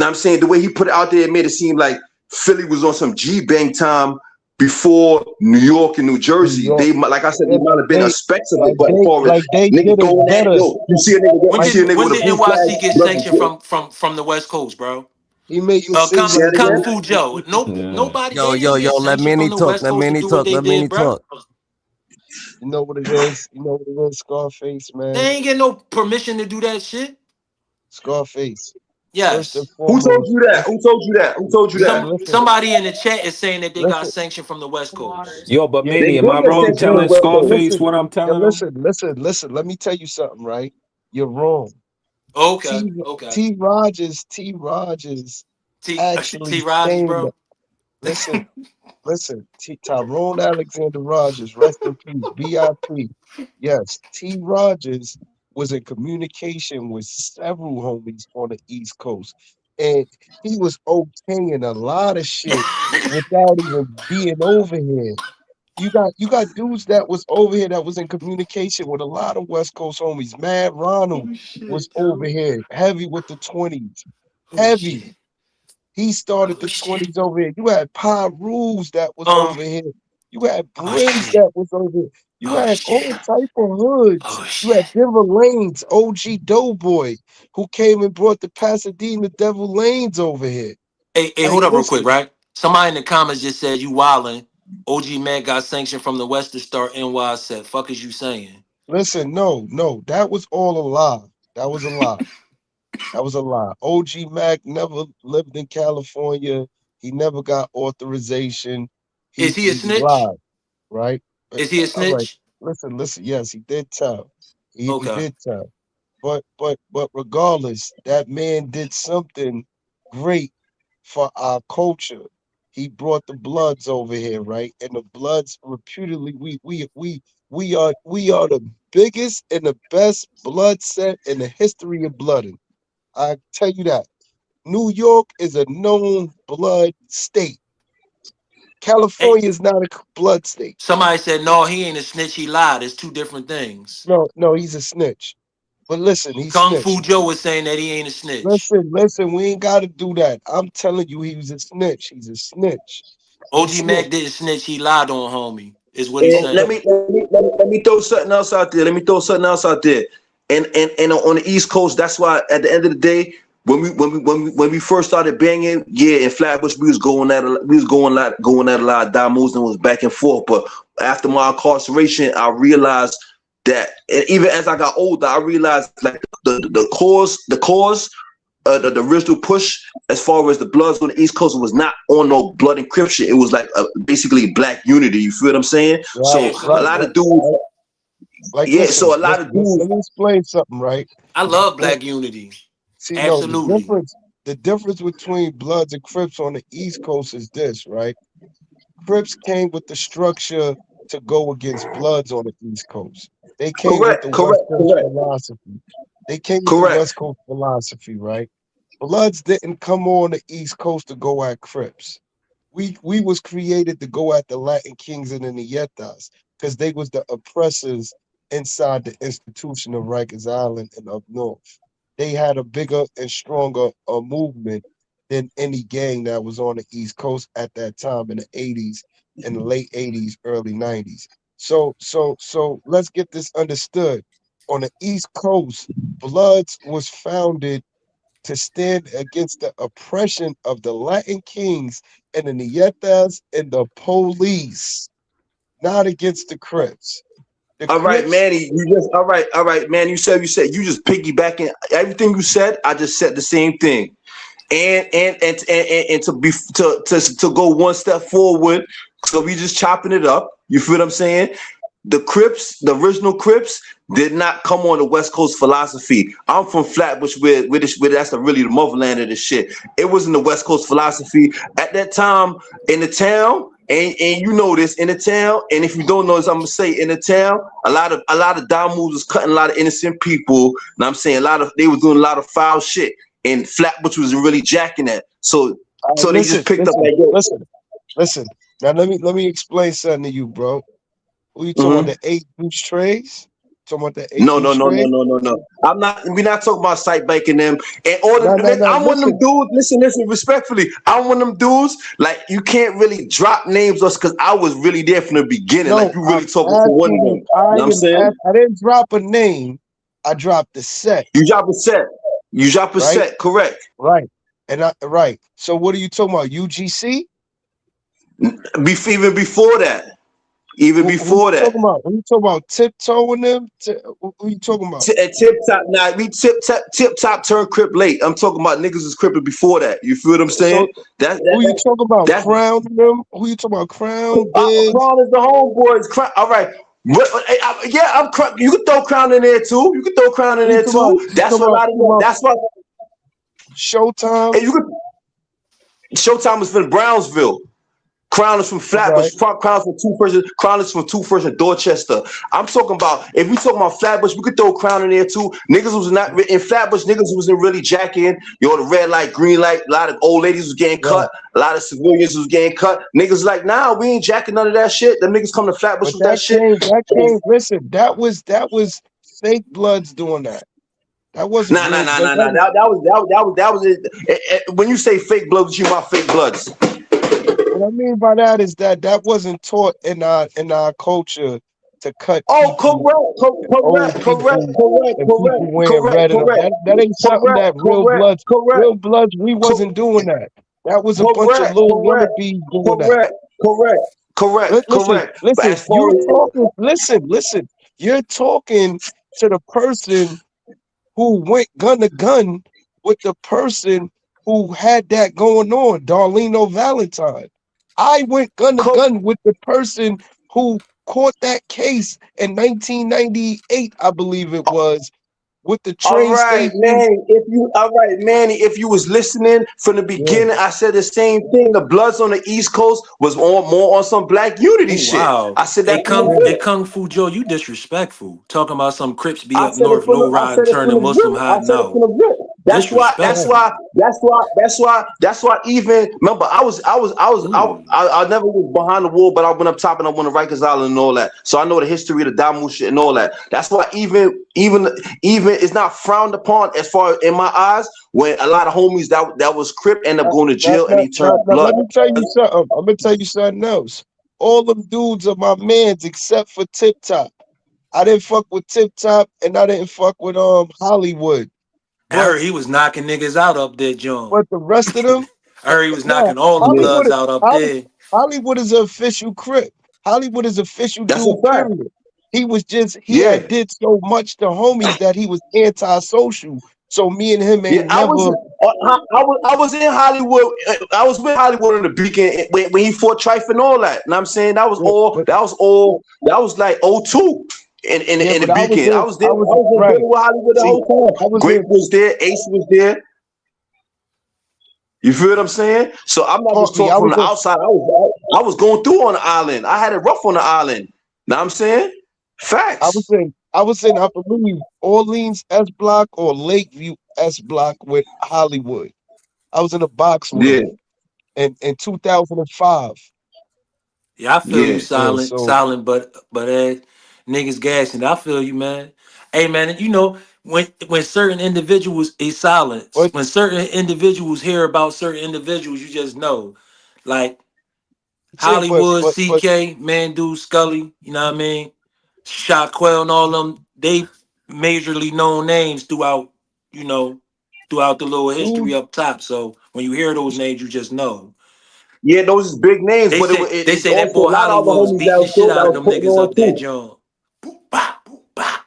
I'm saying the way he put it out there, it made it seem like Philly was on some G Bang time before New York and New New Jersey. York. They like I said, Yeah, they might have been aspects of it, but as far as like they niggas did it going at it, better. yo, you see a nigga, When you Like see a did nigga when with a did blue flag, NYC get brother. sanctioned from the West Coast, bro? he made you sing Say like that Kung again. Fu Joe. Yeah. Nobody. Yo, They yo, didn't yo. get Let sanctioned from Manny the talk. West Let Coast to Manny do what talk. they Let did, Manny bro. talk. you know what it is. You know what it is. Scarface, They man. ain't get no permission to do that shit. Scarface. First and Yes. Who told foremost, you that? Who told you that? Who told you that? listen, Somebody in the chat is saying that they got listen. sanctioned from the West Coast. Yo, but Yeah, They Manny, am did I get wrong sanctioned from the telling West yeah, Coast. Scarface listen, what I'm yeah, telling him? listen. Let me tell you something, right? You're wrong. Okay, T okay. T Rogers T actually Rogers, came. bro. Listen, Tyrone Alexander Rogers, rest in peace, BIP. Yes, T. Rogers was in communication with several homies on the East Coast, and he was okaying a lot of shit without even being over here. You got dudes that was over here that was in communication with a lot of West Coast homies. Mad Ronald Oh was shit, over yo. here, heavy with the 20s, Oh heavy. shit. He started Oh the shit. 20s over here. You had Pa Rules that was Um. over here. You had Oh Brims shit. that was over here. You Oh had shit. all type of hoods. Oh You had shit. Denver Lanes, OG Doughboy, who came and brought the Pasadena Devil Lanes over here. Hey, Like, hold up real quick, listen, right? Somebody in the comments just said you wildin'. OG Mac got sanctioned from the West to start NY set. Fuck is you saying? listen, no, that was all a lie. That was a lie. That was a lie. OG Mac never lived in California. He never got authorization. Is he a He snitch? lied. Right? Is he a All right. snitch? Listen. Yes, he did tell. He Okay. did tell. But regardless, that man did something great for our culture. He brought the Bloods over here, right? And the Bloods reputedly we are the biggest and the best blood set in the history of blooding. I tell you that. New York is a known blood state. Hey, California is not a blood state. somebody said no, he ain't a snitch. He lied. It's two different things. No, he's a snitch. But listen, he Kung snitched. Fu Joe is saying that he ain't a snitch. Listen, we ain't gotta do that. I'm telling you, he was a snitch. He's a snitch. He OG Mac snitched. didn't snitch. He lied on homie. Is what he's And let saying. me let me throw something else out there. Let me throw something else out there. And on the East Coast, that's why at the end of the day, when we first started banging, yeah, in Flatbush we was going at a lot of demos and was back and forth. But after my incarceration, I realized that, and even as I got older, I realized like the original push as far as the Bloods on the East Coast was not on no blood encryption. It was like basically black unity. You feel what I'm saying? Right, So a lot Absolutely. of dudes, like yeah. listen, So a lot of dudes, let me explain something, right? I love Like, Black Unity. see, no, Absolutely. the difference between Bloods and Crips on the East Coast is this, right? Crips came with the structure to go against Bloods on the East Coast. They came with the West Coast philosophy. They came with the correct. West Coast philosophy, right? Bloods didn't come on the East Coast to go at Crips. We was created to go at the Latin Kings and the Nietas because they was the oppressors inside the institution of Rikers Island and up north. They had a bigger and stronger movement than any gang that was on the East Coast at that time in the 80s, in the late 80s, early 90s. So let's get this understood. On the East Coast, Bloods was founded to stand against the oppression of the Latin kings and the Nietas and the police, not against the Crips. The All right, Crips, Manny. You just all right, man. You just piggybacking everything you said. I just said the same thing. And to be to go one step forward. So we just chopping it up. You feel what I'm saying? The Crips, the original Crips, did not come on the West Coast philosophy. I'm from Flatbush, where that's really the motherland of this shit. It wasn't the West Coast philosophy at that time in the town. And you know this in the town, and if you don't know this, I'm gonna say in the town, a lot of down moves was cutting a lot of innocent people. And I'm saying they was doing a lot of foul shit, and Flatbush was really jacking that. So they just picked up like listen. Now let me explain something to you, bro. Who you talking about? The 8 deuce trays? Talking about the 8 No. trays? We're not talking about sight biking them. And all No, I'm one of listen. them dudes. Listen, respectfully. I'm one of them dudes. Like you can't really drop names us because I was really there from the beginning. No, like you really I'm talking to one of them. You know what I'm saying? I didn't drop a name. I dropped the set. You drop a set. Right? Correct. Right. Right. So what are you talking about? UGC? Even before that. Even before that. Who you talking about? Tiptoeing them? Who you talking about? Tip top. Nah, we tip top turned crip late. I'm talking about niggas was cripping before that. You feel what I'm saying? So, who you talking about? Crown them? Who you talking about? Crown, Biz? Crown is the homeboys. Crown. All right. Yeah, you can throw Crown in there too. That's what a lot of. That's what. Showtime. And Showtime was from Brownsville. Crown is from Flatbush. Right. Crown is from Two First in Dorchester. I'm talking about if we talking about Flatbush, we could throw Crown in there too. Niggas was not in Flatbush. Niggas wasn't really jacking. The red light, green light. A lot of old ladies was getting cut. A lot of civilians was getting cut. Niggas like, nah, we ain't jacking none of that shit. Them niggas come to Flatbush with that shit. Listen, that was fake Bloods doing that. That wasn't. Nah. That was it. When you say fake Bloods, you my fake Bloods. What I mean by that is that wasn't taught in our culture to cut. Correct. That ain't something that real bloods. We wasn't doing that. That was a bunch of little wannabes doing that. Correct. Listen. You're talking to the person who went gun to gun with the person who had that going on, Darleno Valentine. I went gun to gun with the person who caught that case in 1998, I believe it was, with the train station. Manny, if you was listening from the beginning, I said the same thing. The Bloods on the East Coast was more on some Black unity shit. Wow. I said that. Kung Fu Joe, you disrespectful. Talking about some Crips be up north, low ride, turning Muslim hot now. That's why. Even remember, I never was behind the wall, but I went up top and I went to Rikers Island and all that. So I know the history of the Damu shit and all that. That's why even it's not frowned upon as far in my eyes when a lot of homies that was Crip end up going to jail and he turned blood. Let me tell you something. I'm gonna tell you something else. All them dudes are my mans except for Tip Top. I didn't fuck with Tip Top and I didn't fuck with Hollywood. I heard he was knocking niggas out up there, John. But the rest of them, I heard he was knocking all the Bloods out up there. Hollywood is an official Crip. Hollywood is official dude. Period. He was just had did so much to homies that he was antisocial. So me and him ain't never. I was in Hollywood. I was with Hollywood in the beginning when he fought Trife and all that. And I'm saying that was like 02 in the beacon. I was there. I was in Hollywood the whole time. Great was there. Ace was there. You feel what I'm saying? So I'm not just talking from the outside. I was going through on the island. I had it rough on the island. Know what I'm saying? Facts. I was in, I believe, Orleans S Block or Lakeview S Block with Hollywood. I was in a box room in 2005. Yeah, I feel you silent, but niggas gassing. I feel you, man. Hey, man, you know, when certain individuals is silent, when certain individuals hear about certain individuals, you just know. Like Hollywood, CK, Mandu, Scully, you know what I mean? Shotquell and all them, they majorly known names throughout, you know, throughout the little history up top. So when you hear those names, you just know. Yeah, those is big names, They but say it's that also a boy lot of other Hollywood was homies beating the shit that out of was them putting niggas on up that too. joint. Boop, bop, boop, bop.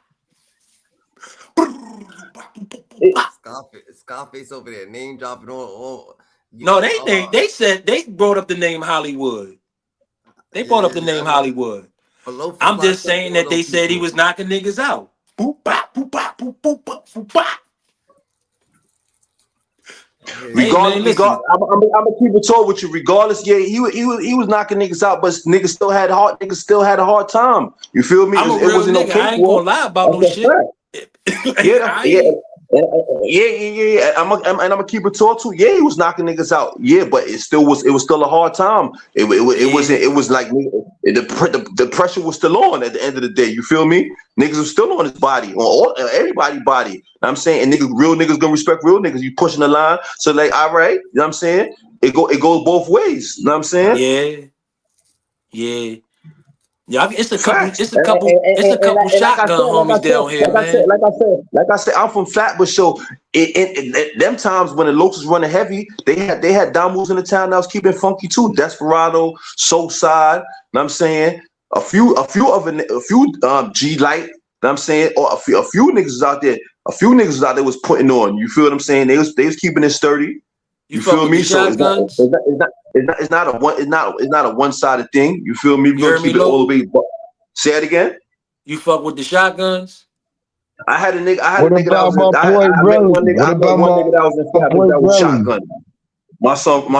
Scarface over there, name dropping on. No, they said they brought up the name Hollywood. They brought up the name Hollywood. I'm just saying that they said he was knocking niggas out. Boop, bop, boop, bop, boop, boop, bop, boop, bop. Hey man, listen. I'm gonna keep it tall with you. Regardless, yeah, he was knocking niggas out, but niggas still had a hard time. You feel me? I'm a It real wasn't no nigga. I ain't gonna cakewalk. lie about no That's a shit. fact. Yeah. I'm gonna keep it tall too. Yeah, he was knocking niggas out. Yeah, but it was still a hard time. It was like the pressure was still on at the end of the day. You feel me? Niggas was still on his body, on everybody's body. You know what I'm saying, and real niggas gonna respect real niggas. You pushing the line, so like, all right, you know what I'm saying? It goes both ways. You know what I'm saying? Yeah. Yeah, it's a couple. Facts. It's a couple shotgun homies down here, man. Like I said, I'm from Flatbush, so in them times when the locals was running heavy, they had Damus in the town that was keeping funky too. Desperado, Soulside, know what I'm saying? A few G Light, know what I'm saying? Or a few niggas was out there. A few niggas was out there was putting on. You feel what I'm saying? They was keeping it sturdy. You feel me? So it's not a one-sided thing. You feel me? We're gonna keep it all the way. Say it again. You fuck with the shotguns? I had a nigga that was in Flatbush that was shotgun. My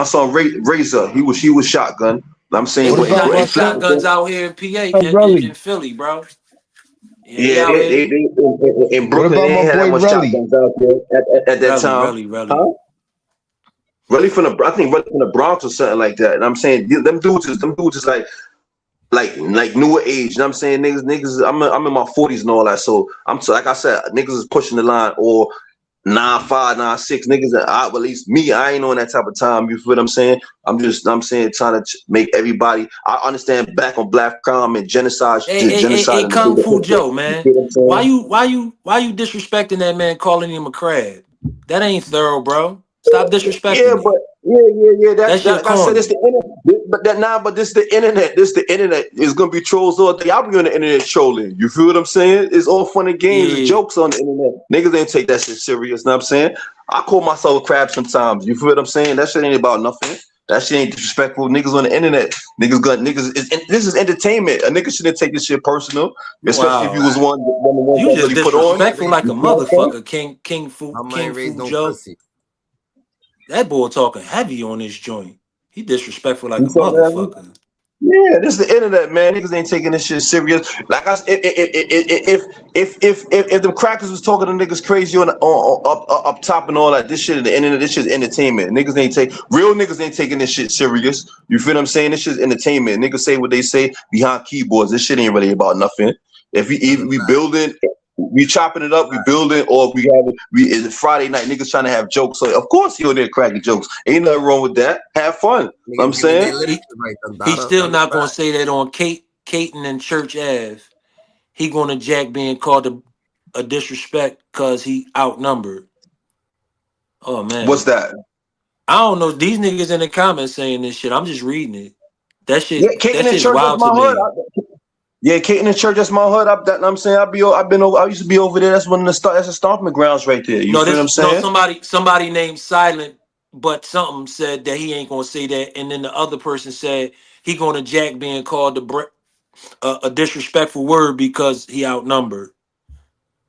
son Razor, he was shotgun. I'm saying, but in shotguns out here in PA in Philly, bro. Yeah, they in Brooklyn they ain't had that much shotguns out there at that time. Huh? Really from the Bronx or something like that. And I'm saying them dudes is like newer age. You know what I'm saying? Niggas, I'm in my 40s and all that. So like I said, niggas is pushing the line, or 9'5", 9'6", niggas. At least me, I ain't on that type of time. You feel what I'm saying? I'm saying trying to make everybody. I understand black on black crime and genocide. Hey, Kung Fu Joe, man. Why you disrespecting that man, calling him a crab? That ain't thorough, bro. Stop disrespecting me. That's the internet. But this the internet. The internet is gonna be trolls all day. I'll be on the internet trolling. You feel what I'm saying? It's all fun and games, and jokes on the internet. Niggas ain't take that shit serious. Know what I'm saying? I call myself a crab sometimes. You feel what I'm saying? That shit ain't about nothing. That shit ain't disrespectful. Niggas on the internet. This is entertainment. A nigga shouldn't take this shit personal, especially if you was one you just that put on. Disrespectful like a motherfucker, King Fu Joe. That boy talking heavy on this joint. He disrespectful like a motherfucker. Yeah, this is the internet, man. Niggas ain't taking this shit serious. Like I said, if the crackers was talking to niggas crazy on up top and all that, this shit is the internet. This shit is entertainment. Real niggas ain't taking this shit serious. You feel what I'm saying? This shit is entertainment. Niggas say what they say behind keyboards. This shit ain't really about nothing. If we building. We chopping it up, we building, or it's Friday night, niggas trying to have jokes. So of course he on there cracking jokes. Ain't nothing wrong with that. Have fun. You know what I'm saying? He's still not gonna say that on Caton and Church Ave. He gonna jack being called a disrespect because he outnumbered. Oh man. What's that? I don't know. These niggas in the comments saying this shit. I'm just reading it. That shit. Yeah, Caton and Church, wild to me. Yeah, Caton and Church, that's my hood. I'm saying I used to be over there. That's that's the stomping grounds right there. You feel what I'm saying? No, somebody named Silent, but something said that he ain't gonna say that, and then the other person said he gonna jack being called a disrespectful word because he outnumbered.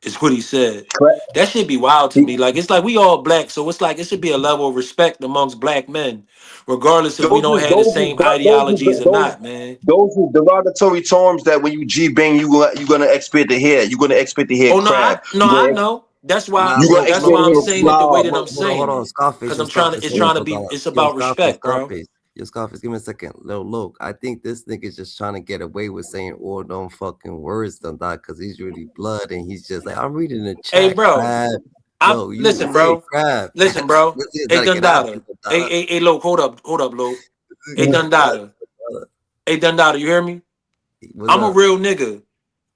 Is what he said. Correct. That should be wild to me. Like, it's like we all black, so it's like it should be a level of respect amongst black men, regardless if we don't have the same ideologies or not, man. Those are derogatory terms that when you G-bang, you're gonna expect to hear. You're gonna expect to hear crab. I know. That's why I'm saying it the way that I'm saying it. Hold on, Scarface. Because it's about respect, bro. Yo, Scarface, give me a second. Look, I think this nigga's just trying to get away with saying all them fucking words done that because he's really blood and he's just like, I'm reading the chat. Hey, bro. Listen, bro. Listen, bro. Hey, Dundada. Hey, Lo, hold up, Lo. Hey, Dundada. Hey, Dundada, you hear me? I'm a real nigga.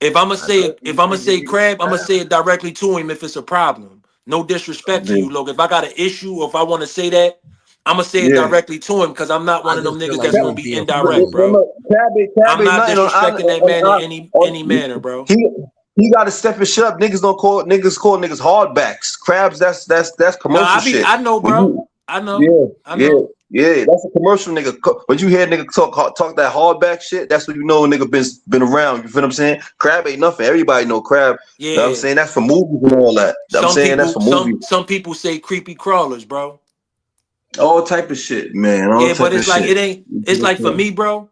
If I'ma say crab, I'ma say it directly to him if it's a problem. No disrespect to Yeah. you, Logan. If I got an issue or if I want to say that, I'm gonna say it Yeah. directly to him because I'm not one I of them just feel niggas like that's you gonna was be being indirect, funny. bro. I'm Ain't not nothing disrespecting that man in any manner, bro. He got to step his shit up. Niggas don't call niggas hardbacks. Crabs, that's No, commercial shit. I know, When bro. you, I know. yeah, I yeah, know. yeah. That's a commercial nigga. When you hear nigga talk that hardback shit, that's when you know a nigga been around. You feel what I'm saying? Crab ain't nothing. Everybody know Crab. You know what I'm Yeah. saying? That's for movies and all that. I'm Some saying that's people, for movies. some people say creepy crawlers, bro. All type of shit, man. All Yeah, but type of it's like shit. it ain't. You It's feel what like I'm for saying? me, bro.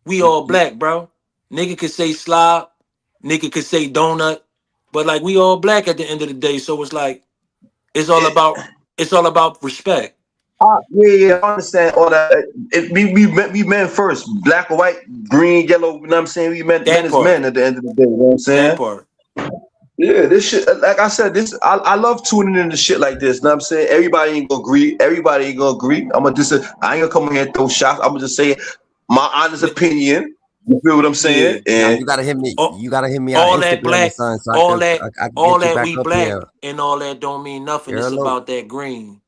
We all black, bro. Nigga could say slob, nigga could say donut, but like we all black at the end of the day. So it's like it's all It, about respect. yeah, I understand all that. We men first, black or white, green, yellow. You know what I'm saying? We men That is men part. at the end of the day. You know what I'm That saying? part. Yeah, this shit. Like I said, this I love tuning into shit like this. You know what I'm saying? Everybody ain't gonna agree. Everybody ain't gonna agree. I ain't gonna come in here and throw shots. I'm gonna just say my honest opinion. You feel what I'm saying? Yeah. Now And you gotta hit me. All, You gotta hit me on all that Instagram or black, something so all that, I can all get you that back we up black here. and all that don't mean nothing. You're It's low. about that green.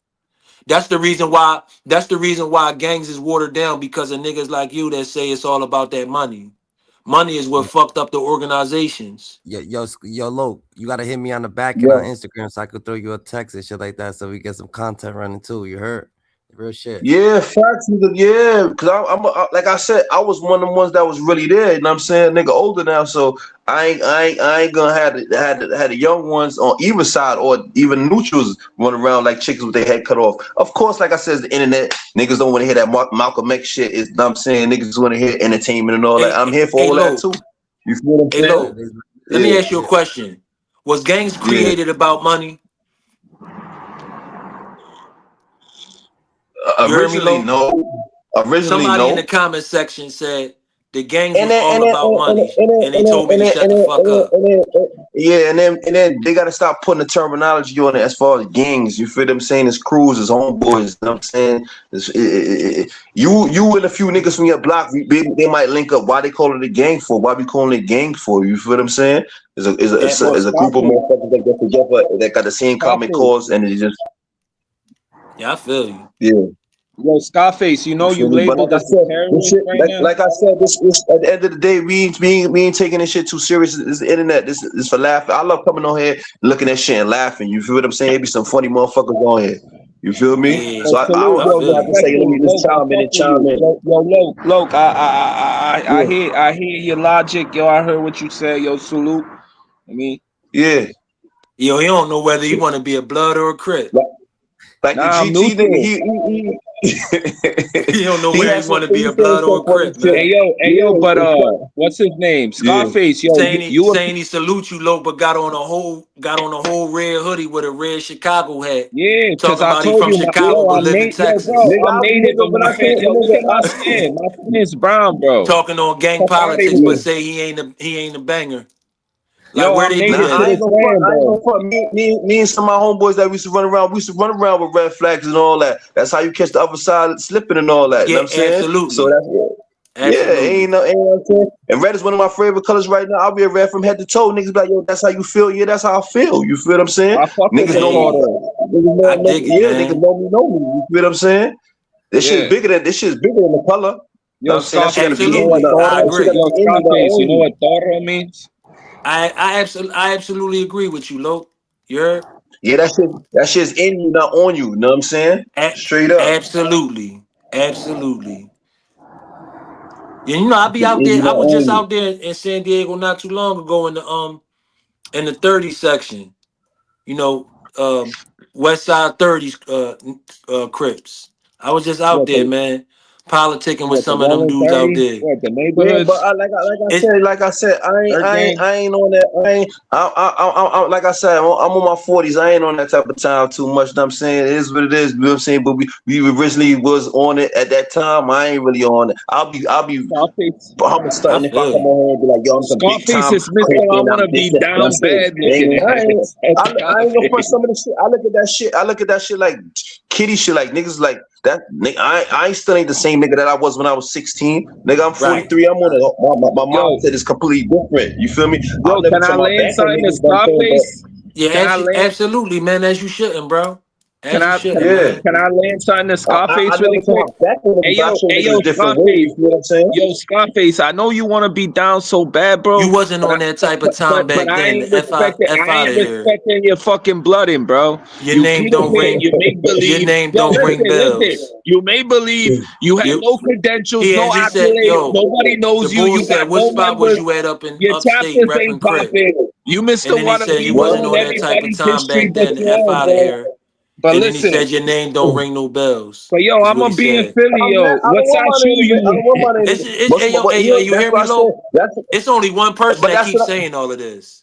That's the reason why. That's the reason why gangs is watered down because of niggas like you that say it's all about that money. Money is what fucked up the organizations. Yo, low. You gotta hit me on the back end yeah. on Instagram so I could throw you a text and shit like that so we get some content running too. You heard? Real shit. Yeah, facts, nigga. Yeah, because like I said, I was one of the ones that was really there. You know what I'm saying? Nigga older now, so I ain't gonna have the young ones on either side or even neutrals run around like chickens with their head cut off. Of course, like I said, it's the internet. Niggas don't want to hear that Malcolm X shit. Is know what I'm saying? Niggas want to hear entertainment and all that. Hey, I'm here for hey, all that Lo. too. You feel what I'm Hey, saying? Lo. It is. Let me Yeah, ask you a question. Was gangs yeah. created about money? You heard me, Originally, Lo? no. Originally, Somebody in the no. comment section said the gangs And was then, all and then, about money, and they and then, told me and to then, shut and the then, fuck up. yeah, and then they gotta stop putting the terminology on it as far as gangs. You feel them saying it's crews, it's homeboys. You know what I'm saying? You and a few niggas from your block, they might link up. Why they call it a gang for? Why we calling it gang for? You feel what I'm saying? That Well, It's a part. group of Scarface, motherfuckers that get together that got the same common Scarface, cause, and it just Yeah, I feel you. yeah. yo, Scarface, you You know you feel me? But like labeled I as said, a this terrorist shit, right now. like I said, this at the end of the day, we ain't taking this shit too serious. This is the internet. This is for laughing. I love coming on here, looking at shit and laughing. You feel what I'm saying? There be some funny motherfuckers on here. You feel me? Yeah, So Yo, I salute, don't I yo, never feel have to you. say, let respectfully, me just Loke, I chime in fuck and with chime you. in. Loke, Yeah, I hear your logic, yo. I heard what you said, yo. Salute. I mean, yeah. Yo, he don't know whether he want to be a blood or a crip. Like, like the nah, I'm GT nigga, neutral. He don't know he whether he has some want to be he a said blood or some a funny crip, shit. man. Hey yo, Yeah, but it's funny. what's his name? Yeah. Scarface, yo. Saying he salute you, low, but got on a whole red hoodie with a red Chicago hat, Yeah, because talking I about he told from you, Chicago yo, but I'm live in native, yo, Texas. bro, Nigga, I'm I native, nigga, and when my I say skin, yo, look at my skin. My skin is brown, bro. Talking on gang Fuck out of politics, here. but say he ain't a banger. Like Yo, where I'm they do native Nah, to that I at? ain't the gonna front. sand, I ain't gonna bro. front. Me and some of my homeboys that we used to run around with red flags and all that. That's how you catch the other side slipping and all that. You know Yeah, what I'm saying? So absolutely, that's it. Yeah, absolutely. ain't what I'm saying. And red is one of my favorite colors right now. I'll be a red from head to toe. Niggas be like, yo, that's how you feel. Yeah, that's how I feel. You feel what I'm saying? I fuck with Niggas the know me. Hey, photo. I dig it, Yeah, niggas man. know me. You feel what I'm saying? Yeah. This shit's bigger than the color. You know what Yo, I'm saying? That shit gotta Scarface, you be know in what you. Absolutely, I Toro? That shit agree. gotta Yo, be in you, not Scarface, you on know you. what Toro means? I absolutely agree with you, Lo. You're Yeah, that shit's in you, not on you. You know what I'm saying? Straight up. absolutely, absolutely. Yeah, you know, I be It's out in there. you, I not was just on you. out there in San Diego not too long ago in the 30 section. You know, West Side 30s Crips. I was just out What there, the man, politicking with what the some of them one in dudes out 30? there. What the Yeah, but neighborhoods? It's like I said, Third gang? I ain't on that. Like I said, I'm on my 40s. I ain't on that type of time too much. Know what I'm saying? It is what it is. You know what I'm saying? But we originally was on it at that time. I ain't really on it. I'll be Scarface. humble I starting if I feel come you. on here and be like, yo, I'm some big Scarface time is Mr. crip I and wanna I'm this. be You know what I'm down saying? bad looking ass. That's I ain't gonna front Scarface. some of the shit. I look at that shit. I look at that shit like kitty shit. Like niggas like that. I ain't still ain't the same nigga that I was when I was 16. Nigga, I'm Right. 43. I'm on my Yo, mindset is completely different. You feel me? I'll yo, never can I turn my land back on something to niggas. But I'm saying, but Scarface? Yeah, absolutely, man. As you shouldn't, bro. As you shouldn't, man. Can I land something to Scarface really quick? Hey yo, Scarface. Yo, Scarface. I know you want to be down so bad, bro. You wasn't on that type of time back I then. ain't respecting your fucking blooding, bro. Your name don't ring. You make believe. Your name don't ring bells. You may believe you had no credentials, no accolades. Nobody knows you. You got what no spot members. was you at up in Your upstate chapters ain't repping Crip? popping. You missed the one He wasn't on that type of time back then. F out of here. But and listen, then he said your name don't ring no bells. But yo, I'm gonna be in Philly, yo. What size shoe you? Hey, you hear me, Lo? It's only one person that keeps saying all of this.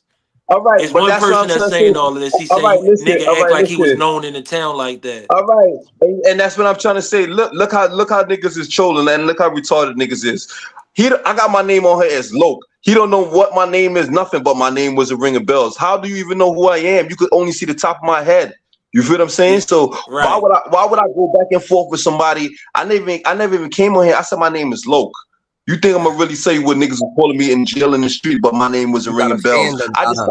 All right, it's one person that's saying all of this. He saying nigga act like he was known in the town like that. All right, and that's what I'm trying to say. Look how niggas is trolling, and look how retarded niggas is. I got my name on here as Loke. He don't know what my name is, nothing but my name was a ringing bells. How do you even know who I am? You could only see the top of my head. You feel what I'm saying? So why would I go back and forth with somebody? I never even came on here. I said my name is Loke. You think I'm gonna really say what niggas were calling me in jail in the street, but my name wasn't ringing bells? I just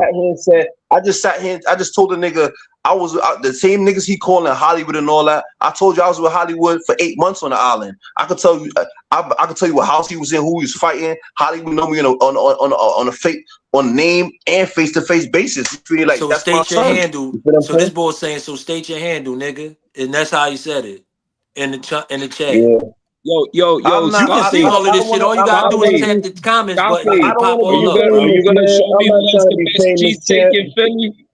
told the nigga I was the same niggas he calling Hollywood and all that. I told you I was with Hollywood for 8 months on the island. I could tell you, I could tell you what house he was in, who he was fighting. Hollywood know me on a fake, on name and face-to-face basis. You feel like so that's state my your son. handle. So this boy saying, so state your handle, nigga, and that's how he said it in the chat. Yeah. Yo, you can see all of this shit. All you gotta do is tap the comments button and pop all up. Are you gonna show me who's the best cheesesteak in Philly?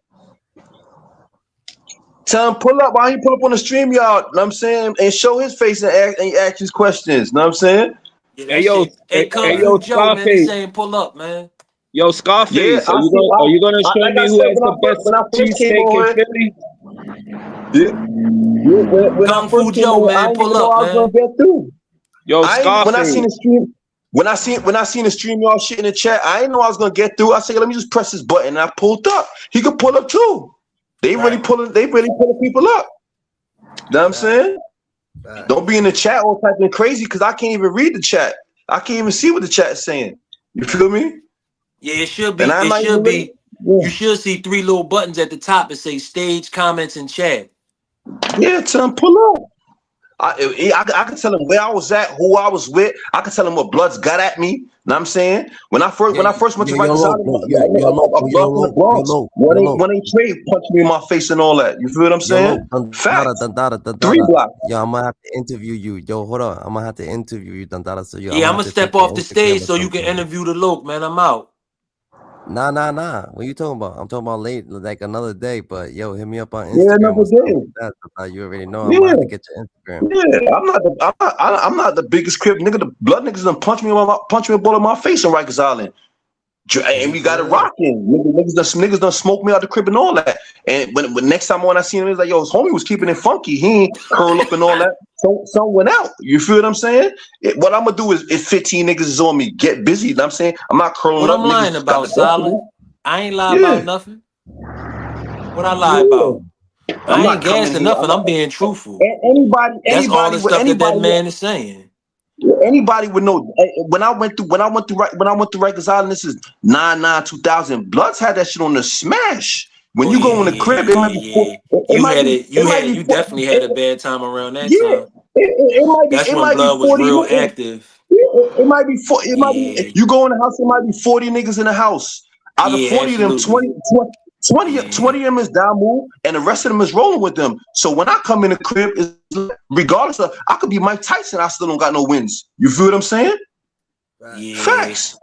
Tell him pull up. Why he pull up on the stream, y'all? Know what I'm saying, and show his face and ask his questions. Know what I'm saying? Hey yo, Joe, man, he's saying pull up, man. Yo, Scarface, yeah, are you gonna show me who has the best cheesesteak in Philly? Yeah. Kung Fu Joe, man, pull up, man. Yo, Scarface. When I seen the stream, when I seen the stream, y'all shit in the chat, I didn't know I was gonna get through. I said, let me just press this button, and I pulled up. He could pull up too. They really pulling people up. Know what I'm saying? Don't be in the chat all typing crazy because I can't even read the chat. I can't even see what the chat is saying. You feel me? Yeah, it should be. You should see 3 little buttons at the top that say stage, comments, and chat. Yeah, tell him pull up. I can tell him where I was at, who I was with. I can tell him what Bloods got at me. Know what I'm saying? When I first went to Rikers Island, when they trade punched me in my face and all that. You feel what I'm saying? Facts. 3 blocks. Yo, I'm gonna have to interview you. Yo, hold on. I'm gonna have to interview you, Dandara. So I'm gonna step off the stage so you can interview the Loke, man. I'm out. Nah. What you talking about? I'm talking about late, like another day. But yo, hit me up on Instagram. Yeah, another day. You already know. I'm gonna have to get your Instagram. Yeah, I'm not the biggest crib nigga. The blood niggas done punch me a ball in my face on Rikers Island. And we got it rocking. Niggas done smoke me out the crib and all that. And when next time when I seen him, he was like, yo, his homie was keeping it funky. He ain't curl up and all that. So some went out. You feel what I'm saying? What I'm gonna do is if 15 niggas is on me, get busy. You know what I'm saying? I'm not curling up. What I'm lying about, Solid? I ain't lying about nothing. What I lie about? I ain't gassing nothing. I'm being truthful. That's all the stuff that man is saying. Anybody would know. When I went through Rikers Island, this is 99-2000. Bloods had that shit on the smash. When you go in the crib, it might be. You definitely had a bad time around that time. That's when Blood was real active. It might be. You go in the house, it might be 40 niggas in the house. Out of 40 of them, 20 of them is down move, and the rest of them is rolling with them. So when I come in the crib, regardless of, I could be Mike Tyson, I still don't got no wins. You feel what I'm saying? Yeah. Facts.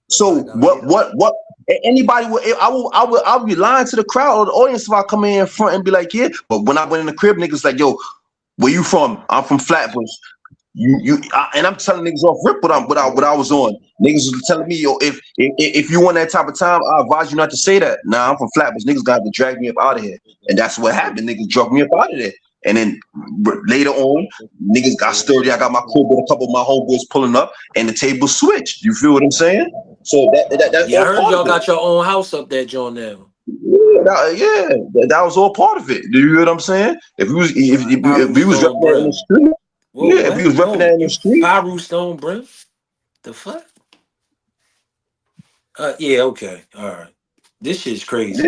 So what? Anybody would? I'll be lying to the crowd or the audience if I come in front and be like, yeah. But when I went in the crib, niggas like, yo, where you from? I'm from Flatbush. And I'm telling niggas off rip what I was on. Niggas was telling me, yo, if you want that type of time, I advise you not to say that. Nah, I'm from Flatbush. Niggas got to drag me up out of here, and that's what happened. Niggas drug me up out of there, and then later on, niggas got sturdy. I got my crib with a couple of my homeboys pulling up, and the table switched. You feel what I'm saying? So that's I heard y'all got your own house up there, John. Now. Yeah, that was all part of it. Do you hear what I'm saying? If we was repping that in the street. Whoa, yeah, if he was repping that in the street. Pyro Stone Brim? The fuck? Yeah, okay. All right. This shit's crazy.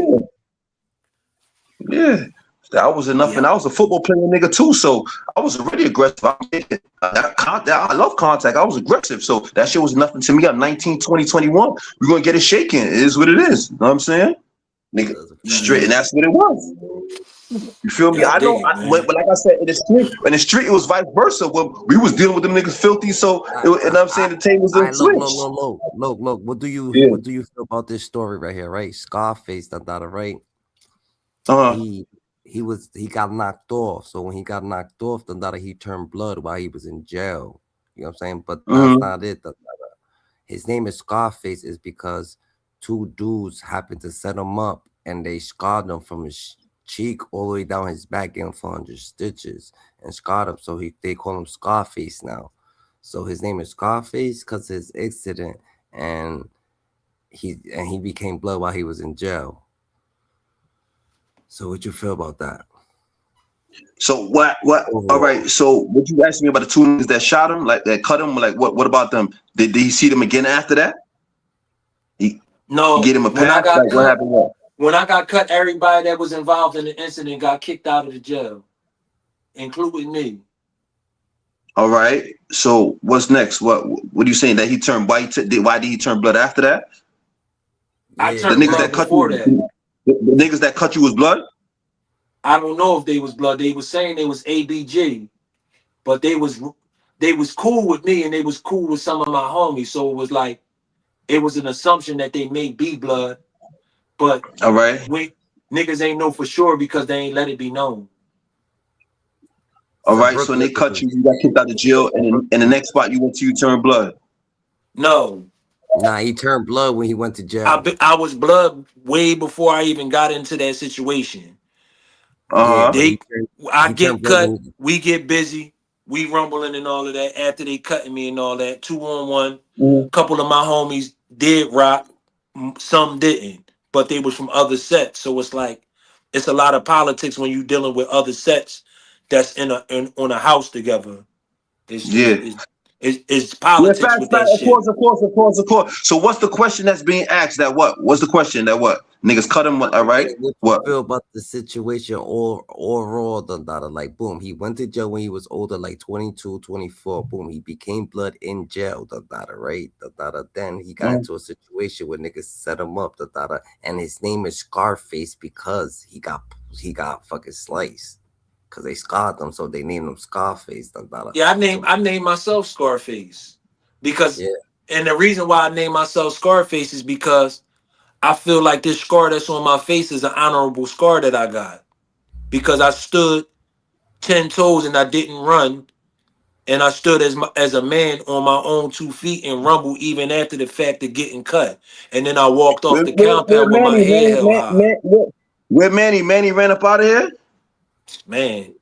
Yeah. That was enough, and Yeah. I was a football player nigga too, so I was really aggressive. I love contact. I was aggressive, so that shit was nothing to me. I'm 19, 20, 21. We're gonna get it shaken. It is what it is. You know what I'm saying? Nigga, straight, and that's what it was. You feel me? Yeah, I I dig know, it, man. but like I said, in the street, it was vice versa. When we was dealing with them niggas filthy, so you know what I'm saying, the tables didn't switch. Look. What do you Yeah. feel about this story right here? Right, Scarface, that right. Uh-huh. He got knocked off. So when he got knocked off, he turned blood while he was in jail. You know what I'm saying? But that's Mm-hmm. not it. His name is Scarface is because two dudes happened to set him up and they scarred him from his cheek all the way down his back, getting 400 stitches and scarred him. So they call him Scarface now. So his name is Scarface because his accident, and he became blood while he was in jail. So what you feel about that? So what? All right. So what you asked me about the two niggas that shot him, like that cut him, like what about them? Did he see them again after that? No, Get him a when I pass? got Like what cut, happened? What? when I got cut, everybody that was involved in the incident got kicked out of the jail, including me. All right. So what's next? What are you saying that he turned white? Why did he turn blood after that? I The turned niggas blood that cut before that. you, the niggas that cut you was blood. I don't know if they was blood. They was saying they was ABG, but they was cool with me and they was cool with some of my homies. So it was like it was an assumption that they may be blood, but All right. we niggas ain't know for sure because they ain't let it be known. All So right. So when Brooklyn, they cut you, you got kicked out of jail, and in the next spot you went to, you turned blood. No, he turned blood when he went to jail. I was blood way before I even got into that situation. Yeah, Uh huh. but I he turned get blood cut, when we get busy, we rumbling and all of that. After they cutting me and all that, 2-on-1. Mm-hmm. Couple of my homies did rock, some didn't, but they was from other sets. So it's like it's a lot of politics when you dealing with other sets that's on a house together. It's Yeah. it's, it's Yeah, politics facts, with that facts, of shit. course, of course, of course, of course. So what's the question that's being asked? That what? What's the question? That what? Niggas cut him, all right? what you What? feel about the situation or overall, like boom, he went to jail when he was older, like 22, 24. Boom, he became blood in jail, right? Then he got into a situation where niggas set him up, and his name is Scarface because he got fucking sliced. Cause they scarred him, so they named him Scarface. Yeah, So I named myself Scarface because, yeah, and the reason why I named myself Scarface is because I feel like this scar that's on my face is an honorable scar that I got because I stood 10 toes and I didn't run, and I stood as a man on my own 2 feet and rumbled even after the fact of getting cut, and then I walked off the Where compound with my head held high. where Manny ran up out of here? Man,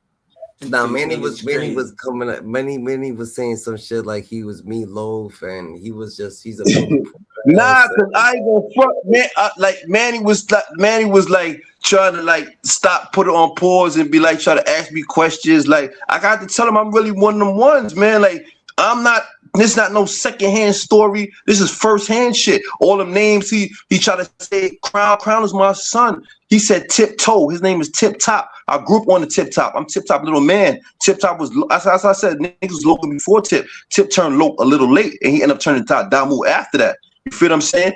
these Manny niggas is was crazy. coming up. Manny was saying some shit like he was Meatloaf, and he's a bulletproof Nah, ass. cause I ain't gonna front, man. Like Manny was like trying to like stop, put it on pause, and be like trying to ask me questions. Like I got to tell him I'm really one of them ones, man. Like I'm not. This not no secondhand story. This is firsthand shit. All them names he tried to say. Crown is my son. He said Tiptoe. His name is Tip Top. I grew up on the Tip Top. I'm Tip Top little man. Tip Top was, as I said, niggas was local before Tip. Tip turned local a little late, and he ended up turning top Damu after that. You feel what I'm saying?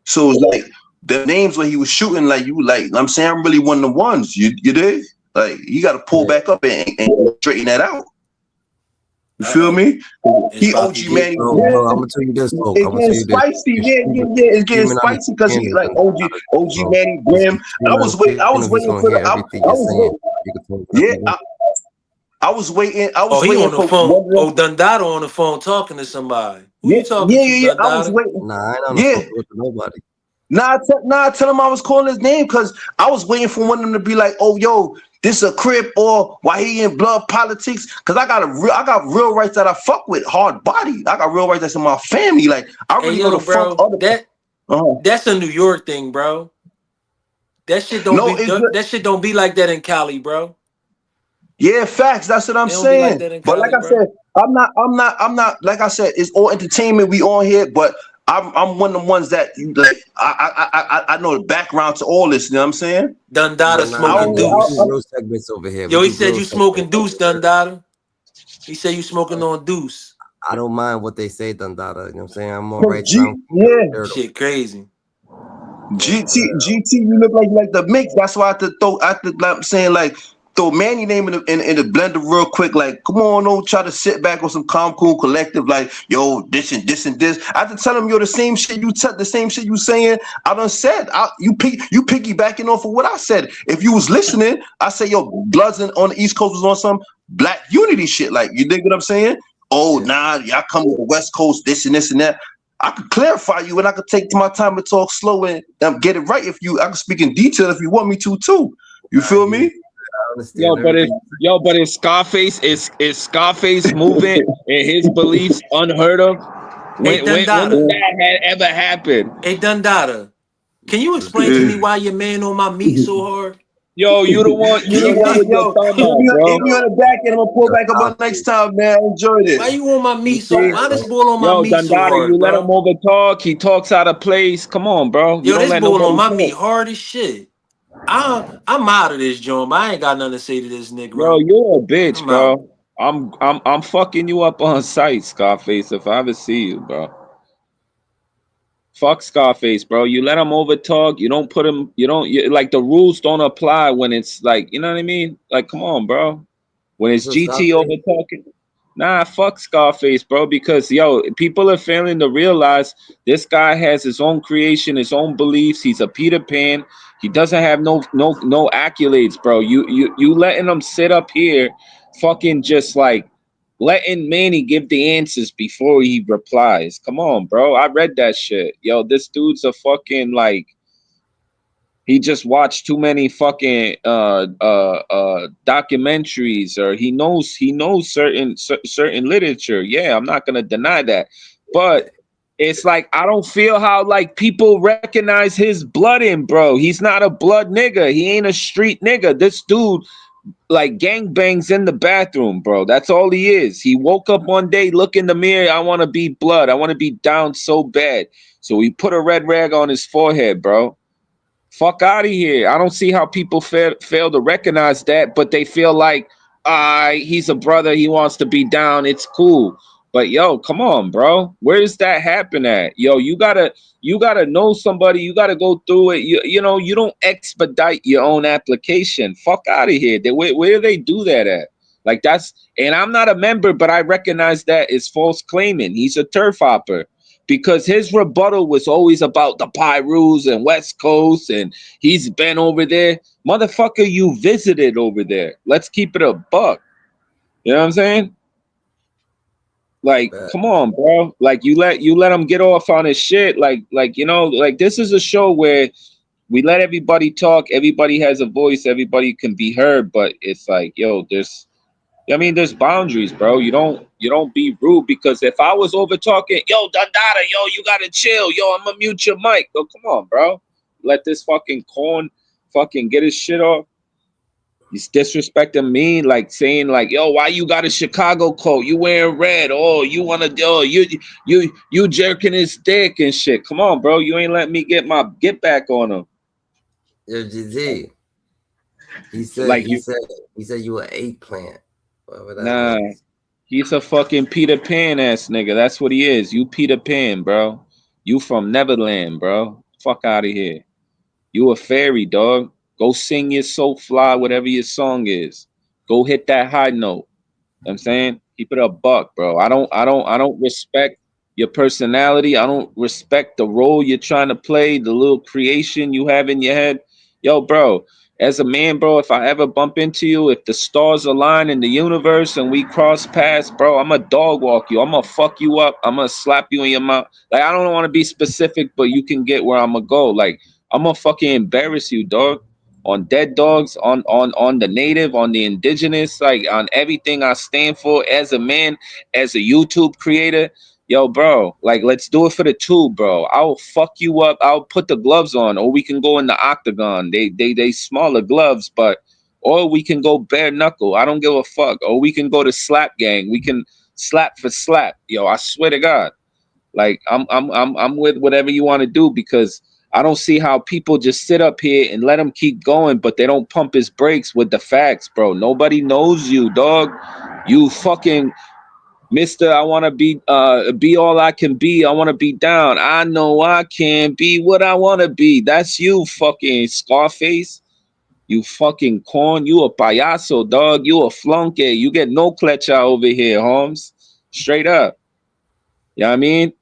So it's like the names when he was shooting, like you like I'm saying I'm really one of the ones. You did? Like you gotta pull back up and straighten that out. You feel me? It's He about to OG get Manny. So Yeah, I'm gonna tell you this, folks. it's I'm gonna getting tell you this. spicy. It's getting spicy because he like OG Manny Brim. I was He's waiting gonna for hear the everything you're saying. You can tell yeah, him. I was waiting. Oh, he on the For phone. one of them. Oh, Dundada on the phone talking to somebody. Who Yeah, you talking to, I was Dundada? waiting. Nah, I ain't on the Yeah. phone with nobody. I tell him I was calling his name because I was waiting for one of them to be like, "Oh, yo, this a crib or why he in blood politics?" Because I got real rights that I fuck with, hard body. I got real rights that's in my family. Like I Hey, really go yo, to fuck bro, other. that's a New York thing, bro. That shit don't No, be it's that shit don't be like that in Cali, bro. yeah, facts. That's what I'm It don't be like saying. that in But like Cali, I bro. said, I'm not. Like I said, it's all entertainment. We on here, but I'm one of the ones that like I know the background to all this. You know what I'm saying? Dundada I smoking don't. Nah. We do deuce. real segments over here. We Yo, he do said real you segments smoking over deuce, here. Dundada. He said you smoking on deuce. I don't mind what they say, Dundada. You know what I'm saying? I'm all Cause right. Sound Shit crazy. GT, you look like the mix. That's why I have to like I'm saying like throw Manny name in the blender real quick. Like, come on, don't try to sit back on some calm cool collective. Like, yo, this and this and this. I have to tell him, yo, the same shit you saying. I done said. You piggybacking off of what I said. If you was listening, I say, yo, Bloods on the East Coast was on some Black unity shit. Like, you dig what I'm saying? Oh, Yeah. nah, y'all come to the West Coast, this and this and that. I could clarify you, and I could take my time to talk slow and get it right. If I can speak in detail if you want me to too. You feel me? I understand But everything. is Scarface is Scarface movement and his beliefs unheard of? Hey, When did Dundada. that ever happen? Hey, Dundada. Can you It's explain to me crazy. why your man on my meat so hard? Yo, you the one Can you with your thumb Hit out, me bro. on the back end. I'm gonna pull Yo, back up on next time, man. I enjoyed it. why you on my meat so Scarface, why this bro. bull on my Yo, meat so Dandada, hard, you let him bro? over talk. He talks out of place. Come on, bro. You Yo, don't this let bull on nobody my meat talk. hard as shit. I'm out of this joint. I ain't got nothing to say to this Yo, Negro. you're a bitch, I'm out. bro. I'm fucking you up on sight, Scarface. If I ever see you, bro. Fuck Scarface, bro. You let him over talk. You don't put him. Like the rules don't apply when it's like you know what I mean. Like, come on, bro. When it's So GT Scarface, over talking, nah, fuck Scarface, bro. Because yo, people are failing to realize this guy has his own creation, his own beliefs. He's a Peter Pan. He doesn't have no accolades, bro. You letting him sit up here, fucking just like letting Manny give the answers before he replies. Come on, bro. I read that shit. Yo, this dude's a fucking like he just watched too many fucking documentaries, or he knows certain literature. Yeah, I'm not gonna deny that, but it's like I don't feel how like people recognize his blood in, bro. He's not a blood nigga. He ain't a street nigga. This dude like gang bangs in the bathroom, bro. That's all he is. He woke up one day, look in the mirror. I want to be blood. I want to be down so bad. So he put a red rag on his forehead, bro. Fuck out of here. I don't see how people fail to recognize that, but they feel like, he's a brother. He wants to be down. It's cool. But yo, come on, bro. Where does that happen at? Yo, you gotta know somebody. You gotta go through it. You don't expedite your own application. Fuck out of here. Where do they do that at? Like that's, and I'm not a member, but I recognize that is false claiming. He's a turf hopper because his rebuttal was always about the Pyrus and West Coast, and he's been over there. Motherfucker, you visited over there. Let's keep it a buck. You know what I'm saying? Like, man. come on, bro. Like you let him get off on his shit. Like like this is a show where we let everybody talk. Everybody has a voice. Everybody can be heard. But it's like, yo, there's boundaries, bro. You don't be rude because if I was over talking, yo, Dundada, yo, you gotta chill, yo, I'm gonna mute your mic. Oh, come on, bro. Let this fucking corn fucking get his shit off. He's disrespecting me, like saying, like, yo, why you got a Chicago coat? You wearing red? Oh, you wanna you jerking his dick and shit. Come on, bro. You ain't let me get back on him. Yo, GZ. He said Like he you, said he said you an eggplant. Whatever that nah. means. He's a fucking Peter Pan ass nigga. That's what he is. You Peter Pan, bro. You from Neverland, bro. Fuck out of here. You a fairy, dog. Go sing your soul fly, whatever your song is. Go hit that high note. You know what I'm saying? Keep it a buck, bro. I don't respect your personality. I don't respect the role you're trying to play, the little creation you have in your head. Yo, bro, as a man, bro, if I ever bump into you, if the stars align in the universe and we cross paths, bro, I'm going to dog walk you. I'm going to fuck you up. I'm going to slap you in your mouth. Like, I don't want to be specific, but you can get where I'm going to go. Like, I'm going to fucking embarrass you, dog. On dead dogs, on the native, on the indigenous, like on everything I stand for as a man, as a YouTube creator. Yo, bro, like let's do it for the tube, bro. I'll fuck you up. I'll put the gloves on, or we can go in the octagon. They smaller gloves, but or we can go bare knuckle. I don't give a fuck. Or we can go to slap gang. We can slap for slap. Yo, I swear to God. Like I'm with whatever you want to do, because I don't see how people just sit up here and let him keep going, but they don't pump his brakes with the facts, bro. Nobody knows you, dog. You fucking Mr. I want to be all I can be. I want to be down. I know I can be what I want to be. That's you, fucking Scarface. You fucking corn. You a payaso, dog. You a flunky. You get no clecha over here, Holmes. Straight up. You know what I mean?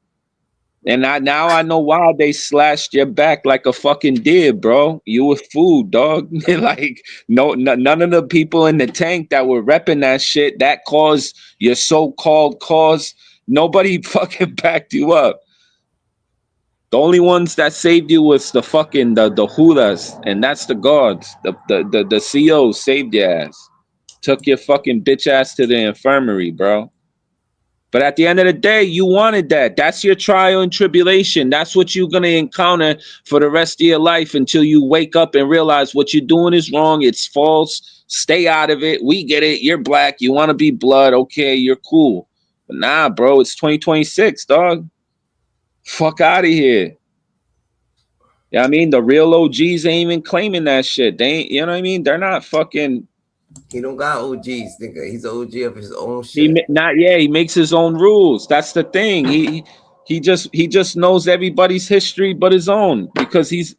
And now I know why they slashed your back like a fucking deer, bro. You were food, dog. Like none of the people in the tank that were repping that shit, that caused your so-called cause, nobody fucking backed you up. The only ones that saved you was the fucking the Judas, and that's the guards. The COs saved your ass. Took your fucking bitch ass to the infirmary, bro. But at the end of the day, you wanted that. That's your trial and tribulation. That's what you're going to encounter for the rest of your life until you wake up and realize what you're doing is wrong. It's false. Stay out of it. We get it. You're black. You want to be blood. Okay, you're cool. But nah, bro, it's 2026, dog. Fuck out of here. Yeah, I mean, the real OGs ain't even claiming that shit. They ain't, you know what I mean? They're not fucking. He don't got OGs, nigga. He's an OG of his own shit. He makes his own rules. That's the thing. He just knows everybody's history but his own, because he's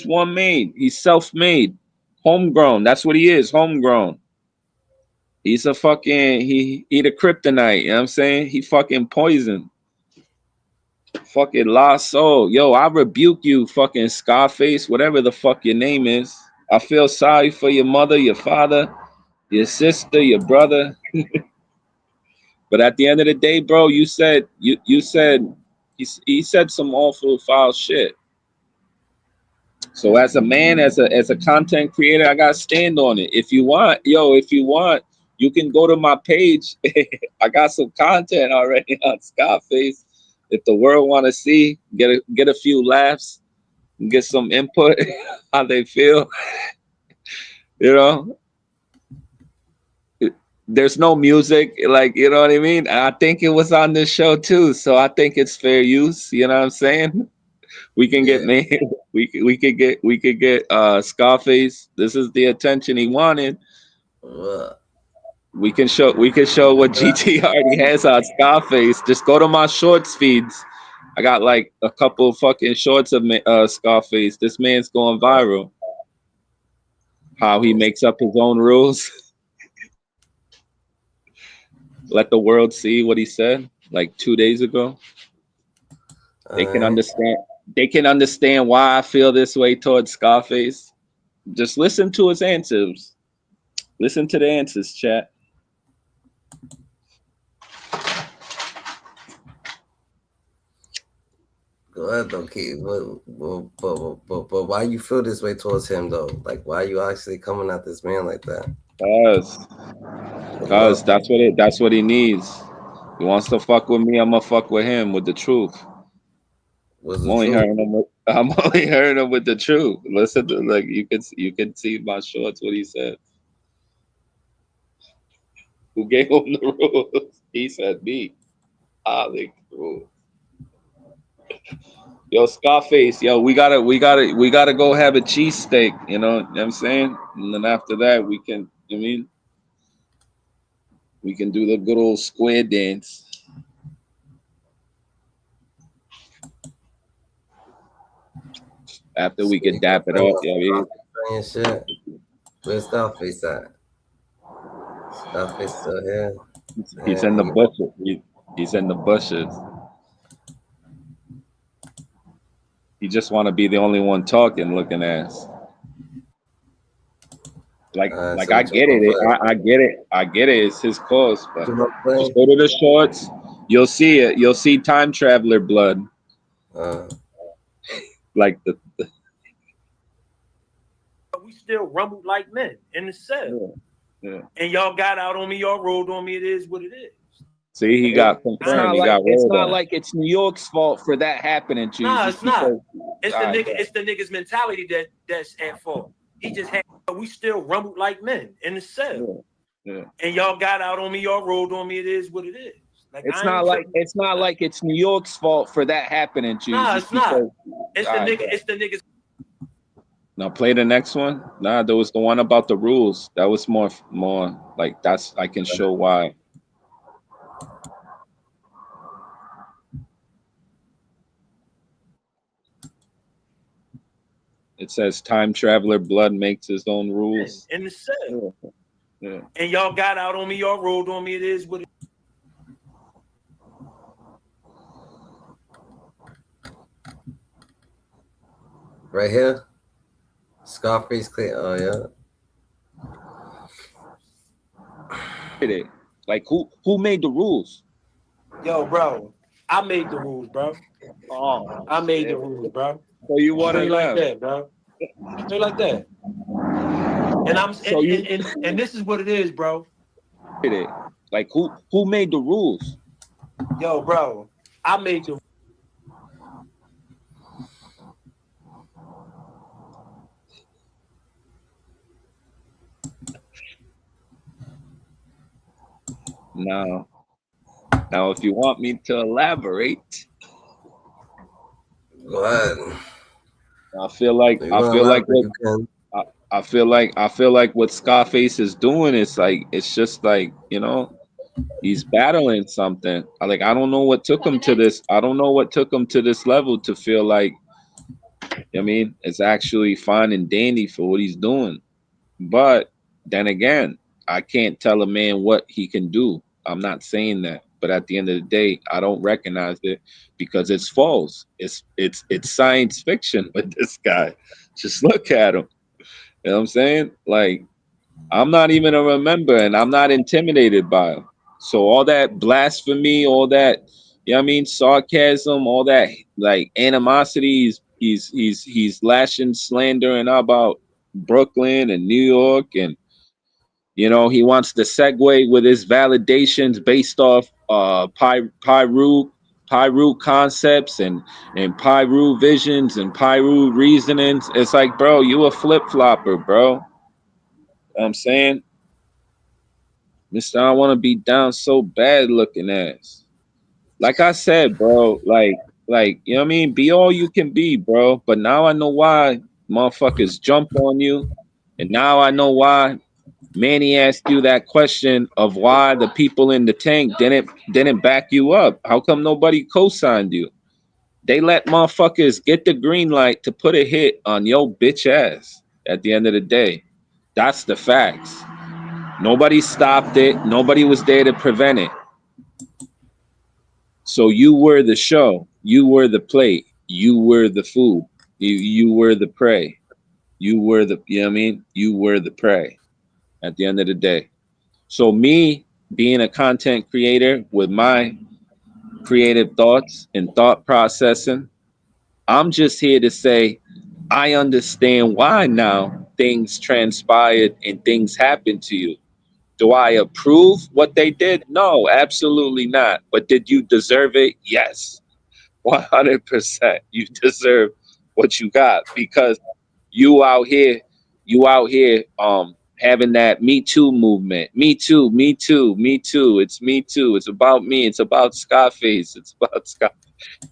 one made. He's self-made, homegrown. That's what he is, homegrown. He's a fucking he the kryptonite. You know what I'm saying? He fucking poison. Fucking lost soul. Yo, I rebuke you, fucking Scarface, whatever the fuck your name is. I feel sorry for your mother, your father, your sister, your brother. But at the end of the day, bro, you said he said some awful foul shit. So as a man, as a content creator, I gotta stand on it. If you want, you can go to my page. I got some content already on Scarface. If the world want to see, get a few laughs, get some input, how they feel, you know. There's no music, like, you know what I mean? I think it was on this show too, so I think it's fair use. You know what I'm saying? We can get made. We could get Scarface. This is the attention he wanted. We can show what GT already has on Scarface. Just go to my shorts feeds. I got like a couple fucking shorts of Scarface. This man's going viral. How he makes up his own rules. Let the world see what he said like 2 days ago. They can understand. They can understand why I feel this way towards Scarface. Just listen to his answers. Listen to the answers, chat. Go ahead, though, Keith. But why you feel this way towards him, though? Like, why you actually coming at this man like that? Cause that's what he needs. He wants to fuck with me. I'm gonna fuck with him with the truth. I'm only hearing him with the truth. Listen to, like, you can see my shorts what he said. Who gave him the rules? He said me. The rules. Yo, Scarface, yo, we gotta go have a cheesesteak, you know what I'm saying? And then after that we can, we can do the good old square dance. After we can dap it up, yeah. Shit. Where's Scarface at? Scarface still here? He's in the bushes. He's in the bushes. He just want to be the only one talking, looking ass. Like I get it. I get it. It's his cause, but just go to the shorts. You'll see it. You'll see time traveler blood. Like the. We still rumbled like men in the cell. Yeah. And y'all got out on me. Y'all rolled on me. It is what it is. See, he got confirmed. It's not like it's New York's fault for that happening to you. Nah, it's not. It's the nigga's mentality that's at fault. He just had. We still rumbled like men in the cell. Yeah. And y'all got out on me. Y'all rolled on me. It is what it is. Like It's I ain't not like tripping. it's New York's fault for that happening to you Nah, just it's not. because. It's the nigga. It's the niggas. Now play the next one. Nah, there was the one about the rules. That was more like that's I can show why. It says time traveler blood makes his own rules. In the cell. Yeah. Yeah. And y'all got out on me. Y'all rolled on me. It is what it. Right here. Scarface clear. Oh yeah. Like who made the rules? Yo, bro. I made the rules, bro. Oh, I made the rules, bro. so you want Straight to like know? that, bro. Straight like that. And I'm So and this is what it is, bro. Like who made the rules? Yo, bro. I made the. Now, if you want me to elaborate, Go ahead. I feel like what Scarface is doing is like it's just like he's battling something. Like I don't know what took him to this. I don't know what took him to this level to feel like it's actually fine and dandy for what he's doing. But then again, I can't tell a man what he can do. I'm not saying that. But at the end of the day, I don't recognize it because it's false. It's science fiction with this guy. Just look at him. You know what I'm saying? Like, I'm not even a remember and I'm not intimidated by him. So all that blasphemy, all that, sarcasm, all that like animosity, he's lashing slander and about Brooklyn and New York, and he wants to segue with his validations based off Pyru concepts and Pyru visions and Pyru reasonings. It's like, bro, you a flip-flopper, bro. You know what I'm saying? Mister, I want to be down so bad looking ass. Like I said, bro, like, you know what I mean? Be all you can be, bro. But now I know why motherfuckers jump on you. And now I know why Manny asked you that question of why the people in the tank didn't back you up. How come nobody co-signed you? They let motherfuckers get the green light to put a hit on your bitch ass at the end of the day. That's the facts. Nobody stopped it. Nobody was there to prevent it. So you were the show. You were the plate. You were the food. You were the prey. You were the, you know what I mean? You were the prey at the end of the day. So me being a content creator with my creative thoughts and thought processing, I'm just here to say I understand why now things transpired and things happened to you. Do I approve what they did? No, absolutely not. But did you deserve it? Yes. 100%. You deserve what you got because you out here, having that Me Too movement. Me too, me too, me too. It's me too. It's about me. It's about Scarface. It's about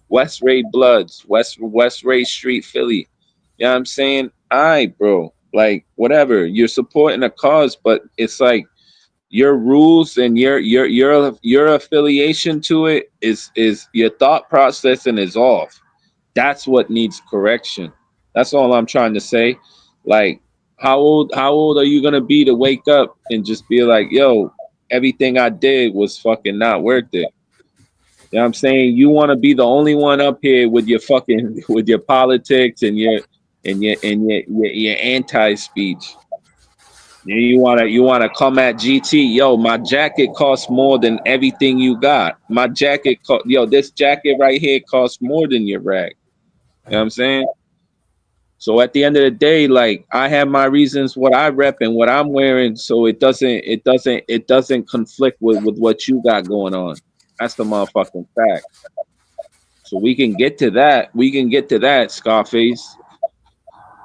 West Ray Bloods, West Ray Street, Philly. You know what I'm saying? All right, bro. Like, whatever. You're supporting a cause, but it's like your rules and your affiliation to it is your thought process and is off. That's what needs correction. That's all I'm trying to say. Like, how old are you gonna be to wake up and just be like, yo, everything I did was fucking not worth it? You know what I'm saying? You want to be the only one up here with your fucking with your politics and your anti speech. You wanna come at GT? Yo, my jacket costs more than everything you got. My jacket, this jacket right here costs more than your rag. You know what I'm saying? So at the end of the day, like I have my reasons what I rep and what I'm wearing, so it doesn't conflict with what you got going on. That's the motherfucking fact. So we can get to that. We can get to that, Scarface.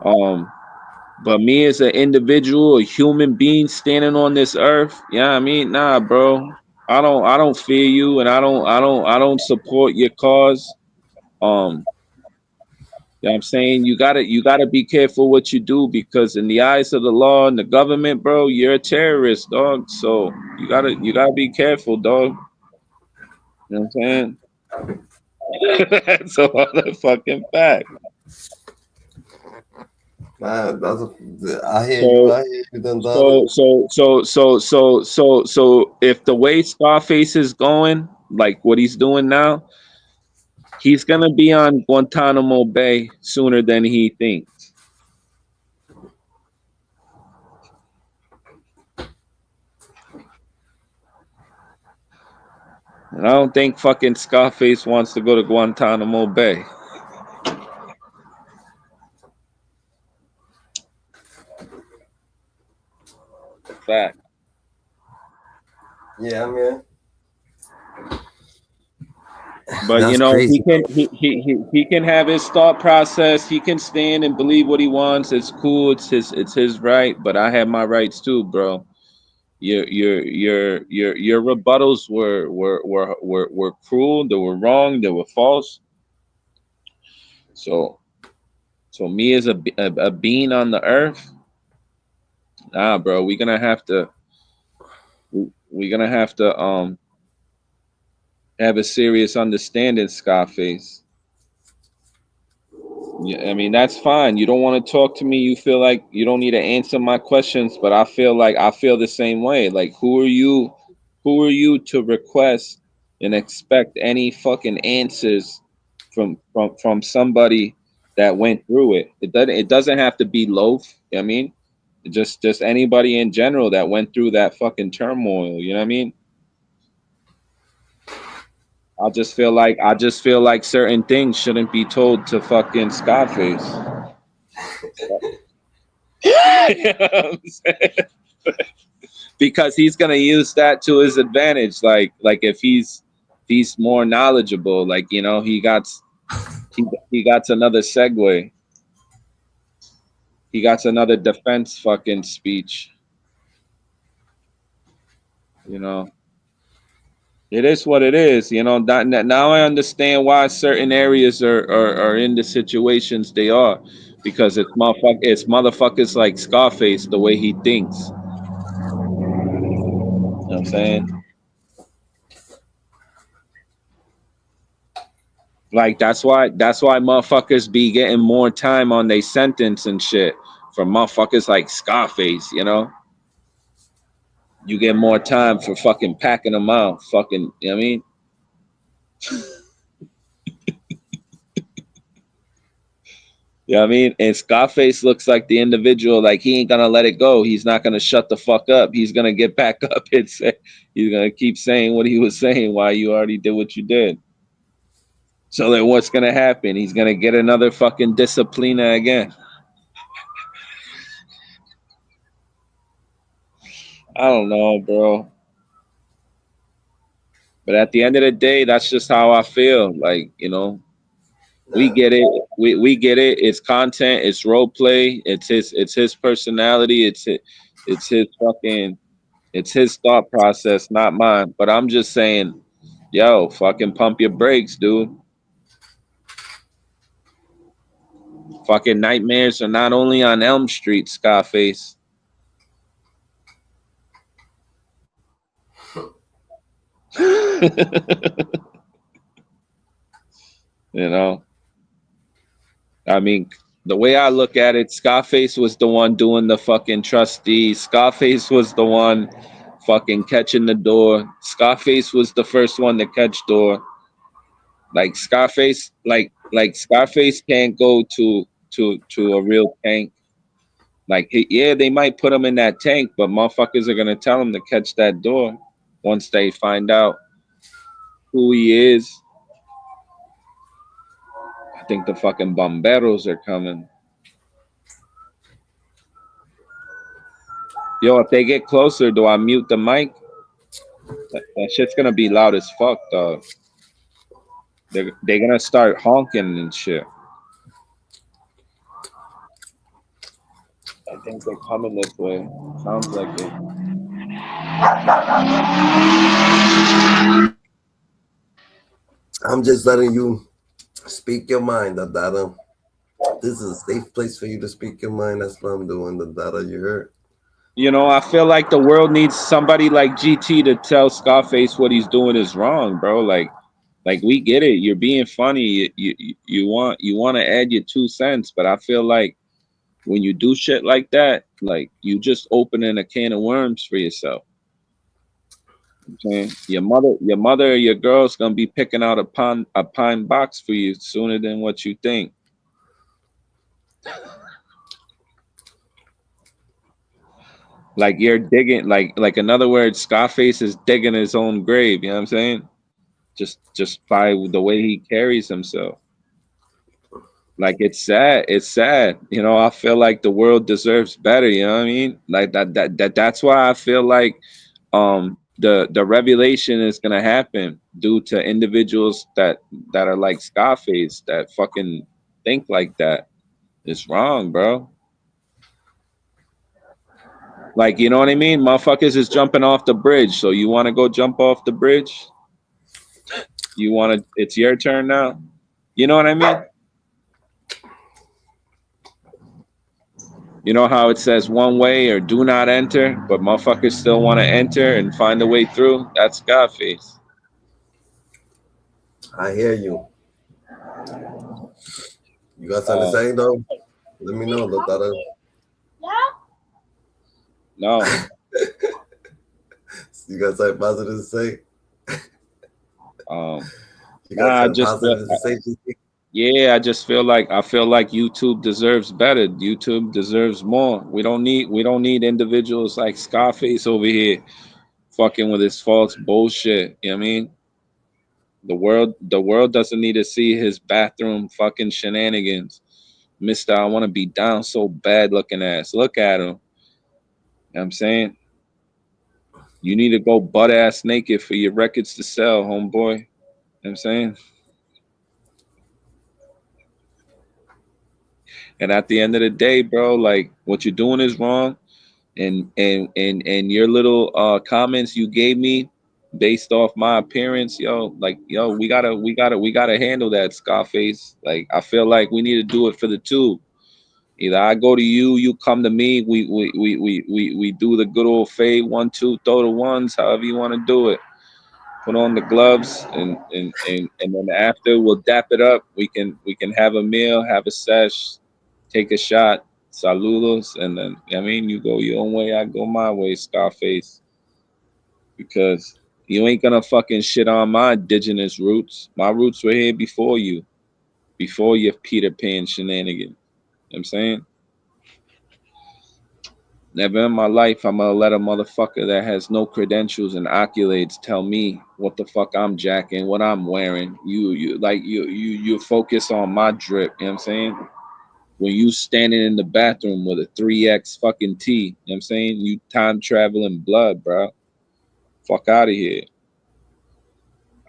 But me as an individual, a human being standing on this earth, yeah, I mean, nah, bro. I don't fear you, and I don't support your cause. Um, you know what I'm saying? You gotta be careful what you do, because in the eyes of the law and the government, bro, you're a terrorist, dog. So you gotta be careful, dog. You know what I'm saying? That's a motherfucking fact. Man, I hear you. So I hear you, then, daughter. so if the way Scarface is going, like what he's doing now, he's gonna be on Guantanamo Bay sooner than he thinks. And I don't think fucking Scarface wants to go to Guantanamo Bay. Fact. Yeah, man. But you That's know, crazy. he can have his thought process. He can stand and believe what he wants. It's cool. It's his right. But I have my rights too, bro. Your rebuttals were cruel. They were wrong. They were false. So me as a being on the earth, nah, bro. We're gonna have to have a serious understanding, Scarface. Yeah, I mean that's fine. You don't want to talk to me. You feel like you don't need to answer my questions, but I feel like I feel the same way. Like who are you? Who are you to request and expect any fucking answers from somebody that went through it? It doesn't have to be loaf. I mean, just anybody in general that went through that fucking turmoil. You know what I mean? I just feel like certain things shouldn't be told to fucking Scarface. You know what I'm saying? Because he's gonna use that to his advantage. Like if he's more knowledgeable, like you know, he got another segue. He got another defense fucking speech. You know, it is what it is. You know, now I understand why certain areas are in the situations they are, because it's motherfuckers like Scarface the way he thinks. You know what I'm saying? Like that's why motherfuckers be getting more time on their sentence and shit from motherfuckers like Scarface, you know? You get more time for fucking packing them out. Fucking, you know what I mean? You know what I mean? And Scarface looks like the individual, like he ain't gonna let it go. He's not gonna shut the fuck up. He's gonna get back up and say, he's gonna keep saying what he was saying while you already did what you did. So then what's gonna happen? He's gonna get another fucking disciplina again. I don't know, bro. But at the end of the day, that's just how I feel. Like, you know, we Nah, get it. We get it. It's content. It's role play. It's his personality. It's his fucking it's his thought process, not mine. But I'm just saying, yo, fucking pump your brakes, dude. Fucking nightmares are not only on Elm Street, Scarface. You know, I mean, the way I look at it, Scarface was the one doing the fucking trustee. Scarface was the one fucking catching the door. Scarface was the first one to catch door. Like Scarface, like Scarface can't go to a real tank. Like yeah, they might put him in that tank, but motherfuckers are gonna tell him to catch that door once they find out who he is. I think the fucking bomberos are coming. Yo, if they get closer, do I mute the mic? That shit's gonna be loud as fuck, dog. They're gonna start honking and shit. I think they're coming this way. Sounds like it. I'm just letting you speak your mind, Dada. This is a safe place for you to speak your mind. That's what I'm doing, Dada. You heard? You know, I feel like the world needs somebody like GT to tell Scarface what he's doing is wrong, bro. Like we get it. You're being funny. You want to add your 2 cents, but I feel like when you do shit like that, like you just opening a can of worms for yourself. Okay, your mother, your girl's gonna be picking out a pine box for you sooner than what you think. Like you're digging, like in other words, Scarface is digging his own grave. You know what I'm saying? Just by the way he carries himself. Like it's sad. It's sad. You know, I feel like the world deserves better. You know what I mean? Like that's why I feel like the revelation is gonna happen due to individuals that are like Scarface that fucking think like that. It's wrong, bro. Like you know what I mean? Motherfuckers is jumping off the bridge. So you wanna go jump off the bridge? You wanna it's your turn now? You know what I mean? You know how it says one way or do not enter, but motherfuckers still want to enter and find a way through? That's Scarface. I hear you. You got something to Uh, say though? Let me know, Dada. no. You got something positive to say? You got Nah, I something just positive to say? yeah, I feel like YouTube deserves better. YouTube deserves more. We don't need individuals like Scarface over here fucking with his false bullshit. You know what I mean? The world doesn't need to see his bathroom fucking shenanigans. Mister, I want to be down so bad looking ass. Look at him. You know what I'm saying? You need to go butt ass naked for your records to sell, homeboy. You know what I'm saying? And at the end of the day, bro, like what you're doing is wrong. And your little comments you gave me based off my appearance, yo, we gotta handle that, Scarface. Like I feel like we need to do it for the two. Either I go to you, you come to me. We do the good old fade 1 2 throw the ones, however you want to do it. Put on the gloves and then after we'll dap it up. We can have a meal, have a sesh, take a shot, saludos, and then I mean you go your own way, I go my way, Scarface. Because you ain't gonna fucking shit on my indigenous roots. My roots were here before your Peter Pan shenanigans. You know what I'm saying? Never in my life I'm gonna let a motherfucker that has no credentials and accolades tell me what the fuck I'm jacking, what I'm wearing. You focus on my drip, you know what I'm saying? When you standing in the bathroom with a 3X fucking T, you know what I'm saying? You time traveling blood, bro. Fuck out of here.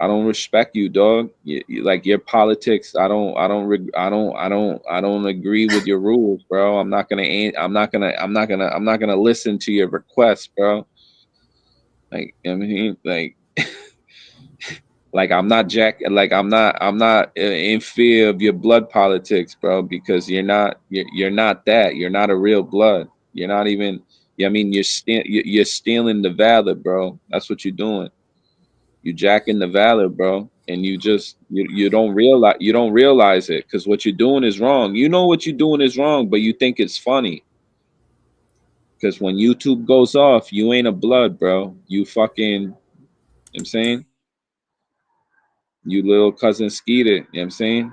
I don't respect you, dog. Like your politics, I don't agree with your rules, bro. I'm not gonna listen to your requests, bro. Like I mean, like I'm not in fear of your blood politics, bro, because you're not that. You're not a real blood. You're not even. Yeah, I mean, you're stealing the valor, bro. That's what you're doing. You jacking the valor, bro, and you don't realize it because what you're doing is wrong. You know what you're doing is wrong, but you think it's funny because when YouTube goes off, you ain't a blood, bro. You fucking, you know what I'm saying, you little cousin Skeeter. You know what I'm saying?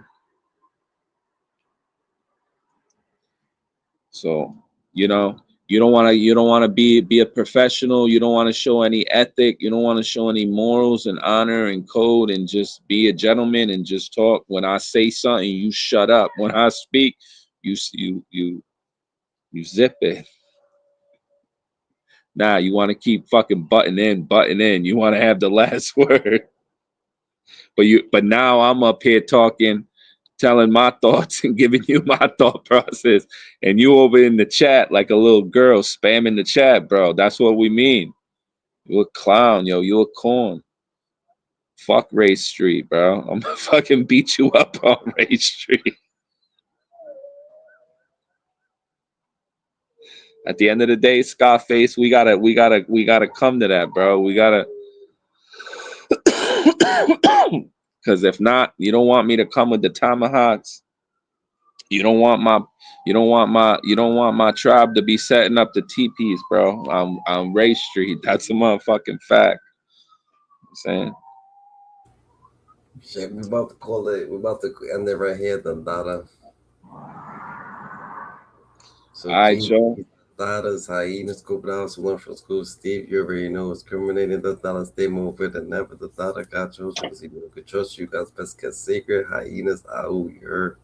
So, you know, you don't want to be a professional. You don't want to show any ethic. You don't want to show any morals and honor and code and just be a gentleman and just talk. When I say something, you shut up. When I speak, you zip it. Nah, you want to keep fucking butting in. You want to have the last word. But now I'm up here talking, telling my thoughts and giving you my thought process, and you over in the chat like a little girl spamming the chat, bro. That's what we mean. You a clown, yo. You a corn. Fuck Race Street, bro. I'm gonna fucking beat you up on Race Street. At the end of the day, Scarface, we gotta come to that, bro. We gotta, because if not, you don't want me to come with the tomahawks. You don't want my, you don't want my tribe to be setting up the teepees, bro. On Race Street. That's a motherfucking fact. I'm saying. Shit, we about to call it. We about to end it right here, Dandara. So, All right, Joe. Dandaras, hyenas, cobrados, one from school. Steve, you already know it's criminating. Dandara, stay more with it. Never the Dada got chosen because he could trust you guys. Best kept secret. Hyenas, you heard.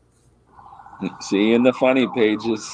See you in the funny pages.